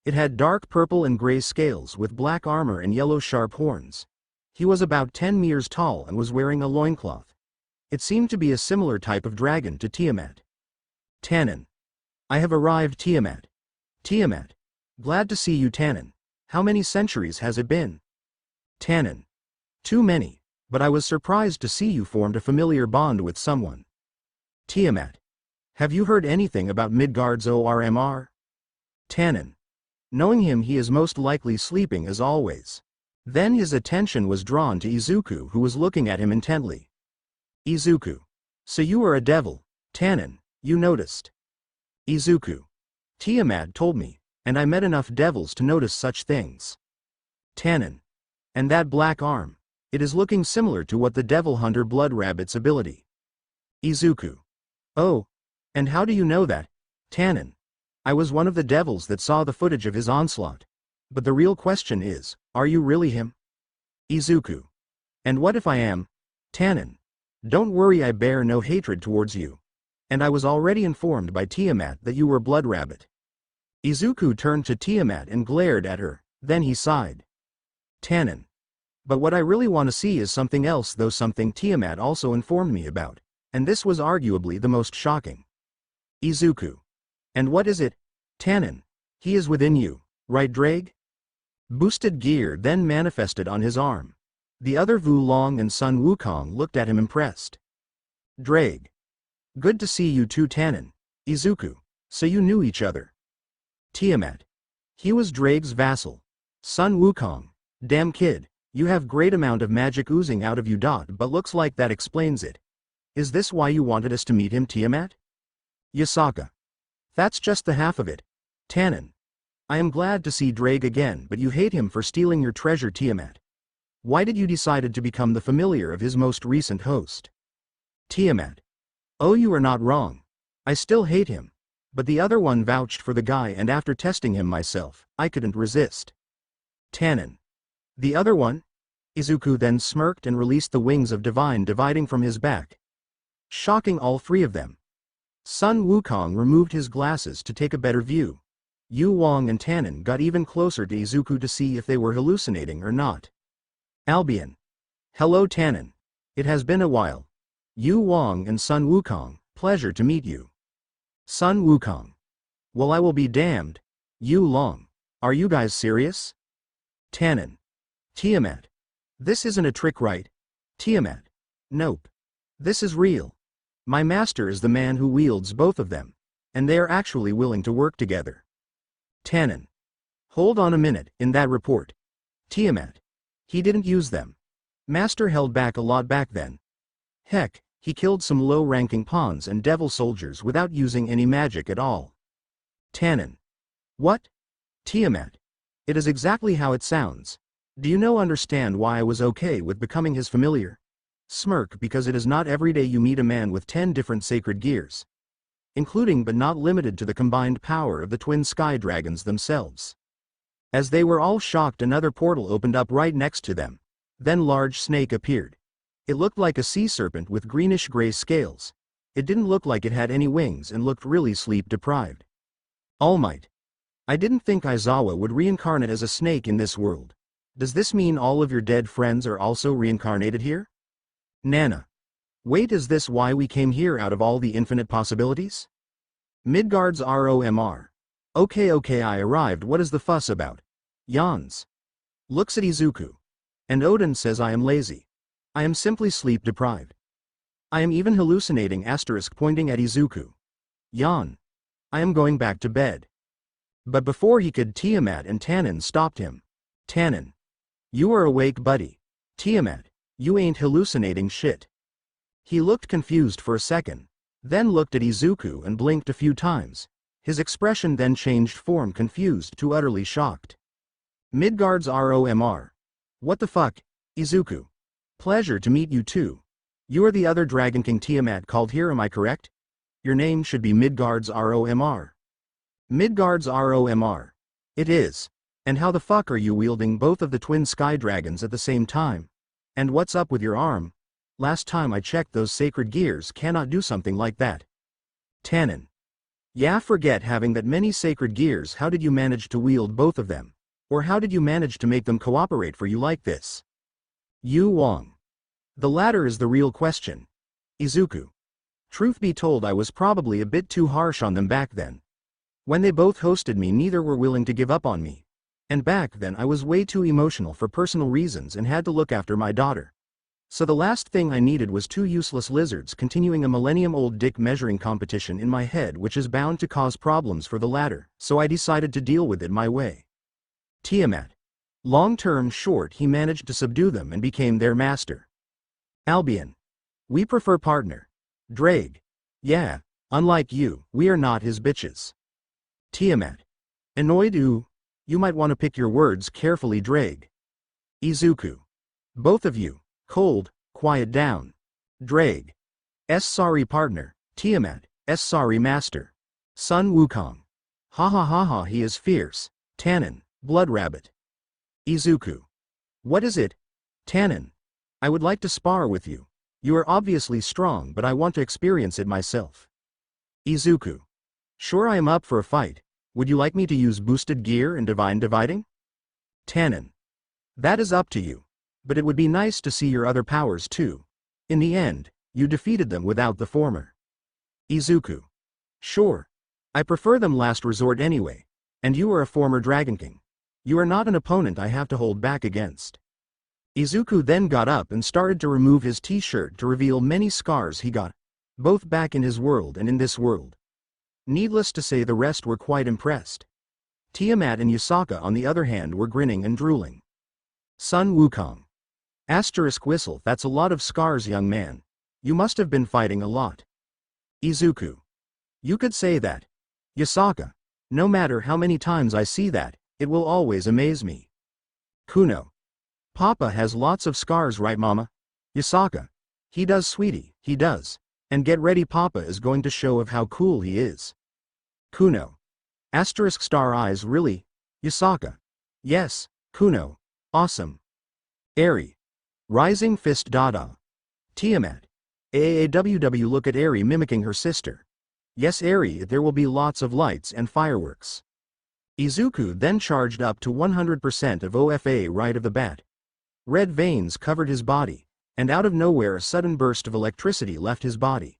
[SPEAKER 1] It had dark purple and gray scales with black armor and yellow sharp horns. He was about 10 meters tall and was wearing a loincloth. It seemed to be a similar type of dragon to Tiamat. Tannen. I have arrived, Tiamat. Tiamat. Glad to see you, Tannen. How many centuries has it been? Tannen. Too many, but I was surprised to see you formed a familiar bond with someone. Tiamat. Have you heard anything about Midgard's ORMR? Tannen. Knowing him, he is most likely sleeping as always. Then his attention was drawn to Izuku, who was looking at him intently. Izuku. So you are a devil, Tannen, you noticed. Izuku. Tiamat told me, and I met enough devils to notice such things. Tannen. And that black arm, it is looking similar to what the devil hunter Blood Rabbit's ability. Izuku. Oh. And how do you know that, Tannen? I was one of the devils that saw the footage of his onslaught. But the real question is, are you really him? Izuku. And what if I am? Tannen. Don't worry, I bear no hatred towards you. And I was already informed by Tiamat that you were Blood Rabbit. Izuku turned to Tiamat and glared at her, then he sighed. Tannen. But what I really want to see is something else, though, something Tiamat also informed me about, and this was arguably the most shocking. Izuku. And what is it? Tannen. He is within you, right, Drake? Boosted gear then manifested on his arm. The other Wulong and Sun Wukong looked at him impressed. Drake. Good to see you too, Tannen. Izuku. So you knew each other. Tiamat. He was Drake's vassal. Sun Wukong. Damn kid, you have great amount of magic oozing out of you. But looks like that explains it. Is this why you wanted us to meet him, Tiamat? Yasaka. That's just the half of it. Tannen. I am glad to see Drake again, but you hate him for stealing your treasure, Tiamat. Why did you decide to become the familiar of his most recent host? Tiamat. Oh, you are not wrong. I still hate him. But the other one vouched for the guy, and after testing him myself, I couldn't resist. Tannen. The other one? Izuku then smirked and released the wings of divine dividing from his back, shocking all three of them. Sun Wukong removed his glasses to take a better view. Yu Wang and Tannen got even closer to Izuku to see if they were hallucinating or not. Albion. Hello, Tannen. It has been a while. Yu Wang and Sun Wukong, pleasure to meet you. Sun Wukong. Well, I will be damned. Yu Long. Are you guys serious? Tannen. Tiamat. This isn't a trick, right? Tiamat. Nope. This is real. My master is the man who wields both of them, and they are actually willing to work together. Tannen. Hold on a minute, in that report. Tiamat. He didn't use them. Master held back a lot back then. Heck, he killed some low-ranking pawns and devil soldiers without using any magic at all. Tannen. What? Tiamat. It is exactly how it sounds. Do you understand why I was okay with becoming his familiar? Smirk, because it is not every day you meet a man with 10 different sacred gears, including but not limited to the combined power of the twin sky dragons themselves. As they were all shocked, another portal opened up right next to them. Then large snake appeared. It looked like a sea serpent with greenish-gray scales. It didn't look like it had any wings and looked really sleep-deprived. All Might. I didn't think Aizawa would reincarnate as a snake in this world. Does this mean all of your dead friends are also reincarnated here? Nana. Wait, is this why we came here out of all the infinite possibilities? Midgard's ROMR. Okay, I arrived, what is the fuss about? Yawns. Looks at Izuku. And Odin says I am lazy. I am simply sleep-deprived. I am even hallucinating, pointing at Izuku. Yawn. I am going back to bed. But before he could, Tiamat and Tannen stopped him. Tannen. You are awake, buddy. Tiamat. You ain't hallucinating shit. He looked confused for a second, then looked at Izuku and blinked a few times. His expression then changed form, confused to utterly shocked. Midgard's ROMR. What the fuck, Izuku? Pleasure to meet you too. You are the other Dragon King Tiamat called here, am I correct? Your name should be Midgard's ROMR. Midgard's ROMR. It is. And how the fuck are you wielding both of the twin sky dragons at the same time? And what's up with your arm? Last time I checked, those sacred gears cannot do something like that. Tannen. Yeah, forget having that many sacred gears, how did you manage to wield both of them? Or how did you manage to make them cooperate for you like this? Yu Wang. The latter is the real question. Izuku. Truth be told, I was probably a bit too harsh on them back then. When they both hosted me, neither were willing to give up on me. And back then I was way too emotional for personal reasons and had to look after my daughter. So the last thing I needed was two useless lizards continuing a millennium-old dick measuring competition in my head, which is bound to cause problems for the latter, so I decided to deal with it my way. Tiamat. Long term short, he managed to subdue them and became their master. Albion. We prefer partner. Drake. Yeah, unlike you, we are not his bitches. Tiamat. Annoyed? You might want to pick your words carefully, Drake. Izuku. Both of you. Cold, quiet down. Drake. Sorry partner. Tiamat. Sorry master. Sun Wukong. Ha, he is fierce. Tannen. Blood rabbit. Izuku. What is it? Tannen. I would like to spar with you. You are obviously strong, but I want to experience it myself. Izuku. Sure, I am up for a fight. Would you like me to use boosted gear and divine dividing? Tannen. That is up to you. But it would be nice to see your other powers too. In the end, you defeated them without the former. Izuku. Sure. I prefer them last resort anyway. And you are a former Dragon King. You are not an opponent I have to hold back against. Izuku then got up and started to remove his t-shirt to reveal many scars he got, both back in his world and in this world. Needless to say, the rest were quite impressed. Tiamat and Yasaka, on the other hand, were grinning and drooling. Sun Wukong. Whistle, that's a lot of scars, young man. You must have been fighting a lot. Izuku. You could say that. Yasaka. No matter how many times I see that, it will always amaze me. Kuno. Papa has lots of scars, right mama? Yasaka. He does, sweetie, he does. And get ready, Papa is going to show of how cool he is. Kuno. Star eyes, really? Yasaka. Yes, Kuno. Awesome. Eri. Rising fist Dada. Tiamat. AAWW, look at Eri mimicking her sister. Yes, Eri, there will be lots of lights and fireworks. Izuku then charged up to 100% of OFA right of the bat. Red veins covered his body, and out of nowhere a sudden burst of electricity left his body.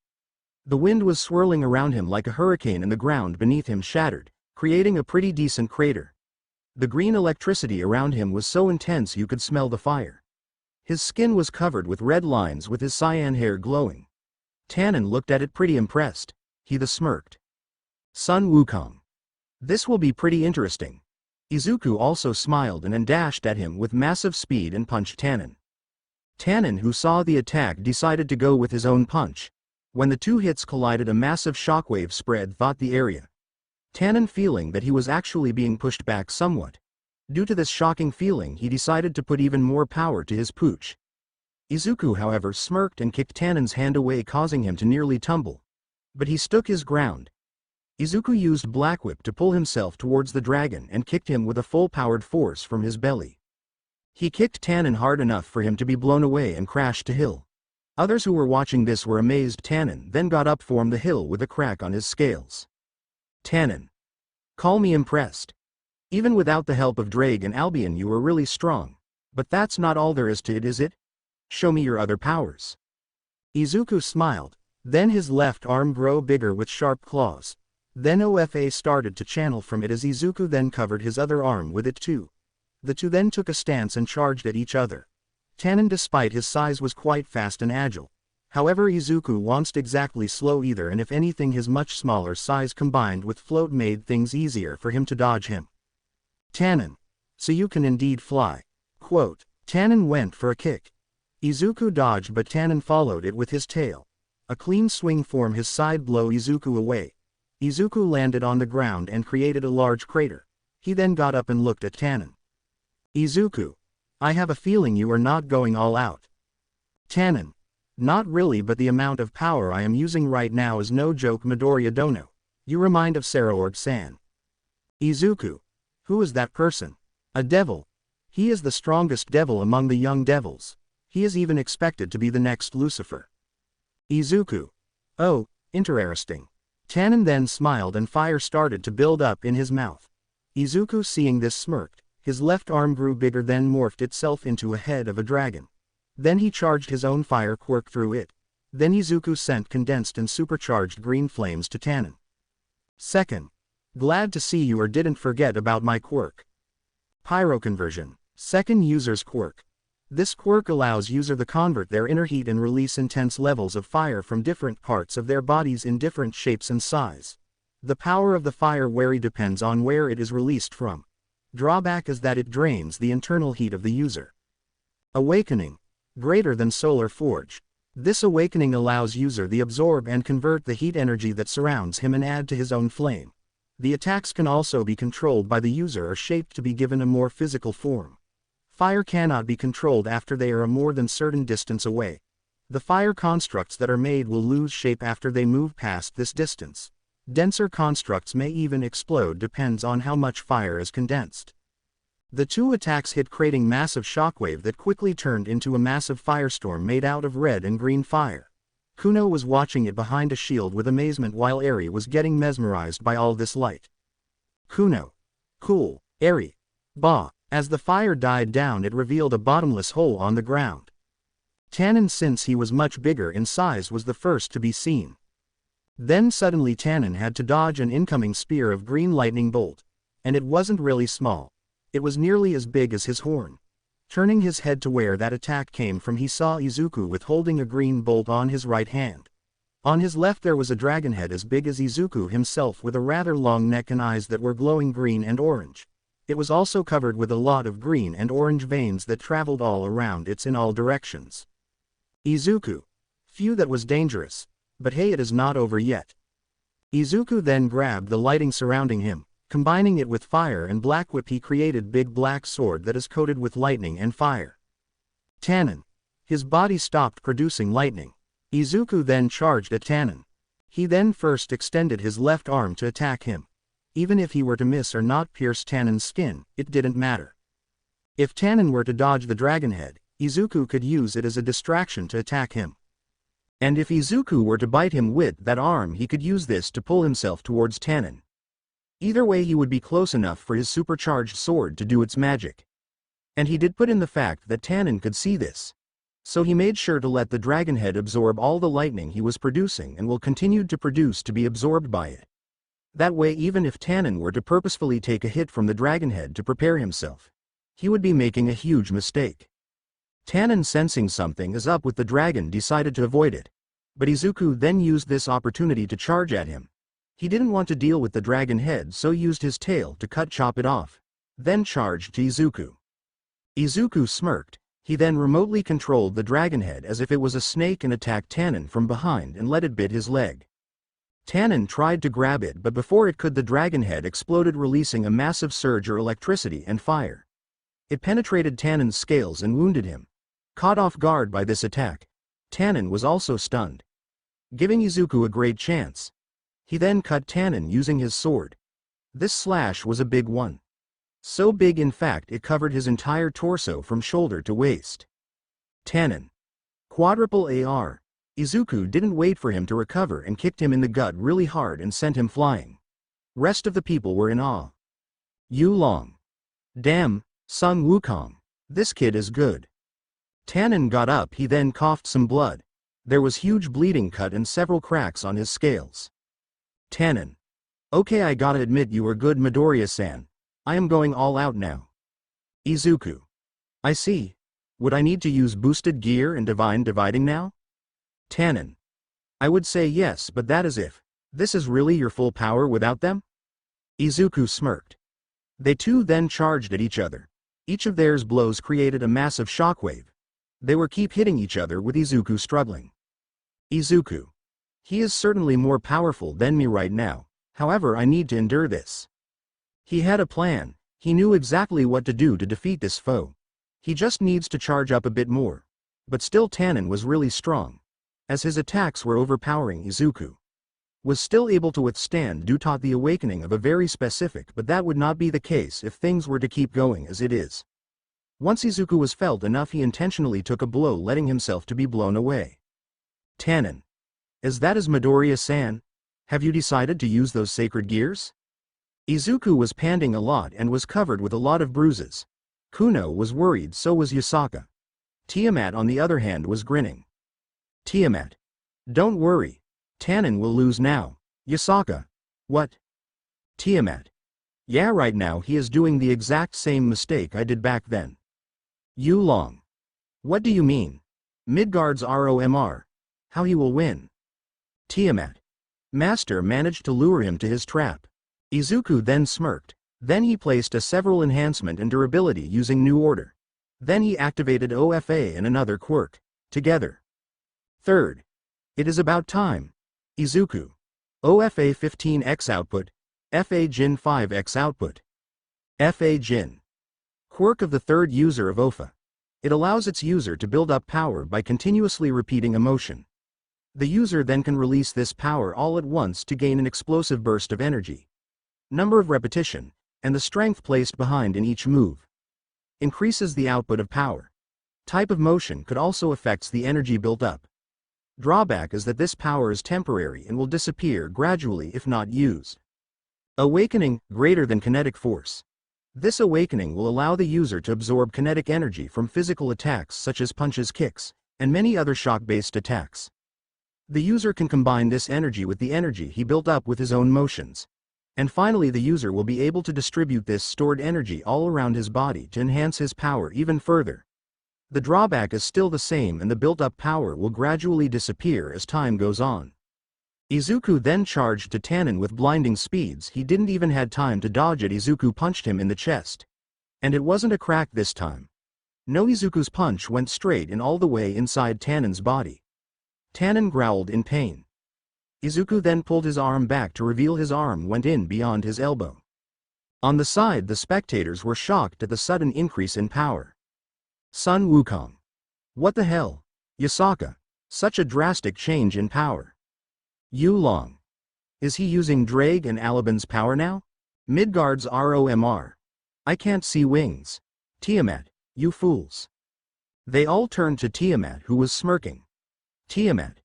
[SPEAKER 1] The wind was swirling around him like a hurricane and the ground beneath him shattered, creating a pretty decent crater. The green electricity around him was so intense you could smell the fire. His skin was covered with red lines with his cyan hair glowing. Tannen looked at it pretty impressed. He smirked. Sun Wukong. This will be pretty interesting. Izuku also smiled and then dashed at him with massive speed and punched Tannen. Tannen, who saw the attack, decided to go with his own punch. When the two hits collided, a massive shockwave spread throughout the area. Tannen, feeling that he was actually being pushed back somewhat, Due to this shocking feeling, he decided to put even more power to his pooch. Izuku, however, smirked and kicked Tannen's hand away, causing him to nearly tumble. But he stood his ground. Izuku used Black Whip to pull himself towards the dragon and kicked him with a full-powered force from his belly. He kicked Tannen hard enough for him to be blown away and crashed to hill. Others who were watching this were amazed. Tannen then got up from the hill with a crack on his scales. Tannen. Call me impressed. Even without the help of Drake and Albion you were really strong. But that's not all there is to it, is it? Show me your other powers. Izuku smiled. Then his left arm grew bigger with sharp claws. Then OFA started to channel from it as Izuku then covered his other arm with it too. The two then took a stance and charged at each other. Tannen, despite his size, was quite fast and agile. However, Izuku wasn't exactly slow either, and if anything his much smaller size combined with float made things easier for him to dodge him. Tannen. So you can indeed fly. Quote. Tannen went for a kick. Izuku dodged, but Tannen followed it with his tail. A clean swing from his side blow Izuku away. Izuku landed on the ground and created a large crater. He then got up and looked at Tannen. Izuku. I have a feeling you are not going all out. Tannen. Not really, but the amount of power I am using right now is no joke. Midoriya Dono. You remind of Saraorg-san. Izuku. Who is that person? A devil. He is the strongest devil among the young devils. He is even expected to be the next Lucifer. Izuku. Oh, interesting. Tannen then smiled and fire started to build up in his mouth. Izuku, seeing this, smirked. His left arm grew bigger, then morphed itself into a head of a dragon. Then he charged his own fire quirk through it. Then Izuku sent condensed and supercharged green flames to Tannen. Second. Glad to see you didn't forget about my quirk. Pyro conversion. Second user's quirk. This quirk allows user to convert their inner heat and release intense levels of fire from different parts of their bodies in different shapes and size. The power of the fire depends on where it is released from. Drawback is that it drains the internal heat of the user. Awakening. Greater than Solar Forge. This awakening allows user to absorb and convert the heat energy that surrounds him and add to his own flame. The attacks can also be controlled by the user or shaped to be given a more physical form. Fire cannot be controlled after they are a more than certain distance away. The fire constructs that are made will lose shape after they move past this distance. Denser constructs may even explode, depends on how much fire is condensed. The two attacks hit, creating massive shockwave that quickly turned into a massive firestorm made out of red and green fire. Kuno was watching it behind a shield with amazement while Eri was getting mesmerized by all this light. Kuno. Cool, Eri. Bah. As the fire died down, it revealed a bottomless hole on the ground. Tannen, since he was much bigger in size, was the first to be seen. Then suddenly Tannen had to dodge an incoming spear of green lightning bolt. And it wasn't really small. It was nearly as big as his horn. Turning his head to where that attack came from, he saw Izuku with holding a green bolt on his right hand. On his left there was a dragon head as big as Izuku himself with a rather long neck and eyes that were glowing green and orange. It was also covered with a lot of green and orange veins that traveled all around it in all directions. Izuku. Phew, that was dangerous. But hey, it is not over yet. Izuku then grabbed the lighting surrounding him. Combining it with fire and Black Whip, he created big black sword that is coated with lightning and fire. Tannen. His body stopped producing lightning. Izuku then charged at Tannen. He then first extended his left arm to attack him. Even if he were to miss or not pierce Tannen's skin, it didn't matter. If Tannen were to dodge the dragon head, Izuku could use it as a distraction to attack him. And if Izuku were to bite him with that arm, he could use this to pull himself towards Tannen. Either way, he would be close enough for his supercharged sword to do its magic. And he did put in the fact that Tannen could see this. So he made sure to let the dragon head absorb all the lightning he was producing and will continue to produce to be absorbed by it. That way, even if Tannen were to purposefully take a hit from the dragon head to prepare himself, he would be making a huge mistake. Tannen, sensing something is up with the dragon, decided to avoid it. But Izuku then used this opportunity to charge at him. He didn't want to deal with the dragon head, so used his tail to chop it off. Then charged to Izuku. Izuku smirked. He then remotely controlled the dragon head as if it was a snake and attacked Tannen from behind and let it bit his leg. Tannen tried to grab it, but before it could, the dragon head exploded, releasing a massive surge of electricity and fire. It penetrated Tannen's scales and wounded him. Caught off guard by this attack, Tannen was also stunned, giving Izuku a great chance. He then cut Tannen using his sword. This slash was a big one. So big, in fact, it covered his entire torso from shoulder to waist. Tannen. Quadruple AR. Izuku didn't wait for him to recover and kicked him in the gut really hard and sent him flying. Rest of the people were in awe. Yu Long. Damn, Sun Wukong. This kid is good. Tannen got up, he then coughed some blood. There was huge bleeding cut and several cracks on his scales. Tannen. Okay, I gotta admit you were good, Midoriya-san. I am going all out now. Izuku. I see. Would I need to use boosted gear and divine dividing now? Tannen. I would say yes, but that is if this is really your full power without them? Izuku smirked. They two then charged at each other. Each of theirs blows created a massive shockwave. They were keep hitting each other with Izuku struggling. Izuku. He is certainly more powerful than me right now, however I need to endure this. He had a plan, he knew exactly what to do to defeat this foe. He just needs to charge up a bit more. But still Tannen was really strong. As his attacks were overpowering, Izuku was still able to withstand due to the awakening of a very specific, but that would not be the case if things were to keep going as it is. Once Izuku was felt enough, he intentionally took a blow, letting himself to be blown away. Tannen. Is that as Midoriya-san? Have you decided to use those sacred gears? Izuku was panting a lot and was covered with a lot of bruises. Kuno was worried, so was Yasaka. Tiamat on the other hand was grinning. Tiamat. Don't worry. Tannen will lose now. Yasaka. What? Tiamat. Yeah, right now he is doing the exact same mistake I did back then. Yu Long. What do you mean? Midgard's ROMR. How he will win? Tiamat. Master managed to lure him to his trap. Izuku then smirked. Then he placed a several enhancement and durability using New Order. Then he activated OFA and another quirk. Together. Third. It is about time. Izuku. OFA 15x output. FA Jin 5x output. FA Jin. Quirk of the third user of OFA. It allows its user to build up power by continuously repeating a motion. The user then can release this power all at once to gain an explosive burst of energy. Number of repetition, and the strength placed behind in each move. Increases the output of power. Type of motion could also affects the energy built up. Drawback is that this power is temporary and will disappear gradually if not used. Awakening, greater than kinetic force. This awakening will allow the user to absorb kinetic energy from physical attacks such as punches, kicks, and many other shock-based attacks. The user can combine this energy with the energy he built up with his own motions. And finally the user will be able to distribute this stored energy all around his body to enhance his power even further. The drawback is still the same, and the built-up power will gradually disappear as time goes on. Izuku then charged to Tannen with blinding speeds. He didn't even had time to dodge it. Izuku punched him in the chest. And it wasn't a crack this time. No, Izuku's punch went straight in all the way inside Tannen's body. Tannen growled in pain. Izuku then pulled his arm back to reveal his arm went in beyond his elbow. On the side, the spectators were shocked at the sudden increase in power. Sun Wukong. What the hell? Yasaka. Such a drastic change in power. Yu Long. Is he using Drake and Alabin's power now? Midgard's ROMR. I can't see wings. Tiamat, you fools. They all turned to Tiamat, who was smirking. Tiamat.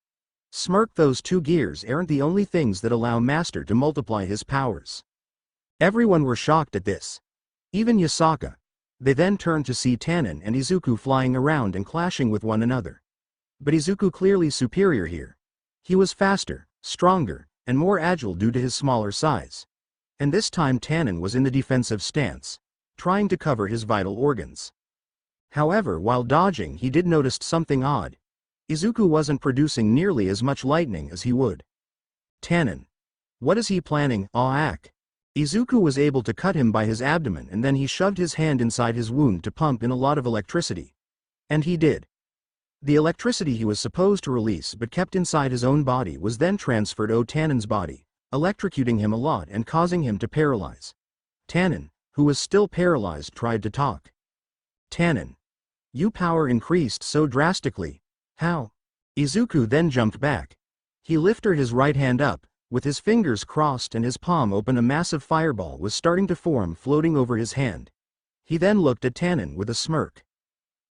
[SPEAKER 1] Smirk, those two gears aren't the only things that allow Master to multiply his powers. Everyone were shocked at this. Even Yasaka. They then turned to see Tannen and Izuku flying around and clashing with one another. But Izuku clearly superior here. He was faster, stronger, and more agile due to his smaller size. And this time Tannen was in the defensive stance, trying to cover his vital organs. However, while dodging, he did notice something odd. Izuku wasn't producing nearly as much lightning as he would. Tannen. What is he planning? Ack. Izuku was able to cut him by his abdomen, and then he shoved his hand inside his wound to pump in a lot of electricity. And he did. The electricity he was supposed to release but kept inside his own body was then transferred to Tannen's body, electrocuting him a lot and causing him to paralyze. Tannen, who was still paralyzed, tried to talk. Tannen. Your power increased so drastically. How? Izuku then jumped back. He lifted his right hand up, with his fingers crossed and his palm open. A massive fireball was starting to form floating over his hand. He then looked at Tannen with a smirk.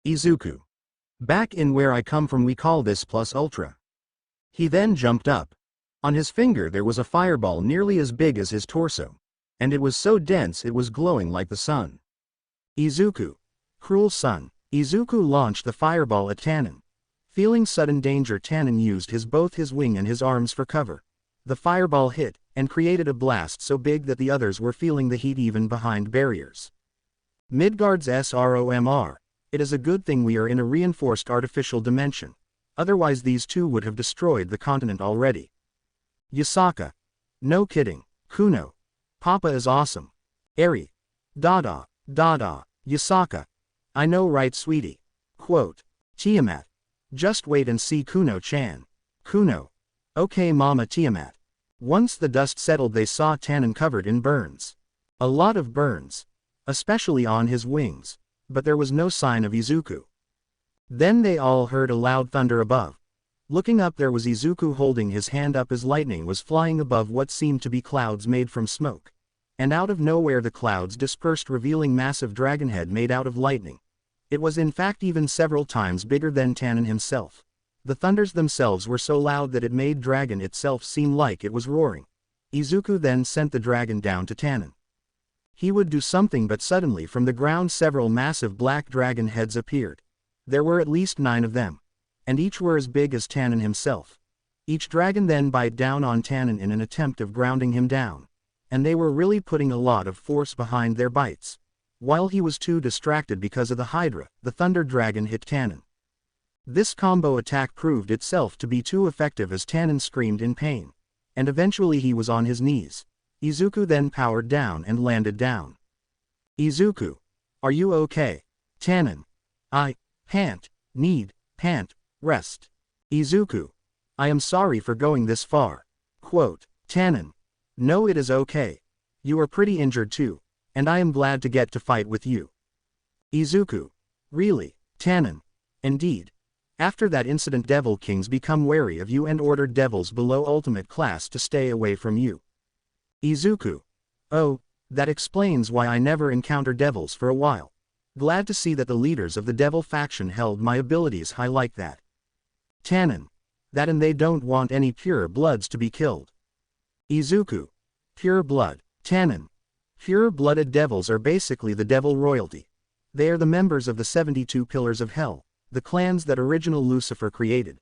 [SPEAKER 1] Izuku. Back in where I come from we call this plus ultra. He then jumped up. On his finger there was a fireball nearly as big as his torso. And it was so dense it was glowing like the sun. Izuku. Cruel son. Izuku launched the fireball at Tannen. Feeling sudden danger, Tannen used both his wing and his arms for cover. The fireball hit, and created a blast so big that the others were feeling the heat even behind barriers. Midgard's SROMR. It is a good thing we are in a reinforced artificial dimension. Otherwise these two would have destroyed the continent already. Yasaka. No kidding. Kuno. Papa is awesome. Eri. Dada. Yasaka. I know right sweetie. Quote. Tiamat. Just wait and see Kuno-chan. Kuno. Okay mama Tiamat. Once the dust settled they saw Tannen covered in burns. A lot of burns. Especially on his wings. But there was no sign of Izuku. Then they all heard a loud thunder above. Looking up there was Izuku holding his hand up as lightning was flying above what seemed to be clouds made from smoke. And out of nowhere the clouds dispersed revealing massive dragon head made out of lightning. It was in fact even several times bigger than Tannen himself. The thunders themselves were so loud that it made dragon itself seem like it was roaring. Izuku then sent the dragon down to Tannen. He would do something but suddenly from the ground several massive black dragon heads appeared. There were at least 9 of them. And each were as big as Tannen himself. Each dragon then bite down on Tannen in an attempt of grounding him down. And they were really putting a lot of force behind their bites. While he was too distracted because of the Hydra, the Thunder Dragon hit Tannen. This combo attack proved itself to be too effective as Tannen screamed in pain. And eventually he was on his knees. Izuku then powered down and landed down. Izuku. Are you okay? Tannen. I need rest. Izuku. I am sorry for going this far. Quote. Tannen. No, it is okay. You are pretty injured too. And I am glad to get to fight with you. Izuku. Really? Tannen. Indeed. After that incident Devil Kings become wary of you and ordered devils below ultimate class to stay away from you. Izuku. Oh, that explains why I never encounter devils for a while. Glad to see that the leaders of the devil faction held my abilities high like that. Tannen. That and they don't want any pure bloods to be killed. Izuku. Pure blood. Tannen. Pure-blooded devils are basically the devil royalty. They are the members of the 72 Pillars of Hell, the clans that original Lucifer created.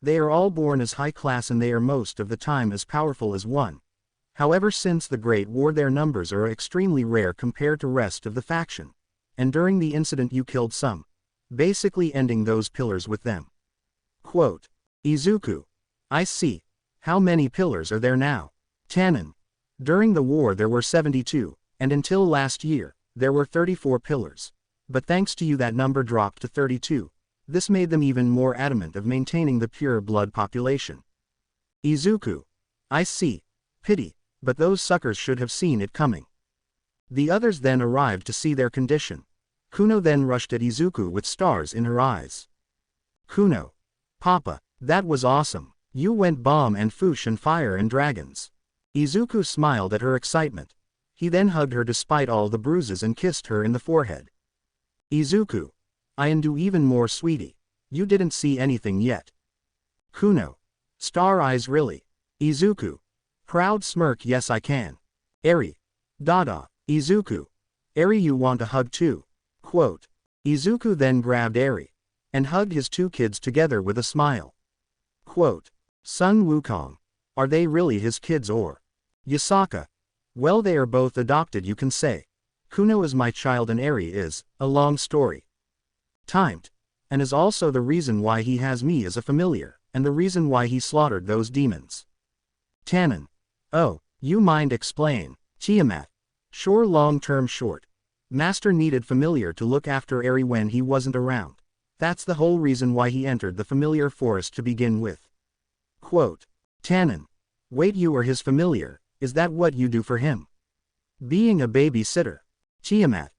[SPEAKER 1] They are all born as high class and they are most of the time as powerful as one. However, since the Great War their numbers are extremely rare compared to rest of the faction. And during the incident you killed some. Basically ending those pillars with them. Quote. Izuku. I see. How many pillars are there now? Tannen. During the war there were 72, and until last year, there were 34 pillars. But thanks to you that number dropped to 32. This made them even more adamant of maintaining the pure blood population. Izuku. I see. Pity, but those suckers should have seen it coming. The others then arrived to see their condition. Kuno then rushed at Izuku with stars in her eyes. Kuno. Papa, that was awesome. You went bomb and foosh and fire and dragons. Izuku smiled at her excitement. He then hugged her despite all the bruises and kissed her in the forehead. Izuku. I and do even more sweetie. You didn't see anything yet. Kuno. Star eyes really. Izuku. Proud smirk yes I can. Eri. Dada. Izuku. Eri you want a hug too. Quote. Izuku then grabbed Eri. And hugged his 2 kids together with a smile. Quote. Sun Wukong. Are they really his kids or? Yasaka. Well they are both adopted you can say. Kuno is my child and Eri is, a long story. Timed. And is also the reason why he has me as a familiar, and the reason why he slaughtered those demons. Tannen. Oh, you mind explain. Tiamat. Sure long term short. Master needed familiar to look after Eri when he wasn't around. That's the whole reason why he entered the familiar forest to begin with. Quote. Tannen. Wait, you are his familiar, is that what you do for him? Being a babysitter. Tiamat.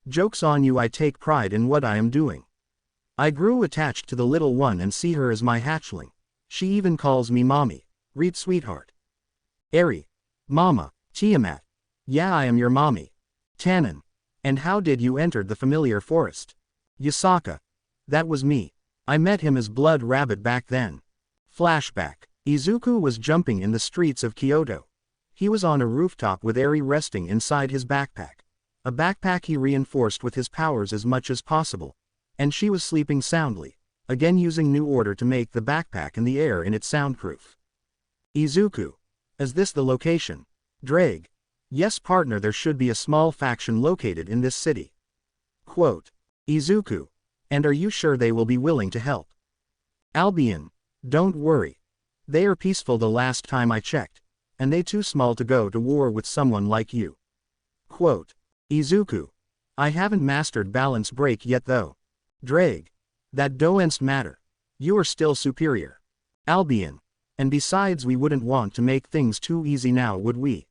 [SPEAKER 1] Joke's on you, I take pride in what I am doing. I grew attached to the little one and see her as my hatchling. She even calls me mommy. Read sweetheart. Eri. Mama. Tiamat. Yeah, I am your mommy. Tannen. And how did you enter the familiar forest? Yasaka. That was me. I met him as Blood Rabbit back then. Flashback. Izuku was jumping in the streets of Kyoto. He was on a rooftop with Eri resting inside his backpack. A backpack he reinforced with his powers as much as possible. And she was sleeping soundly, again using new order to make the backpack and the air in it soundproof. Izuku. Is this the location? Drake. Yes partner, there should be a small faction located in this city. Quote. Izuku. And are you sure they will be willing to help? Albion. Don't worry. They are peaceful the last time I checked. And they too small to go to war with someone like you. Quote. Izuku. I haven't mastered balance break yet though. Drake. That doesn't matter. You are still superior. Albion. And besides, we wouldn't want to make things too easy now, would we?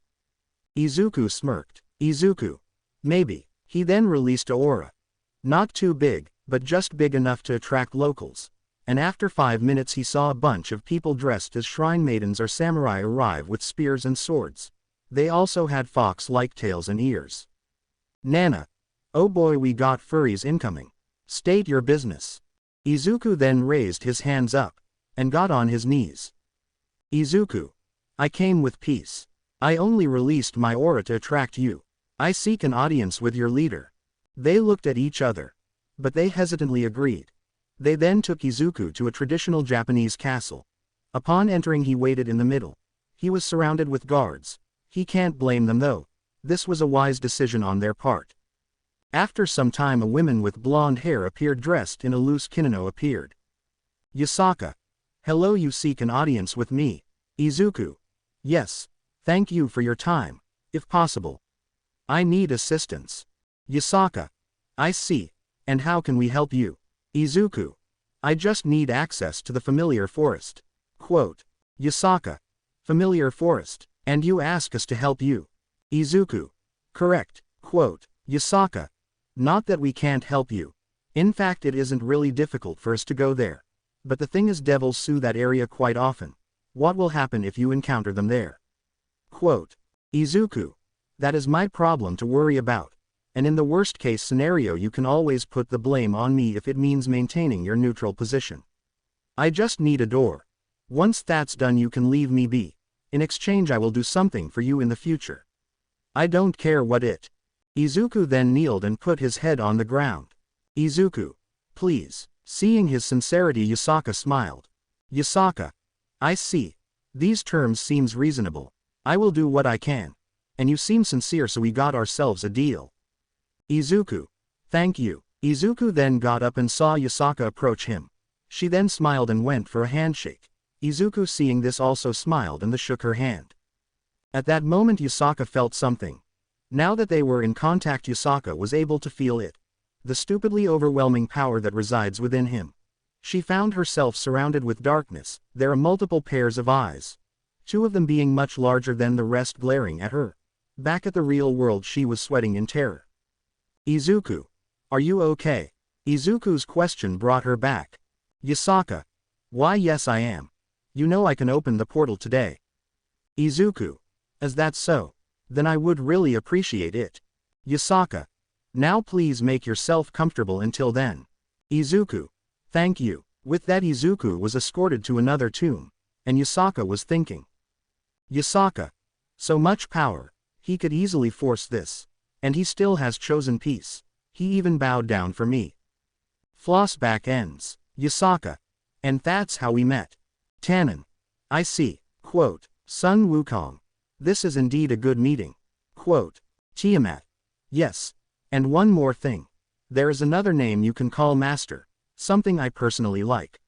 [SPEAKER 1] Izuku smirked. Izuku. Maybe. He then released an aura. Not too big, but just big enough to attract locals. And after 5 minutes he saw a bunch of people dressed as shrine maidens or samurai arrive with spears and swords. They also had fox-like tails and ears. Nana. Oh boy, we got furries incoming. State your business. Izuku then raised his hands up, and got on his knees. Izuku. I came with peace. I only released my aura to attract you. I seek an audience with your leader. They looked at each other. But they hesitantly agreed. They then took Izuku to a traditional Japanese castle. Upon entering he waited in the middle. He was surrounded with guards. He can't blame them though. This was a wise decision on their part. After some time a woman with blonde hair appeared dressed in a loose kimono appeared. Yasaka. Hello, you seek an audience with me. Izuku. Yes. Thank you for your time. If possible. I need assistance. Yasaka. I see. And how can we help you? Izuku. I just need access to the familiar forest. Quote. Yasaka. Familiar forest. And you ask us to help you. Izuku. Correct. Quote. Yasaka. Not that we can't help you. In fact, it isn't really difficult for us to go there. But the thing is, devils sue that area quite often. What will happen if you encounter them there? Quote. Izuku. That is my problem to worry about. And in the worst case scenario you can always put the blame on me if it means maintaining your neutral position. I just need a door. Once that's done you can leave me be. In exchange I will do something for you in the future. I don't care what it. Izuku then kneeled and put his head on the ground. Izuku. Please. Seeing his sincerity Yasaka smiled. Yasaka. I see. These terms seems reasonable. I will do what I can. And you seem sincere, so we got ourselves a deal. Izuku. Thank you. Izuku then got up and saw Yasaka approach him. She then smiled and went for a handshake. Izuku seeing this also smiled and shook her hand. At that moment Yasaka felt something. Now that they were in contact Yasaka was able to feel it. The stupidly overwhelming power that resides within him. She found herself surrounded with darkness. There are multiple pairs of eyes. 2 of them being much larger than the rest glaring at her. Back at the real world she was sweating in terror. Izuku. Are you okay? Izuku's question brought her back. Yasaka. Why yes I am. You know I can open the portal today. Izuku. Is that so? Then I would really appreciate it. Yasaka. Now please make yourself comfortable until then. Izuku. Thank you. With that Izuku was escorted to another tomb. And Yasaka was thinking. Yasaka. So much power. He could easily force this. And he still has chosen peace. He even bowed down for me. Flossback ends. Yasaka. And that's how we met. Tannen. I see. Quote. Sun Wukong. This is indeed a good meeting. Quote. Tiamat. Yes. And one more thing. There is another name you can call Master. Something I personally like.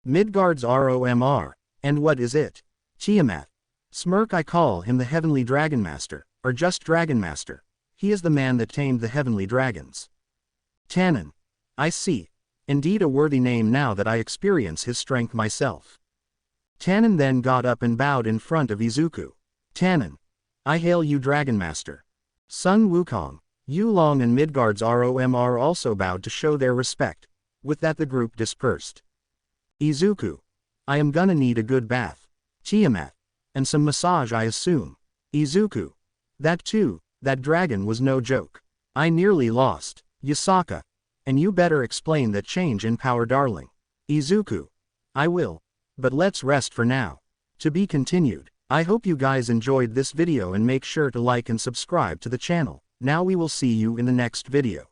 [SPEAKER 1] Midgard's ROMR. And what is it? Tiamat. Smirk. I call him the Heavenly Dragonmaster, or just Dragonmaster. He is the man that tamed the heavenly dragons. Tannen. I see. Indeed a worthy name now that I experience his strength myself. Tannen then got up and bowed in front of Izuku. Tannen. I hail you Dragonmaster. Sun Wukong, Yu Long and Midgard's ROMR also bowed to show their respect. With that the group dispersed. Izuku. I am gonna need a good bath. Tiamat. And some massage I assume. Izuku. That too, that dragon was no joke. I nearly lost. Yasaka. And you better explain that change in power darling. Izuku. I will. But let's rest for now. To be continued. I hope you guys enjoyed this video and make sure to like and subscribe to the channel. Now we will see you in the next video.